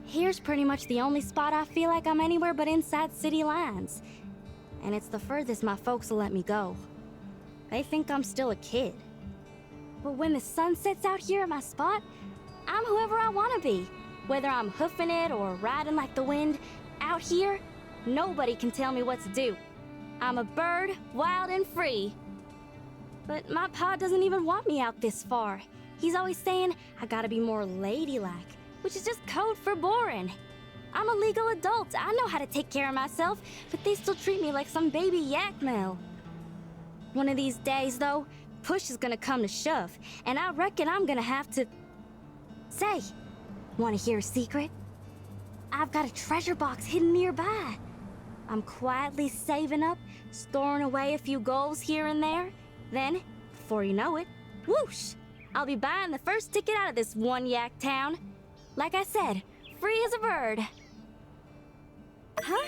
Here's pretty much the only spot I feel like I'm anywhere but inside city lines. And it's the furthest my folks will let me go. They think I'm still a kid. But when the sun sets out here at my spot, I'm whoever I want to be. Whether I'm hoofing it or riding like the wind, out here, nobody can tell me what to do. I'm a bird, wild and free. But my pa doesn't even want me out this far. He's always saying I gotta be more ladylike, which is just code for boring. I'm a legal adult. I know how to take care of myself, but they still treat me like some baby yak male. One of these days, though, push is gonna come to shove, and I reckon I'm gonna have to... Say, wanna hear a secret? I've got a treasure box hidden nearby. I'm quietly saving up, storing away a few goals here and there. Then, before you know it, whoosh! I'll be buying the first ticket out of this one yak town. Like I said, free as a bird. Huh?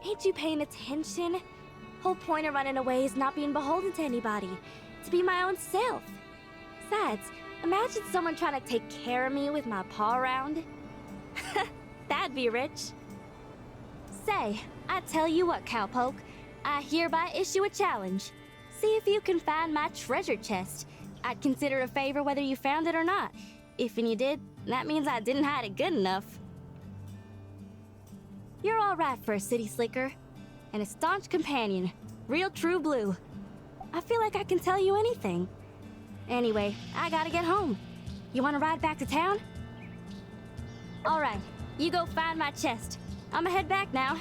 Ain't you paying attention? Whole point of running away is not being beholden to anybody. To be my own self. Besides, imagine someone trying to take care of me with my paw around. That'd be rich. Say, I tell you what, cowpoke. I hereby issue a challenge. See if you can find my treasure chest. I'd consider it a favor whether you found it or not. If and you did, that means I didn't hide it good enough. You're all right for a city slicker. And a staunch companion. Real true blue. I feel like I can tell you anything. Anyway, I gotta get home. You wanna ride back to town? Alright, you go find my chest. I'ma head back now.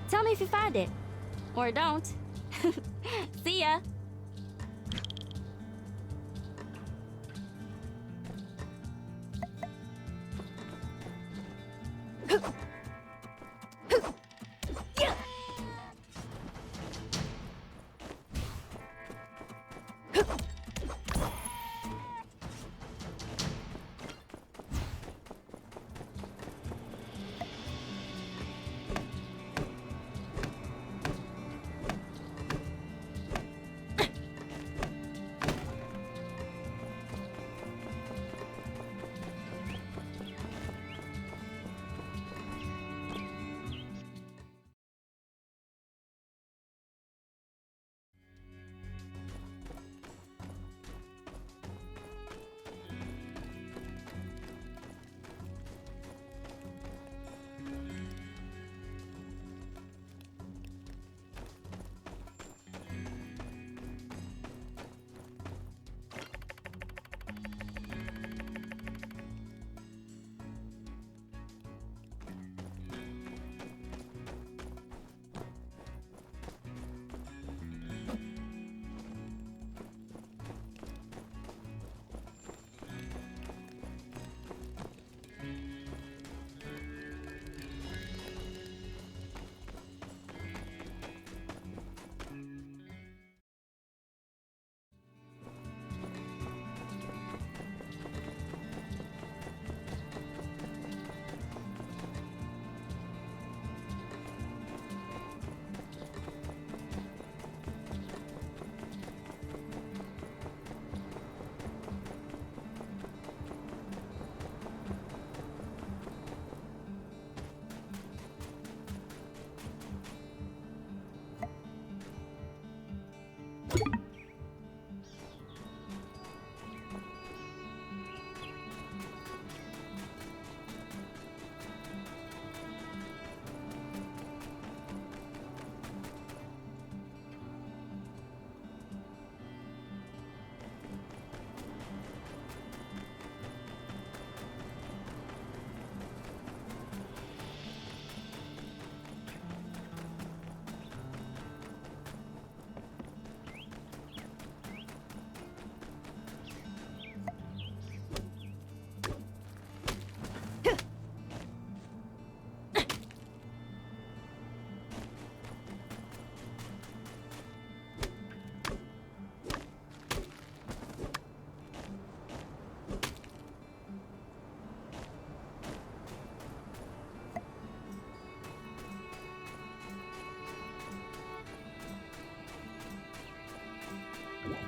Tell me if you find it. Or don't. See ya!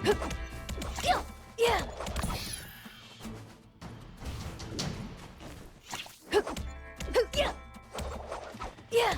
Yeah. Yeah. Yeah.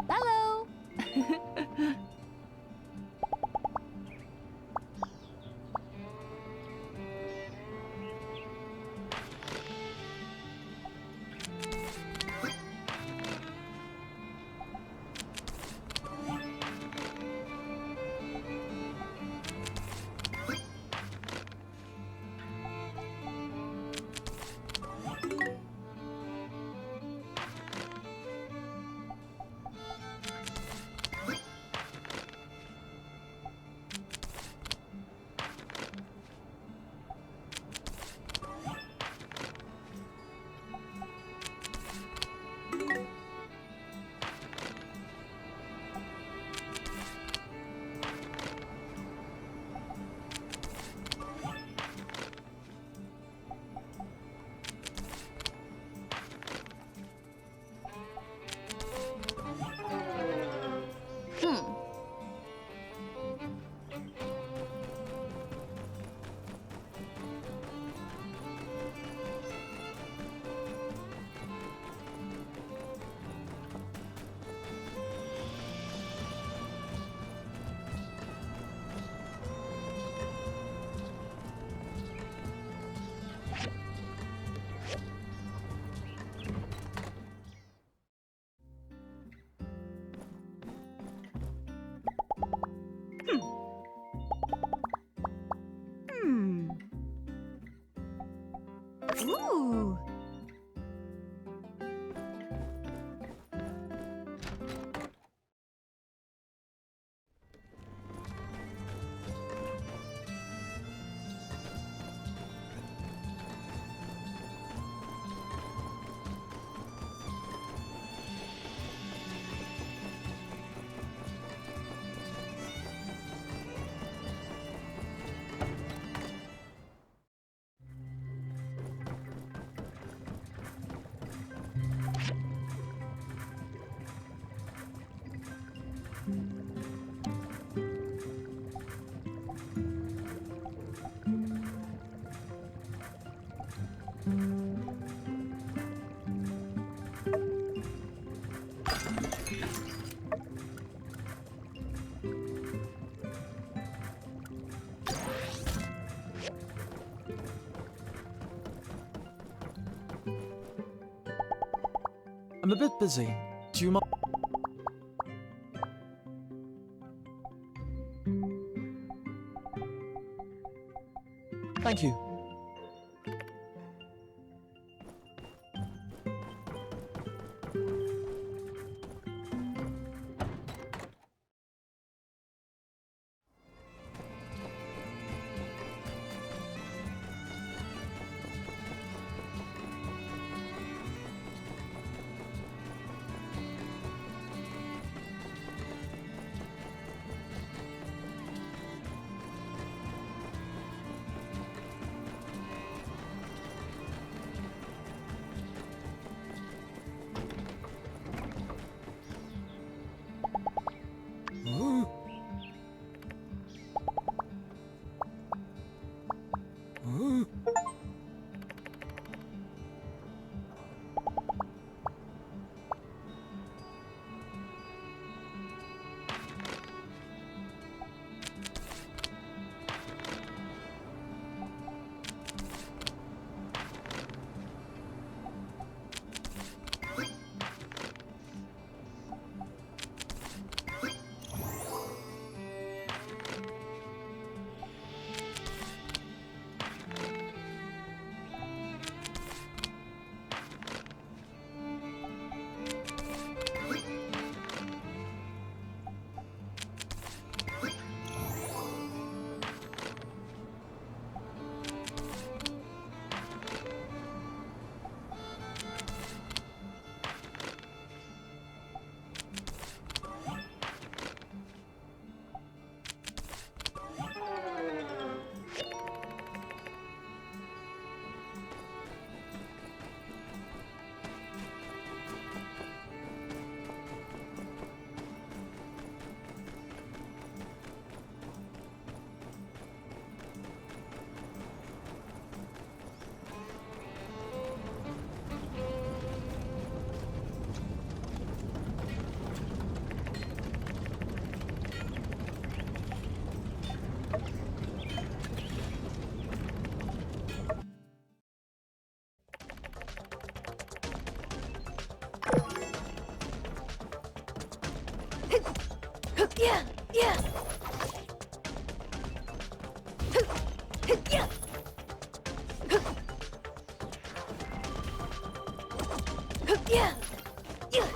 Hello. Ooh. I'm a bit busy. Do you mind? Thank you. Yeah, yeah. Yeah. Yeah. Yeah.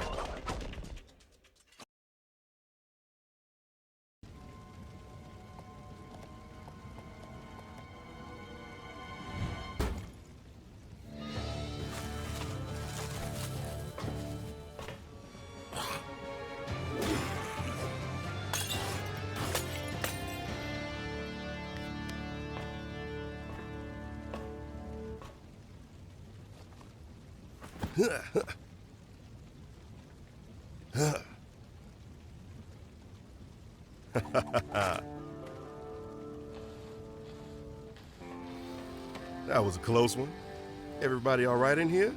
That was a close one. Everybody all right in here?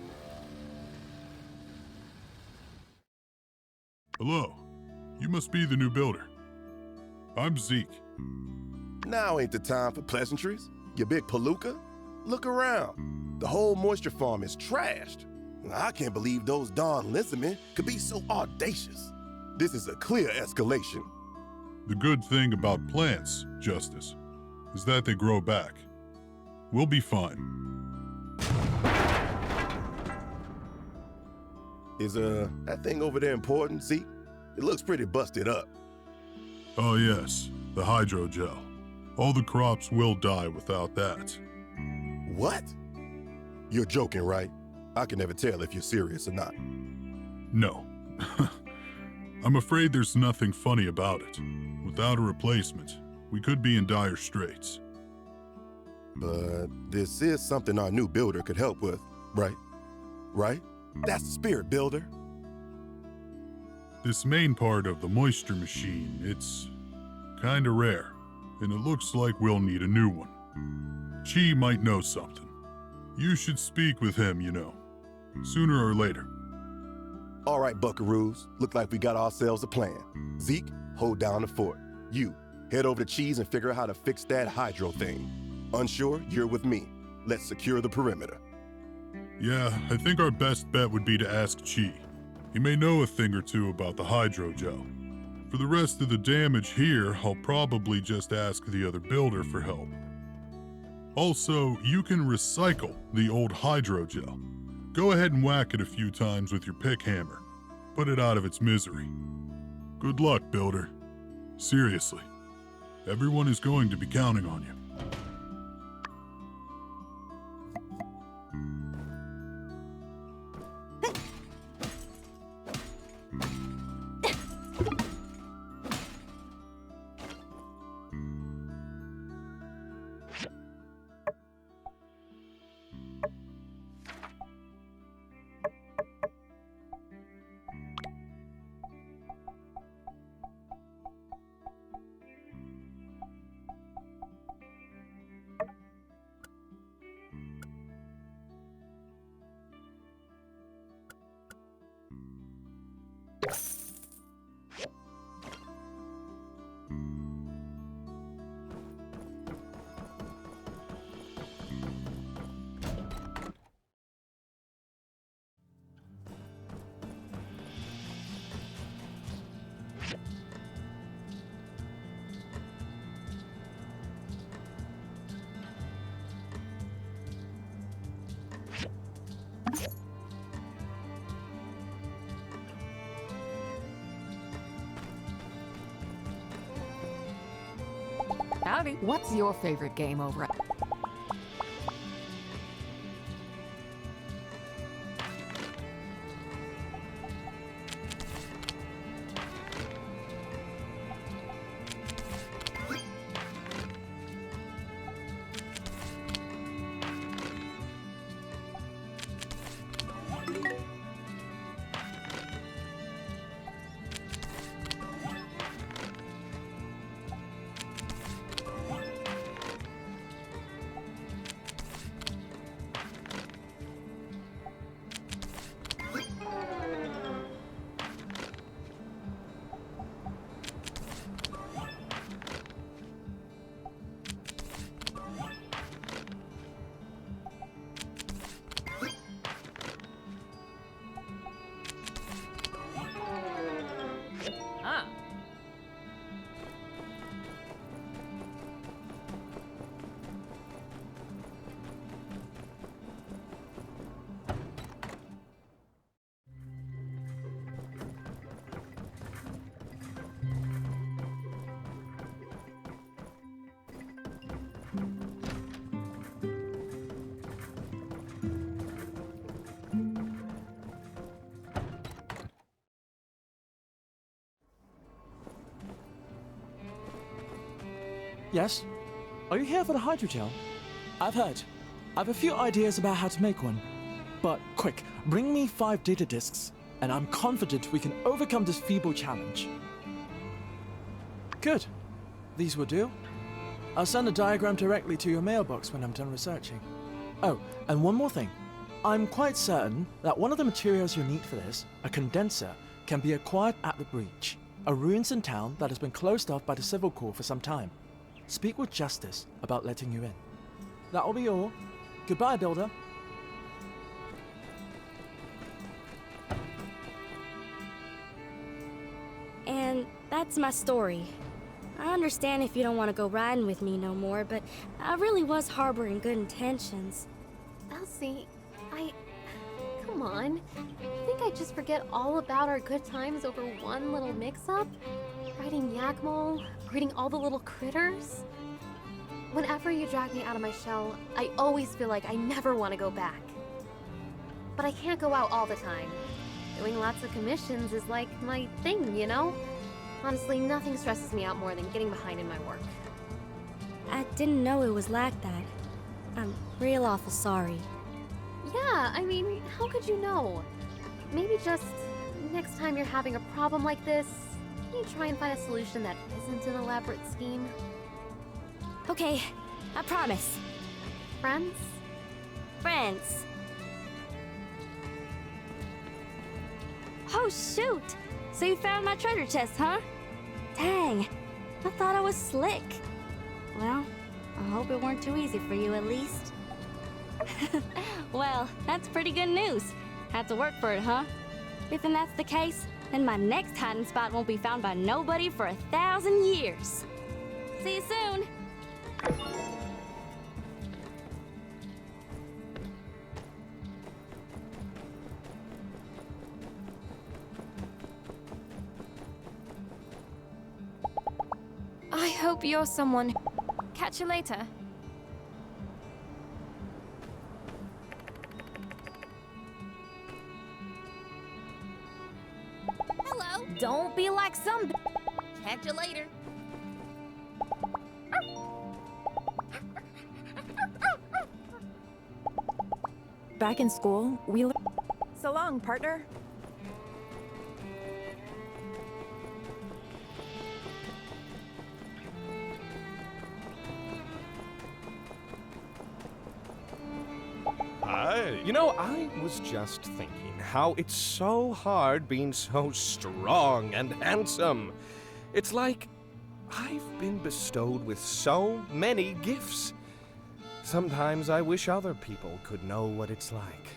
Hello. You must be the new builder. I'm Zeke. Now ain't the time for pleasantries, you big palooka. Look around. The whole moisture farm is trashed. I can't believe those darn lynxmen could be so audacious. This is a clear escalation. The good thing about plants, Justice, is that they grow back. We'll be fine. Is that thing over there important, Zeke? It looks pretty busted up. Oh yes, the hydrogel. All the crops will die without that. What? You're joking, right? I can never tell if you're serious or not. No. I'm afraid there's nothing funny about it. Without a replacement, we could be in dire straits. But this is something our new builder could help with, right? Right? That's the spirit, builder. This main part of the moisture machine, it's kinda rare, and it looks like we'll need a new one. Chi might know something. You should speak with him, you know, sooner or later. All right, buckaroos, look like we got ourselves a plan. Zeke, hold down the fort. You, head over to Cheese and figure out how to fix that hydro thing. Unsure, you're with me. Let's secure the perimeter. Yeah, I think our best bet would be to ask Chi. He may know a thing or two about the hydrogel. For the rest of the damage here, I'll probably just ask the other builder for help. Also, you can recycle the old hydrogel. Go ahead and whack it a few times with your pick hammer. Put it out of its misery. Good luck, builder. Seriously, everyone is going to be counting on you. Howdy. What's your favorite game over at? Yes? Are you here for the hydrogel? I've heard. I've a few ideas about how to make one. But quick, bring me 5 data disks, and I'm confident we can overcome this feeble challenge. Good. These will do. I'll send a diagram directly to your mailbox when I'm done researching. Oh, and one more thing. I'm quite certain that one of the materials you'll need for this, a condenser, can be acquired at the breach, a ruins in town that has been closed off by the Civil Corps for some time. Speak with Justice about letting you in. That'll be all. Goodbye, Builder. And that's my story. I understand if you don't want to go riding with me no more, but I really was harboring good intentions. Elsie, come on. You think I'd just forget all about our good times over one little mix-up? Riding Yakmol, greeting all the little critters? Whenever you drag me out of my shell, I always feel like I never want to go back. But I can't go out all the time. Doing lots of commissions is like my thing, you know? Honestly, nothing stresses me out more than getting behind in my work. I didn't know it was like that. I'm real awful sorry. Yeah, I mean, how could you know? Maybe just next time you're having a problem like this, you try and find a solution that isn't an elaborate scheme. Okay, I promise. Friends? Friends. Oh, shoot! So you found my treasure chest, huh? Dang, I thought I was slick. Well, I hope it weren't too easy for you at least. Well, that's pretty good news. Had to work for it, huh? If that's the case, then my next hiding spot won't be found by nobody for 1,000 years. See you soon! I hope you're someone. Catch you later. Hello! Don't be like some. Catch you later. Back in school, we So long, partner. I was just thinking how it's so hard being so strong and handsome. It's like I've been bestowed with so many gifts. Sometimes I wish other people could know what it's like.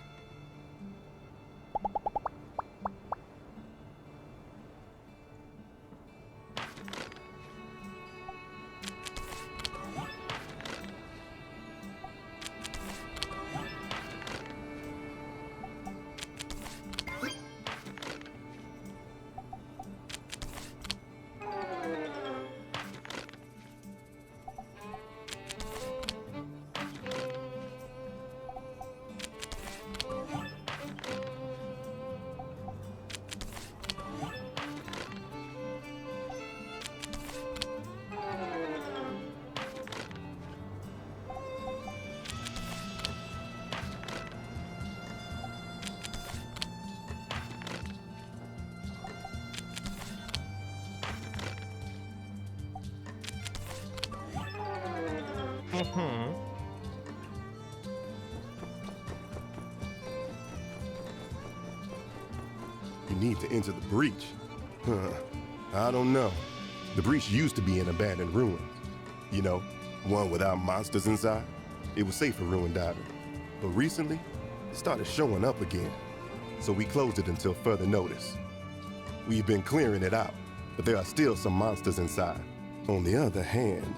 You need to enter the breach. I don't know. The breach used to be an abandoned ruin. You know, one without monsters inside. It was safe for ruin diving. But recently, it started showing up again. So we closed it until further notice. We've been clearing it out, but there are still some monsters inside. On the other hand,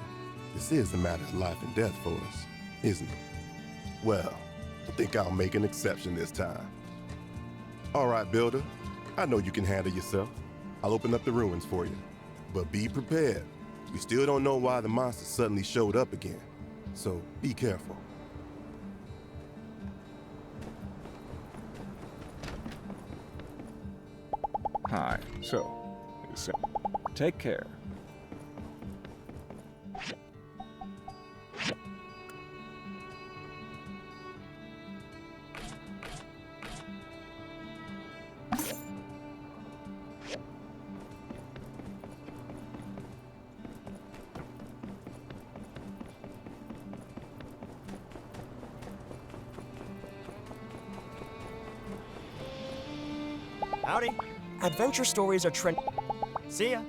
this is a matter of life and death for us, isn't it? Well, I think I'll make an exception this time. All right, Builder. I know you can handle yourself. I'll open up the ruins for you. But be prepared. We still don't know why the monsters suddenly showed up again. So be careful. Hi, so take care. Howdy. Adventure stories are trend. See ya.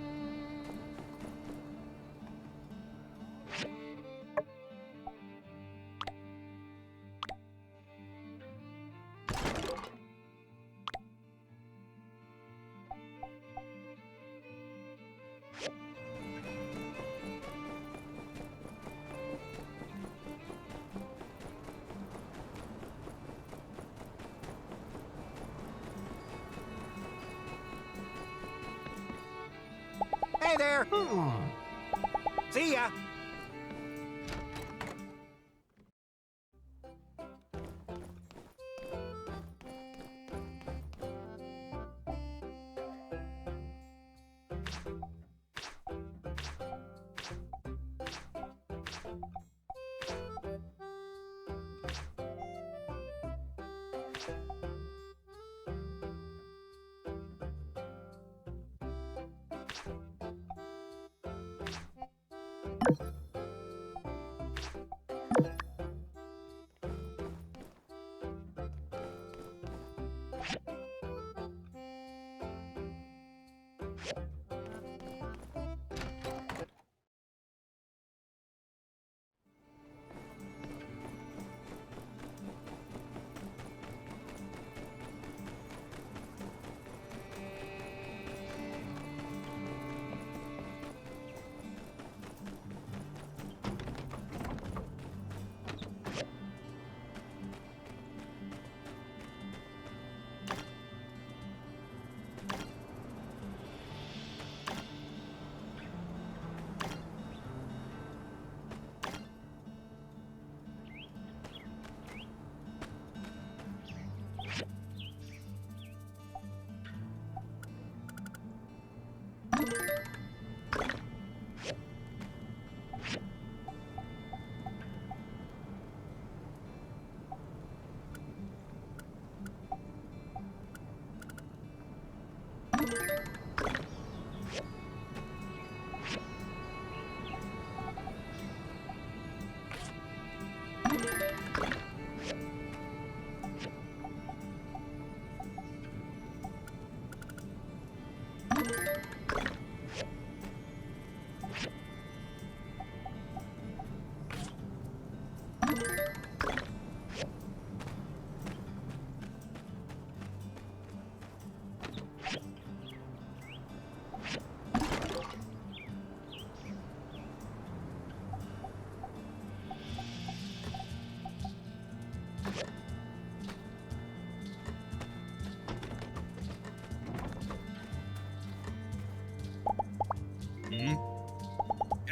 Hey there! See ya!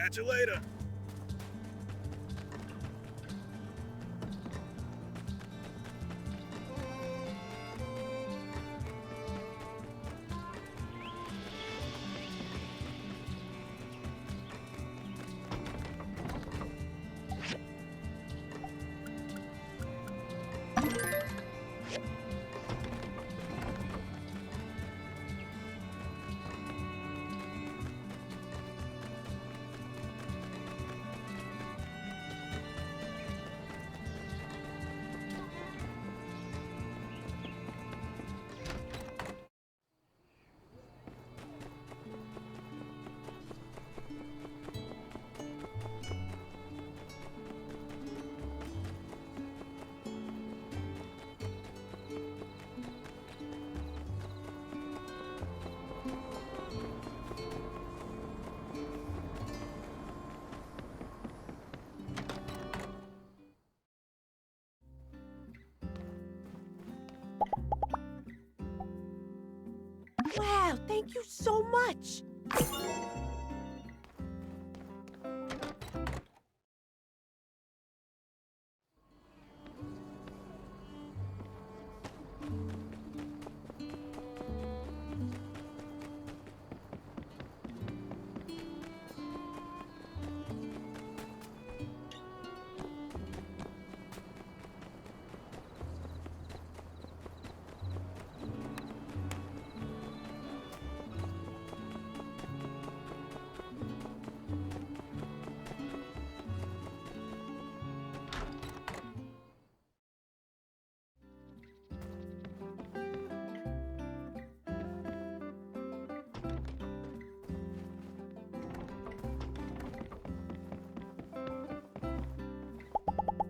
Catch you later. Wow, thank you so much.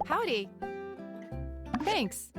Howdy. Thanks.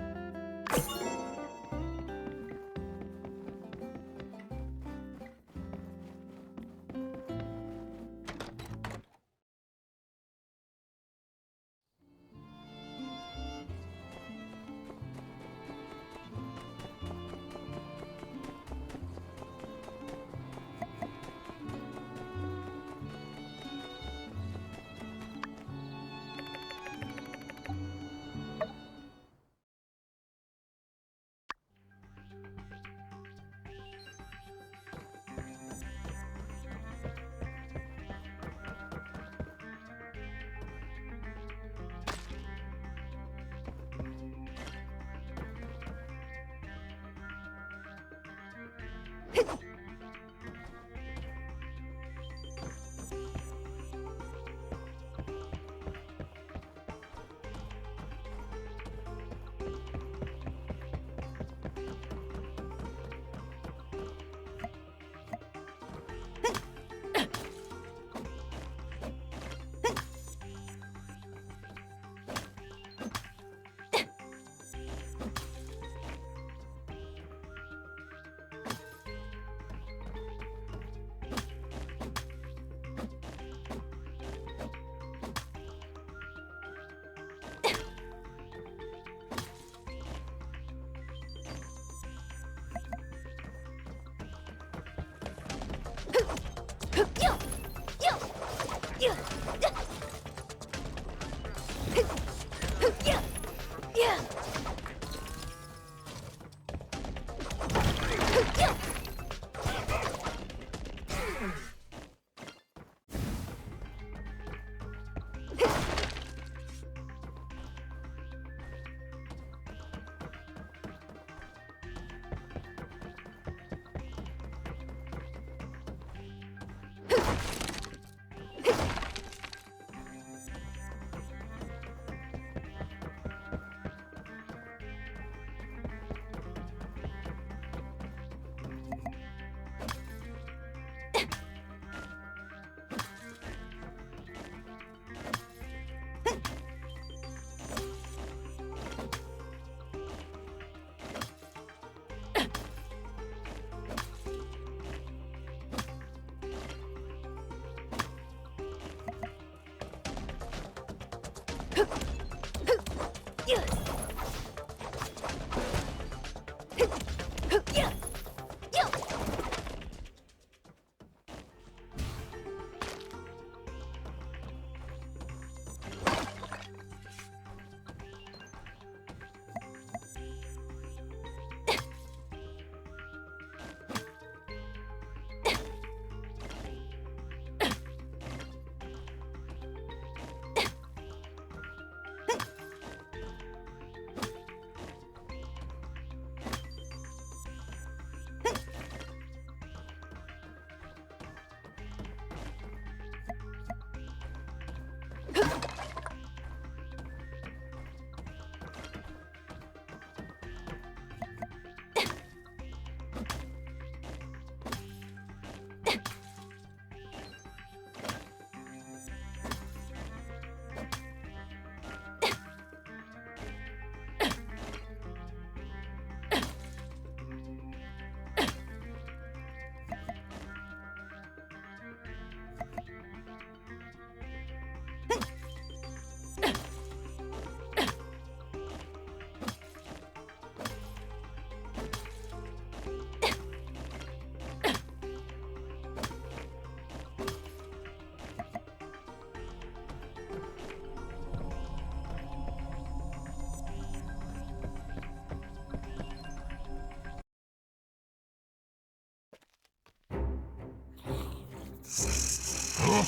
Huh?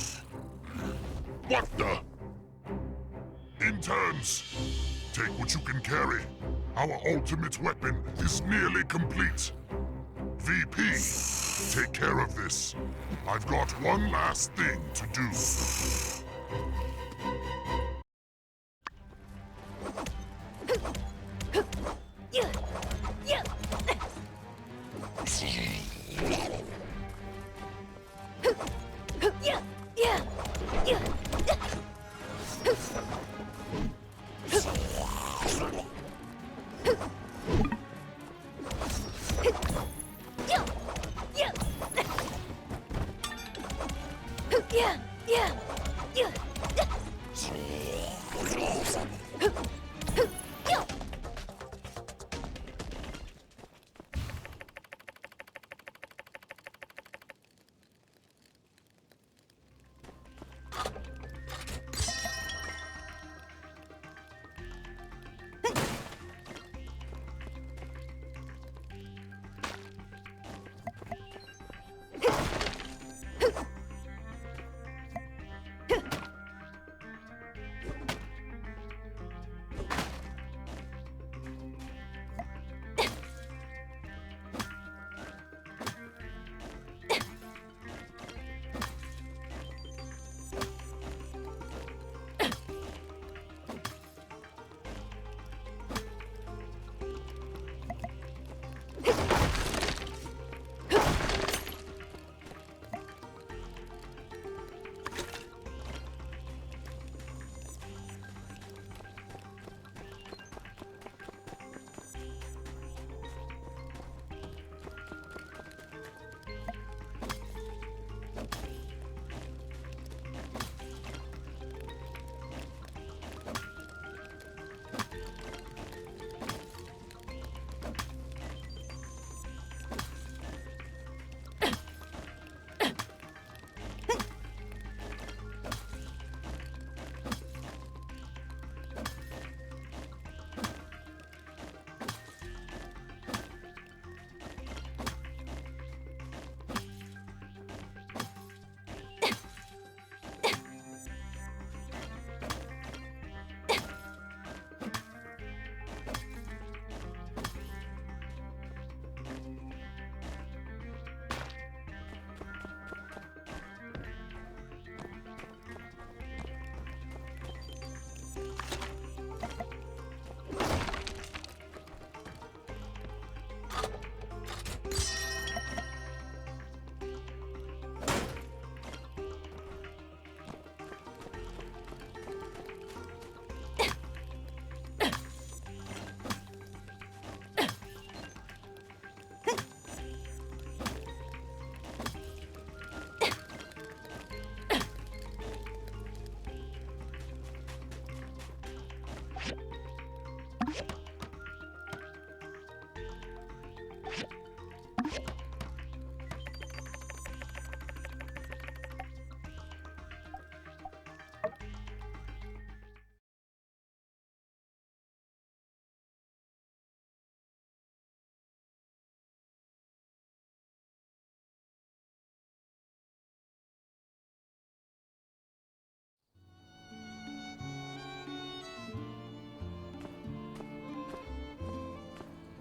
What the? Interns, take what you can carry. Our ultimate weapon is nearly complete. VP, take care of this. I've got one last thing to do.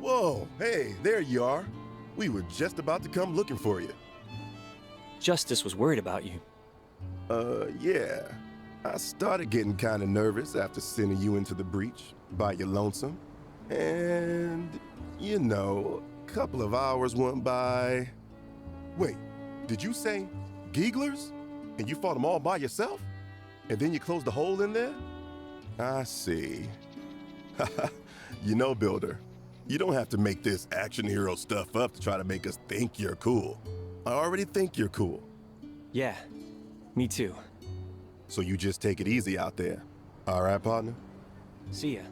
Whoa, hey, there you are. We were just about to come looking for you. Justice was worried about you. Yeah. I started getting kind of nervous after sending you into the breach by your lonesome. And, you know, a couple of hours went by. Wait, did you say Geeglers? And you fought them all by yourself? And then you closed the hole in there? I see. You know, Builder, you don't have to make this action hero stuff up to try to make us think you're cool. I already think you're cool. Yeah, me too. So you just take it easy out there. All right, partner? See ya.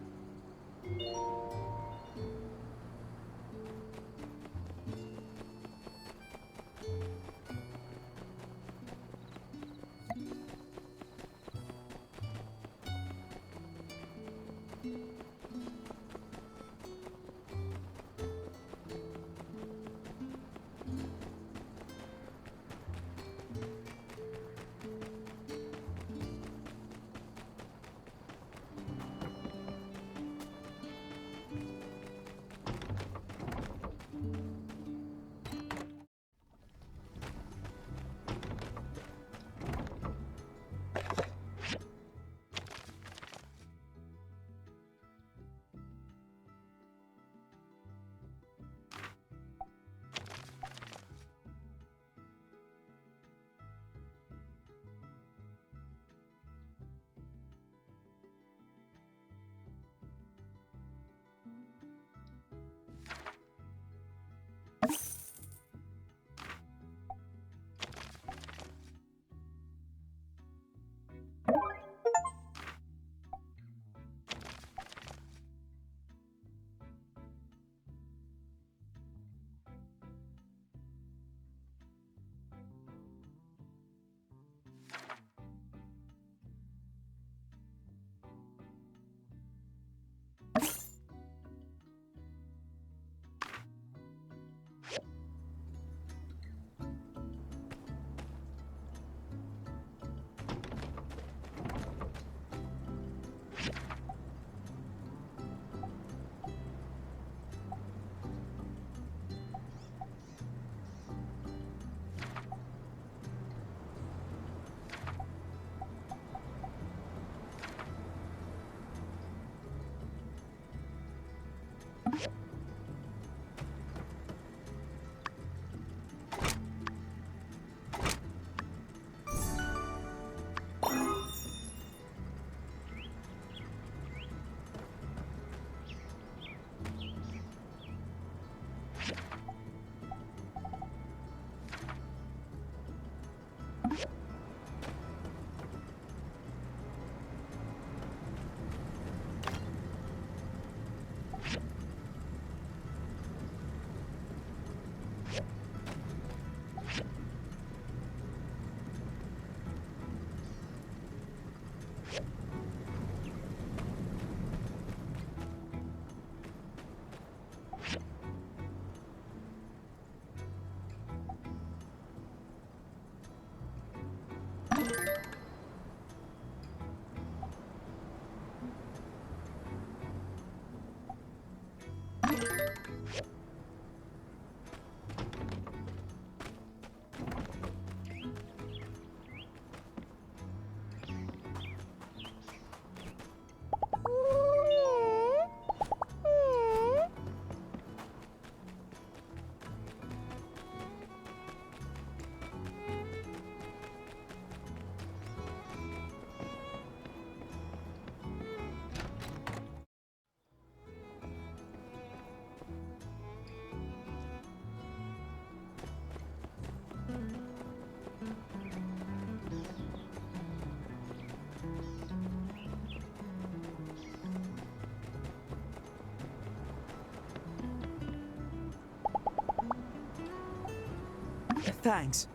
Thanks.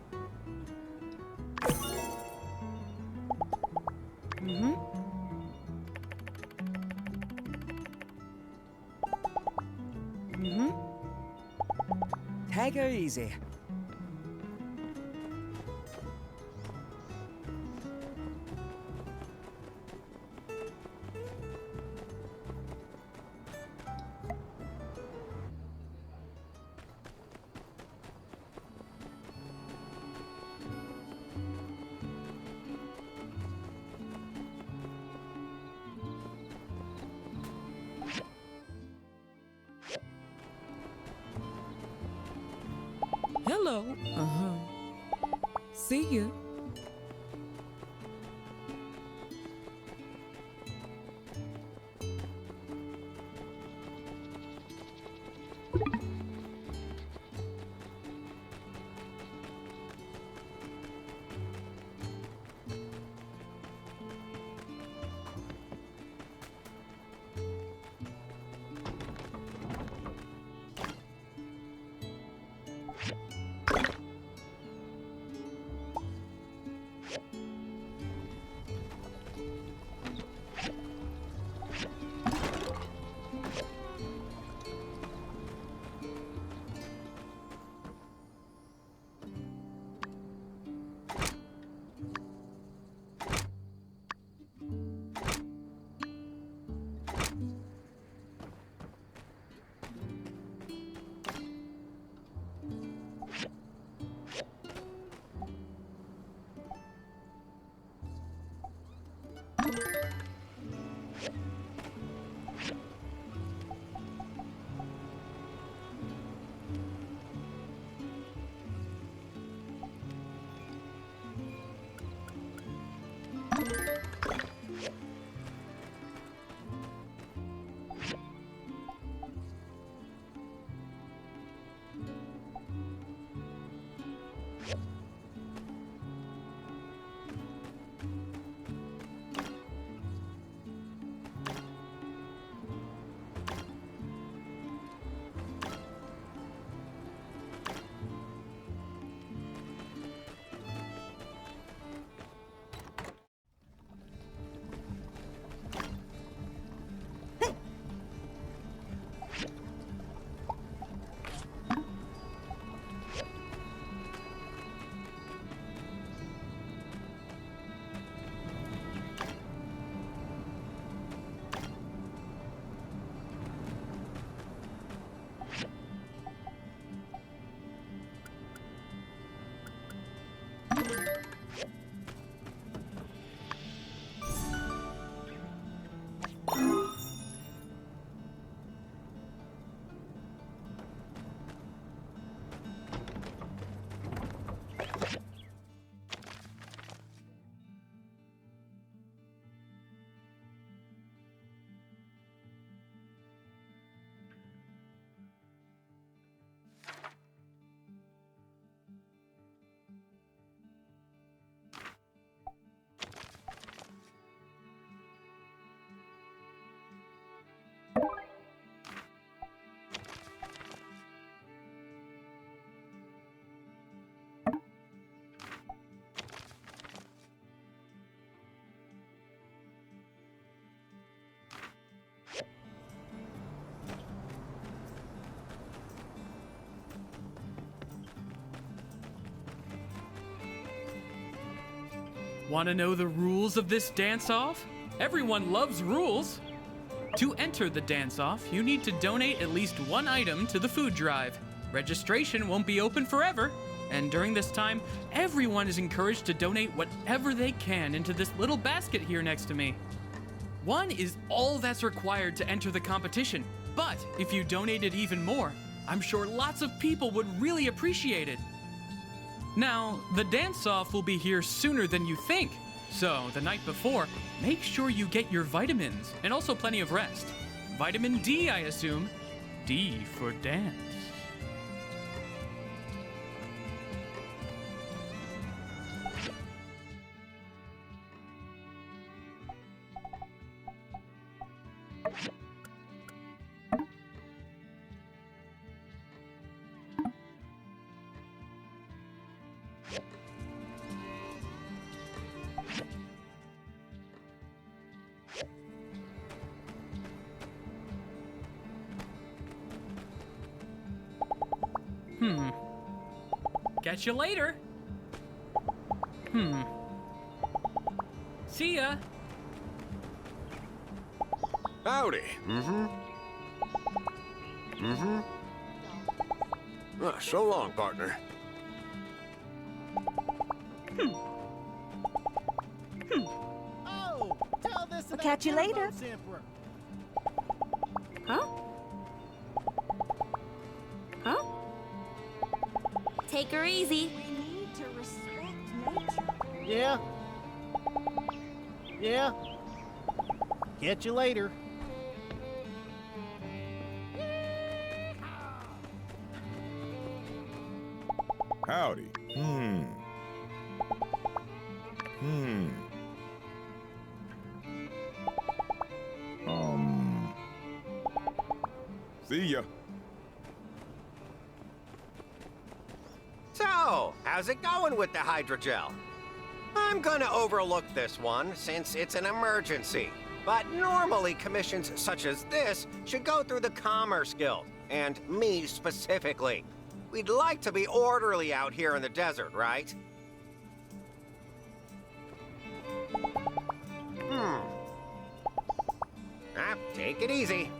Mm-hmm. Mm-hmm. Take her easy. Hello. Uh-huh. See you. Want to know the rules of this dance-off? Everyone loves rules. To enter the dance-off, you need to donate at least one item to the food drive. Registration won't be open forever, and during this time, everyone is encouraged to donate whatever they can into this little basket here next to me. One is all that's required to enter the competition, but if you donated even more, I'm sure lots of people would really appreciate it. Now, the dance-off will be here sooner than you think, so the night before, make sure you get your vitamins and also plenty of rest. Vitamin D, I assume. D for dance. Catch you later. See ya. Howdy. So long, partner. Oh, tell this to We'll that catch you later. Timberboats Emperor. Huh? Huh? Take her easy. We need to respect nature. Yeah. Yeah. Catch you later. Howdy. See ya. So, how's it going with the hydrogel? I'm gonna overlook this one since it's an emergency. But normally commissions such as this should go through the Commerce Guild, and me specifically. We'd like to be orderly out here in the desert, right? Take it easy.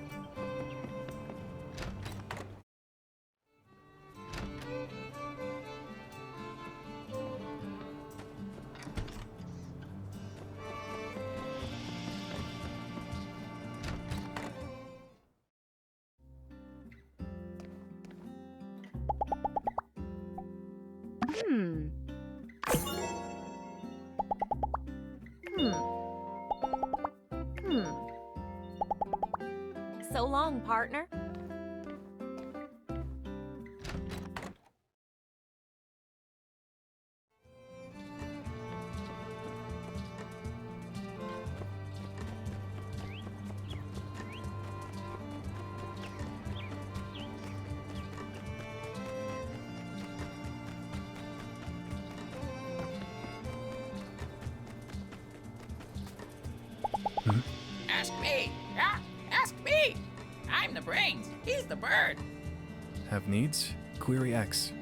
So long, partner. Ask me. Yeah, ask me. I'm the brains. He's the bird. Have needs? Query X.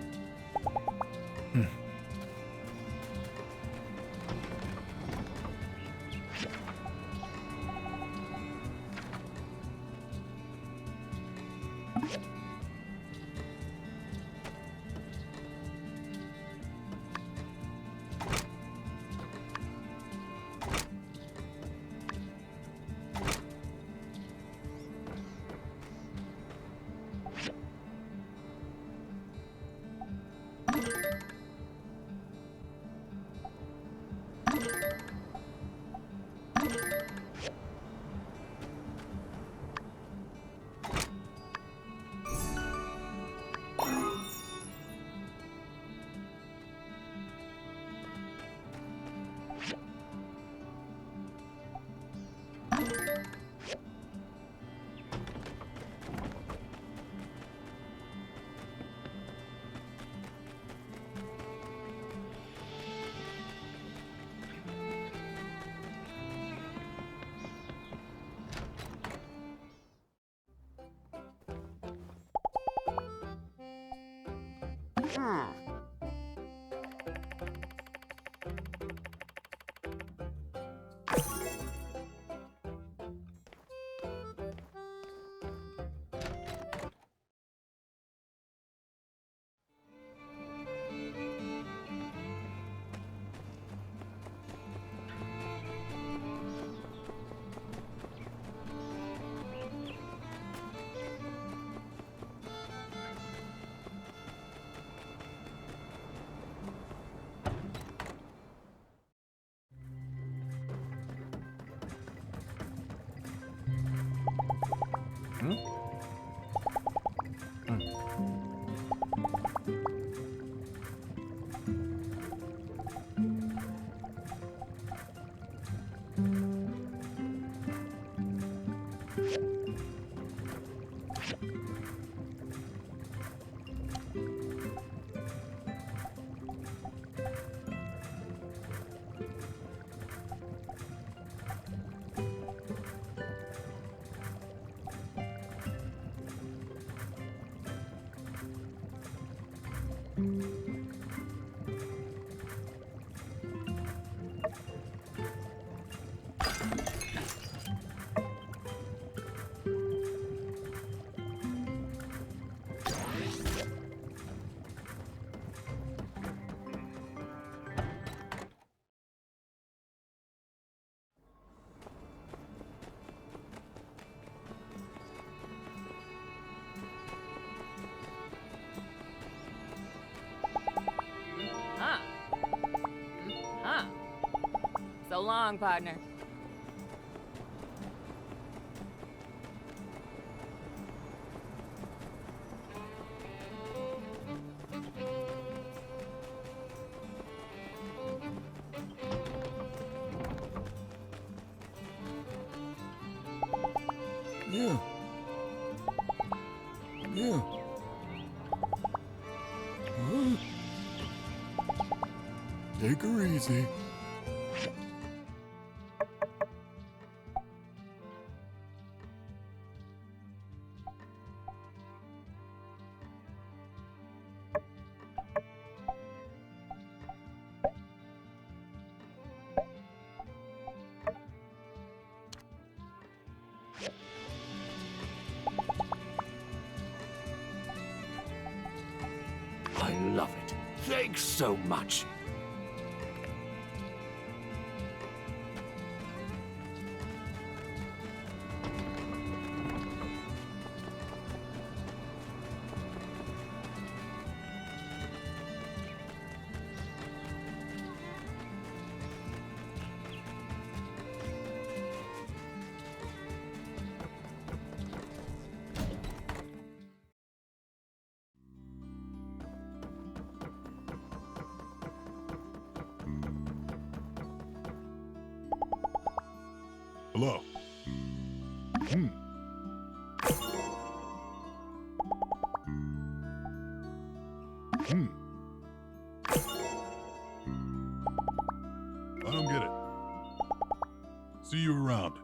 So long, partner. Yeah. Yeah. Huh? Take her easy. I love it. Thanks so much. Hello. Hmm. Hmm. I don't get it. See you around.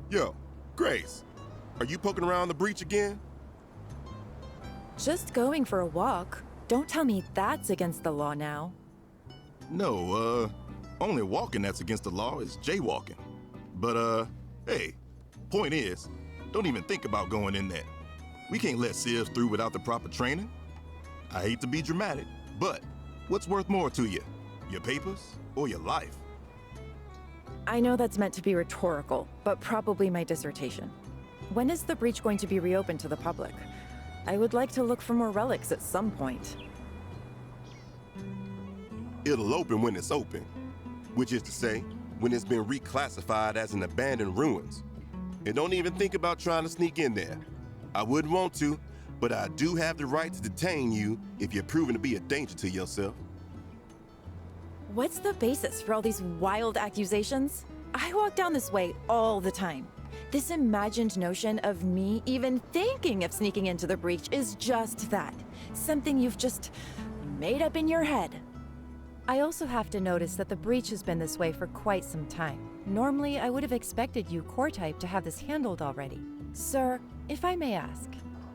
Yo, Grace, are you poking around the breach again? Just going for a walk. Don't tell me that's against the law now. No, only walking that's against the law is jaywalking. But, hey, point is, don't even think about going in there. We can't let Civs through without the proper training. I hate to be dramatic, but what's worth more to you? Your papers or your life? I know that's meant to be rhetorical, but probably my dissertation. When is the breach going to be reopened to the public? I would like to look for more relics at some point. It'll open when it's open, which is to say, when it's been reclassified as an abandoned ruins. And don't even think about trying to sneak in there. I wouldn't want to, but I do have the right to detain you if you're proven to be a danger to yourself. What's the basis for all these wild accusations? I walk down this way all the time. This imagined notion of me even thinking of sneaking into the breach is just that. Something you've just made up in your head. I also have to notice that the breach has been this way for quite some time. Normally, I would have expected you, core type, to have this handled already. Sir, if I may ask,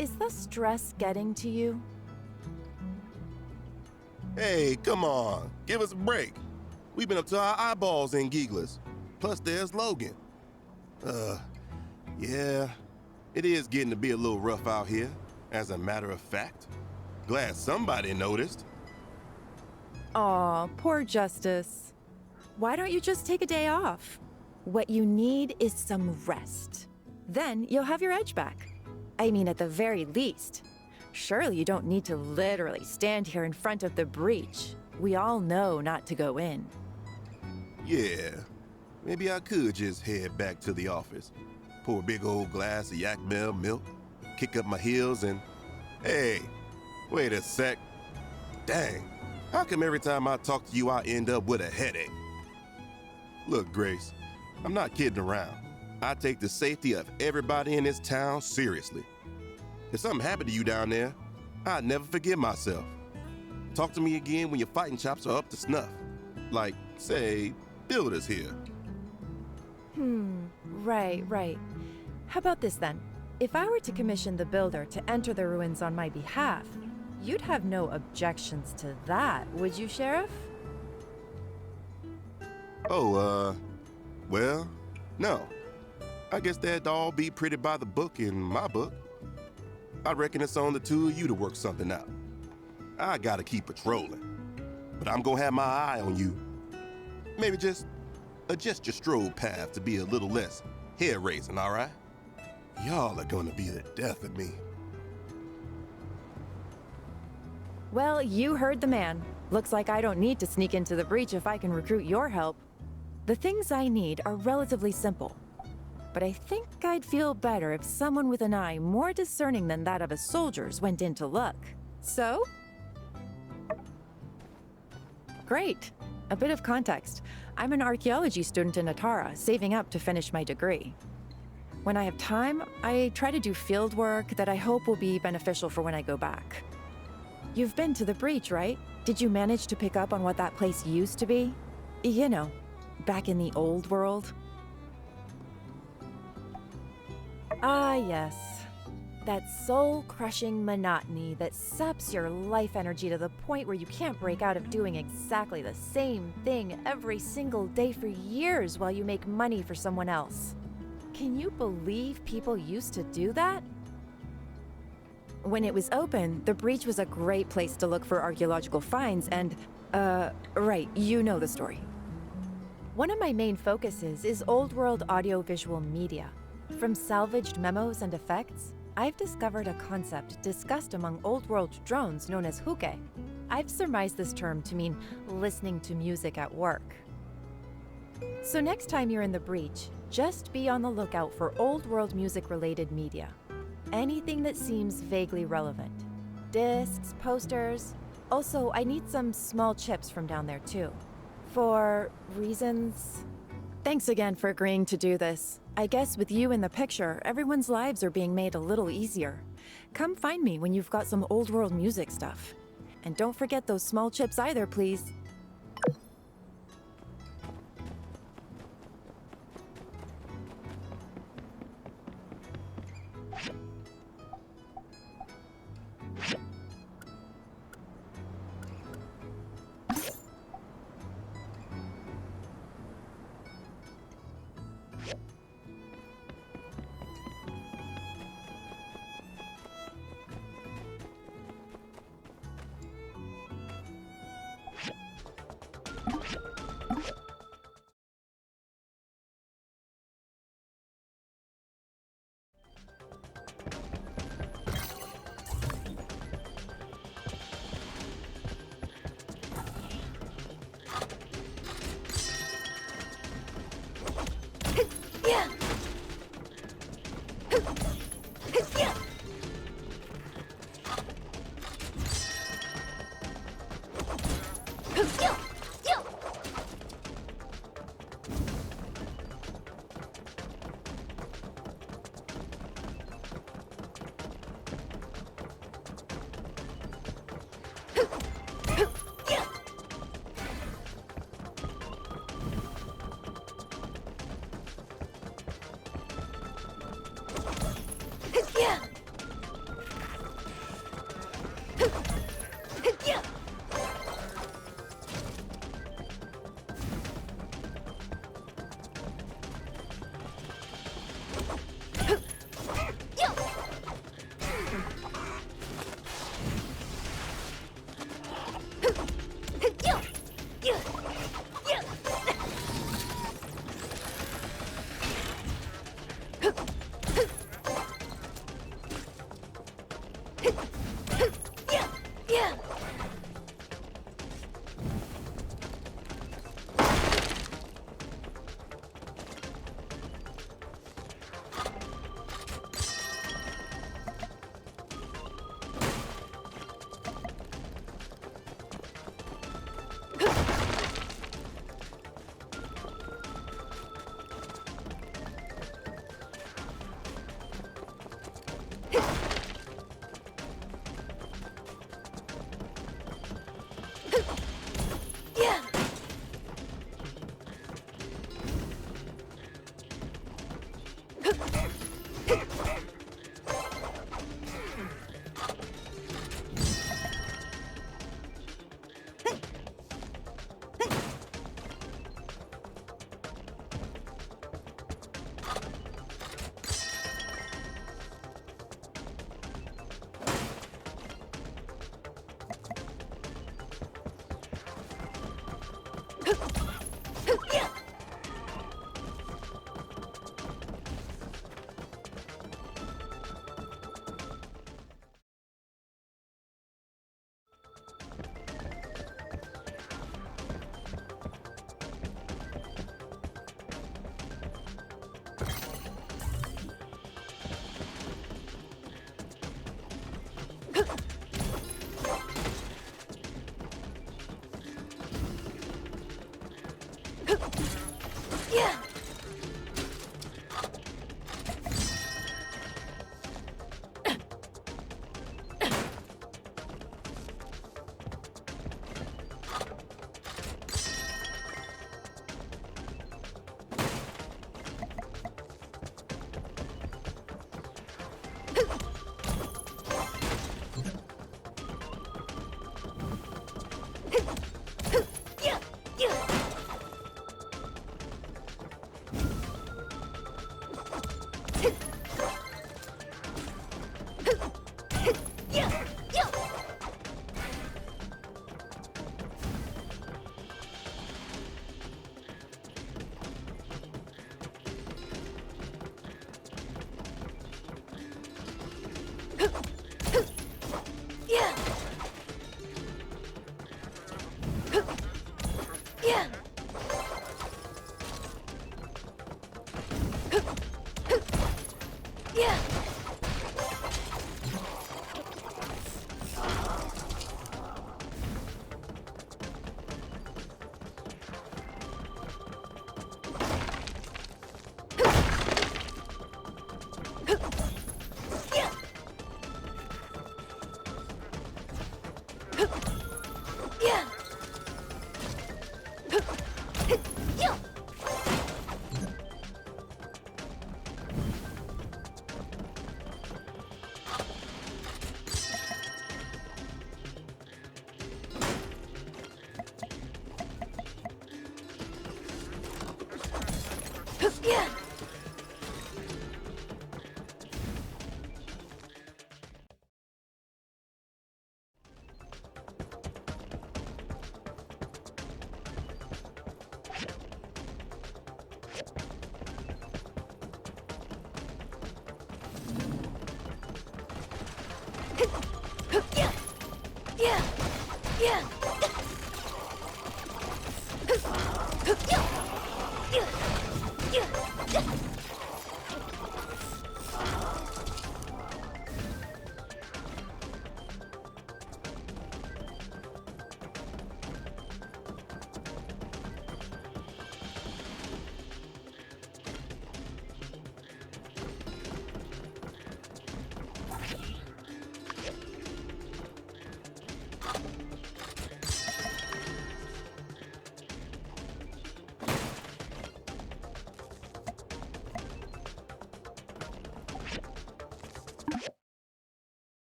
is the stress getting to you? Hey, come on, give us a break. We've been up to our eyeballs in Geeglers. Plus, there's Logan. Yeah, it is getting to be a little rough out here, as a matter of fact. Glad somebody noticed. Aw, poor Justice. Why don't you just take a day off? What you need is some rest. Then you'll have your edge back. I mean, at the very least. Surely you don't need to literally stand here in front of the breach. We all know not to go in. Yeah, maybe I could just head back to the office, pour a big old glass of yak milk, kick up my heels, and... Hey, wait a sec. Dang, how come every time I talk to you I end up with a headache? Look, Grace, I'm not kidding around. I take the safety of everybody in this town seriously. If something happened to you down there, I'd never forgive myself. Talk to me again when your fighting chops are up to snuff. Like, say, builders here. Right. How about this then? If I were to commission the builder to enter the ruins on my behalf, you'd have no objections to that, would you, Sheriff? Oh, well, no. I guess that'd all be pretty by the book in my book. I reckon it's on the two of you to work something out. I gotta keep patrolling, but I'm gonna have my eye on you. Maybe just adjust your stroll path to be a little less hair-raising, all right? Y'all are gonna be the death of me. Well, you heard the man. Looks like I don't need to sneak into the breach if I can recruit your help. The things I need are relatively simple. But I think I'd feel better if someone with an eye more discerning than that of a soldier's went in to look. So? Great. A bit of context. I'm an archaeology student in Atara, saving up to finish my degree. When I have time, I try to do field work that I hope will be beneficial for when I go back. You've been to the breach, right? Did you manage to pick up on what that place used to be? You know, back in the old world? Ah, yes. That soul-crushing monotony that saps your life energy to the point where you can't break out of doing exactly the same thing every single day for years while you make money for someone else. Can you believe people used to do that? When it was open, the breach was a great place to look for archaeological finds and, right, you know the story. One of my main focuses is old-world audiovisual media. From salvaged memos and effects, I've discovered a concept discussed among old-world drones known as huke. I've surmised this term to mean listening to music at work. So next time you're in the breach, just be on the lookout for old-world music-related media. Anything that seems vaguely relevant. Discs, posters. Also, I need some small chips from down there too. For reasons... Thanks again for agreeing to do this. I guess with you in the picture, everyone's lives are being made a little easier. Come find me when you've got some old world music stuff. And don't forget those small chips either, please.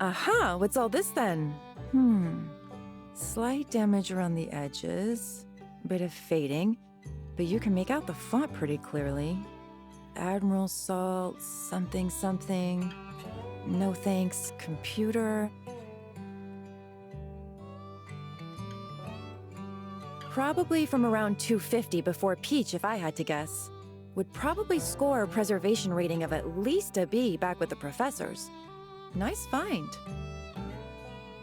Aha, what's all this then? Slight damage around the edges, bit of fading, but you can make out the font pretty clearly. Admiral Salt, something something. No thanks, computer. Probably from around 250 before Peach, if I had to guess. Would probably score a preservation rating of at least a B back with the professors. Nice find.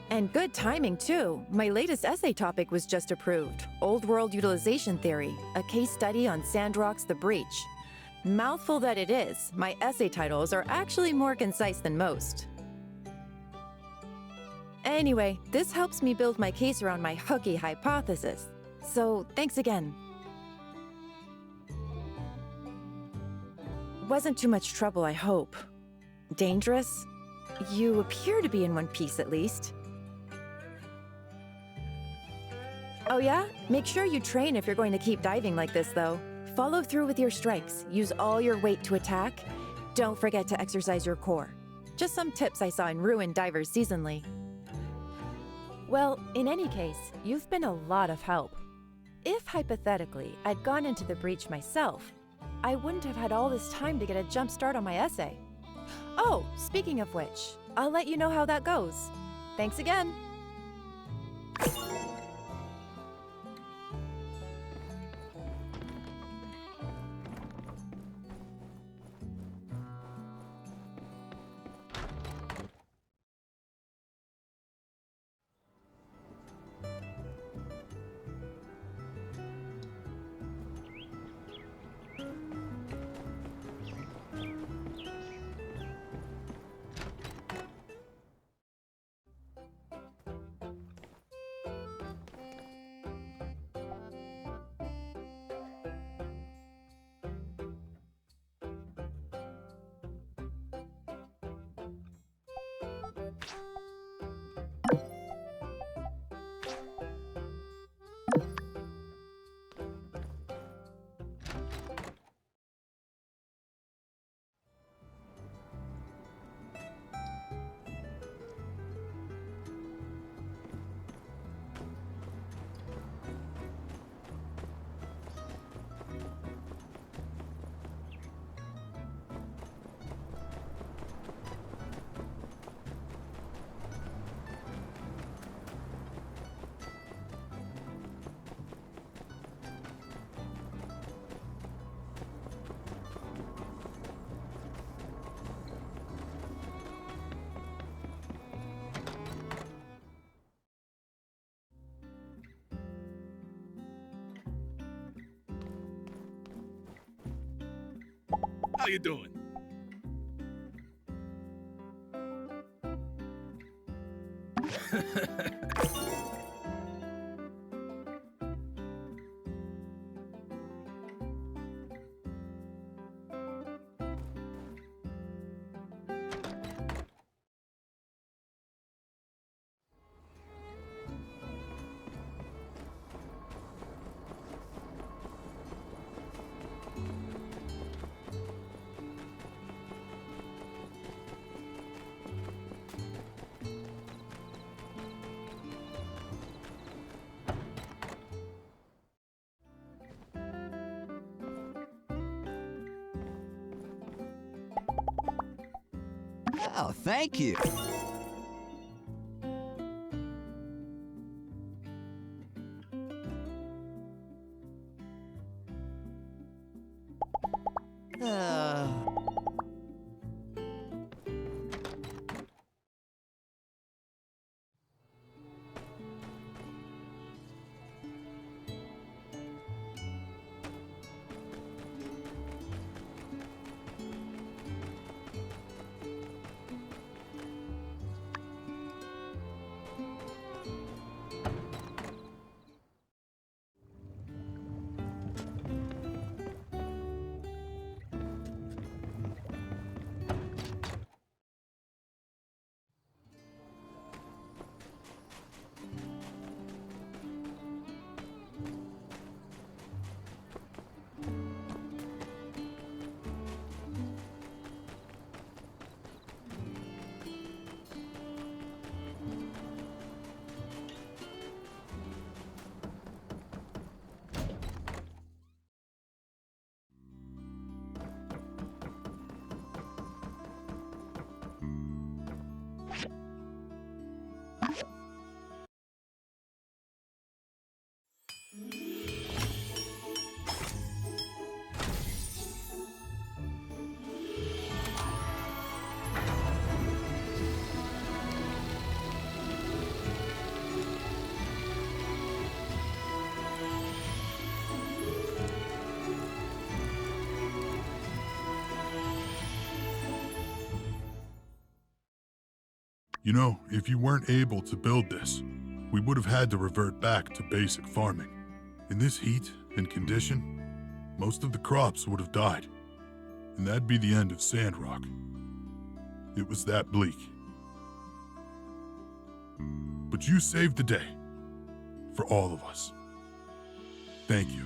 And good timing, too. My latest essay topic was just approved. Old World Utilization Theory, a case study on Sandrock's The Breach. Mouthful that it is, my essay titles are actually more concise than most. Anyway, this helps me build my case around my hooky hypothesis. So, thanks again. Wasn't too much trouble, I hope. Dangerous? You appear to be in one piece, at least. Oh yeah? Make sure you train if you're going to keep diving like this, though. Follow through with your strikes, use all your weight to attack. Don't forget to exercise your core. Just some tips I saw in Ruined Divers Seasonally. Well, in any case, you've been a lot of help. If, hypothetically, I'd gone into the breach myself, I wouldn't have had all this time to get a jump start on my essay. Oh, speaking of which, I'll let you know how that goes. Thanks again. How you doing? Oh, thank you. You know, if you weren't able to build this, we would have had to revert back to basic farming. In this heat and condition, most of the crops would have died, and that'd be the end of Sandrock. It was that bleak. But you saved the day. For all of us. Thank you.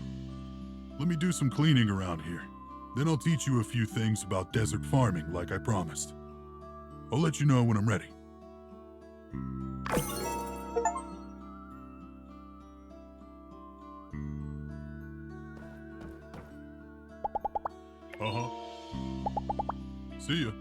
Let me do some cleaning around here. Then I'll teach you a few things about desert farming like I promised. I'll let you know when I'm ready. See ya.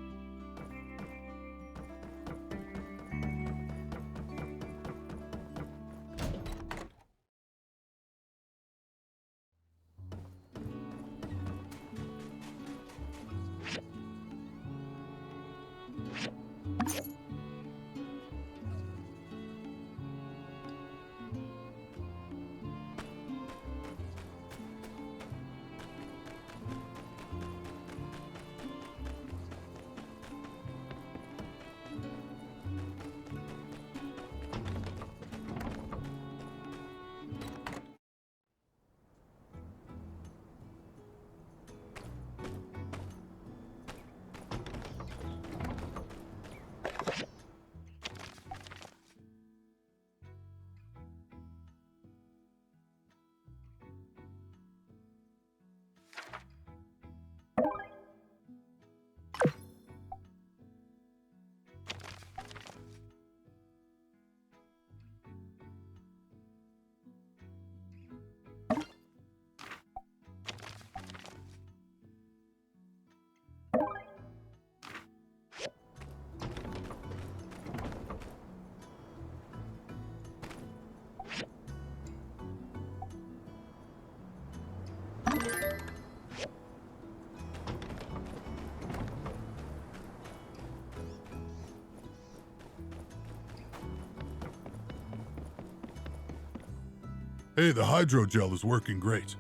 Hey, the hydrogel is working great.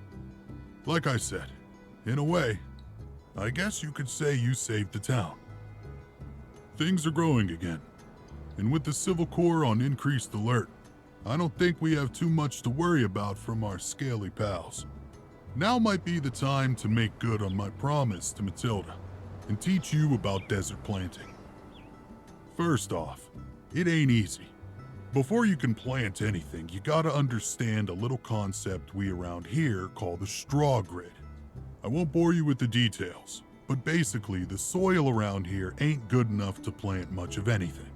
Like I said, in a way, I guess you could say you saved the town. Things are growing again, and with the Civil Corps on increased alert, I don't think we have too much to worry about from our scaly pals. Now might be the time to make good on my promise to Matilda and teach you about desert planting. First off, it ain't easy. Before you can plant anything, you gotta understand a little concept we around here call the straw grid. I won't bore you with the details, but basically the soil around here ain't good enough to plant much of anything.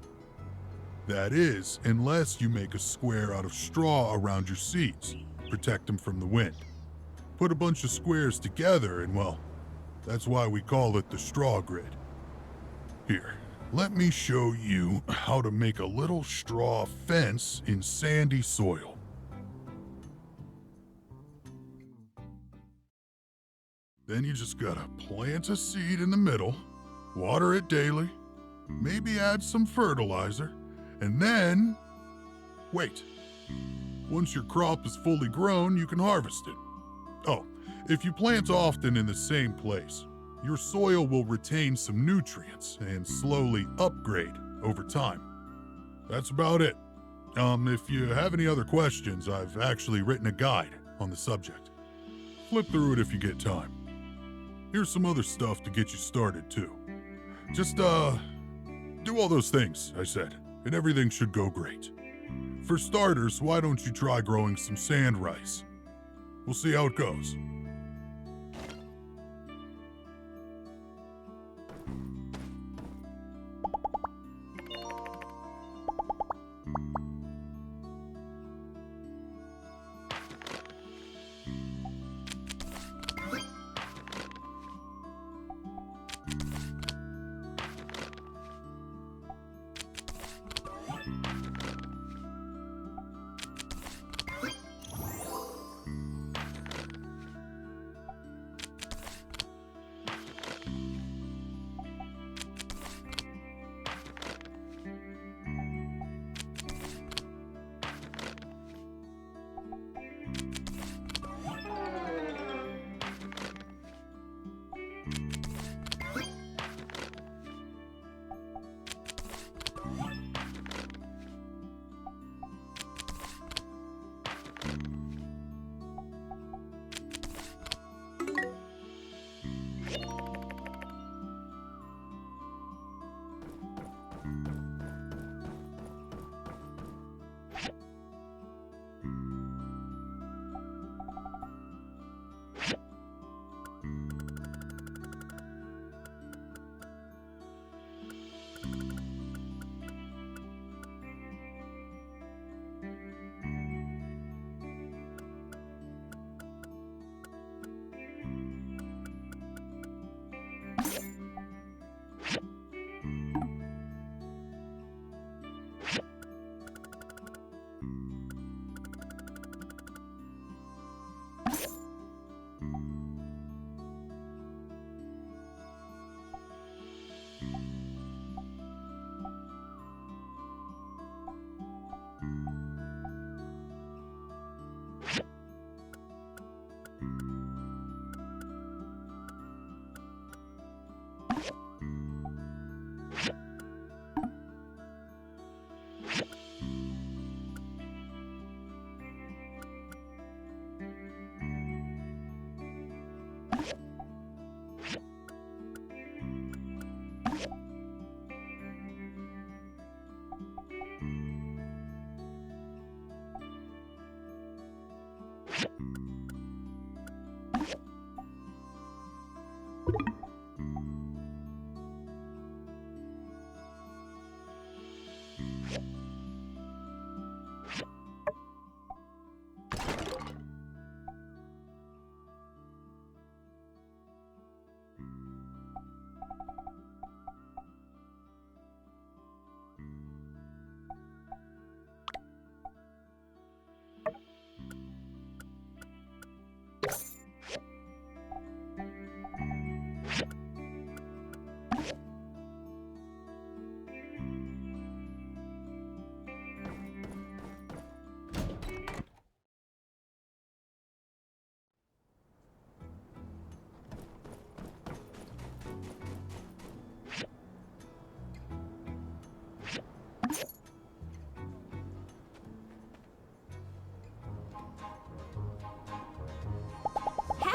That is, unless you make a square out of straw around your seeds, protect them from the wind. Put a bunch of squares together and, well, that's why we call it the straw grid. Here. Let me show you how to make a little straw fence in sandy soil. Then you just gotta plant a seed in the middle, water it daily, maybe add some fertilizer, and then wait. Once your crop is fully grown, you can harvest it. Oh, if you plant often in the same place, your soil will retain some nutrients and slowly upgrade over time. That's about it. If you have any other questions, I've actually written a guide on the subject. Flip through it if you get time. Here's some other stuff to get you started too. Just, do all those things I said, and everything should go great. For starters, why don't you try growing some sand rice? We'll see how it goes.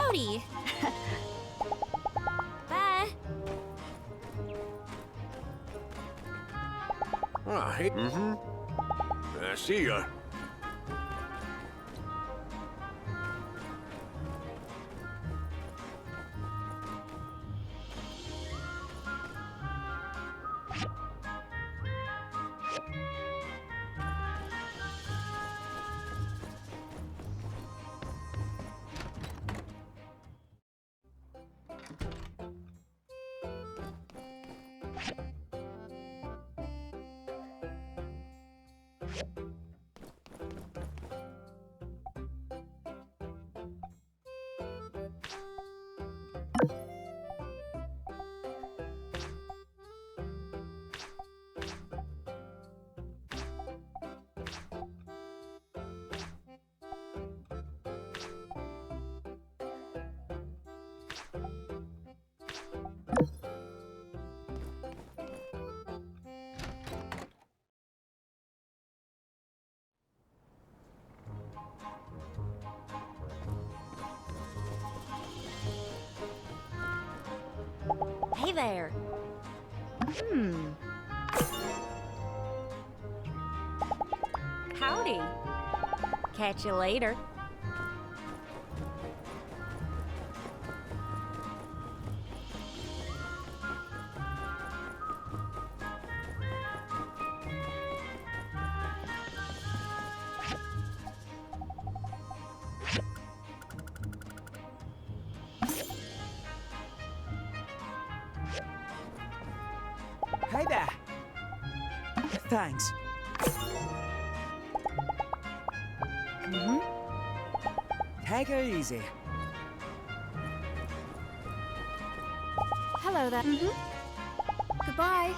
Howdy! Bye! Ah, hey. Mm-hmm. See ya. Hey there! Howdy! Catch you later. Hey there. Thanks. Take her easy. Hello there. Goodbye.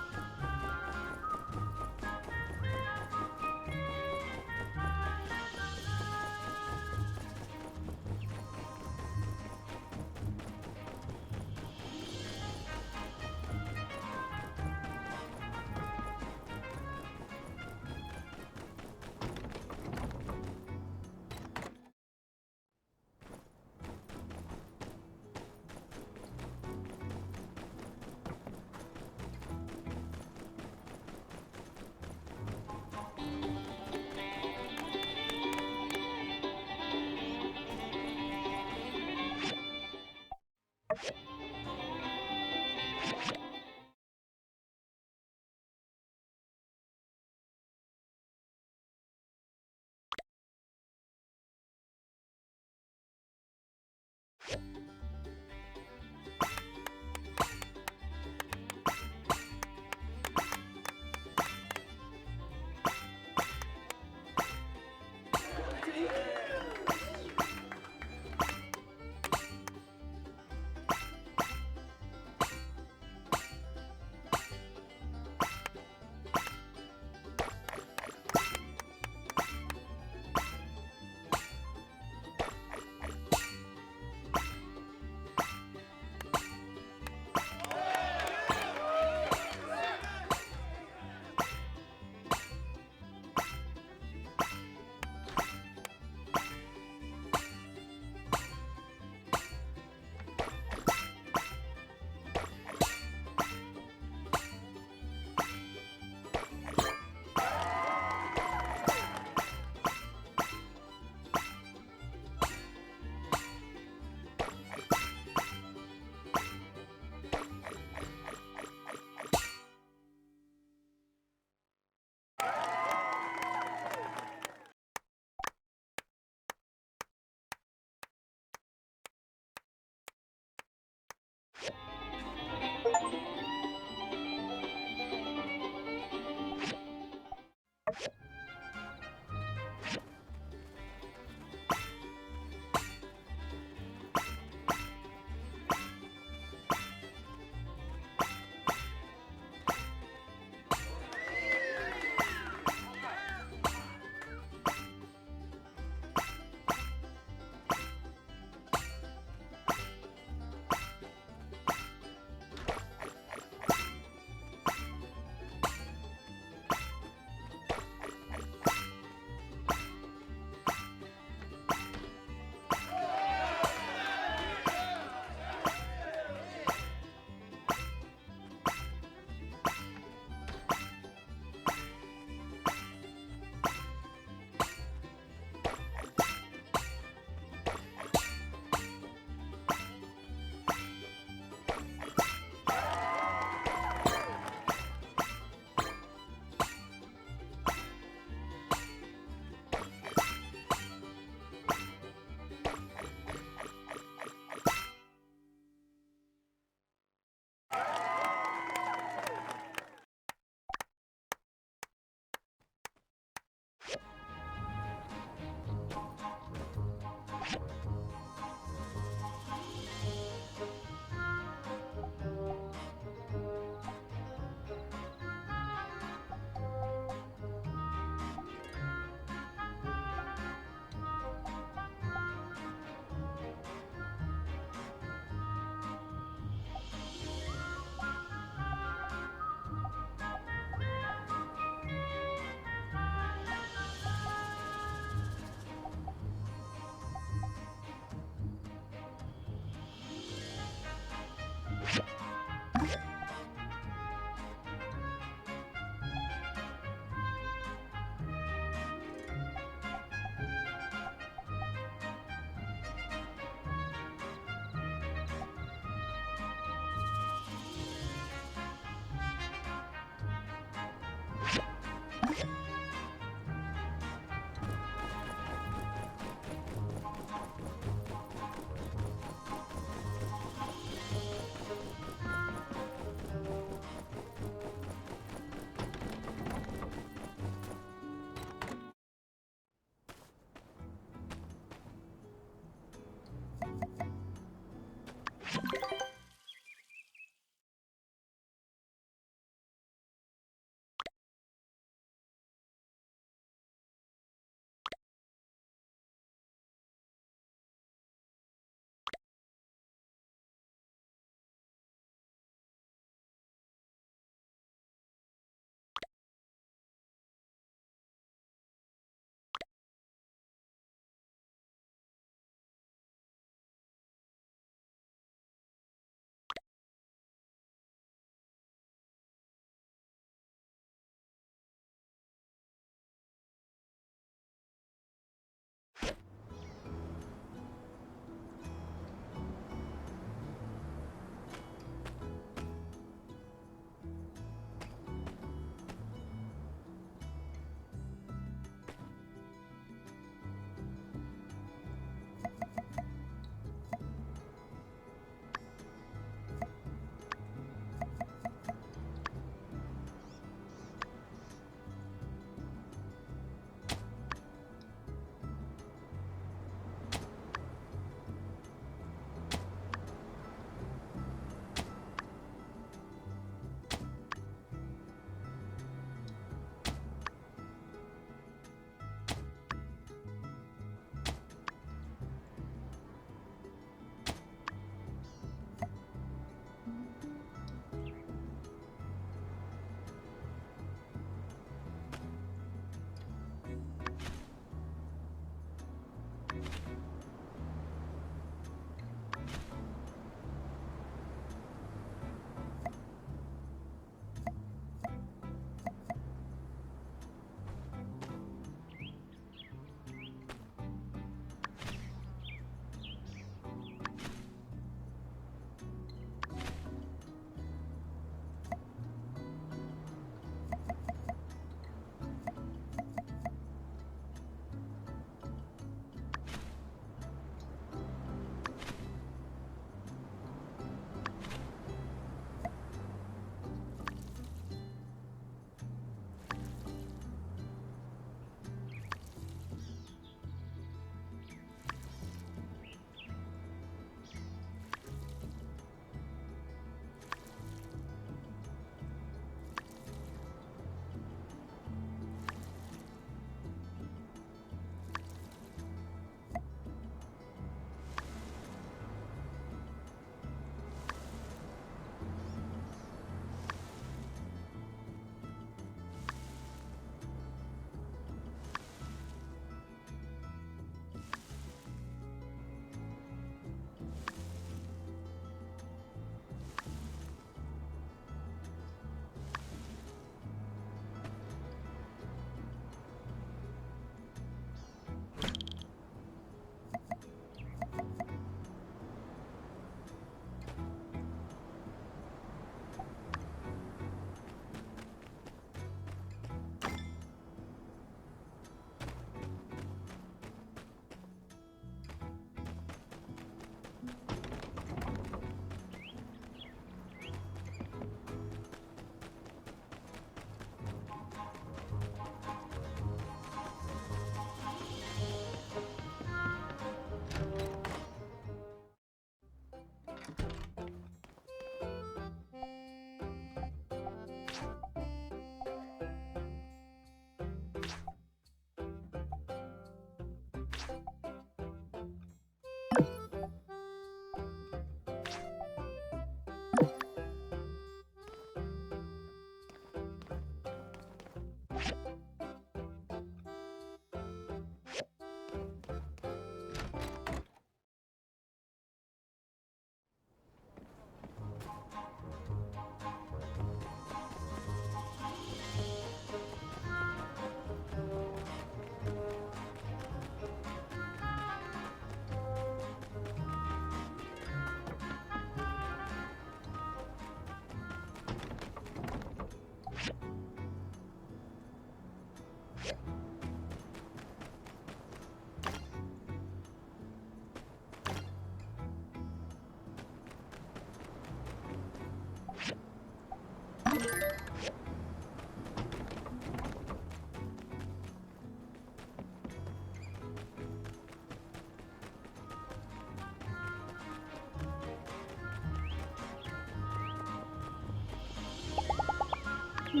See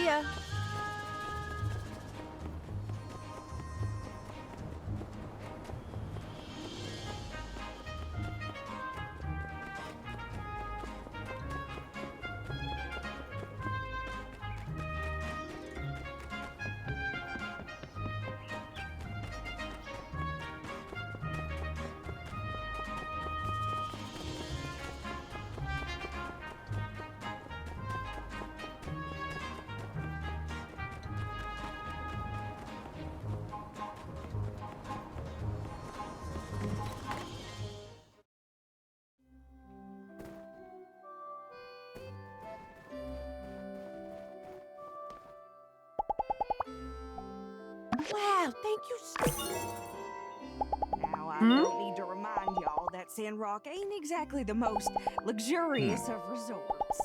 ya. Wow, thank you Now, I don't need to remind y'all that Sandrock ain't exactly the most luxurious of resorts.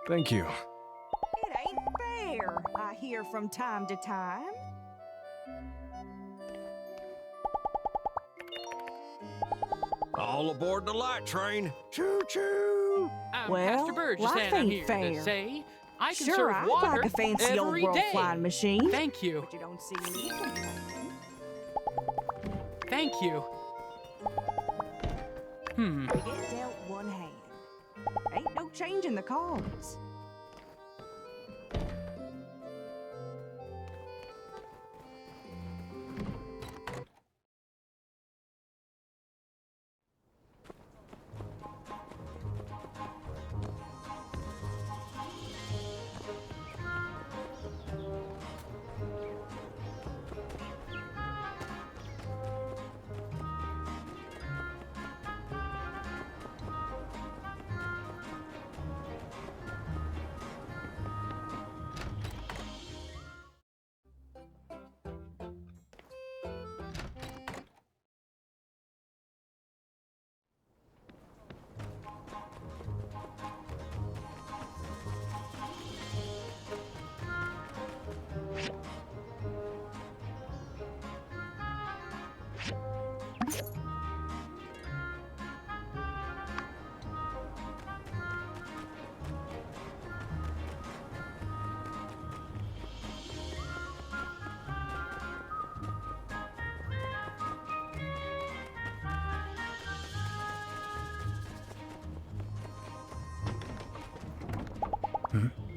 Thank you. It ain't fair, I hear from time to time. All aboard the light train. Choo-choo. Pastor Bird just life saying I'm ain't here fair. to say I can Sure, serve I'd water like a fancy old every world day. flying machine. Thank you. But you don't see me complaining. Thank you. We get dealt one hand. Ain't no changing the cards.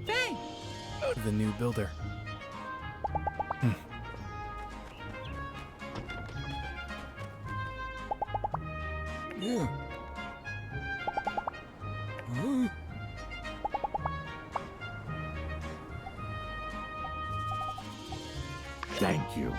Hey! The new builder. Yeah. Huh? Thank you.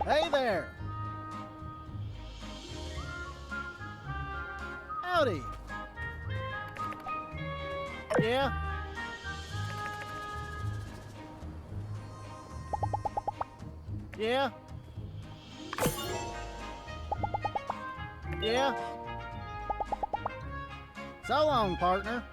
Hey there! Howdy! Yeah? Yeah? Yeah? So long, partner.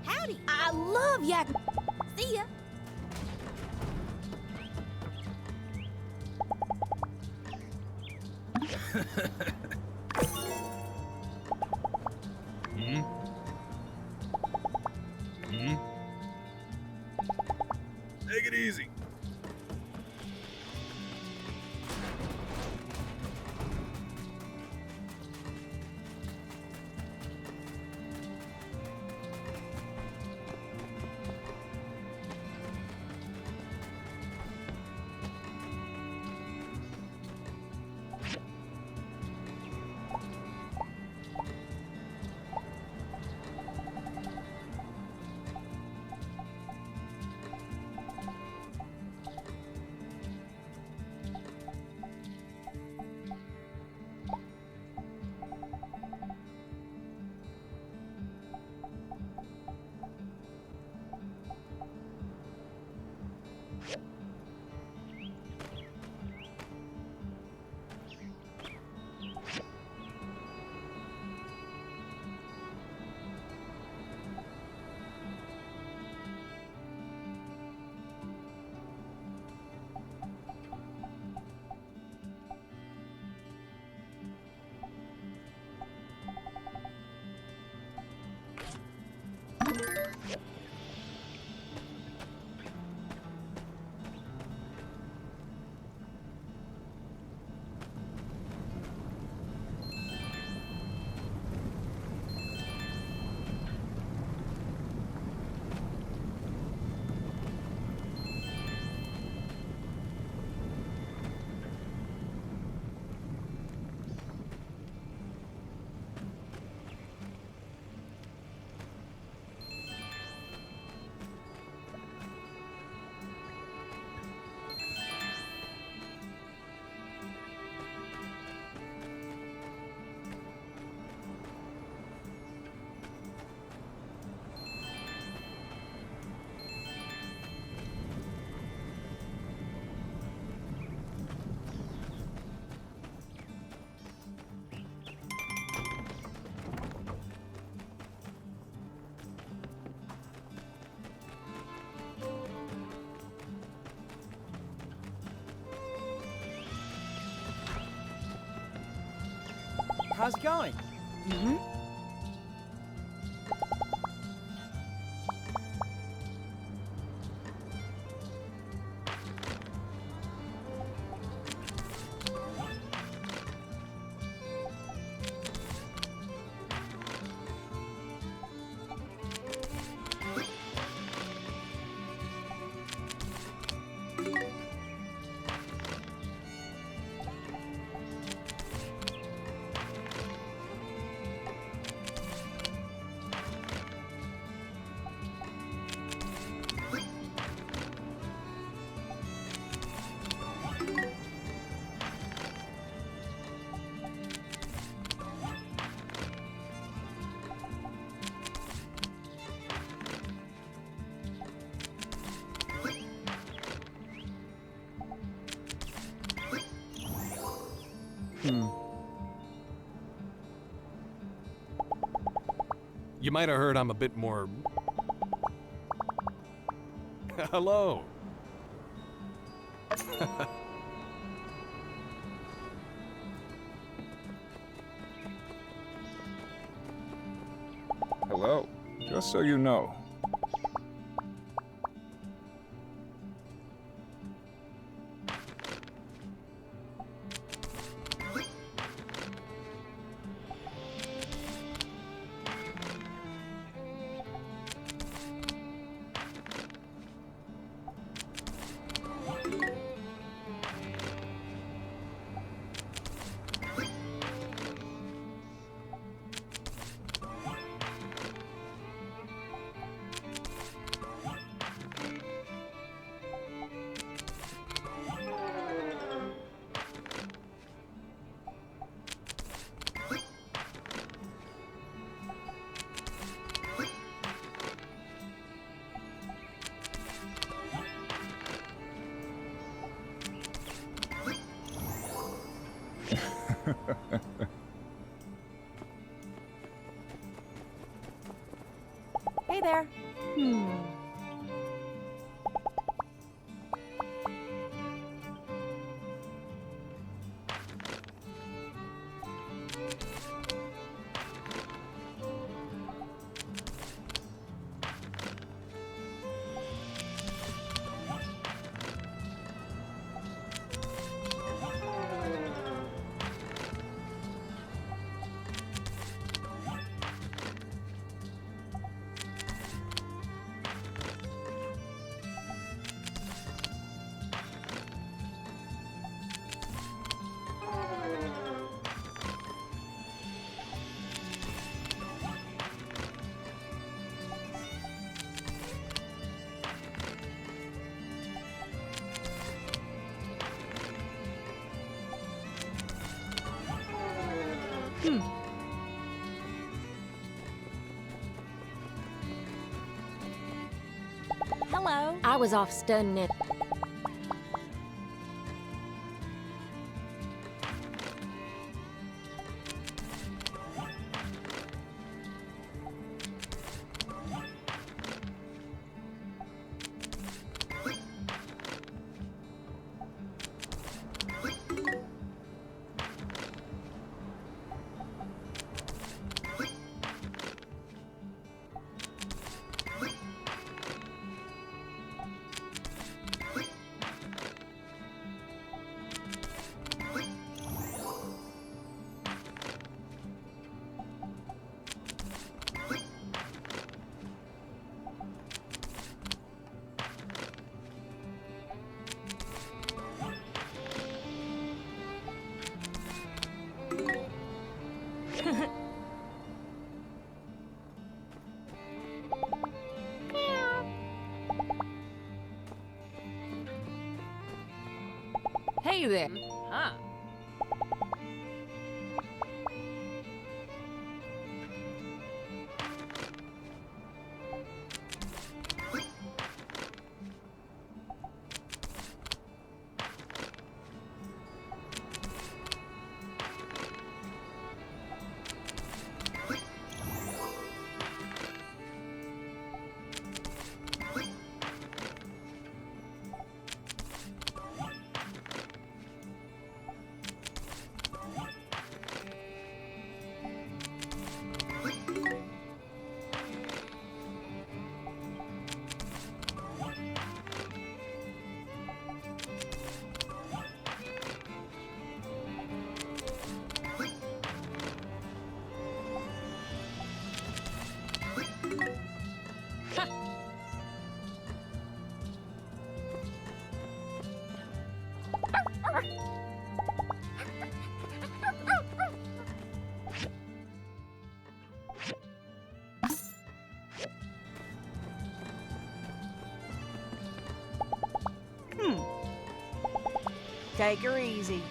Howdy. I love yak. See ya. Take it easy. how's it going? Mm-hmm. You might have heard I'm a bit more... Hello. Hello. Just so you know. Hey there. Hello. I was off studying it. Hey there. Huh. Take her easy.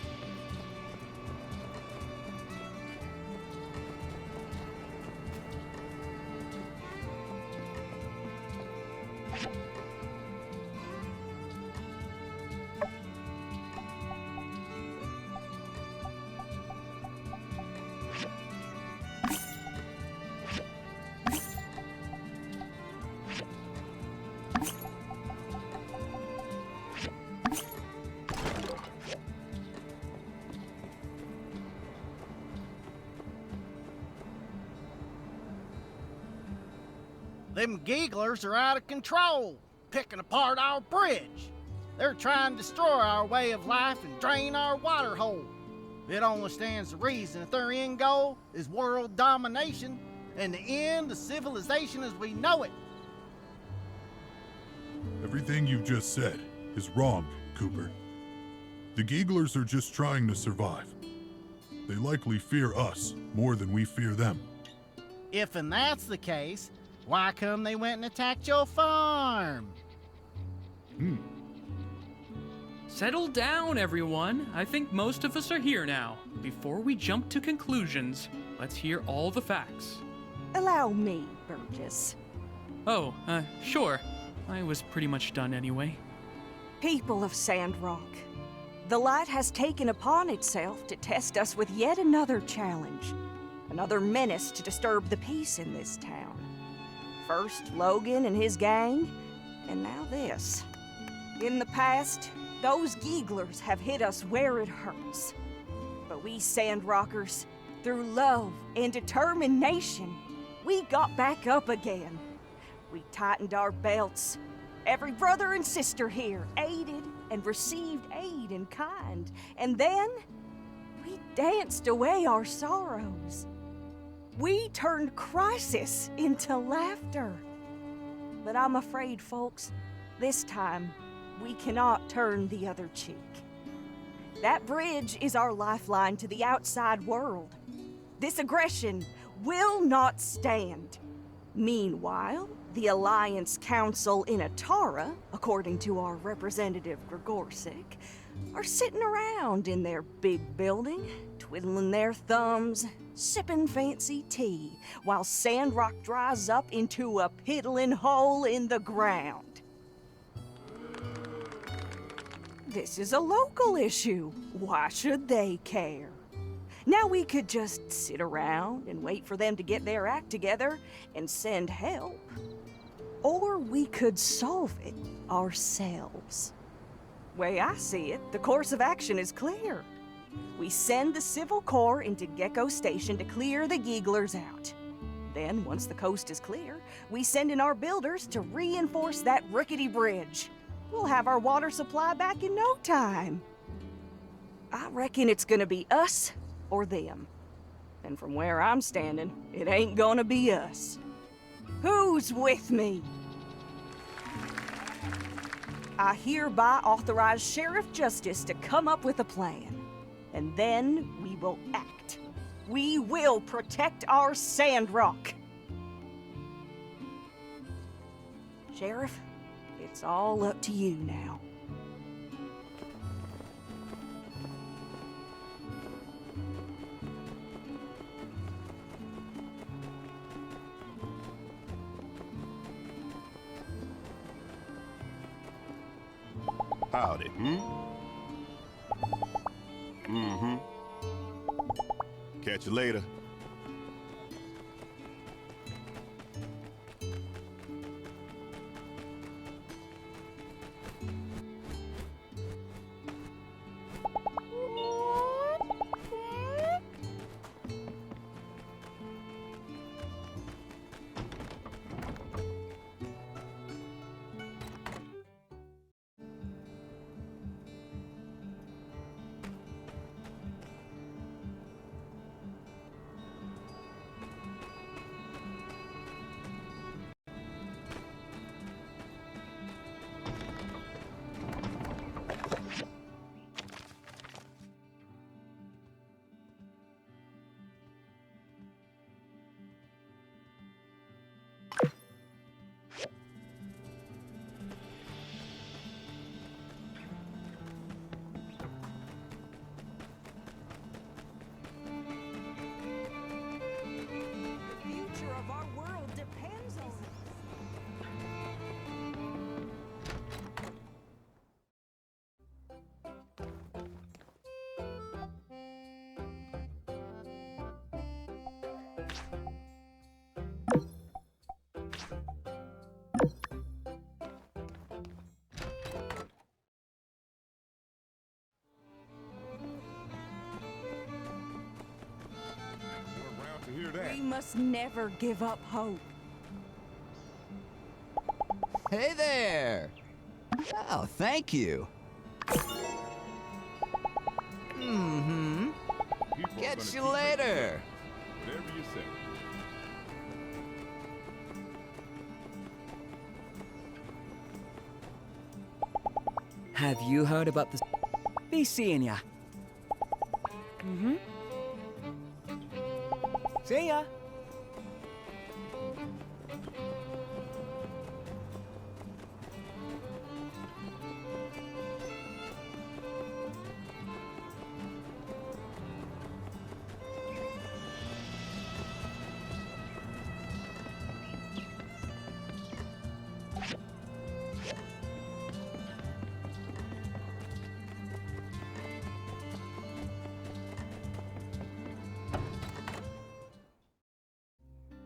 Them gigglers are out of control, picking apart our bridge. They're trying to destroy our way of life and drain our water hole. It only stands to reason that their end goal is world domination and the end of civilization as we know it. Everything you just said is wrong, Cooper. The gigglers are just trying to survive. They likely fear us more than we fear them. If and that's the case, why come they went and attacked your farm? Settle down, everyone. I think most of us are here now. Before we jump to conclusions, let's hear all the facts. Allow me, Burgess. Oh, sure. I was pretty much done anyway. People of Sandrock, the light has taken upon itself to test us with yet another challenge. Another menace to disturb the peace in this town. First Logan and his gang, and now this. In the past, those gigglers have hit us where it hurts. But we Sandrockers, through love and determination, we got back up again. We tightened our belts. Every brother and sister here aided and received aid in kind. And then, we danced away our sorrows. We turned crisis into laughter. But I'm afraid, folks, this time, we cannot turn the other cheek. That bridge is our lifeline to the outside world. This aggression will not stand. Meanwhile, the Alliance Council in Atara, according to our representative Grigorsic, are sitting around in their big building, twiddling their thumbs, sipping fancy tea, while Sandrock dries up into a piddling hole in the ground. This is a local issue. Why should they care? Now we could just sit around and wait for them to get their act together and send help. Or we could solve it ourselves. Way I see it, the course of action is clear. We send the Civil Corps into Gecko Station to clear the gigglers out. Then, once the coast is clear, we send in our builders to reinforce that rickety bridge. We'll have our water supply back in no time. I reckon it's gonna be us or them. And from where I'm standing, it ain't gonna be us. Who's with me? I hereby authorize Sheriff Justice to come up with a plan. And then we will act. We will protect our Sandrock. Sheriff, it's all up to you now. Howdy, Catch you later. there. We must never give up hope. Hey there. Oh, thank you. Mm-hmm. Catch you later. Whatever you say. Have you heard about the... Be seeing ya. Mm-hmm. See ya.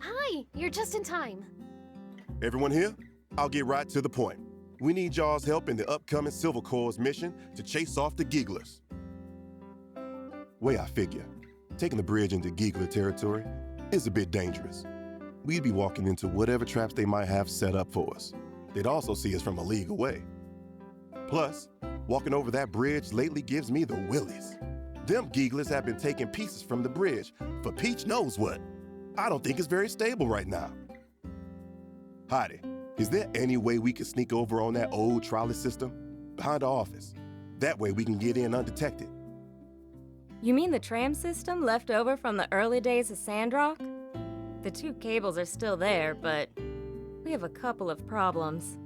Hi, you're just in time. Everyone here? I'll get right to the point. We need y'all's help in the upcoming Silver Corps mission to chase off the Gigglers. Way I figure, taking the bridge into Giggler territory is a bit dangerous. We'd be walking into whatever traps they might have set up for us. They'd also see us from a league away. Plus, walking over that bridge lately gives me the willies. Them Gigglers have been taking pieces from the bridge for Peach knows what. I don't think it's very stable right now. Heidi, is there any way we could sneak over on that old trolley system behind the office? That way we can get in undetected. You mean the tram system left over from the early days of Sandrock? The 2 cables are still there, but we have a couple of problems.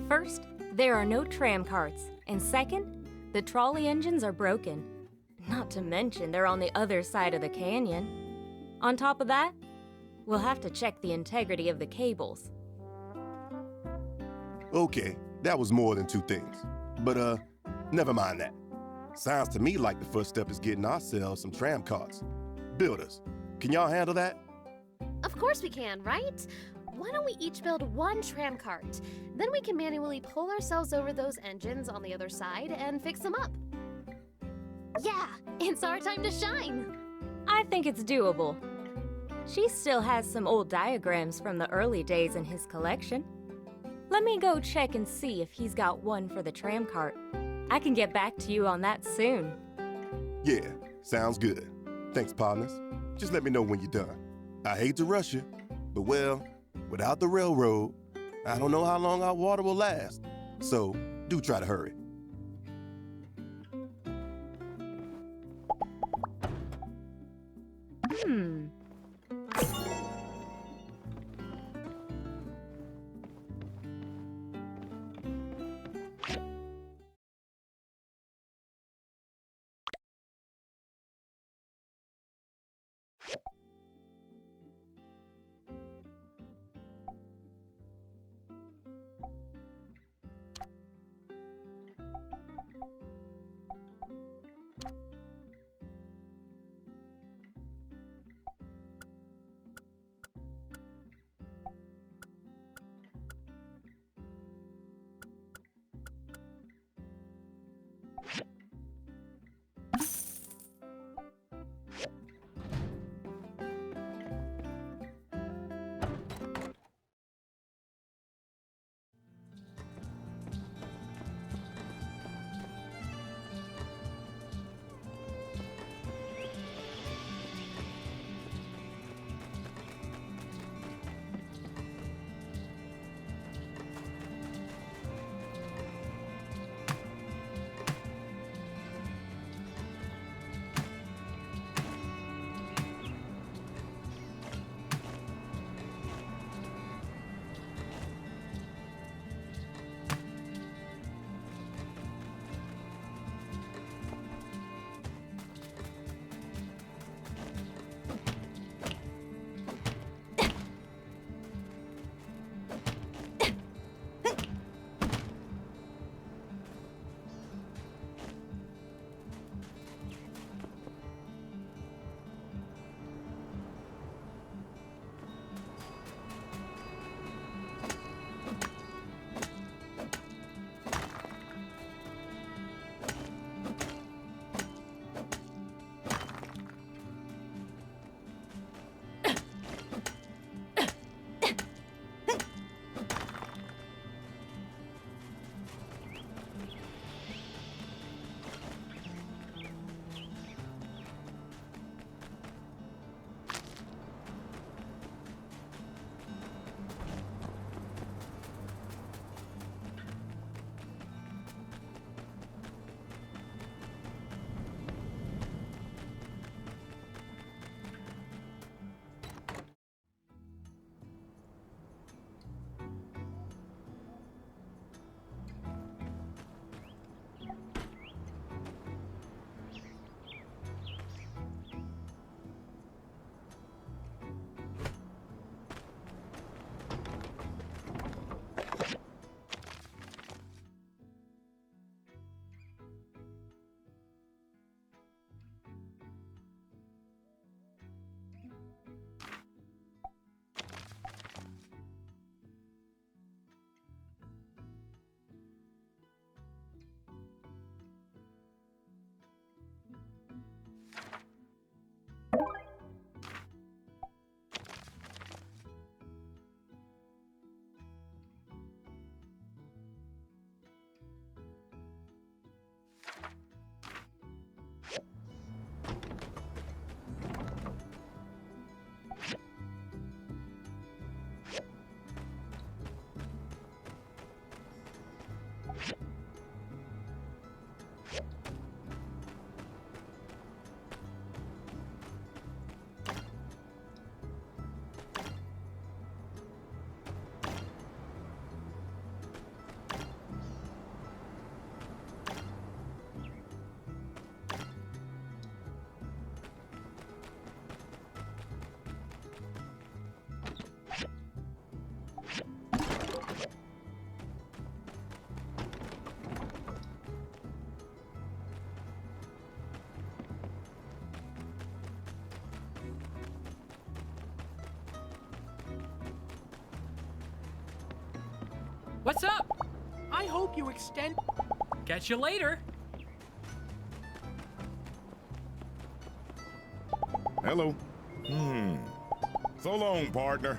First, there are no tram carts, and second, the trolley engines are broken. Not to mention they're on the other side of the canyon. On top of that, we'll have to check the integrity of the cables. Okay, that was more than 2 things. But, never mind that. Sounds to me like the first step is getting ourselves some tram carts. Builders, can y'all handle that? Of course we can, right? Why don't we each build 1 tram cart? Then we can manually pull ourselves over those engines on the other side and fix them up. Yeah, it's our time to shine. I think it's doable. She still has some old diagrams from the early days in his collection. Let me go check and see if he's got one for the tram cart. I can get back to you on that soon. Yeah, sounds good. Thanks, partners. Just let me know when you're done. I hate to rush you, but well, without the railroad, I don't know how long our water will last. So, do try to hurry. What's up? I hope you extend. Catch you later. Hello. So long, partner.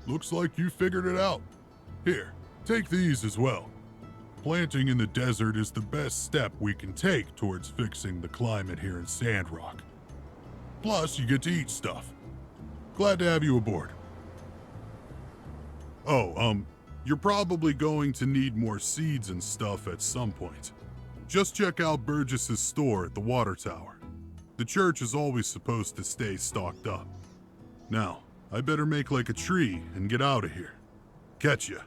Looks like you figured it out. Here, take these as well. Planting in the desert is the best step we can take towards fixing the climate here in Sandrock. Plus, you get to eat stuff. Glad to have you aboard. Oh, you're probably going to need more seeds and stuff at some point. Just check out Burgess's store at the water tower. The church is always supposed to stay stocked up. Now, I better make like a tree and get out of here. Catch ya.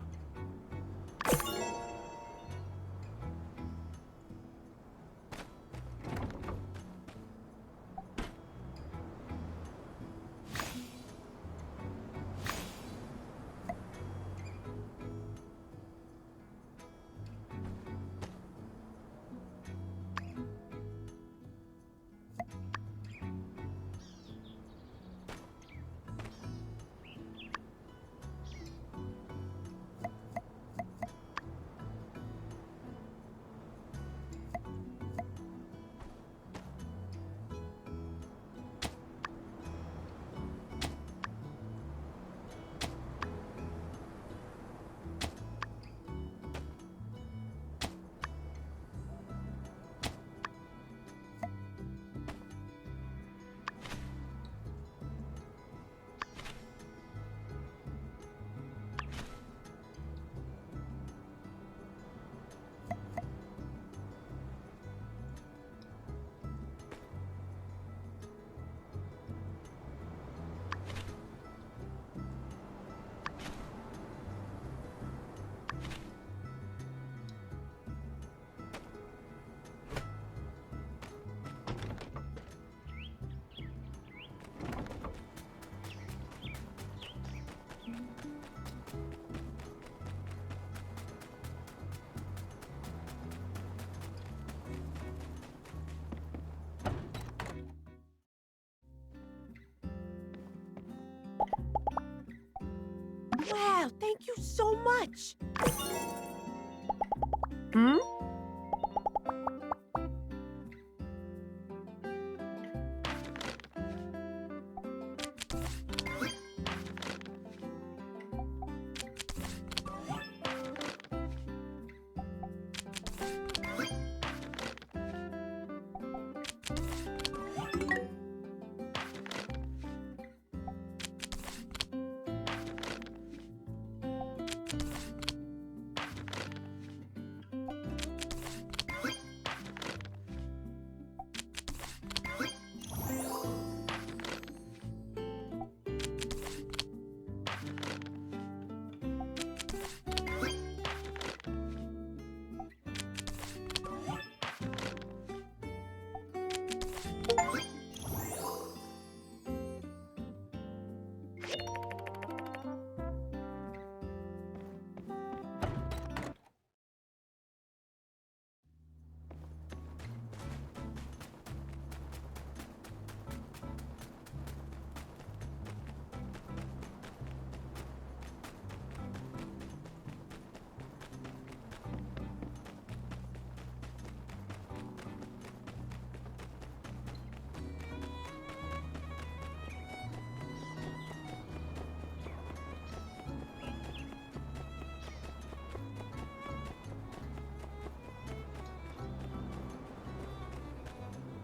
Wow, thank you so much.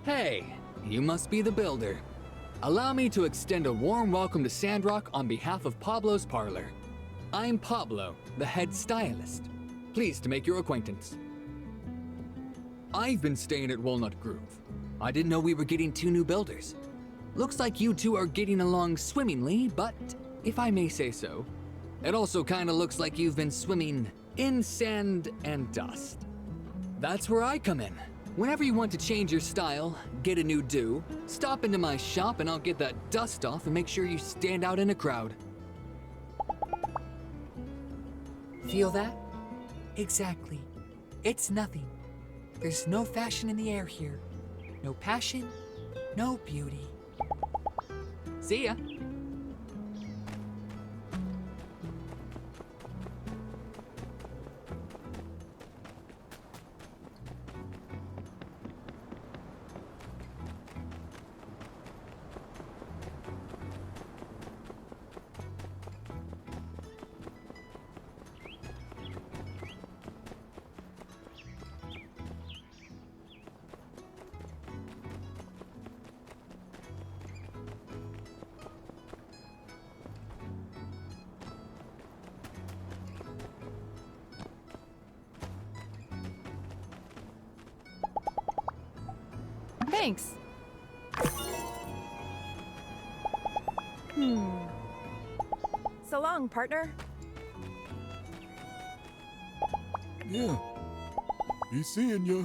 Hey, you must be the builder. Allow me to extend a warm welcome to Sandrock on behalf of Pablo's Parlor. I'm Pablo, the head stylist. Pleased to make your acquaintance. I've been staying at Walnut Grove. I didn't know we were getting 2 new builders. Looks like you two are getting along swimmingly, but if I may say so, it also kinda looks like you've been swimming in sand and dust. That's where I come in. Whenever you want to change your style, get a new do, stop into my shop and I'll get that dust off and make sure you stand out in a crowd. Feel that? Exactly. It's nothing. There's no fashion in the air here. No passion, no beauty. See ya. Thanks. So long, partner. Yeah. Be seeing ya.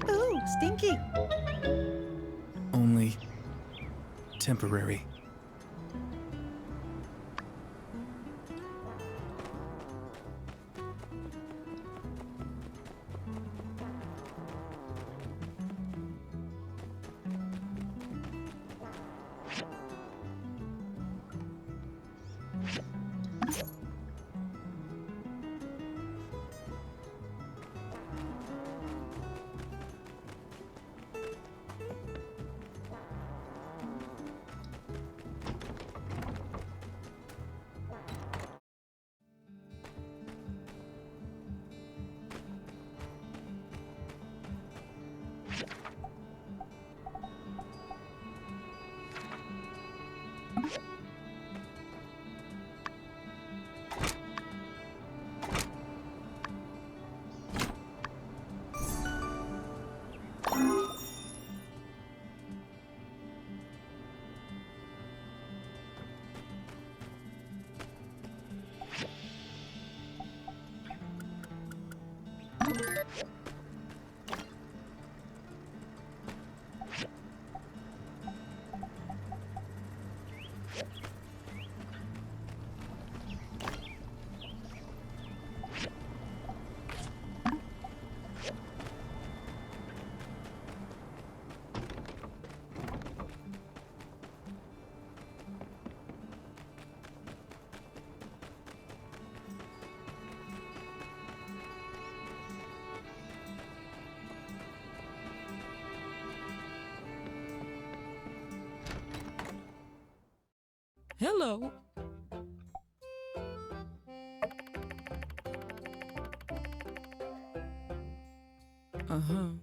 Ooh, stinky. Only temporary. Hello. Uh-huh.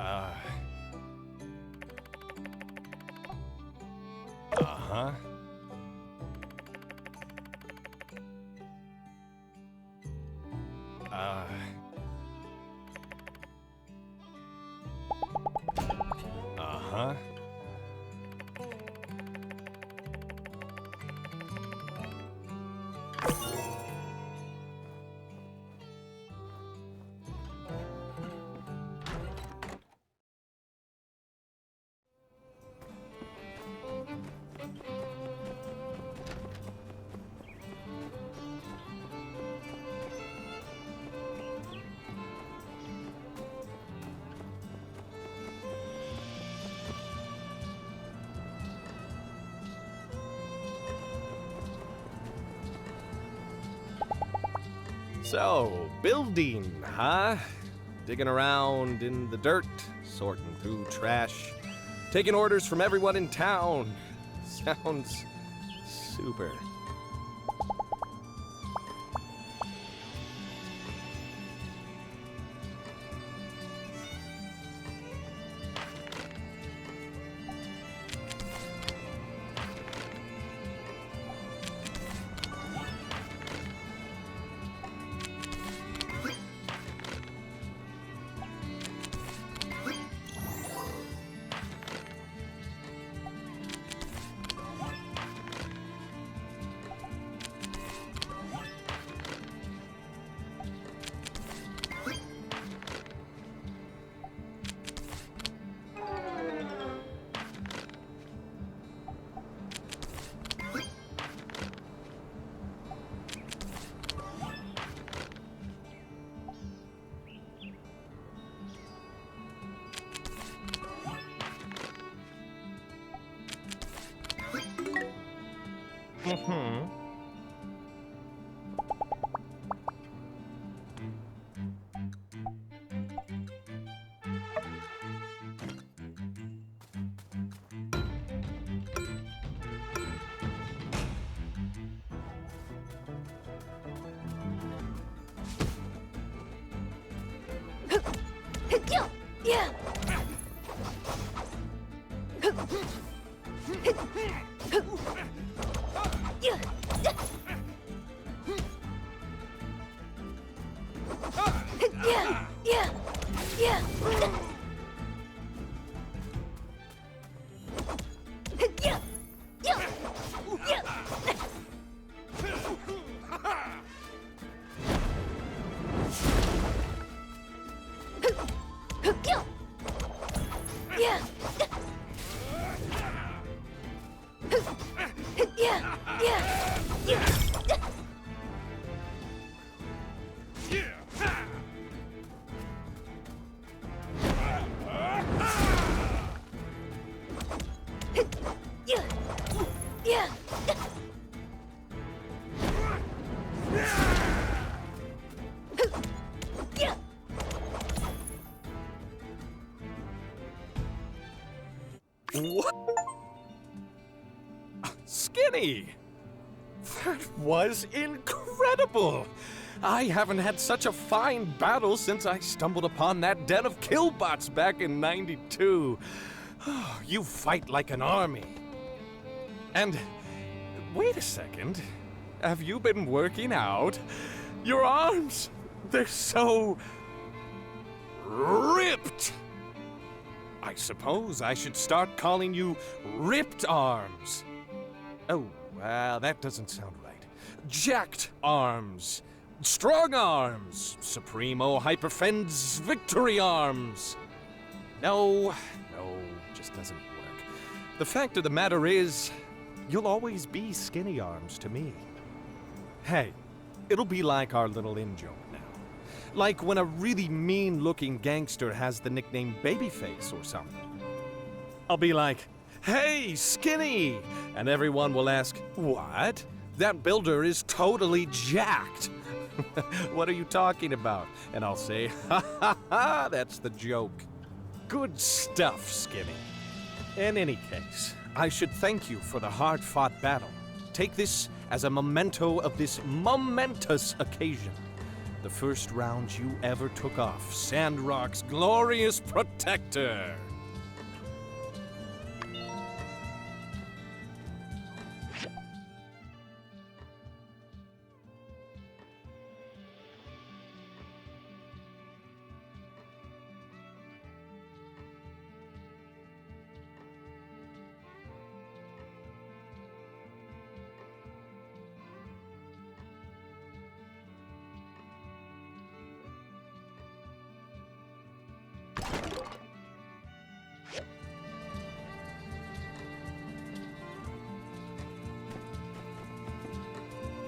Uh-huh. Uh-huh. So, building, huh? Digging around in the dirt, sorting through trash, taking orders from everyone in town. Sounds super. Mm-hmm. Yeah. What? Skinny! That was incredible! I haven't had such a fine battle since I stumbled upon that den of killbots back in '92. You fight like an army. And wait a second. Have you been working out? Your arms, they're so ripped. I suppose I should start calling you Ripped Arms. Oh, well, that doesn't sound right. Jacked Arms. Strong Arms. Supremo Hyperfens Victory Arms. No, just doesn't work. The fact of the matter is, you'll always be Skinny Arms to me. Hey, it'll be like our little in-joke now. Like when a really mean-looking gangster has the nickname Babyface or something. I'll be like, "Hey, Skinny!" And everyone will ask, "What? That builder is totally jacked." What are you talking about? And I'll say, "Ha ha ha, that's the joke." Good stuff, Skinny. In any case, I should thank you for the hard-fought battle. Take this as a memento of this momentous occasion. The first round you ever took off Sandrock's glorious protector.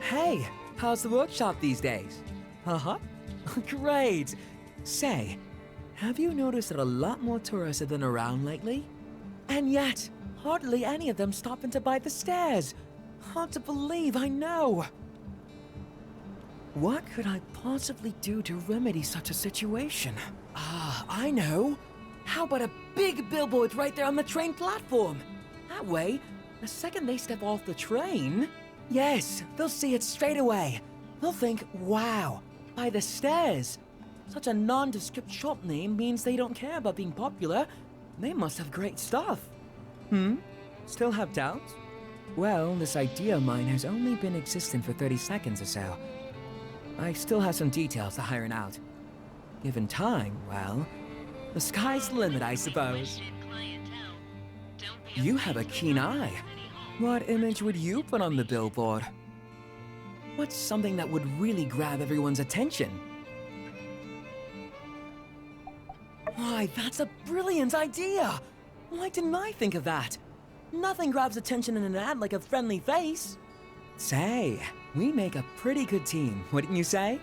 Hey, how's the workshop these days? Uh-huh. Great. Say, have you noticed that a lot more tourists have been around lately? And yet, hardly any of them stopping to buy the stairs. Hard to believe, I know. What could I possibly do to remedy such a situation? I know. How about a big billboard right there on the train platform? That way, the second they step off the train, yes, they'll see it straight away. They'll think, wow, by the stairs. Such a nondescript shop name means they don't care about being popular. They must have great stuff. Still have doubts? Well, this idea of mine has only been existent for 30 seconds or so. I still have some details to iron out. Given time, well, the sky's the limit, I suppose. You have a keen eye. What image would you put on the billboard? What's something that would really grab everyone's attention? Why, that's a brilliant idea! Why didn't I think of that? Nothing grabs attention in an ad like a friendly face. Say, we make a pretty good team, wouldn't you say?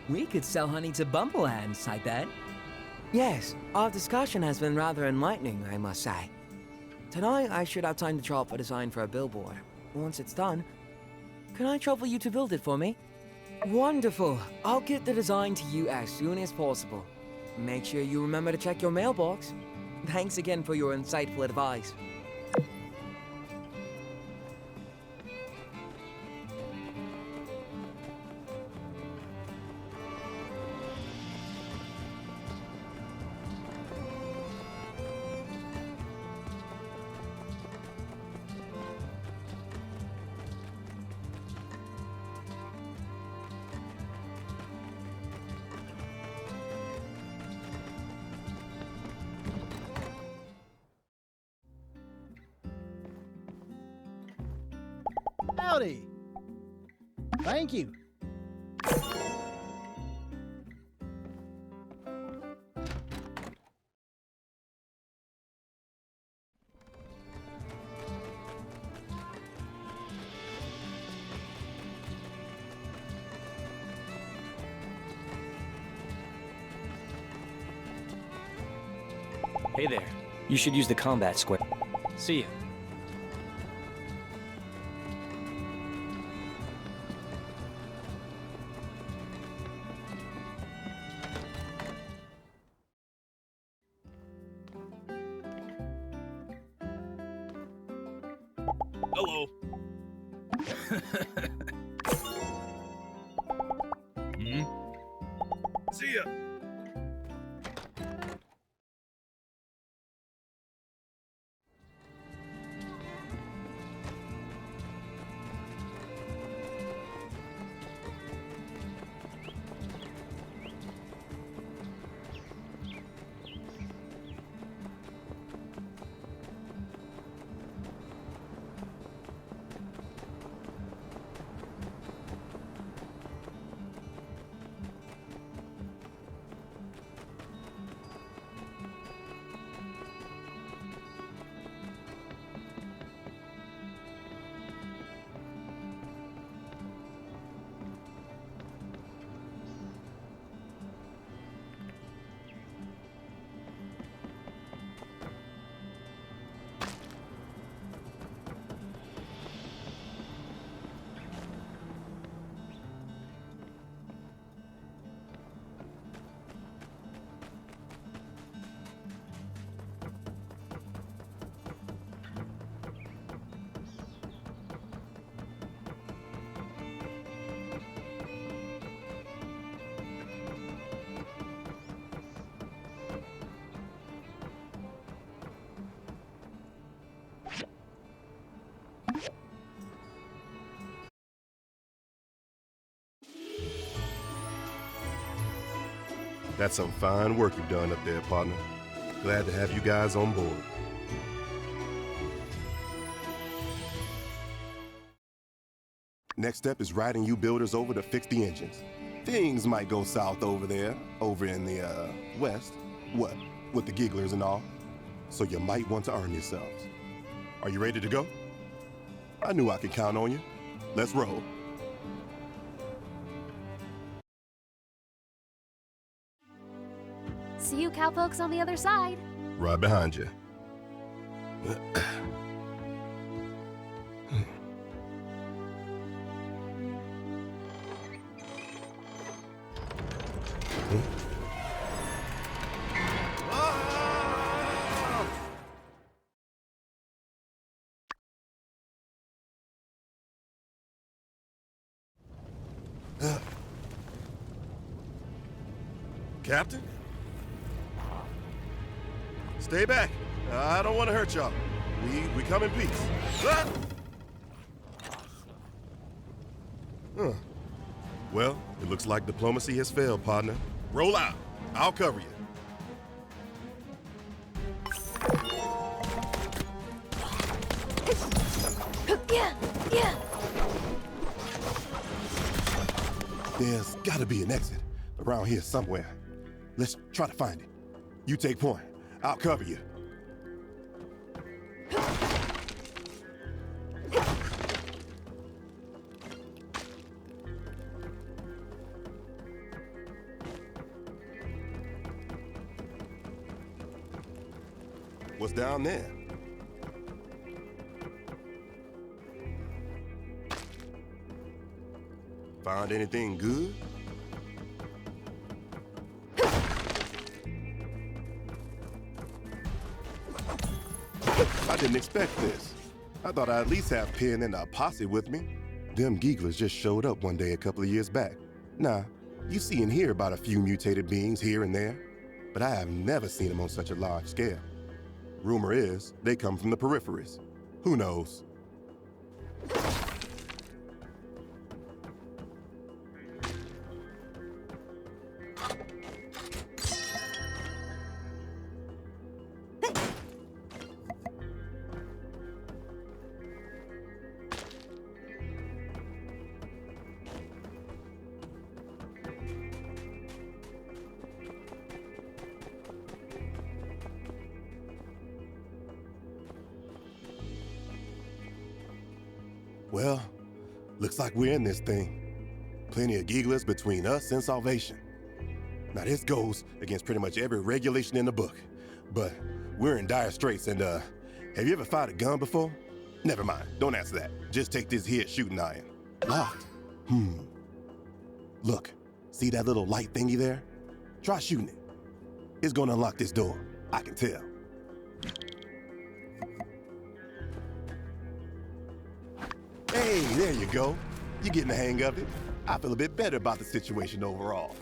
We could sell honey to bumblehands, I bet. Yes, our discussion has been rather enlightening, I must say. Tonight, I should have time to draw up a design for a billboard. Once it's done, can I trouble you to build it for me? Wonderful. I'll get the design to you as soon as possible. Make sure you remember to check your mailbox. Thanks again for your insightful advice. Howdy. Thank you. Hey there. You should use the combat square. See ya. Hello. See ya. That's some fine work you've done up there, partner. Glad to have you guys on board. Next step is riding you builders over to fix the engines. Things might go south over there, over in the, west. What? With the gigglers and all. So you might want to earn yourselves. Are you ready to go? I knew I could count on you. Let's roll. See you cowpokes on the other side. Right behind you. Captain? Stay back. I don't want to hurt y'all. We come in peace. Ah! Huh. Well, it looks like diplomacy has failed, partner. Roll out. I'll cover you. Yeah. There's got to be an exit around here somewhere. Let's try to find it. You take point. I'll cover you. What's down there? Found anything good? I didn't expect this. I thought I'd at least have Penn and a posse with me. Them gigglers just showed up one day a couple of years back. Now, you see and hear about a few mutated beings here and there, but I have never seen them on such a large scale. Rumor is they come from the peripheries. Who knows? Well, looks like we're in this thing. Plenty of gigglers between us and salvation. Now this goes against pretty much every regulation in the book, but we're in dire straits and have you ever fired a gun before? Never mind, don't answer that. Just take this here shooting iron. Locked? Look, see that little light thingy there? Try shooting it. It's gonna unlock this door, I can tell. Hey, there you go. You're getting the hang of it. I feel a bit better about the situation overall.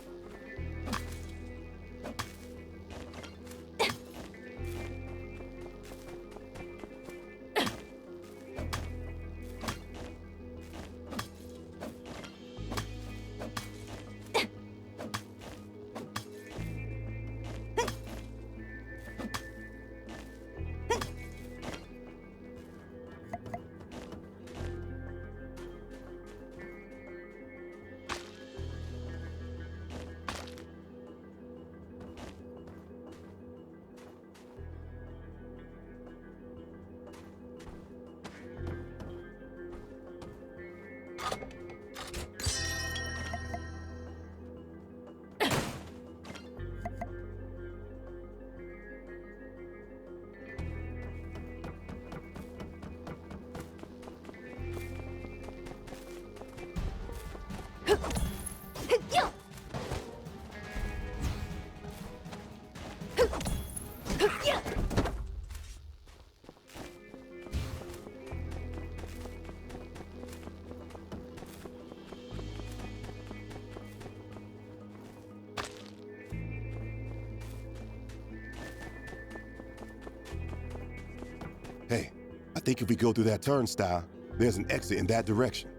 Hey, I think if we go through that turnstile, there's an exit in that direction.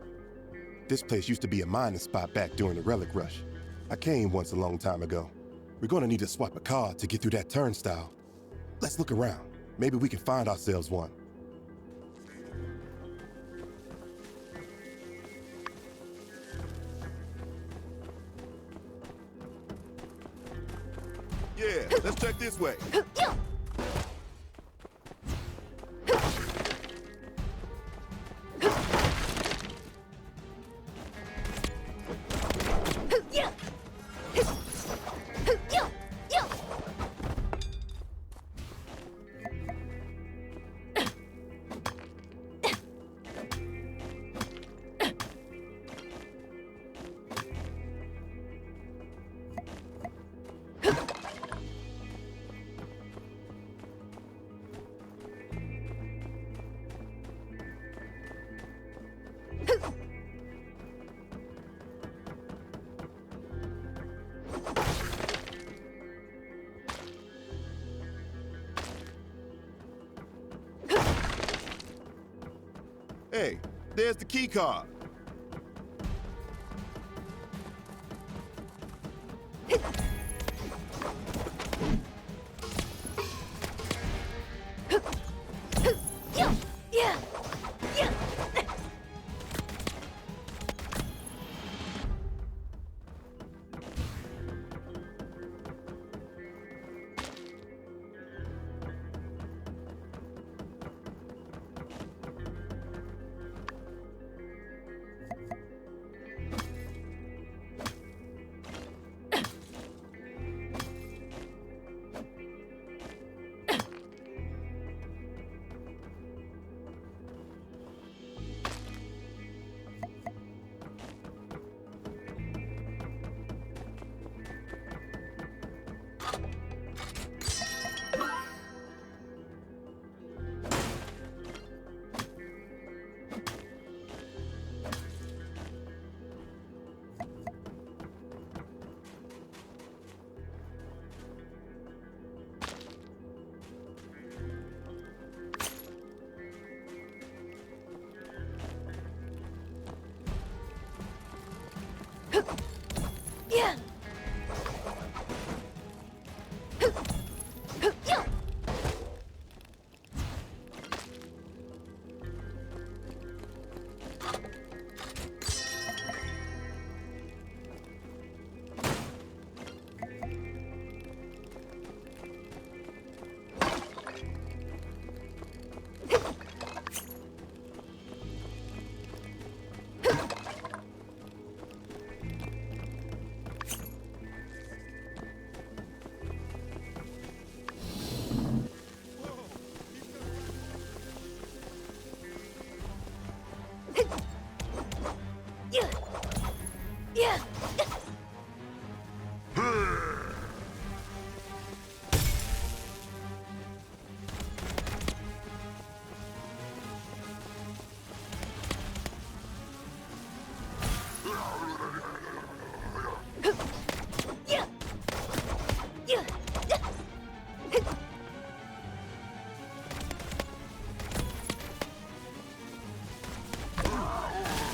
This place used to be a mining spot back during the Relic Rush. I came once a long time ago. We're gonna need to swipe a card to get through that turnstile. Let's look around. Maybe we can find ourselves one. Yeah, let's check this way. Hey, there's the key card.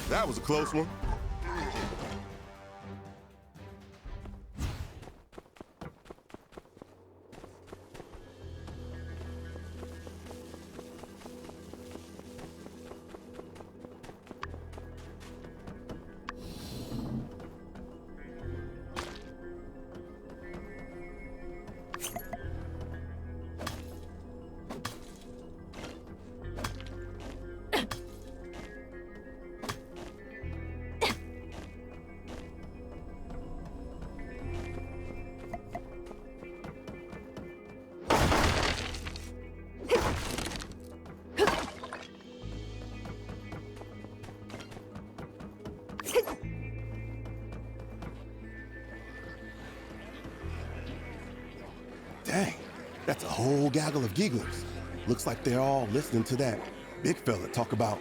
That was a close one. Dang, that's a whole gaggle of gigglers. Looks like they're all listening to that big fella talk about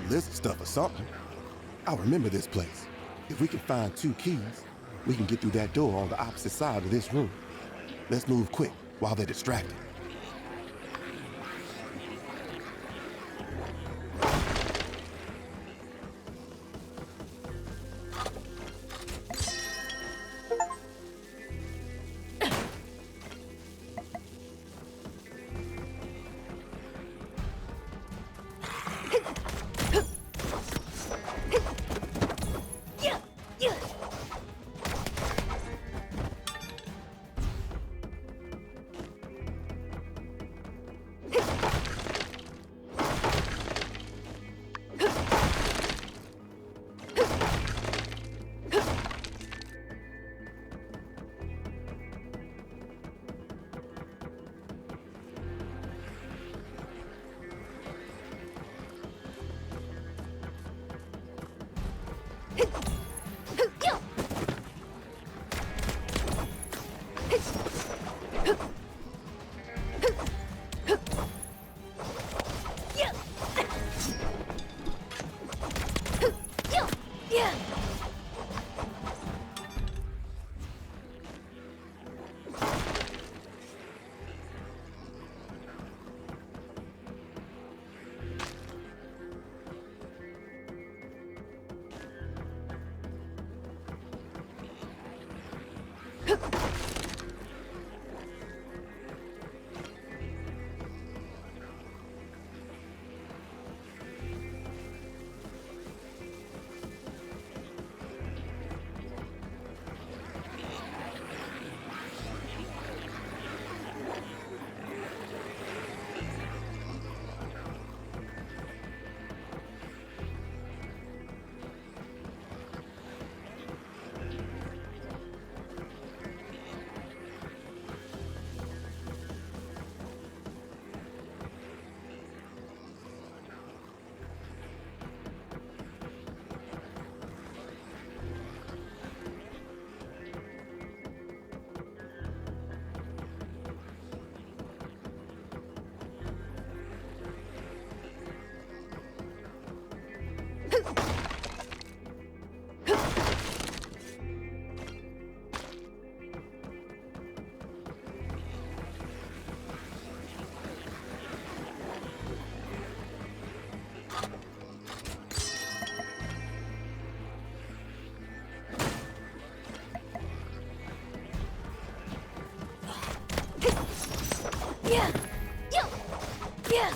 lizard stuff or something. I'll remember this place. If we can find 2 keys, we can get through that door on the opposite side of this room. Let's move quick while they're distracted. Yeah. Yeah. Yeah.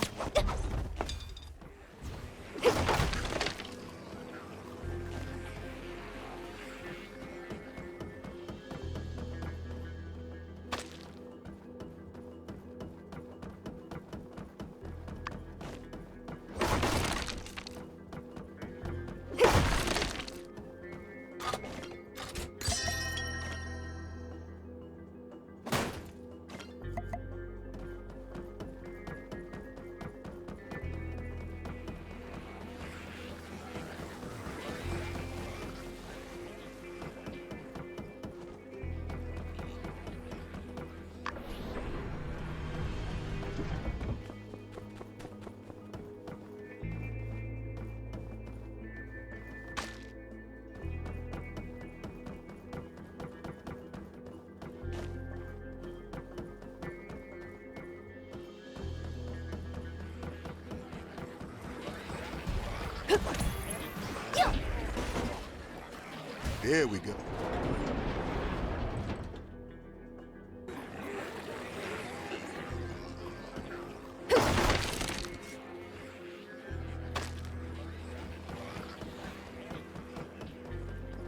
There we go.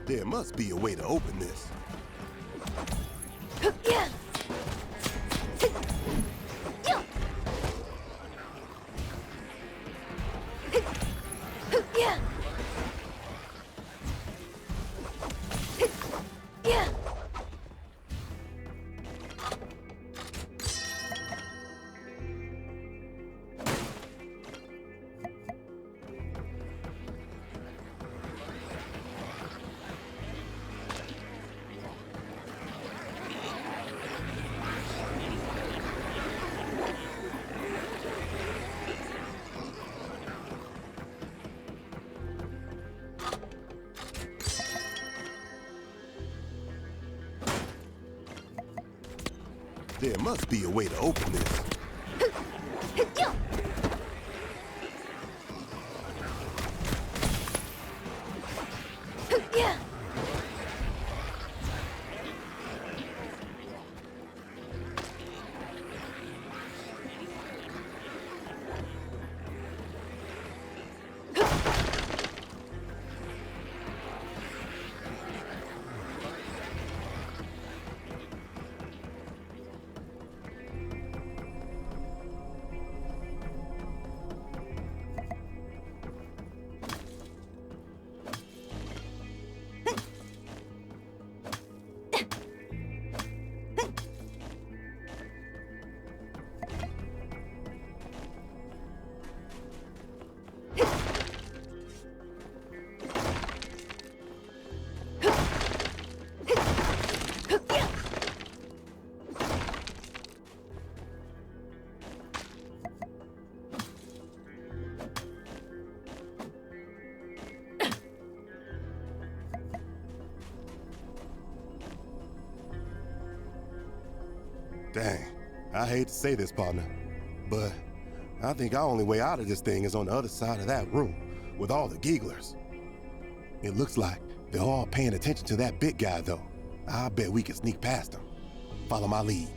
There must be a way to open this. Yeah. Yeah. Yeah. There must be a way to open this. Yeah. Dang, I hate to say this, partner, but I think our only way out of this thing is on the other side of that room with all the gigglers. It looks like they're all paying attention to that big guy, though. I bet we can sneak past them. Follow my lead.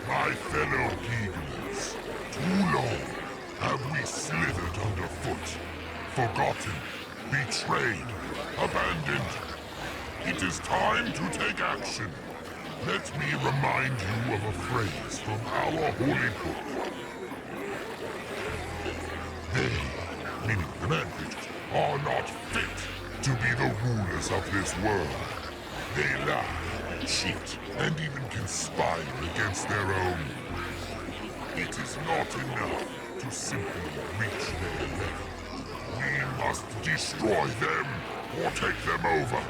My fellow Geeglers, too long have we slithered underfoot, forgotten, betrayed, abandoned. It is time to take action. Let me remind you of a phrase from our holy book. They, meaning the man creatures, are not fit to be the rulers of this world. They lie, cheat, and even conspire against their own. It is not enough to simply reach their level. We must destroy them or take them over,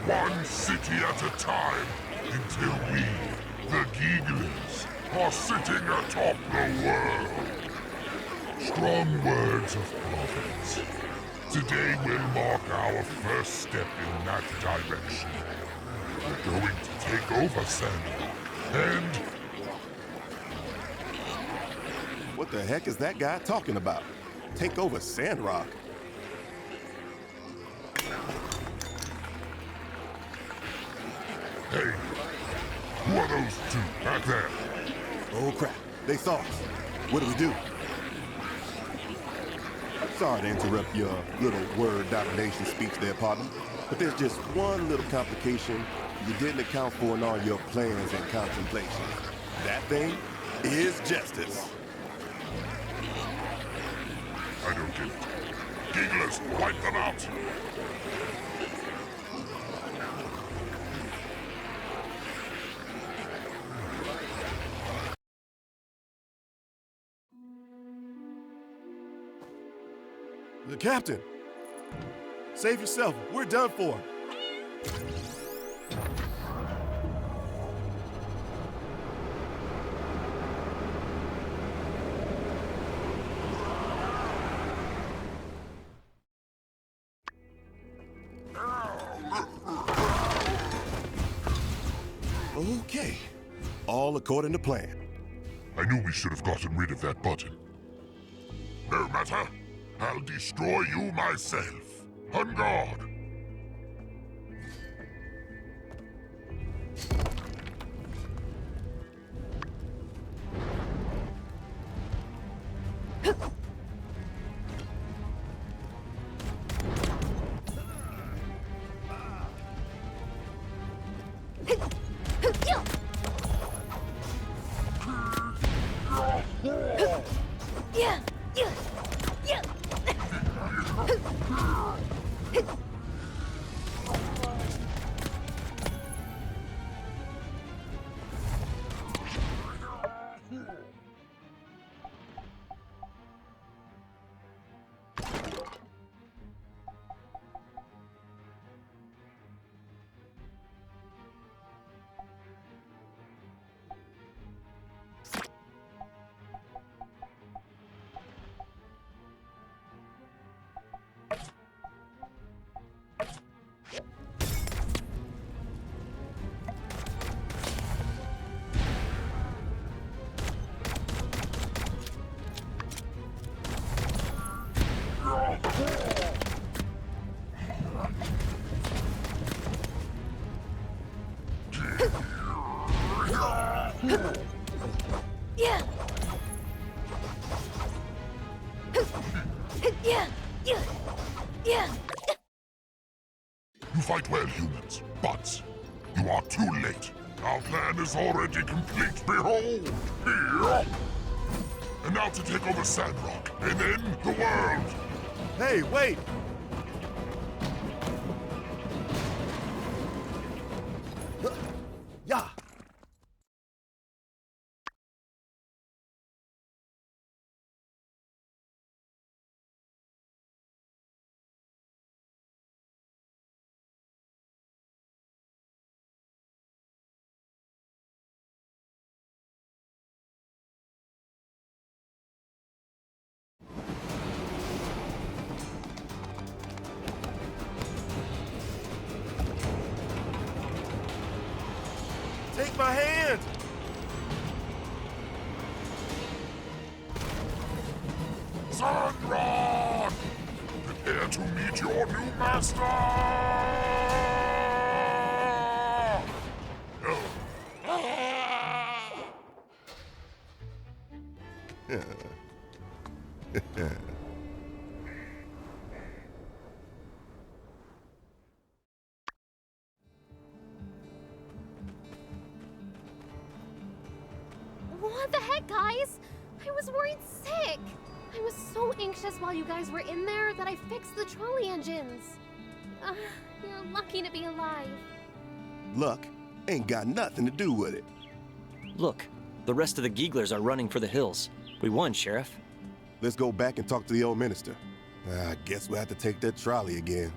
one city at a time, until we, the Geeglers, are sitting atop the world. Strong words of providence. Today will mark our first step in that direction. We're going to take over Sandrock, and... What the heck is that guy talking about? Take over Sandrock? Hey, who are those two back there? Oh crap, they saw us. What do we do? Sorry to interrupt your little word domination speech there, partner, but there's just one little complication you didn't account for in all your plans and contemplations. That thing is justice. I don't get it. Geeglers, wipe them out! The captain! Save yourself, we're done for. Okay, all according to plan. I knew we should have gotten rid of that button. No matter. I'll destroy you myself. On guard. You fight well, humans, but you are too late. Our plan is already complete. Behold! Here! And now to take over Sandrock, and then the world! Hey, wait! Yeah! Take my hand! Sandrock! Prepare to meet your new master! What the heck, guys? I was worried sick. I was so anxious while you guys were in there that I fixed the trolley engines. You're lucky to be alive. Luck ain't got nothing to do with it. Look, the rest of the Geeglers are running for the hills. We won, Sheriff. Let's go back and talk to the old minister. I guess we'll have to take that trolley again.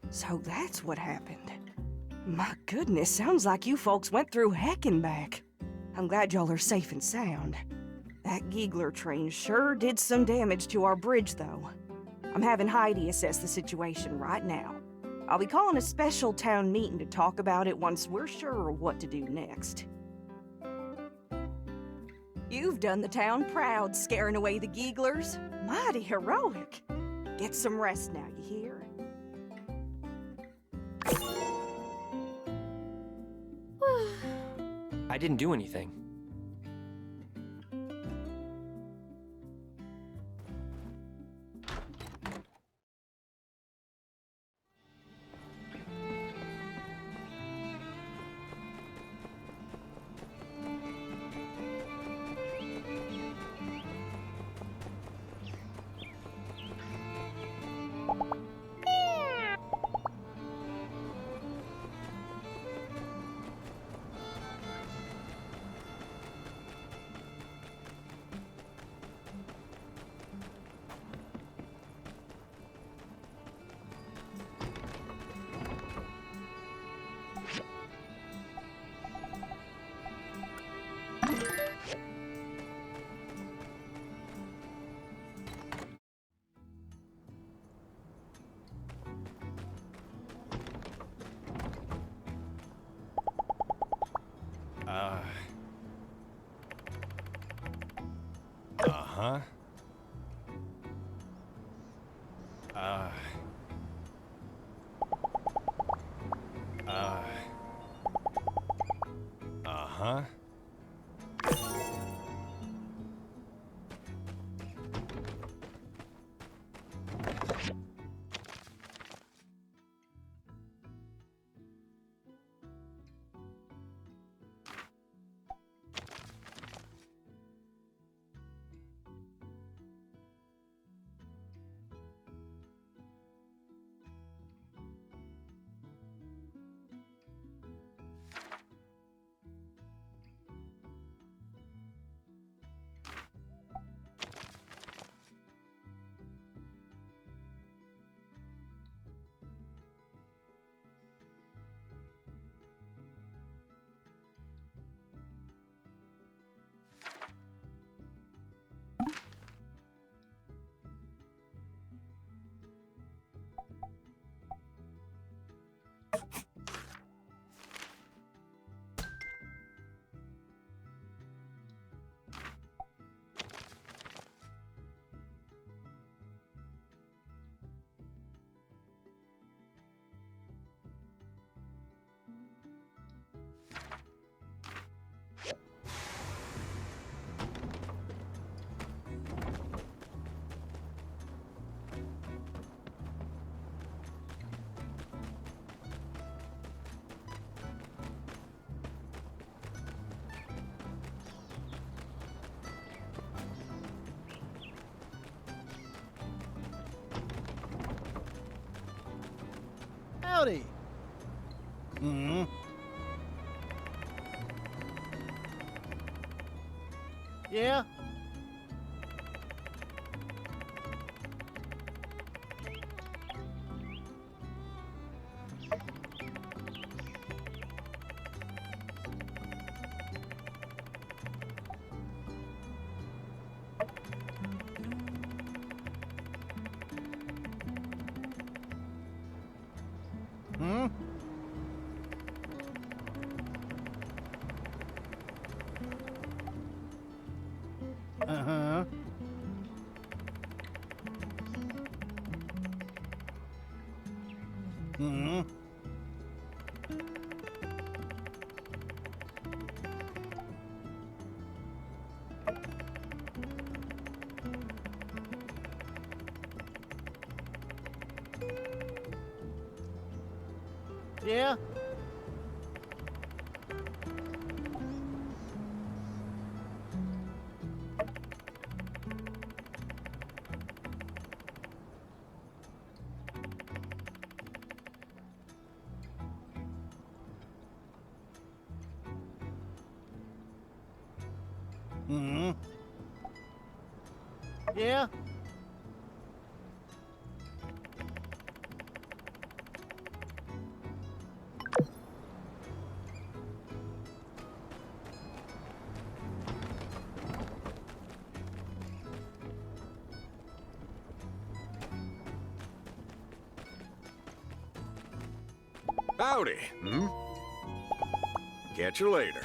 So that's what happened. My goodness, sounds like you folks went through heck and back. I'm glad y'all are safe and sound. That Geegler train sure did some damage to our bridge, though. I'm having Heidi assess the situation right now. I'll be calling a special town meeting to talk about it once we're sure what to do next. You've done the town proud, scaring away the Geeglers. Mighty heroic. Get some rest now, you hear? I didn't do anything. Uh-huh. Uh-huh. Howdy. Yeah? Uh-huh. Mm-hmm. Yeah? Mm-hmm. Yeah? Howdy. Catch you later.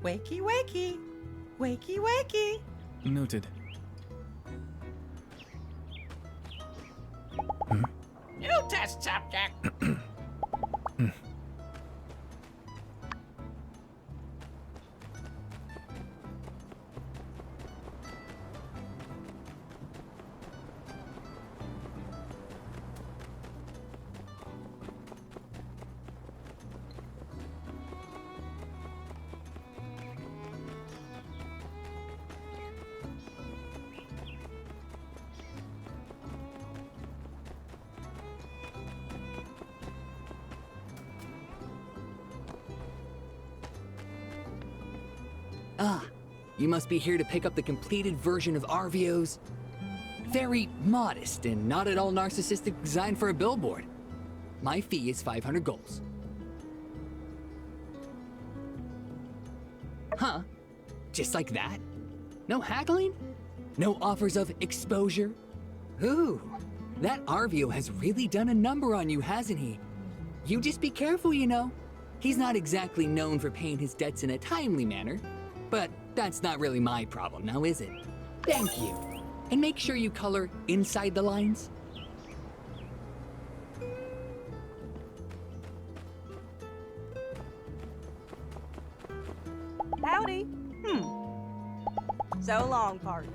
Wakey, wakey! Wakey, wakey! Noted. New test subject! Ah, you must be here to pick up the completed version of RVO's very modest and not at all narcissistic design for a billboard. My fee is 500 golds. Huh? Just like that? No haggling? No offers of exposure? Ooh, that RVO has really done a number on you, hasn't he? You just be careful, you know. He's not exactly known for paying his debts in a timely manner, but that's not really my problem now, is it? Thank you. And make sure you color inside the lines. Howdy. So long, partner.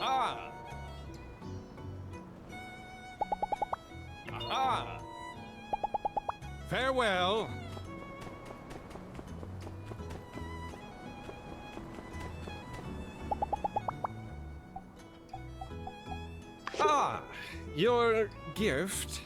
Aha! Aha! Farewell! Ah, your gift.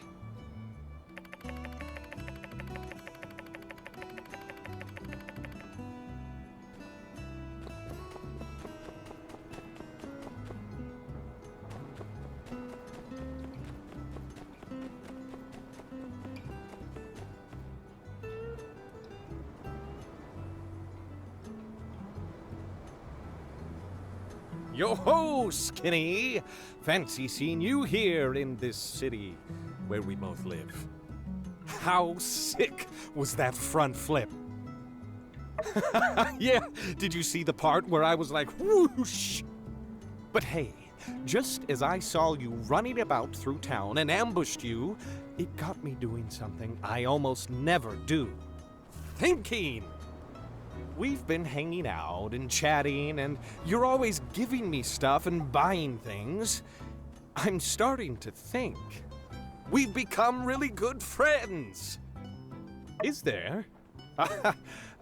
Yo-ho, Skinny! Fancy seeing you here in this city where we both live. How sick was that front flip? Yeah, did you see the part where I was like, whoosh? But hey, just as I saw you running about through town and ambushed you, it got me doing something I almost never do. Thinking! We've been hanging out and chatting, and you're always giving me stuff and buying things. I'm starting to think we've become really good friends. Is there?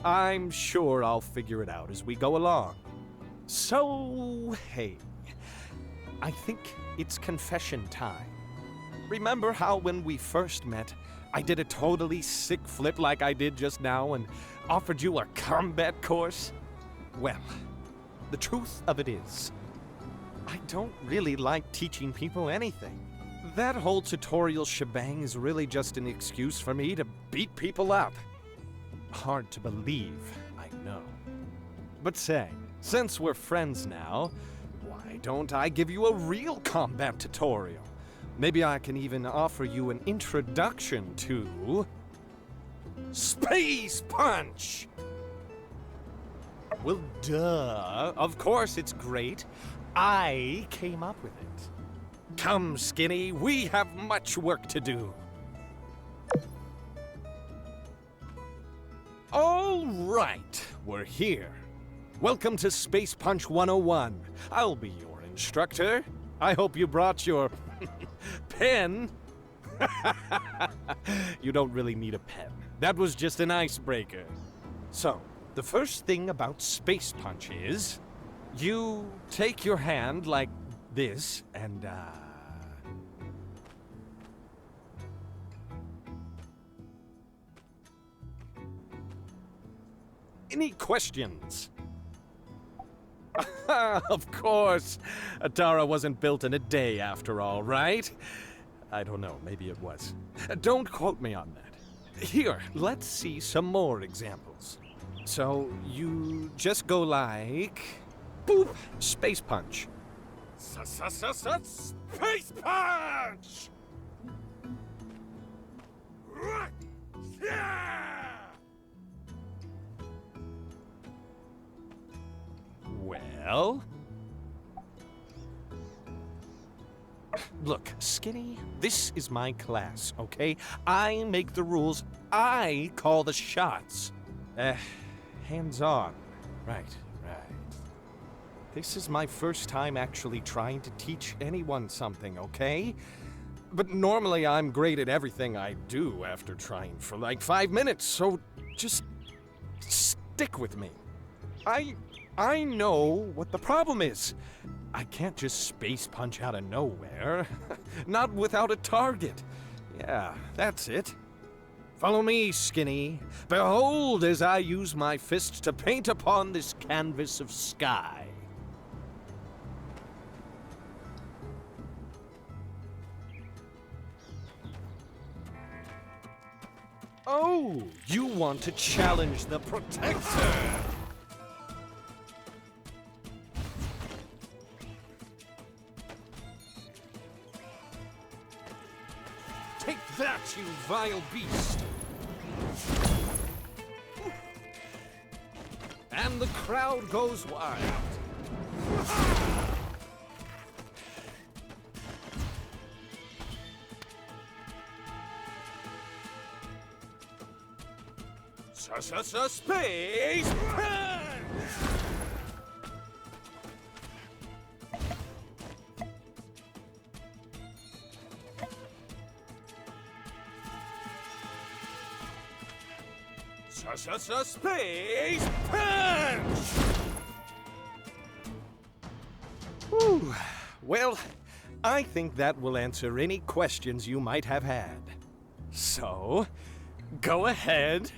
I'm sure I'll figure it out as we go along. So, hey, I think it's confession time. Remember how when we first met, I did a totally sick flip like I did just now and offered you a combat course? Well, the truth of it is, I don't really like teaching people anything. That whole tutorial shebang is really just an excuse for me to beat people up. Hard to believe, I know. But say, since we're friends now, why don't I give you a real combat tutorial? Maybe I can even offer you an introduction to Space Punch! Well, duh. Of course it's great. I came up with it. Come, Skinny, we have much work to do. All right, we're here. Welcome to Space Punch 101. I'll be your instructor. I hope you brought your pen. You don't really need a pen. That was just an icebreaker. So, the first thing about Space Punch is you take your hand like this and, Any questions? Of course. Atara wasn't built in a day after all, right? I don't know, maybe it was. Don't quote me on that. Here, let's see some more examples. So, you just go like... Boop! Space Punch. Space Punch! Well... Look, Skinny, this is my class, okay? I make the rules, I call the shots. Hands on. Right. This is my first time actually trying to teach anyone something, okay? But normally I'm great at everything I do after trying for like 5 minutes, so just stick with me. I know what the problem is. I can't just space punch out of nowhere. Not without a target. Yeah, that's it. Follow me, Skinny. Behold as I use my fist to paint upon this canvas of sky. Oh, you want to challenge the Protector! Take that, you vile beast! And the crowd goes wild. Space Punch! Space punch! Whew. Well, I think that will answer any questions you might have had. So, go ahead.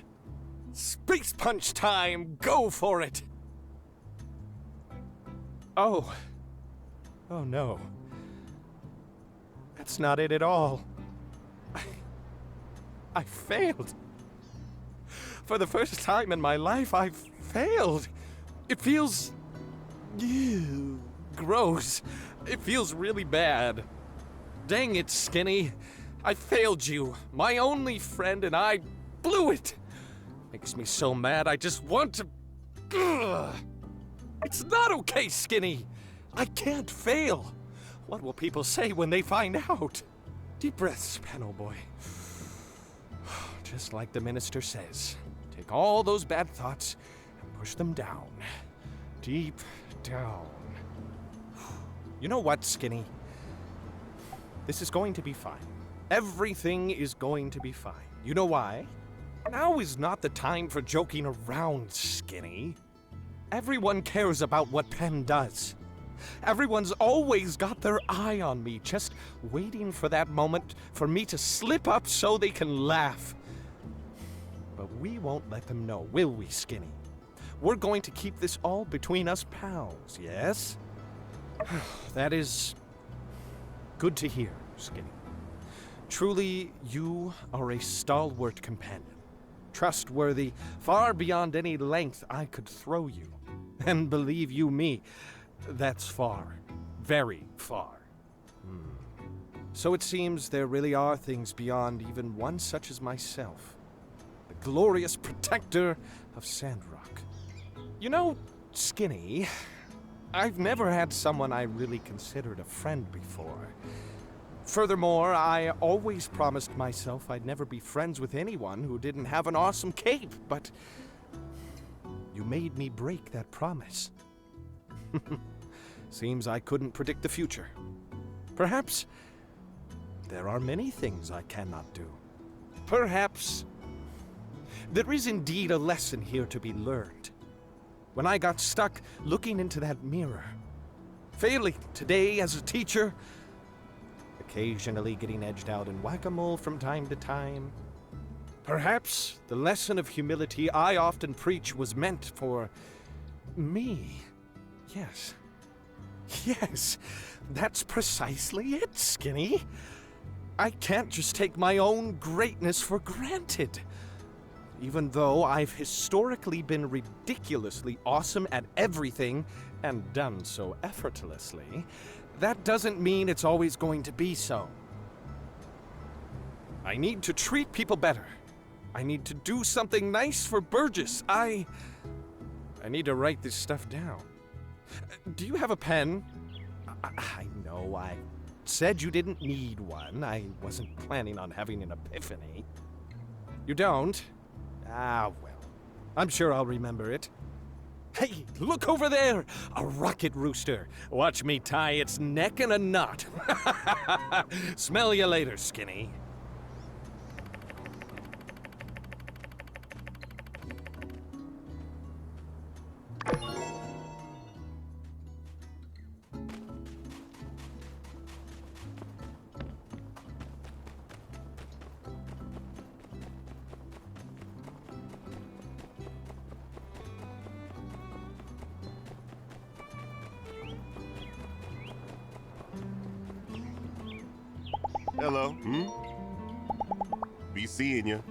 Space punch time! Go for it! Oh. Oh no. That's not it at all. I failed. For the first time in my life, I've failed. It feels... gross. It feels really bad. Dang it, Skinny. I failed you. My only friend, and I blew it. Makes me so mad, I just want to... Ugh. It's not okay, Skinny. I can't fail. What will people say when they find out? Deep breaths, Panel Boy. Just like the minister says. Take all those bad thoughts and push them down. Deep down. You know what, Skinny? This is going to be fine. Everything is going to be fine. You know why? Now is not the time for joking around, Skinny. Everyone cares about what Pen does. Everyone's always got their eye on me, just waiting for that moment for me to slip up so they can laugh. But we won't let them know, will we, Skinny? We're going to keep this all between us pals, yes? That is good to hear, Skinny. Truly, you are a stalwart companion. Trustworthy, far beyond any length I could throw you. And believe you me, that's far. Very far. So it seems there really are things beyond even one such as myself. The glorious protector of Sandrock. You know, Skinny, I've never had someone I really considered a friend before. Furthermore, I always promised myself I'd never be friends with anyone who didn't have an awesome cape, but you made me break that promise. Seems I couldn't predict the future. Perhaps there are many things I cannot do. Perhaps there is indeed a lesson here to be learned. When I got stuck looking into that mirror, failing today as a teacher, occasionally getting edged out in whack-a-mole from time to time, perhaps the lesson of humility I often preach was meant for me. Yes. Yes, that's precisely it, Skinny. I can't just take my own greatness for granted. Even though I've historically been ridiculously awesome at everything and done so effortlessly, that doesn't mean it's always going to be so. I need to treat people better. I need to do something nice for Burgess. I need to write this stuff down. Do you have a pen? I know I said you didn't need one. I wasn't planning on having an epiphany. You don't? Ah, well. I'm sure I'll remember it. Hey, look over there! A rocket rooster. Watch me tie its neck in a knot. Smell you later, Skinny. Hello. Be seeing you.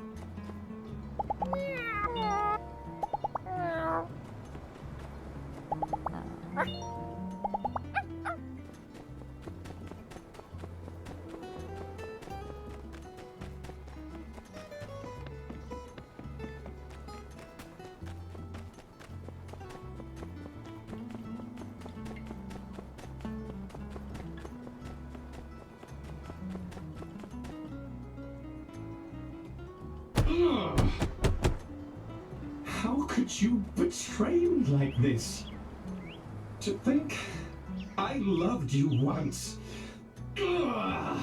How could you betray me like this? To think I loved you once. Ugh.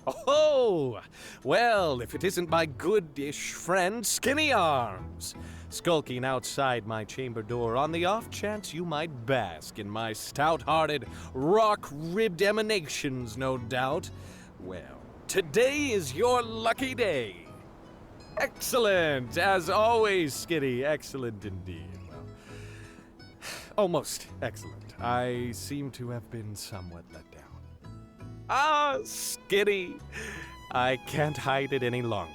Oh, well, if it isn't my goodish friend, Skinny Arms, skulking outside my chamber door on the off chance you might bask in my stout-hearted, rock-ribbed emanations, no doubt. Well, today is your lucky day. Excellent, as always, Skinny, excellent indeed. Well, almost excellent. I seem to have been somewhat let down. Ah, Skinny, I can't hide it any longer.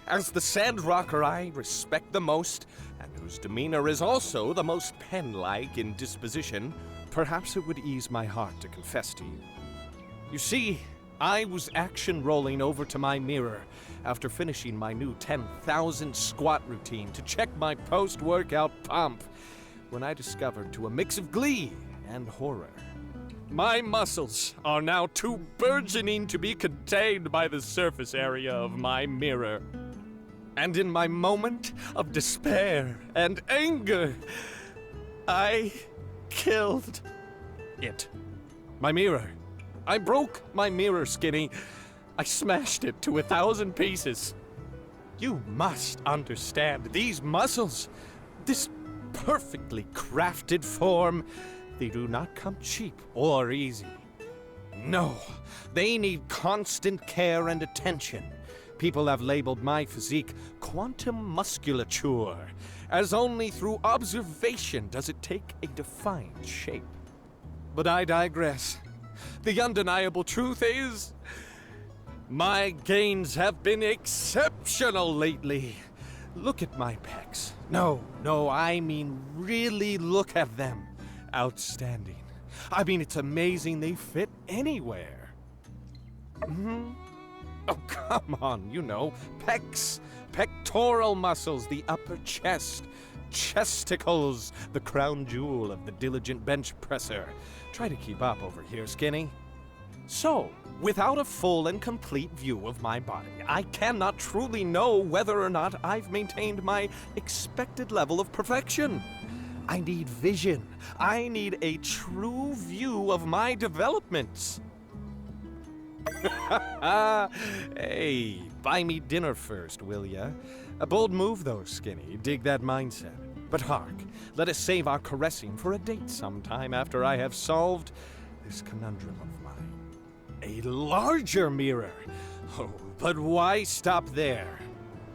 As the Sandrocker I respect the most, and whose demeanor is also the most pen-like in disposition, perhaps it would ease my heart to confess to you. You see, I was action-rolling over to my mirror after finishing my new 10,000 squat routine to check my post-workout pump, when I discovered to a mix of glee and horror, my muscles are now too burgeoning to be contained by the surface area of my mirror. And in my moment of despair and anger, I killed it. My mirror. I broke my mirror, Skinny. I smashed it to 1,000 pieces. You must understand, these muscles, this perfectly crafted form, they do not come cheap or easy. No, they need constant care and attention. People have labeled my physique quantum musculature, as only through observation does it take a defined shape. But I digress. The undeniable truth is, my gains have been exceptional lately. Look at my pecs. No, I mean really look at them. Outstanding. I mean, it's amazing they fit anywhere. Oh, come on, you know, pecs, pectoral muscles, the upper chest, chesticles, the crown jewel of the diligent bench presser. Try to keep up over here, Skinny. So, without a full and complete view of my body, I cannot truly know whether or not I've maintained my expected level of perfection. I need vision. I need a true view of my developments. Hey, buy me dinner first, will ya? A bold move, though, Skinny. Dig that mindset. But hark, let us save our caressing for a date sometime after I have solved this conundrum of mine. A larger mirror. Oh, but why stop there?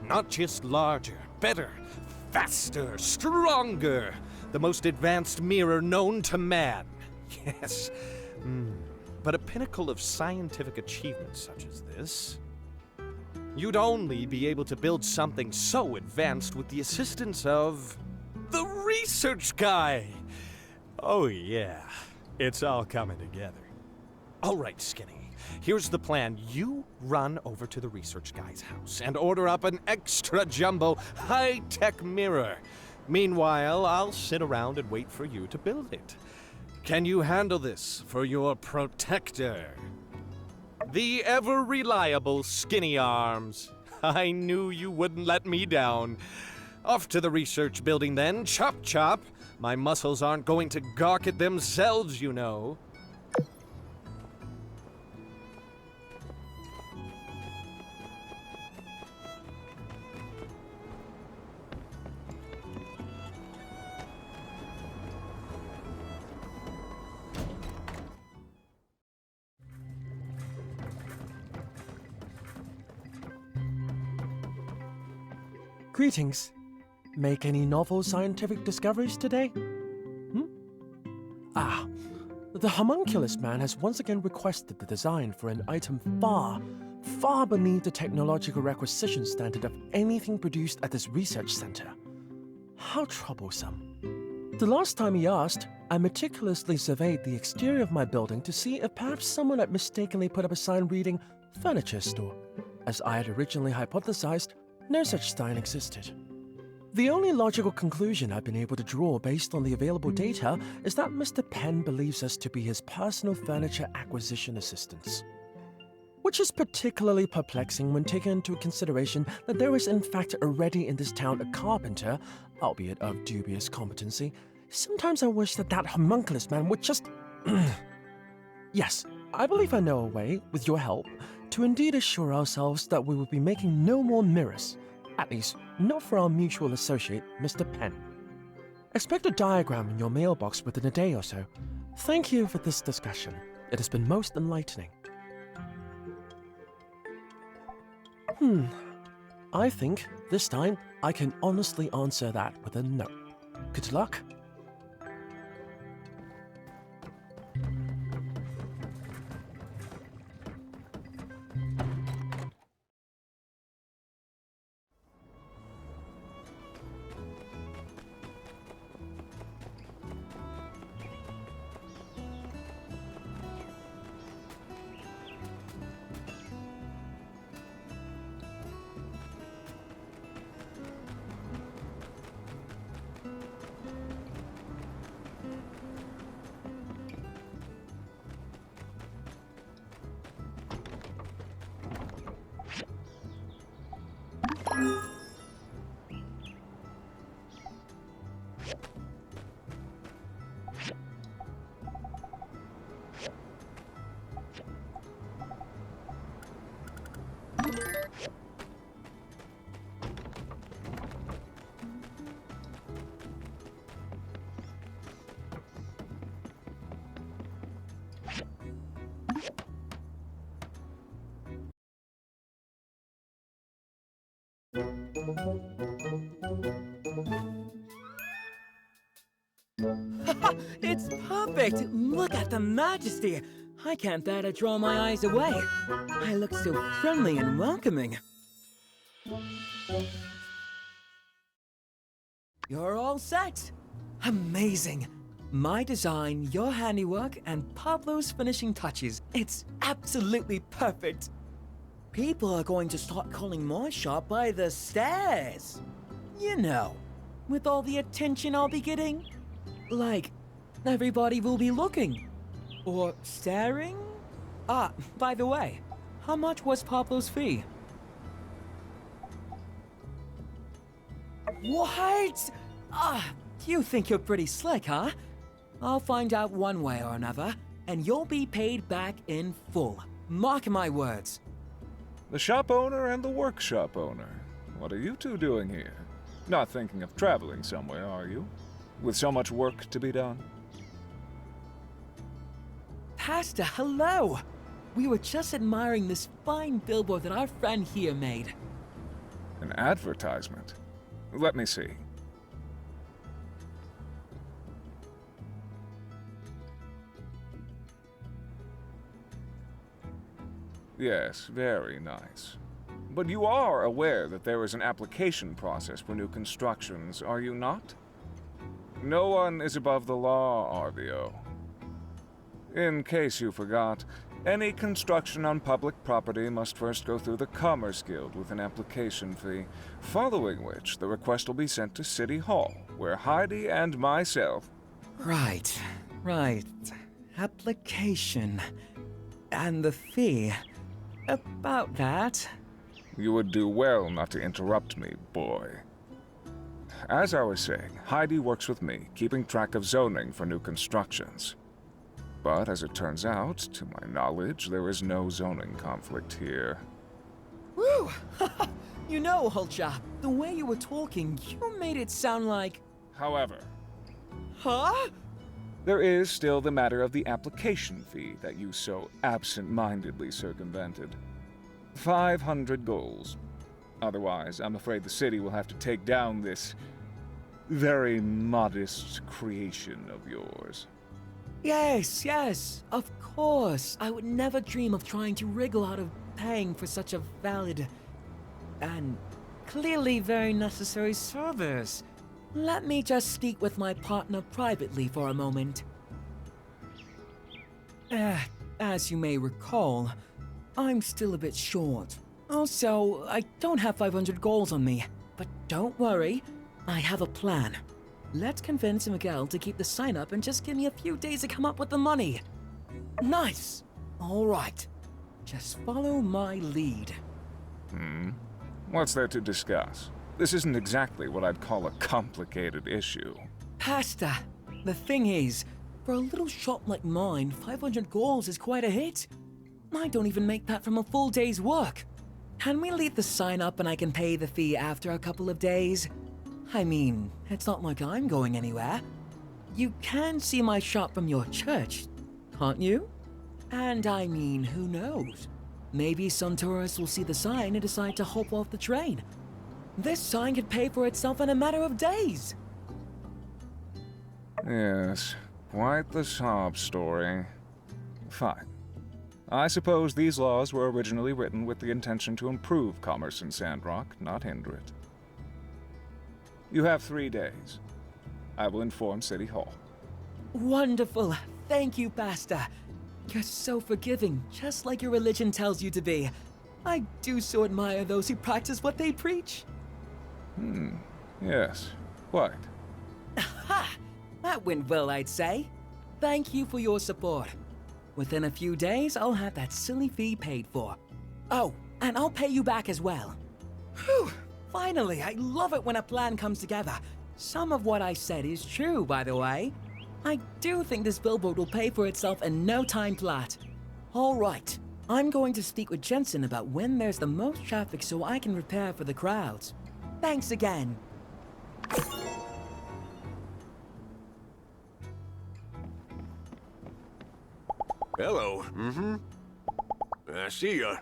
Not just larger, better, faster, stronger. The most advanced mirror known to man. Yes. But a pinnacle of scientific achievement such as this, you'd only be able to build something so advanced with the assistance of the research guy. Oh yeah, it's all coming together. All right, Skinny, here's the plan. You run over to the research guy's house and order up an extra jumbo high-tech mirror. Meanwhile, I'll sit around and wait for you to build it. Can you handle this for your protector? The ever-reliable Skinny Arms. I knew you wouldn't let me down. Off to the research building then, chop chop. My muscles aren't going to gawk at themselves, you know. Greetings. Make any novel scientific discoveries today? The homunculus man has once again requested the design for an item far, far beneath the technological requisition standard of anything produced at this research center. How troublesome. The last time he asked, I meticulously surveyed the exterior of my building to see if perhaps someone had mistakenly put up a sign reading furniture store. As I had originally hypothesized, no such sign existed. The only logical conclusion I've been able to draw based on the available data is that Mr. Penn believes us to be his personal furniture acquisition assistants. Which is particularly perplexing when taken into consideration that there is in fact already in this town a carpenter, albeit of dubious competency. Sometimes I wish that homunculus man would just... Yes, I believe I know a way, with your help, to indeed assure ourselves that we will be making no more mirrors. At least, not for our mutual associate, Mr. Penn. Expect a diagram in your mailbox within a day or so. Thank you for this discussion. It has been most enlightening. I think, this time, I can honestly answer that with a no. Good luck. It's perfect! Look at the majesty! I can't bear to draw my eyes away. I look so friendly and welcoming. You're all set! Amazing! My design, your handiwork, and Pablo's finishing touches. It's absolutely perfect! People are going to start calling my shop by the stairs. You know, with all the attention I'll be getting. Like, everybody will be looking. Or staring? Ah, by the way, how much was Pablo's fee? What? Ah, you think you're pretty slick, huh? I'll find out one way or another, and you'll be paid back in full. Mark my words. The shop owner and the workshop owner. What are you two doing here? Not thinking of traveling somewhere, are you? With so much work to be done? Pastor, hello! We were just admiring this fine billboard that our friend here made. An advertisement? Let me see. Yes, very nice. But you are aware that there is an application process for new constructions, are you not? No one is above the law, RVO. In case you forgot, any construction on public property must first go through the Commerce Guild with an application fee, following which the request will be sent to City Hall, where Heidi and myself... Right. Application. And the fee. About that. You would do well not to interrupt me, boy. As I was saying, Heidi works with me, keeping track of zoning for new constructions. But as it turns out, to my knowledge, there is no zoning conflict here. Woo! You know, old chap, the way you were talking, you made it sound like... However... Huh? There is still the matter of the application fee that you so absent-mindedly circumvented. 500 goals. Otherwise, I'm afraid the city will have to take down this very modest creation of yours. Yes, of course. I would never dream of trying to wriggle out of paying for such a valid and clearly very necessary service. Let me just speak with my partner privately for a moment. As you may recall, I'm still a bit short. Also, I don't have 500 goals on me. But don't worry, I have a plan. Let's convince Miguel to keep the sign up and just give me a few days to come up with the money. Nice! Alright. Just follow my lead. What's there to discuss? This isn't exactly what I'd call a complicated issue. Pasta, the thing is, for a little shop like mine, 500 goals is quite a hit. I don't even make that from a full day's work. Can we leave the sign up and I can pay the fee after a couple of days? I mean, it's not like I'm going anywhere. You can see my shop from your church, can't you? And I mean, who knows? Maybe some tourists will see the sign and decide to hop off the train. This sign could pay for itself in a matter of days. Yes, quite the sob story. Fine. I suppose these laws were originally written with the intention to improve commerce in Sandrock, not hinder it. You have 3 days. I will inform City Hall. Wonderful. Thank you, Pastor. You're so forgiving, just like your religion tells you to be. I do so admire those who practice what they preach. Yes, quite. Ha! That went well, I'd say. Thank you for your support. Within a few days, I'll have that silly fee paid for. Oh, and I'll pay you back as well. Whew! Finally, I love it when a plan comes together. Some of what I said is true, by the way. I do think this billboard will pay for itself in no time flat. All right, I'm going to speak with Jensen about when there's the most traffic so I can prepare for the crowds. Thanks again. Hello. I see ya.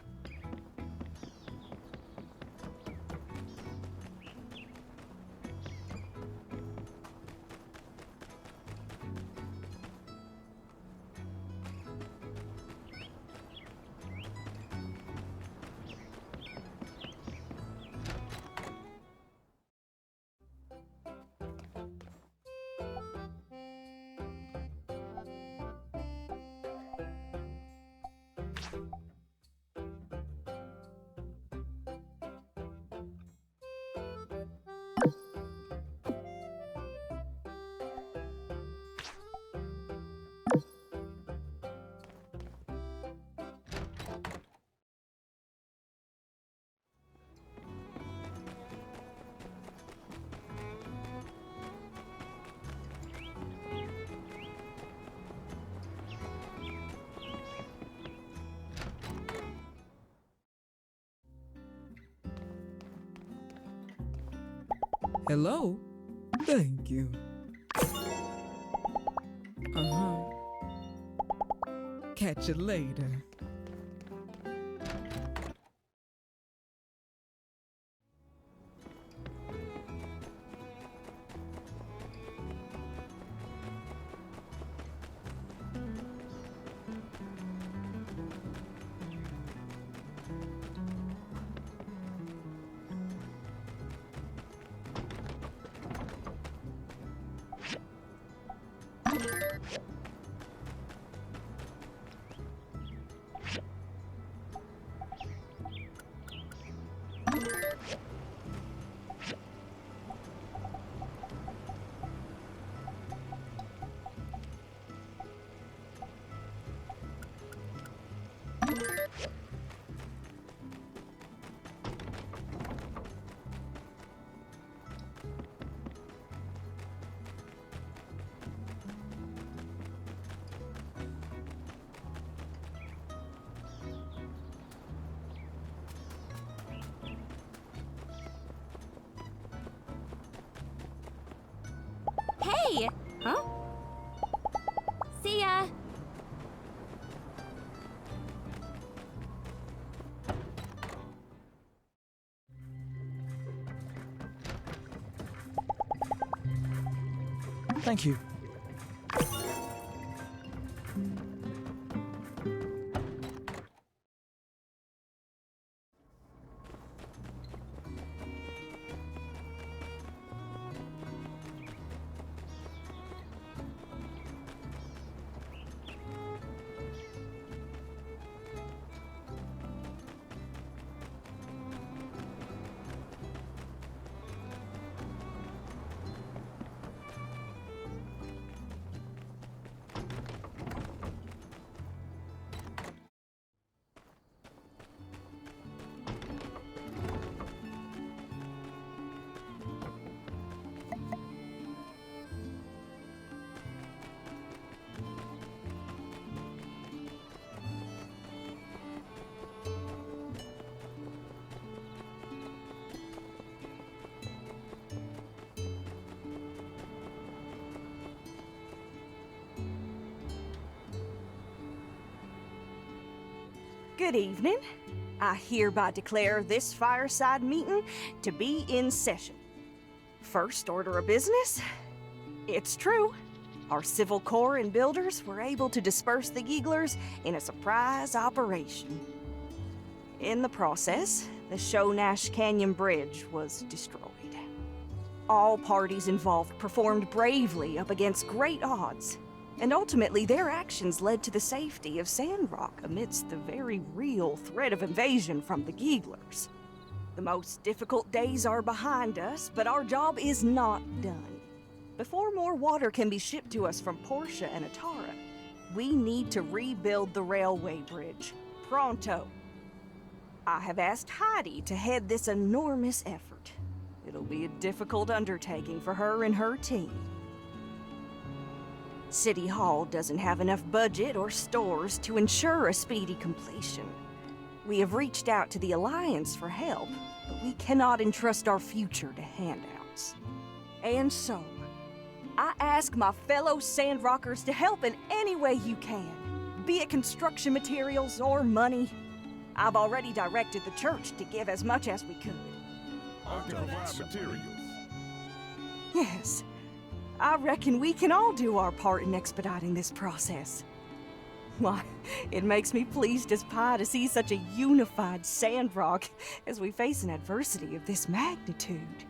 Hello? Thank you. Catch you later. Hey! Huh? See ya! Thank you. Good evening. I hereby declare this fireside meeting to be in session. First order of business. It's true. Our Civil Corps and builders were able to disperse the Geeglers in a surprise operation. In the process, the Shonash Canyon Bridge was destroyed. All parties involved performed bravely up against great odds, and ultimately their actions led to the safety of Sandrock amidst the very real threat of invasion from the Geeglers. The most difficult days are behind us, but our job is not done. Before more water can be shipped to us from Portia and Atara, we need to rebuild the railway bridge. Pronto. I have asked Heidi to head this enormous effort. It'll be a difficult undertaking for her and her team. City Hall doesn't have enough budget or stores to ensure a speedy completion. We have reached out to the Alliance for help, but we cannot entrust our future to handouts. And so, I ask my fellow Sandrockers to help in any way you can, be it construction materials or money. I've already directed the church to give as much as we could. I can provide materials. Yes, I reckon we can all do our part in expediting this process. Why, it makes me pleased as pie to see such a unified Sandrock as we face an adversity of this magnitude.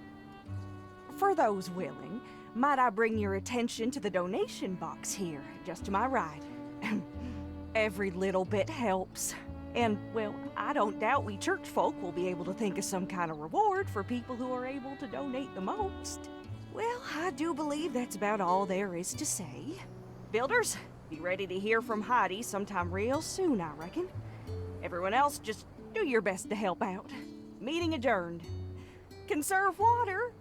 For those willing, might I bring your attention to the donation box here, just to my right? Every little bit helps. And, well, I don't doubt we church folk will be able to think of some kind of reward for people who are able to donate the most. Well, I do believe that's about all there is to say. Builders, be ready to hear from Heidi sometime real soon, I reckon. Everyone else, just do your best to help out. Meeting adjourned. Conserve water.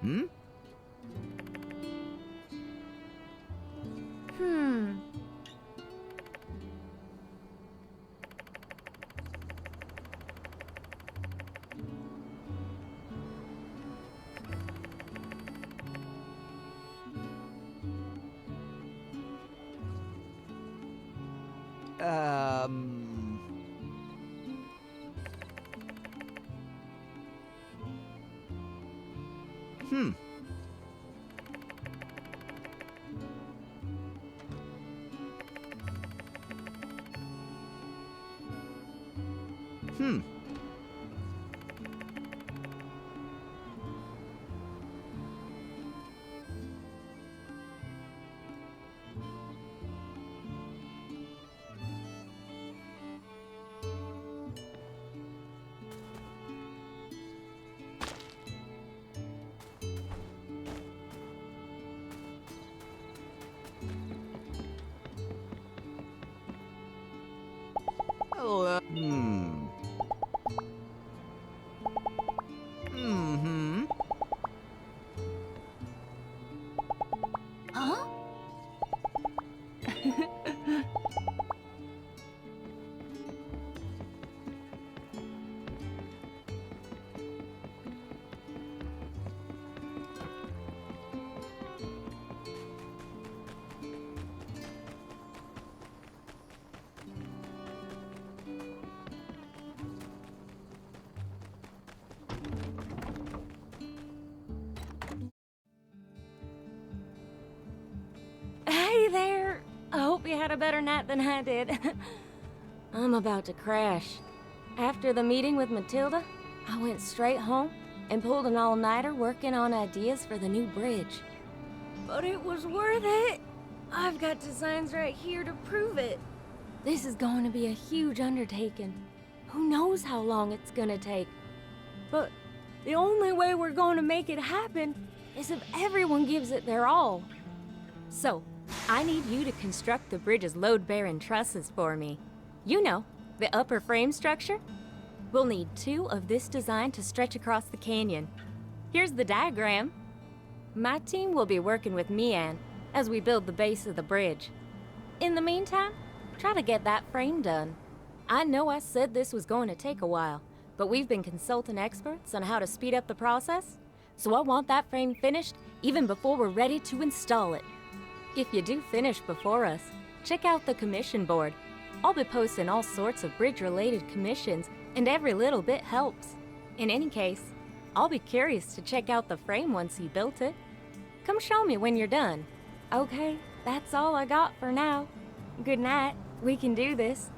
Hmm? Huh? Hey there! I hope you had a better night than I did. I'm about to crash. After the meeting with Matilda, I went straight home and pulled an all-nighter working on ideas for the new bridge. But it was worth it! I've got designs right here to prove it. This is going to be a huge undertaking. Who knows how long it's gonna take? But The only way we're going to make it happen is if everyone gives it their all. So, I need you to construct the bridge's load-bearing trusses for me. You know, the upper frame structure? We'll need 2 of this design to stretch across the canyon. Here's the diagram. My team will be working with Mian as we build the base of the bridge. In the meantime, try to get that frame done. I know I said this was going to take a while, but we've been consulting experts on how to speed up the process, so I want that frame finished even before we're ready to install it. If you do finish before us, check out the commission board. I'll be posting all sorts of bridge-related commissions, and every little bit helps. In any case, I'll be curious to check out the frame once you built it. Come show me when you're done. Okay, that's all I got for now. Good night. We can do this.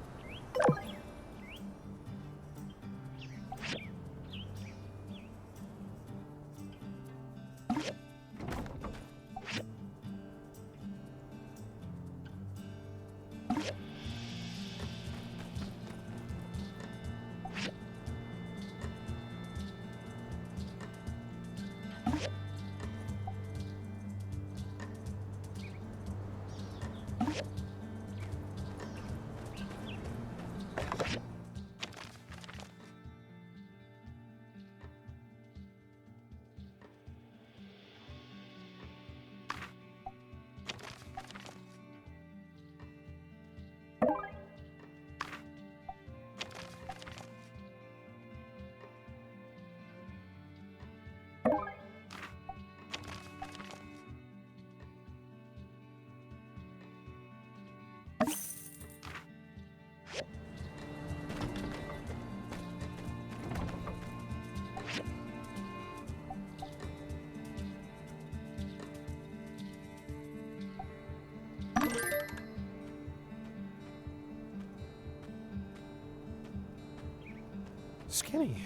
Skinny,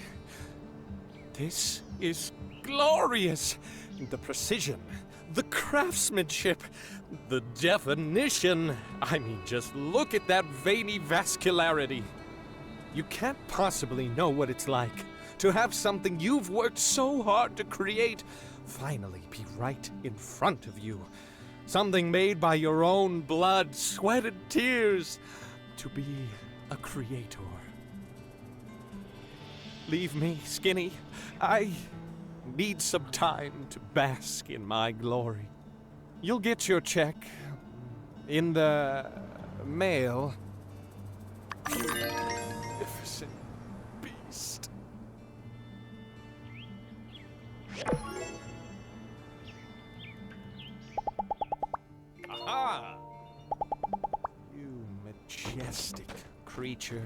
this is glorious. The precision, the craftsmanship, the definition. I mean, just look at that veiny vascularity. You can't possibly know what it's like to have something you've worked so hard to create finally be right in front of you. Something made by your own blood, sweat, and tears. To be a creator. Leave me, Skinny. I need some time to bask in my glory. You'll get your check in the mail. Magnificent beast. Aha! You majestic creature.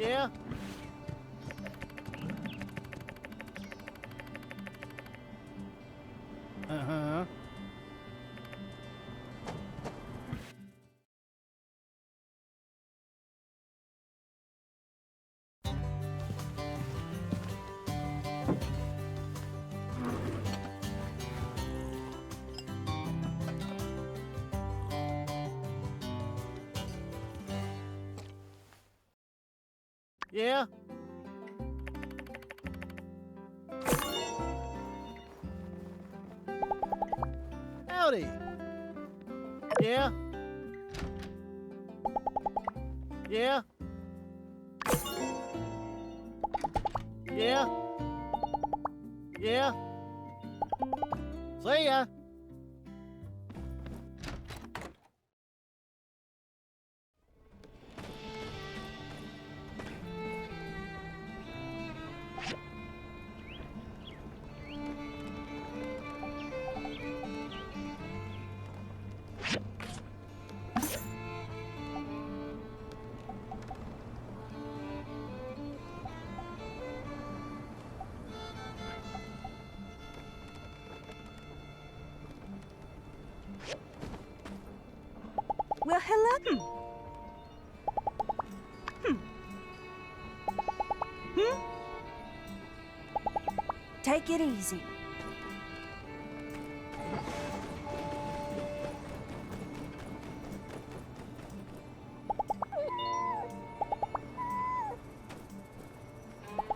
Yeah? Uh-huh. Yeah? Howdy. Yeah? Yeah? Yeah? Yeah? See ya. Well, hello. Take it easy.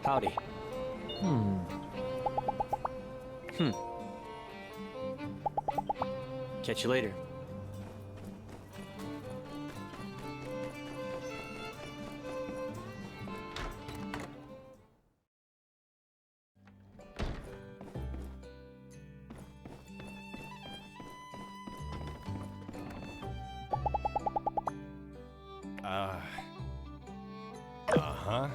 Howdy. Catch you later. Uh-huh.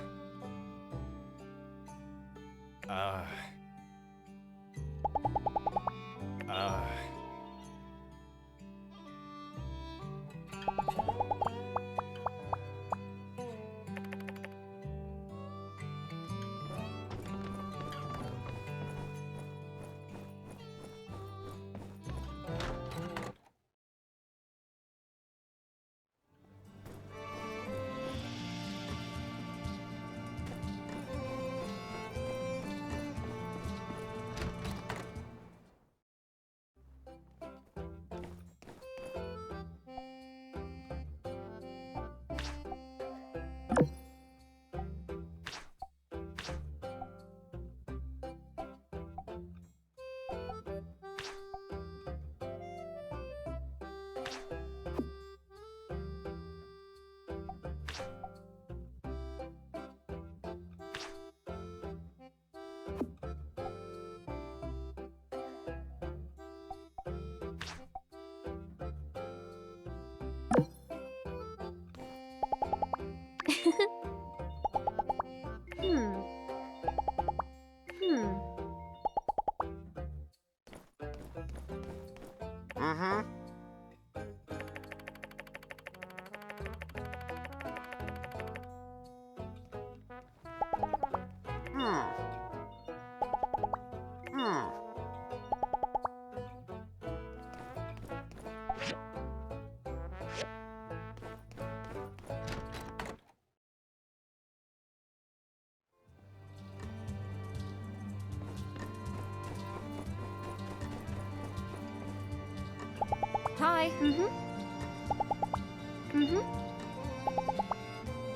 Hi.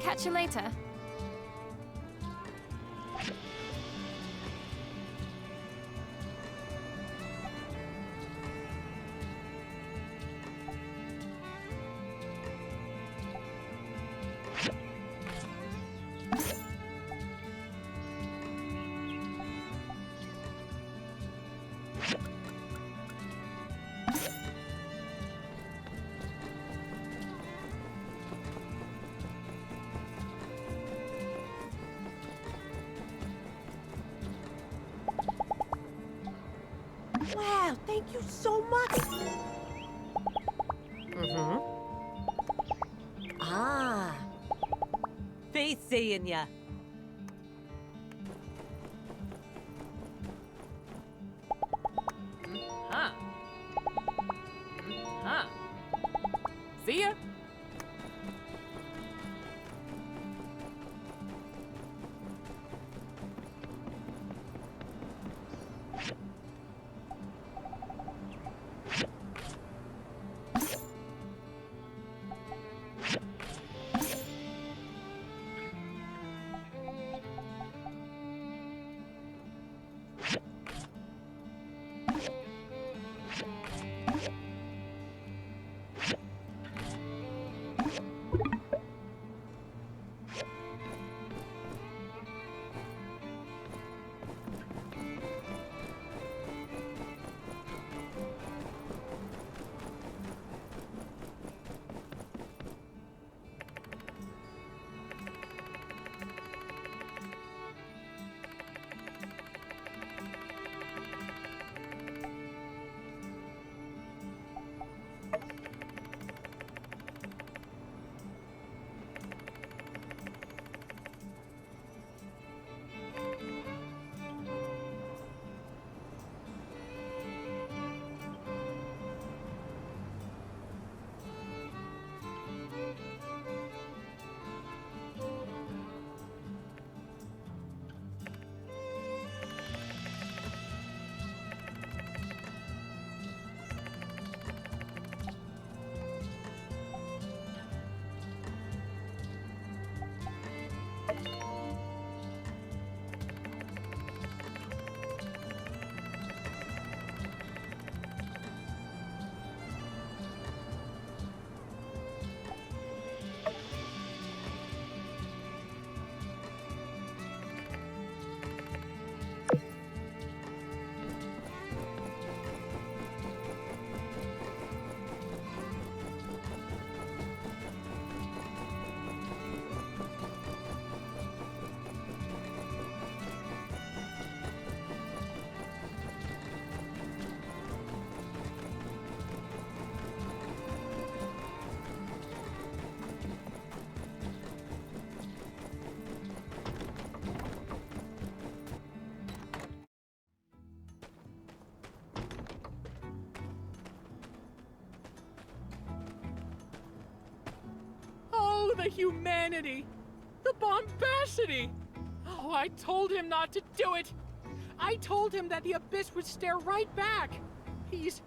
Catch you later. Wow, thank you so much. Ah. Face seeing ya. Huh. Huh. See ya. Oh, the humanity! The bombacity! Oh, I told him not to do it! I told him that the abyss would stare right back! It's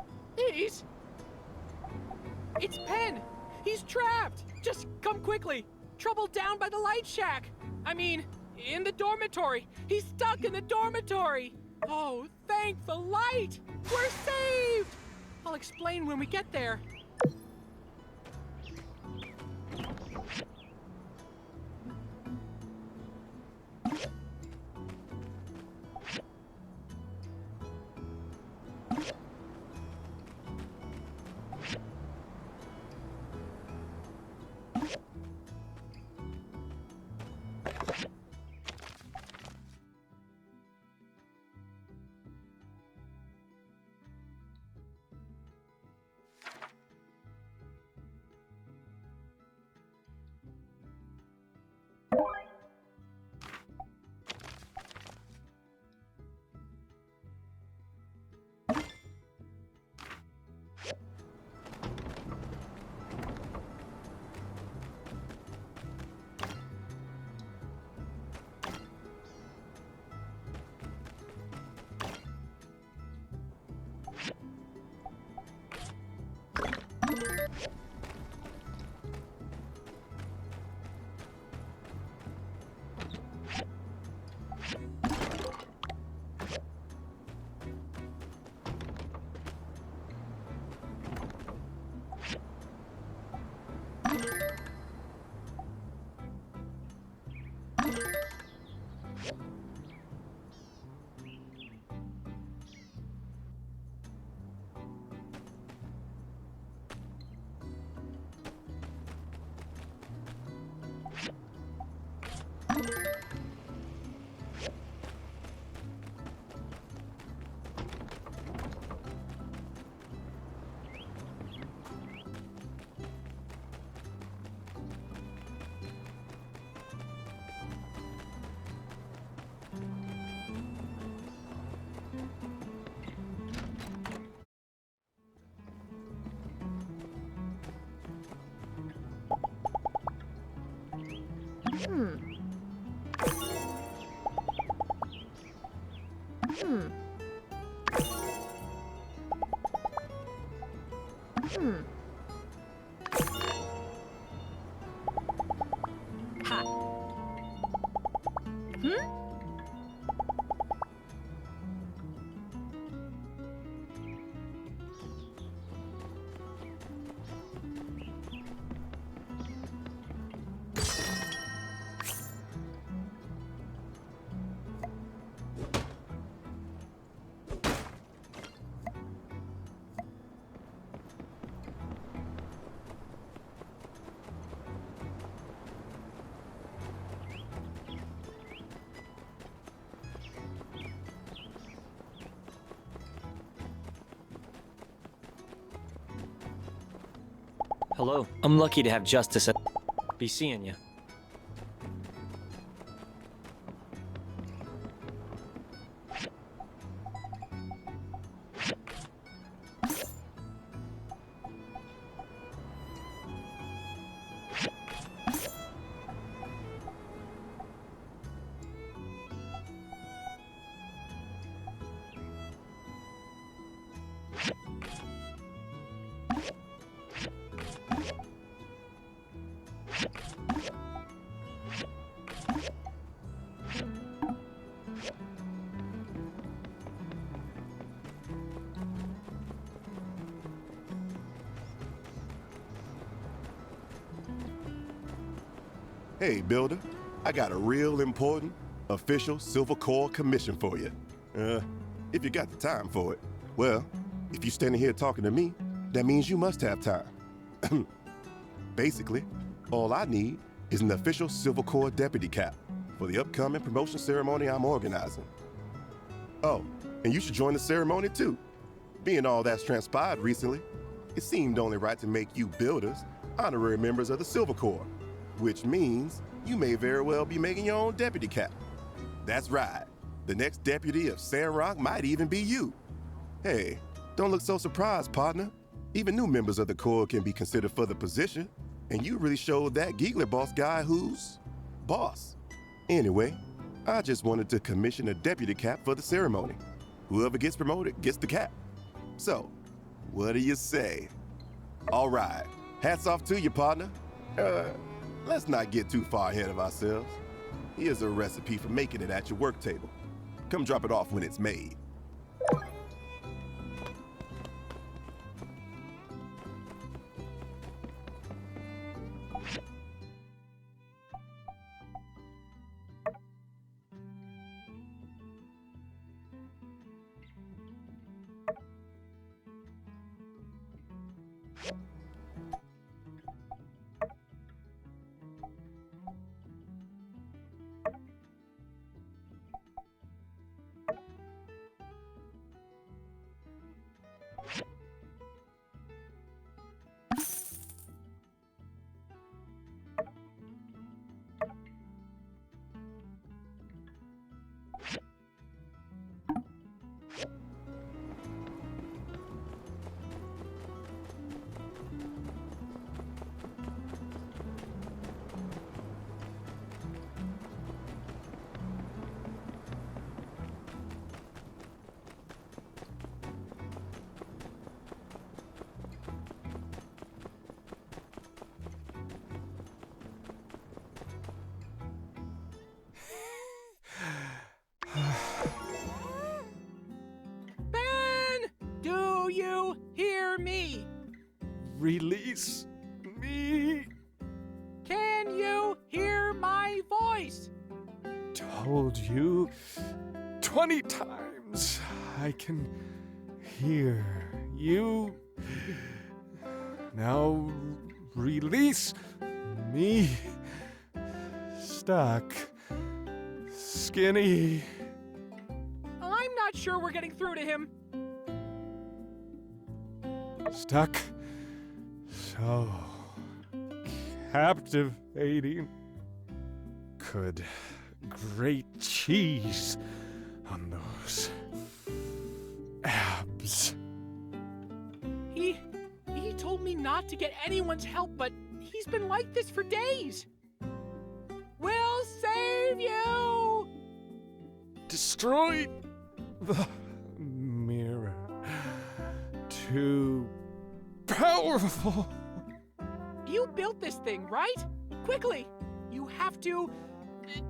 Penn! He's trapped! Just come quickly! Trouble down by the light shack! I mean, in the dormitory! He's stuck in the dormitory! Oh, thank the light! We're saved! I'll explain when we get there. Ha. Hello. I'm lucky to have Justice at... Be seeing ya. Hey, Builder. I got a real important, official Silver Core commission for you. If you got the time for it. Well, if you're standing here talking to me, that means you must have time. Basically, all I need is an official Silver Core deputy cap for the upcoming promotion ceremony I'm organizing. Oh, and you should join the ceremony too. Being all that's transpired recently, it seemed only right to make you builders honorary members of the Silver Corps, which means you may very well be making your own deputy cap. That's right. The next deputy of Sandrock might even be you. Hey, don't look so surprised, partner. Even new members of the Corps can be considered for the position, and you really showed that Giggler boss guy who's boss. Anyway, I just wanted to commission a deputy cap for the ceremony. Whoever gets promoted gets the cap. So, what do you say? All right, hats off to you, partner. Let's not get too far ahead of ourselves. Here's a recipe for making it at your work table. Come drop it off when it's made. Release me. Can you hear my voice? Told you 20 times I can hear you. Now release me. Stuck. Skinny. I'm not sure we're getting through to him. Stuck. So captivating. Could grate cheese on those abs. He told me not to get anyone's help, but he's been like this for days. We'll save you! Destroy the mirror to powerful. You built this thing, right? Quickly! You have to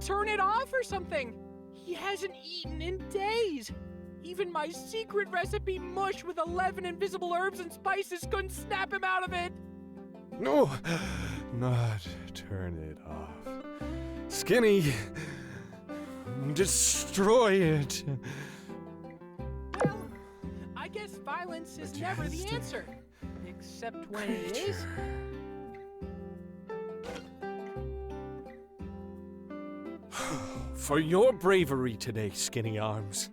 turn it off or something. He hasn't eaten in days. Even my secret recipe mush with 11 invisible herbs and spices couldn't snap him out of it. No, not turn it off. Skinny, destroy it. Well, I guess violence is never the answer. Except when it is. For your bravery today, Skinny Arms,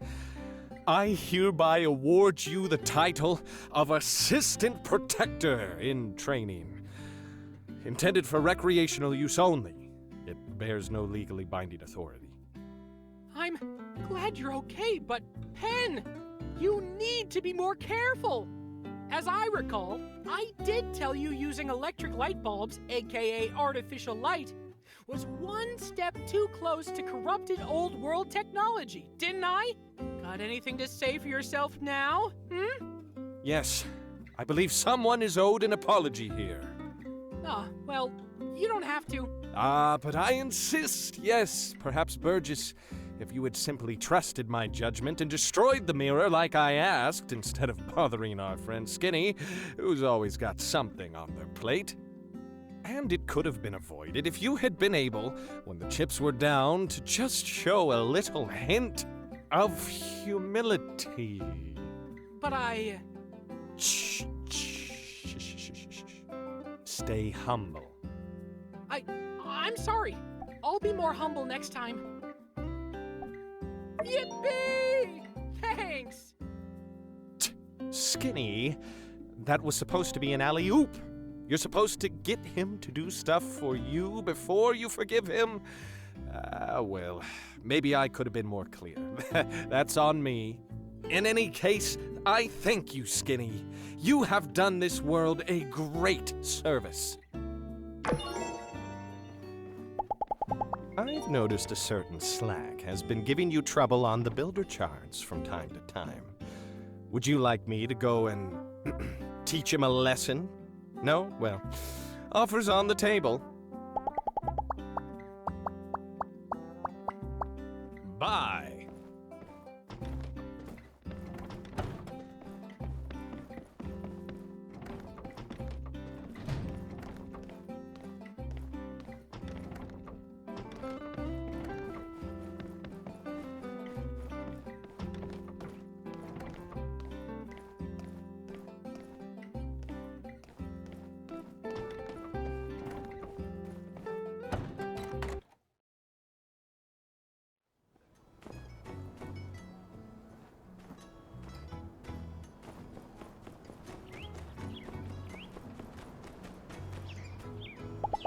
I hereby award you the title of Assistant Protector in Training. Intended for recreational use only, it bears no legally binding authority. I'm glad you're okay, but Pen, you need to be more careful. As I recall, I did tell you using electric light bulbs, aka artificial light, was one step too close to corrupted old world technology, didn't I? Got anything to say for yourself now? Yes, I believe someone is owed an apology here. Well, you don't have to. But I insist. Yes, perhaps Burgess, if you had simply trusted my judgment and destroyed the mirror like I asked, instead of bothering our friend Skinny, who's always got something on their plate. And it could have been avoided if you had been able, when the chips were down, to just show a little hint of humility. But I... Shh, shh, shh, shh, shh, shh. Stay humble. I'm sorry. I'll be more humble next time. Yippee! Thanks! Skinny, that was supposed to be an alley-oop. You're supposed to get him to do stuff for you before you forgive him. Well, maybe I could have been more clear. That's on me. In any case, I thank you, Skinny. You have done this world a great service. I've noticed a certain slack has been giving you trouble on the builder charts from time to time. Would you like me to go and teach him a lesson? No? Well, offers on the table. Bye.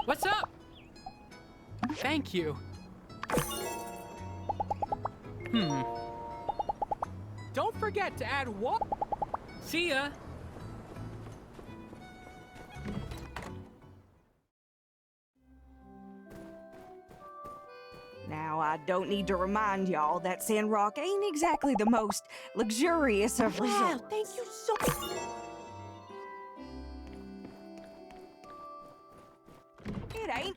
What's up? Thank you. Don't forget to add water. See ya. Now, I don't need to remind y'all that Sandrock ain't exactly the most luxurious of resorts. Wow, thank you so much. It ain't.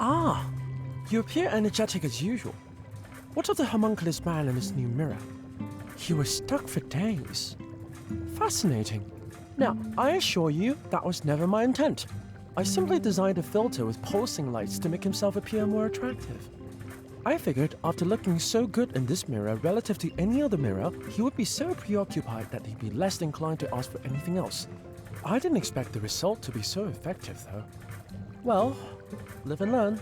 Ah, you appear energetic as usual. What of the homunculus man and his new mirror? He was stuck for days. Fascinating. Now, I assure you that was never my intent. I simply designed a filter with pulsing lights to make himself appear more attractive. I figured after looking so good in this mirror relative to any other mirror, he would be so preoccupied that he'd be less inclined to ask for anything else. I didn't expect the result to be so effective, though. Well, live and learn.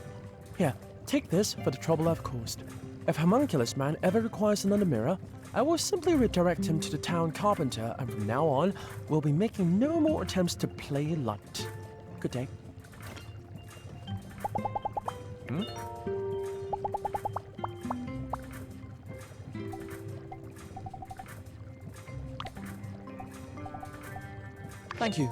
Here, take this for the trouble I've caused. If Homunculus Man ever requires another mirror, I will simply redirect him to the town carpenter, and from now on, we'll be making no more attempts to play light. Good day. Hmm? Thank you.